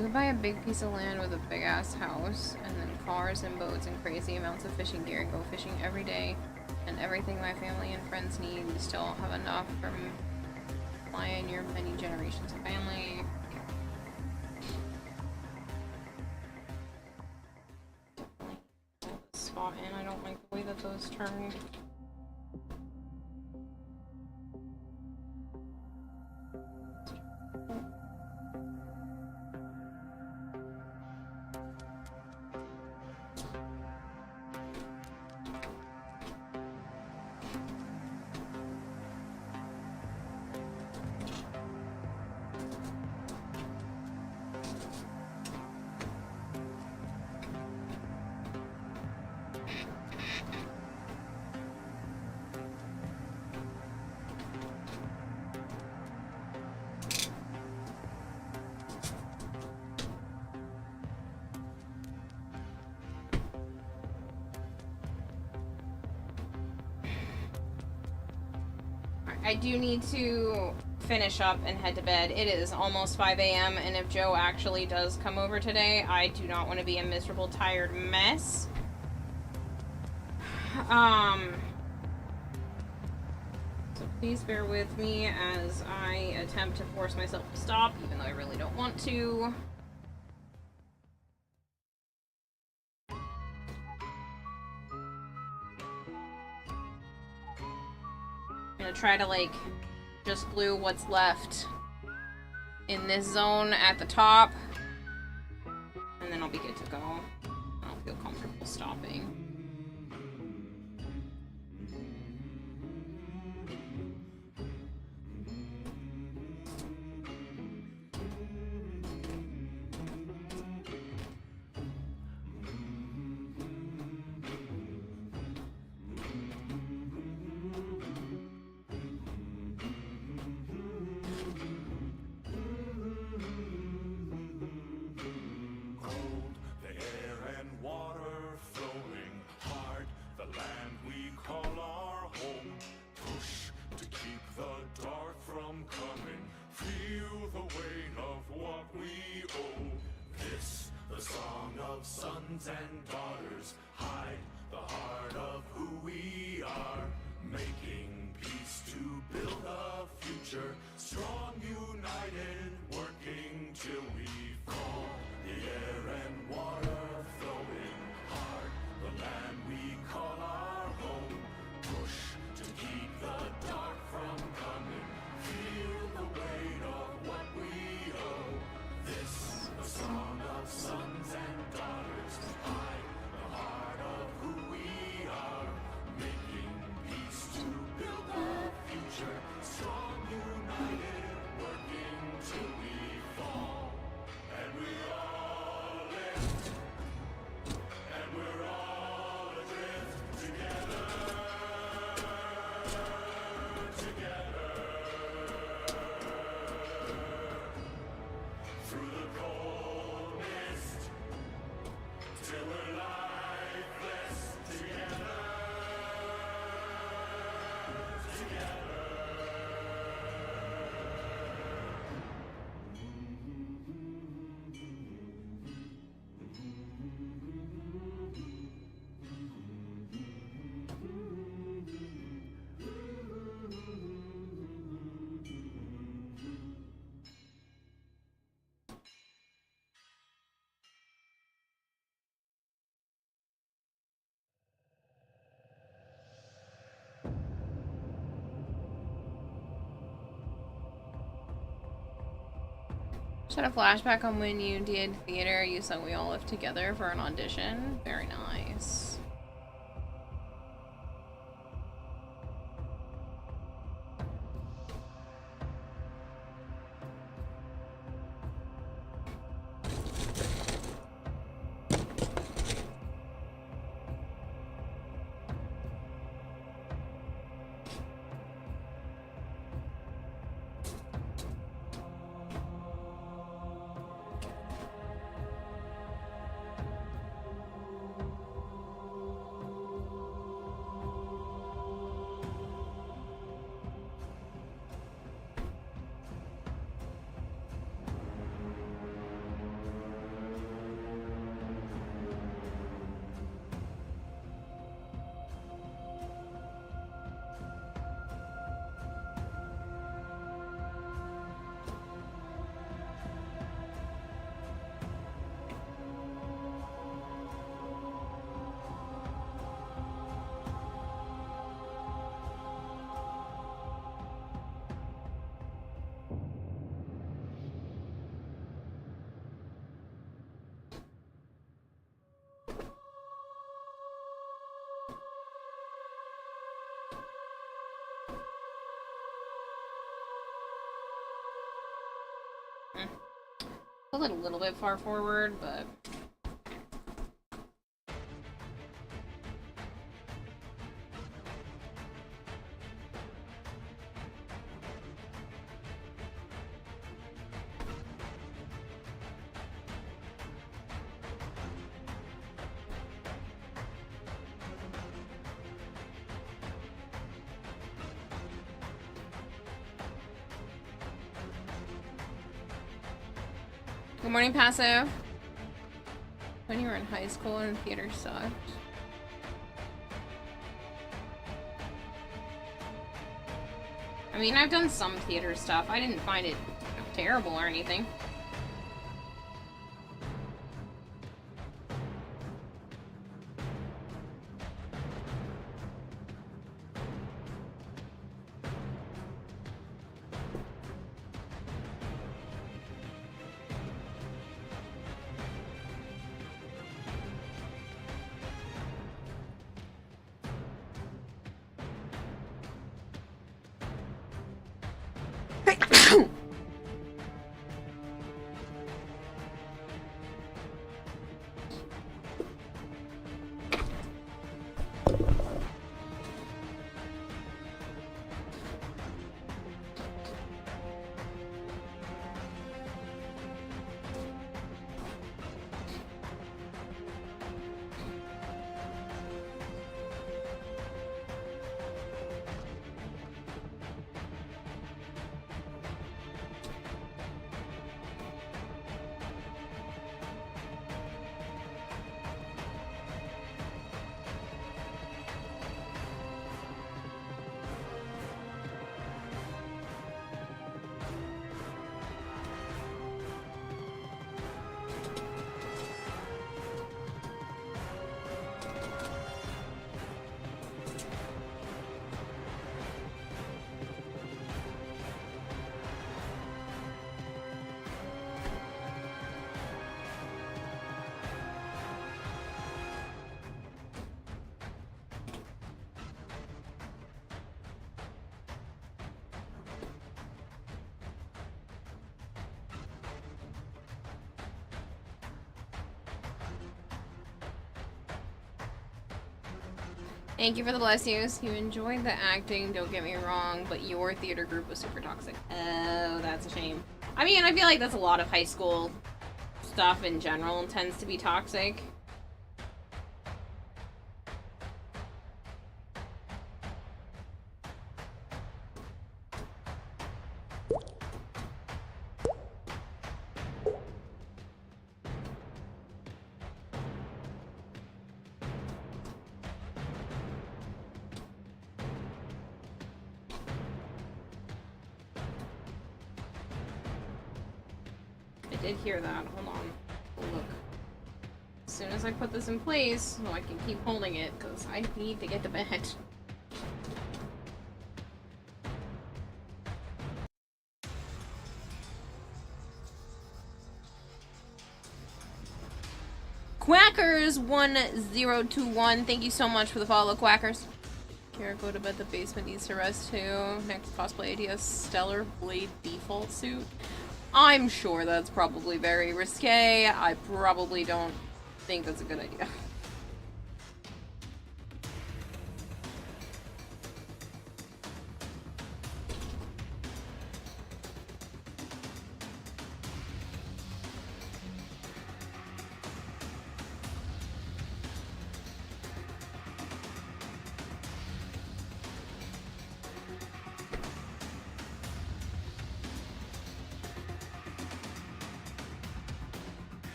We could buy a big piece of land with a big ass house, and then cars and boats and crazy amounts of fishing gear and go fishing every day. And everything my family and friends need, we still have enough from flying your many generations of family. Spot in, I don't like the way that those turned. I do need to finish up and head to bed. It is almost 5 a.m. and if Joe actually does come over today, I do not want to be a miserable, tired mess. So please bear with me as I attempt to force myself to stop, even though I really don't want to. I'm gonna try to, like, just glue what's left in this zone at the top, and then I'll be good to go. I don't feel comfortable stopping. Sons and daughters, hide the heart of who we are, making peace to build a future, strong, united, working till we fall. The air and water flowing hard, the land we call our home, push to keep the dark from coming, feel the weight of what we owe. This, the song of sons and daughters, hide the heart of who we are, making peace to build a future, strong, united, working till we fall. And we all lift, and we're all adrift together, through the cold mist, till we're lifeless together. Just had a flashback on when you did theater. You sung We All Live Together for an audition. Very nice. Pull it a little bit far forward, but... Good morning, Passive. When you were in high school and theater sucked. I mean, I've done some theater stuff. I didn't find it terrible or anything. Thank you for the bless yous. You enjoyed the acting, don't get me wrong, but your theater group was super toxic. Oh, that's a shame. I mean, I feel like that's a lot of high school stuff in general tends to be toxic. I did hear that. Hold on. Oh, look. As soon as I put this in place, so I can keep holding it, because I need to get to bed. Quackers1021, thank you so much for the follow, Quackers. Kira, go to bed, the basement needs to rest too. Next cosplay idea, Stellar Blade default suit. I'm sure that's probably very risque. I probably don't think that's a good idea.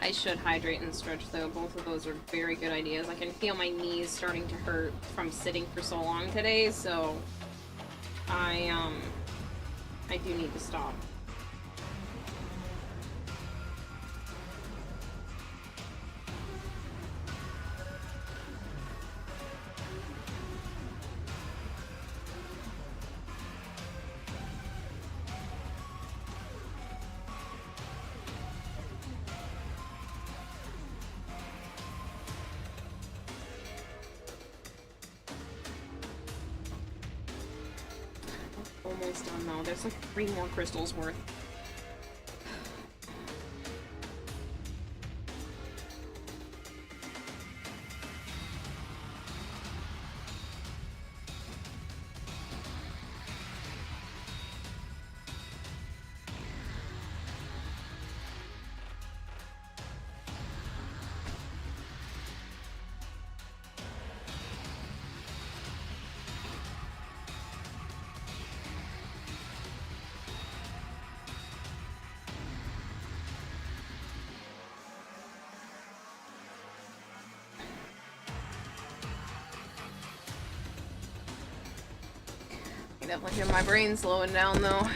I should hydrate and stretch though. Both of those are very good ideas. I can feel my knees starting to hurt from sitting for so long today, so I do need to stop. almost done though. There's like 3 more crystals worth. I definitely feel my brain slowing down though.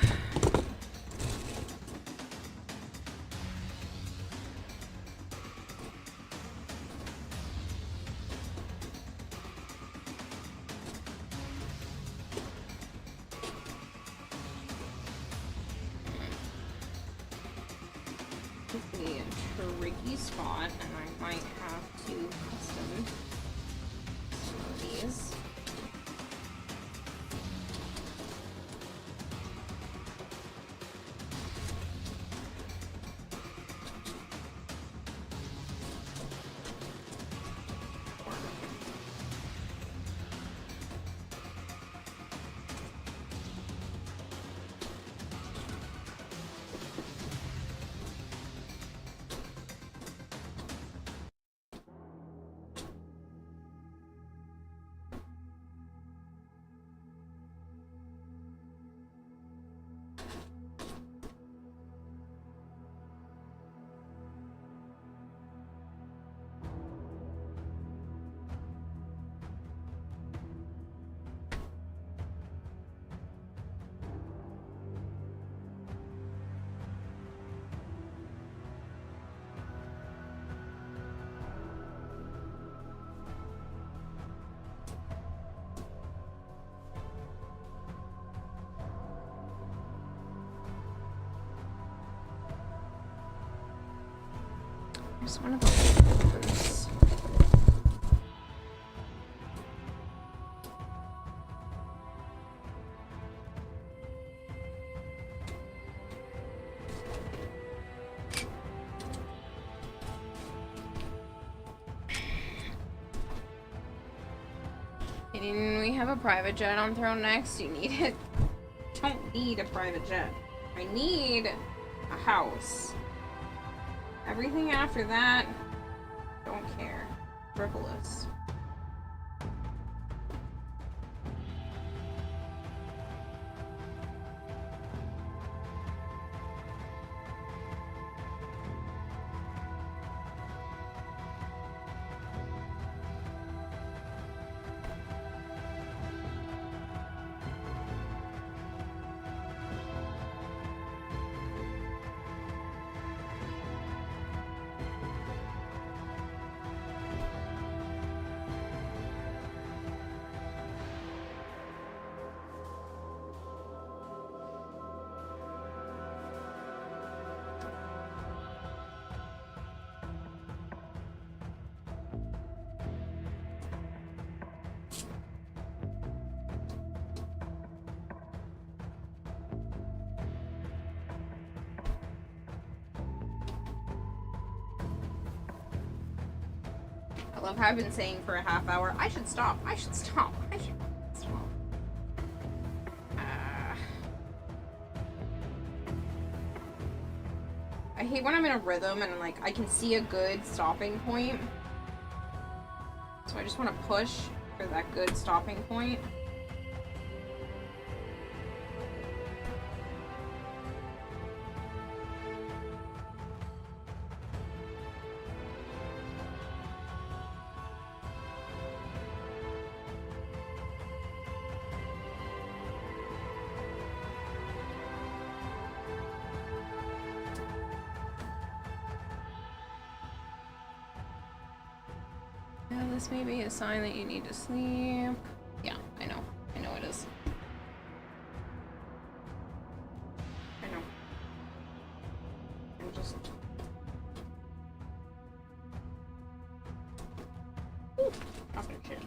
This is a tricky spot, and I might have to custom some of these. There's one of those. And we have a private jet on throne next. You need it. Don't need a private jet. I need a house. Everything after that, don't care. Frivolous. I love how I've been saying for a half hour, I should stop, I should stop, I should stop. I hate when I'm in a rhythm and like I can see a good stopping point. So I just want to push for that good stopping point. This may be a sign that you need to sleep. Yeah, I know. I know it is. I know. I'm just... Ooh, dropping shit.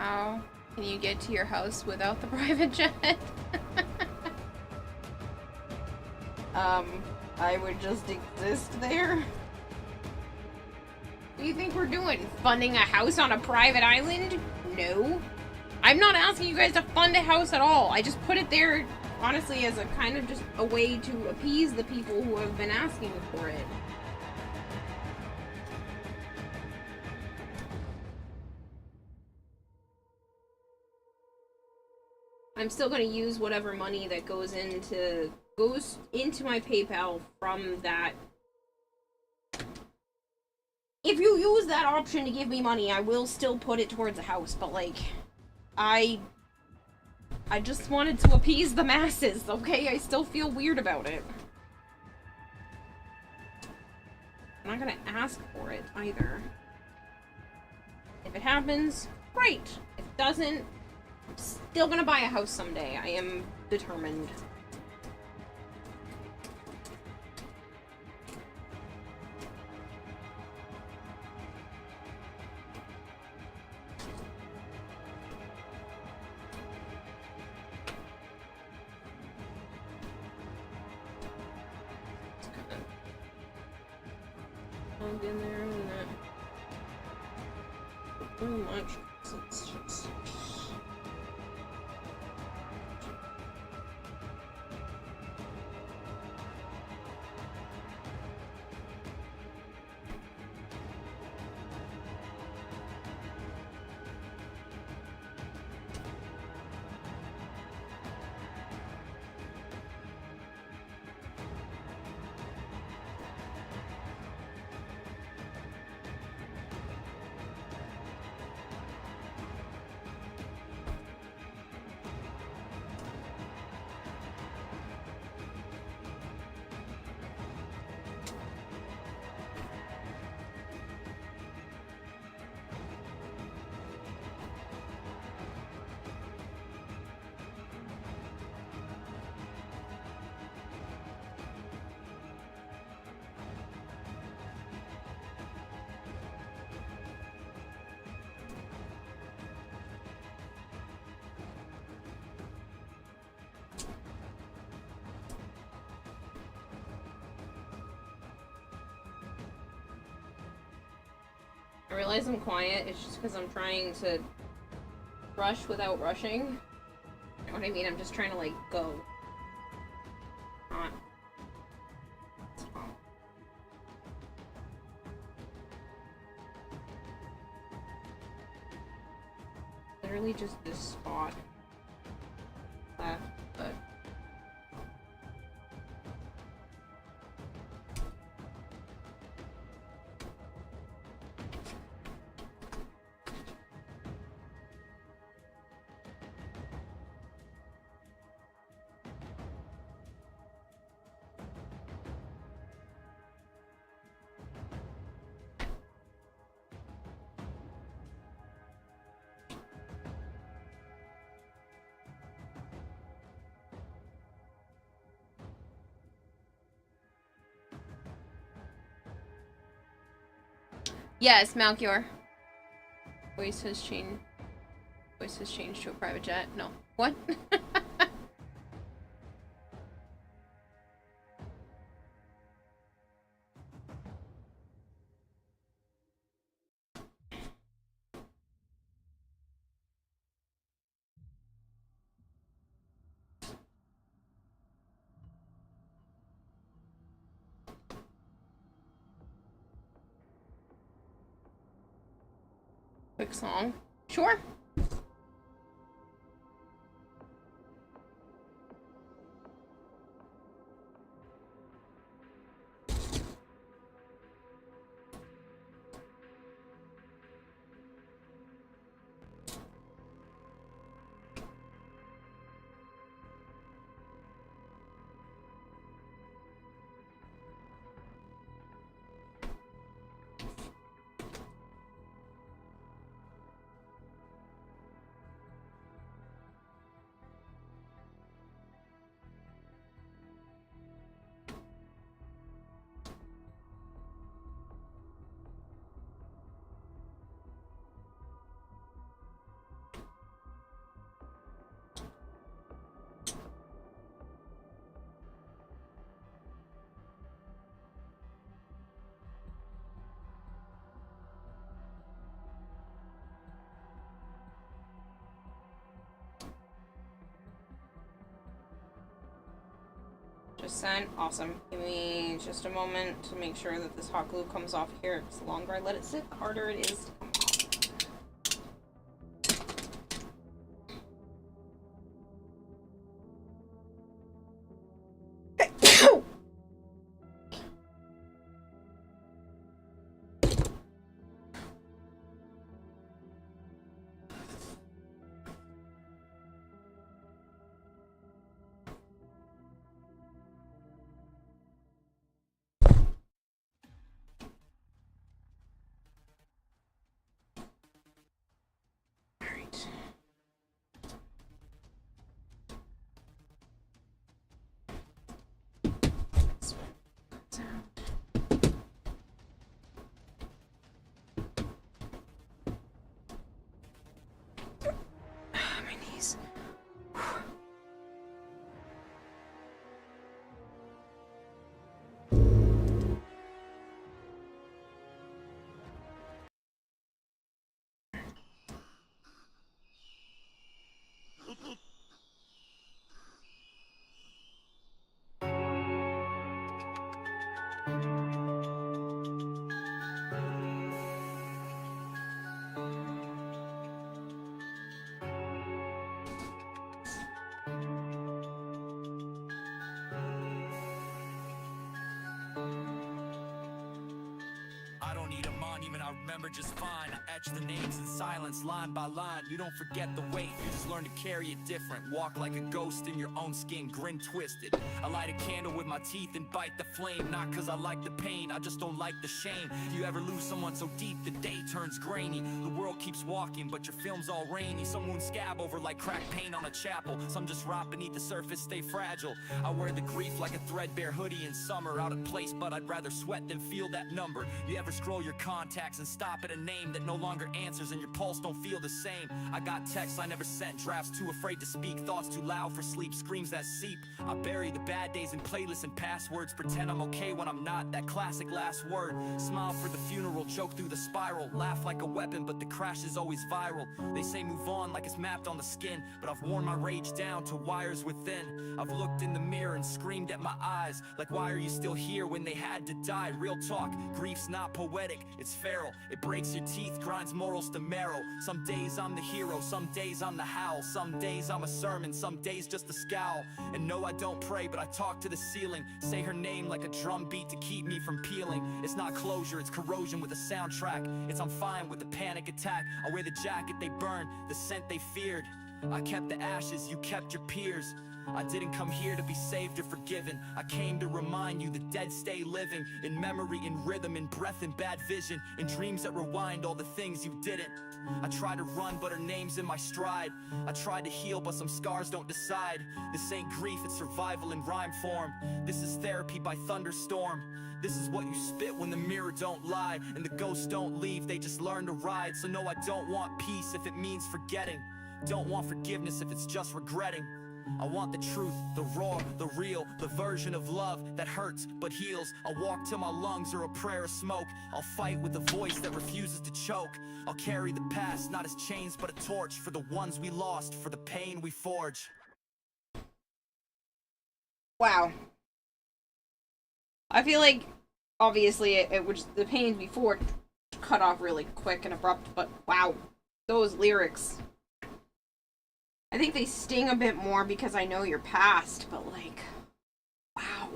How can you get to your house without the private jet? I would just exist there. What do you think we're doing? Funding a house on a private island? No. I'm not asking you guys to fund a house at all. I just put it there, honestly, as a kind of just a way to appease the people who have been asking for it. I'm still gonna use whatever money that goes into my PayPal from that. If you use that option to give me money, I will still put it towards a house, but like, I just wanted to appease the masses, okay? I still feel weird about it. I'm not gonna ask for it either. If it happens, great. If it doesn't, I'm still gonna buy a house someday. I am determined. In there and that. Too much. It's just... I realize I'm quiet, it's just because I'm trying to rush without rushing. You know what I mean? I'm just trying to, like, go. Not... Literally just this spot left, but... Yes, Malchior. Voice has changed. Voice has changed to a private jet. No. What? Quick song. Sure. Just sent. Awesome. Give me just a moment to make sure that this hot glue comes off here, because the longer I let it sit, the harder it is to come off. My knees. I don't need a monument, I remember just fine. I etch the names in silence, line by line. You don't forget the weight, you just learn to carry it different. Walk like a ghost in your own skin, grin twisted. I light a candle with my teeth and bite the flame. Not cause I like the pain, I just don't like the shame. You ever lose someone so deep the day turns grainy? The world keeps walking, but your film's all rainy. Some wounds scab over like cracked paint on a chapel. Some just rot beneath the surface, stay fragile. I wear the grief like a threadbare hoodie in summer. Out of place, but I'd rather sweat than feel that number. You ever scroll your contacts and stop at a name that no longer answers, and your pulse don't feel the same? I got texts I never sent, drafts too afraid to speak, thoughts too loud for sleep, screams that seep. I bury the bad days in playlists and passwords, pretend I'm okay when I'm not, that classic last word. Smile for the funeral, joke through the spiral, laugh like a weapon, but the crash is always viral. They say move on like it's mapped on the skin, but I've worn my rage down to wires within. I've looked in the mirror and screamed at my eyes, like why are you still here when they had to die? Real talk, grief's not poetic, it's feral. It breaks your teeth, grinds morals to marrow. Some days I'm the hero, some days I'm the howl. Some days I'm a sermon, some days just a scowl. And no, I don't pray, but I talk to the ceiling. Say her name like a drum beat to keep me from peeling. It's not closure, it's corrosion with a soundtrack. It's I'm fine with the panic attack. I wear the jacket they burned, the scent they feared. I kept the ashes, you kept your peers. I didn't come here to be saved or forgiven. I came to remind you the dead stay living. In memory, in rhythm, in breath, in bad vision. In dreams that rewind all the things you didn't. I tried to run, but her name's in my stride. I tried to heal, but some scars don't decide. This ain't grief, it's survival in rhyme form. This is therapy by thunderstorm. This is what you spit when the mirror don't lie. And the ghosts don't leave, they just learn to ride. So no, I don't want peace if it means forgetting. Don't want forgiveness if it's just regretting. I want the truth, the raw, the real, the version of love that hurts but heals. I'll walk till my lungs are a prayer of smoke. I'll fight with a voice that refuses to choke. I'll carry the past, not as chains but a torch. For the ones we lost, for the pain we forge. Wow. I feel like, obviously, it was the pains before cut off really quick and abrupt, but wow. Those lyrics. I think they sting a bit more because I know your past, but like, wow.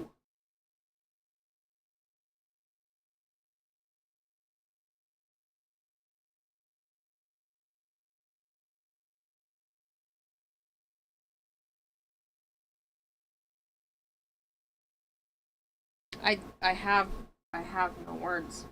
I have no words.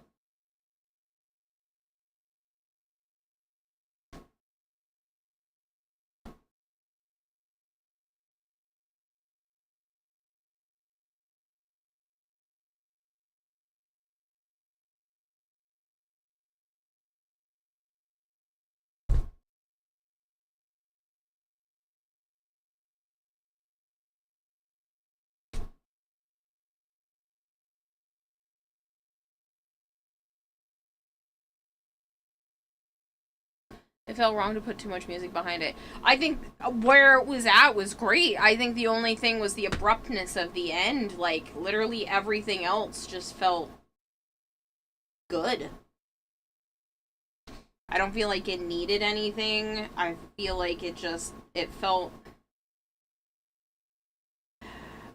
It felt wrong to put too much music behind it. I think where it was at was great. I think the only thing was the abruptness of the end. Like, literally everything else just felt good. I don't feel like it needed anything. I feel like it felt...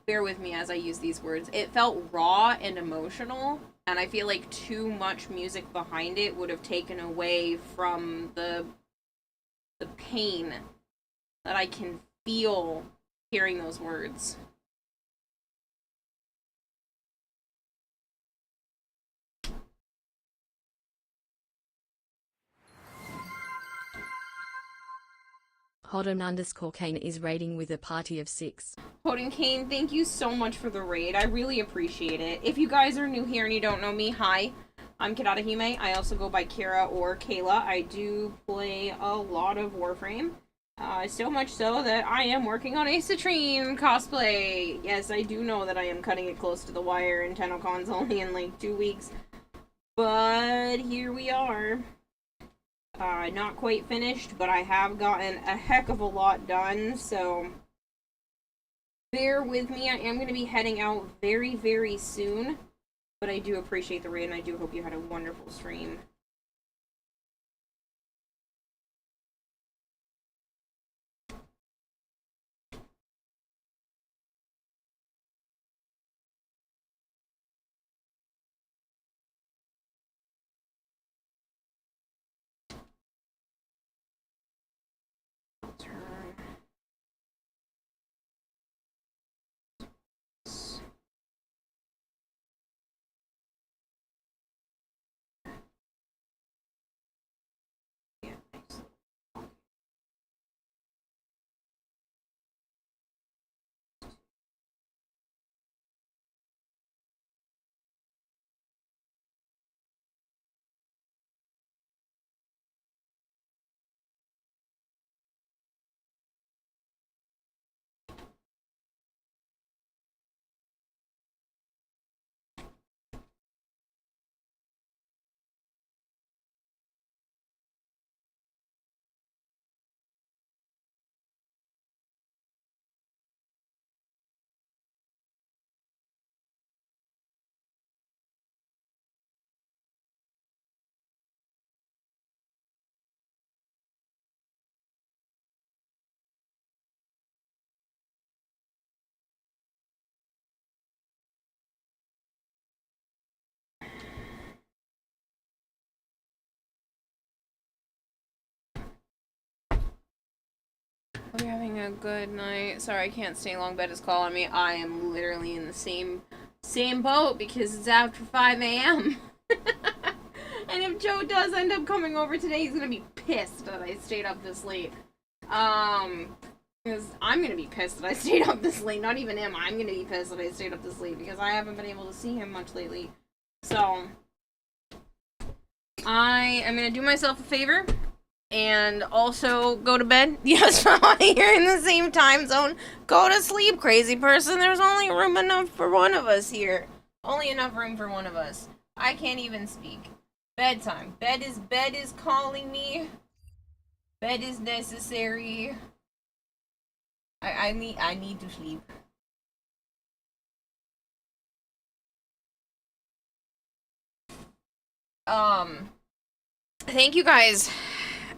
Bear with me as I use these words. It felt raw and emotional, and I feel like too much music behind it would have taken away from the pain that I can feel hearing those words. Hodom_Kane is raiding with a party of 6. Hodin Kane, thank you so much for the raid. I really appreciate it. If you guys are new here and you don't know me, hi. I'm Kirarahime. I also go by Kira or Kayla. I do play a lot of Warframe. So much so that I am working on a Citrine cosplay. Yes, I do know that I am cutting it close to the wire, and TennoCon's only in like 2 weeks. But here we are. Not quite finished, but I have gotten a heck of a lot done, so bear with me. I am going to be heading out very, very soon, but I do appreciate the raid, and I do hope you had a wonderful stream. Hope you're having a good night. Sorry I can't stay long. Bed is calling me. I am literally in the same boat because it's after 5 a.m. And if Joe does end up coming over today, he's gonna be pissed that I stayed up this late. Because I'm gonna be pissed that I stayed up this late. Not even him. I'm gonna be pissed that I stayed up this late because I haven't been able to see him much lately. So, I am gonna do myself a favor and also go to bed. Yes, you're in the same time zone. Go to sleep, crazy person. There's only room enough for one of us here. Only enough room for one of us. I can't even speak. Bedtime. Bed is calling me. Bed is necessary. I need to sleep. Thank you guys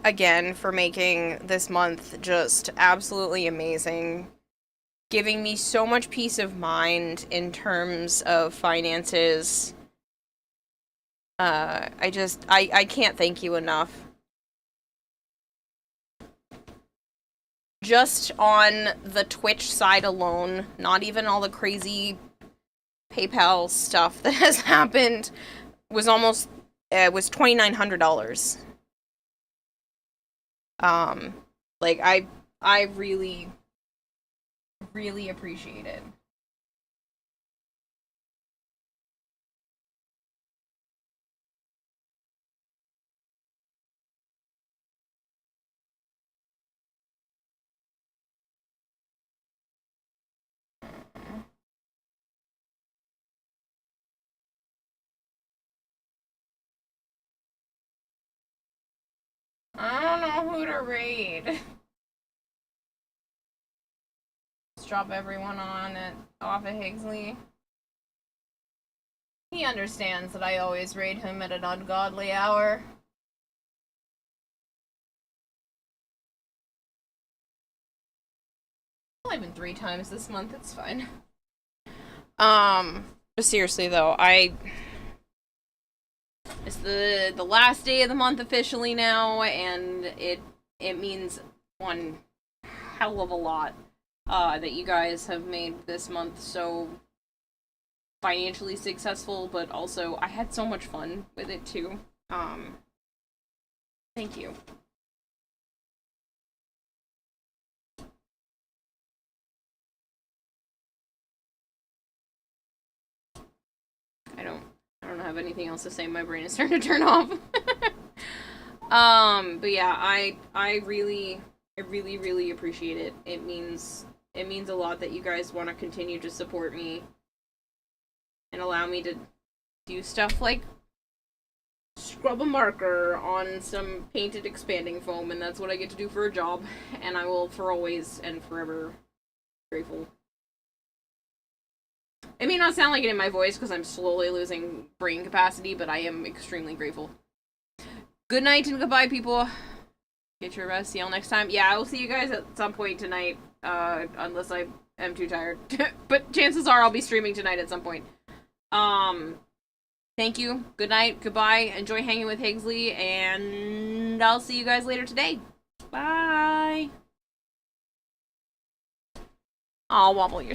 again for making this month just absolutely amazing. Giving me so much peace of mind in terms of finances. I can't thank you enough. Just on the Twitch side alone, not even all the crazy PayPal stuff that has happened, was almost, was $2,900. Like, I really, really appreciate it. I don't know, know who to raid. Just drop everyone on it off of Higgsley. He understands that I always raid him at an ungodly hour. Only been 3 times this month, it's fine. But seriously though, it's the last day of the month officially now, and it means one hell of a lot that you guys have made this month so financially successful, but also I had so much fun with it too. Thank you. I don't have anything else to say. My brain is starting to turn off. But yeah, I really appreciate it. It means a lot that you guys want to continue to support me and allow me to do stuff like scrub a marker on some painted expanding foam, and that's what I get to do for a job, and I will for always and forever be grateful. It may not sound like it in my voice because I'm slowly losing brain capacity, but I am extremely grateful. Good night and goodbye, people. Get your rest. See y'all next time. Yeah, I will see you guys at some point tonight, unless I am too tired. But chances are I'll be streaming tonight at some point. Thank you. Good night. Goodbye. Enjoy hanging with Higgsley, and I'll see you guys later today. Bye. Aw, Wobble, you're so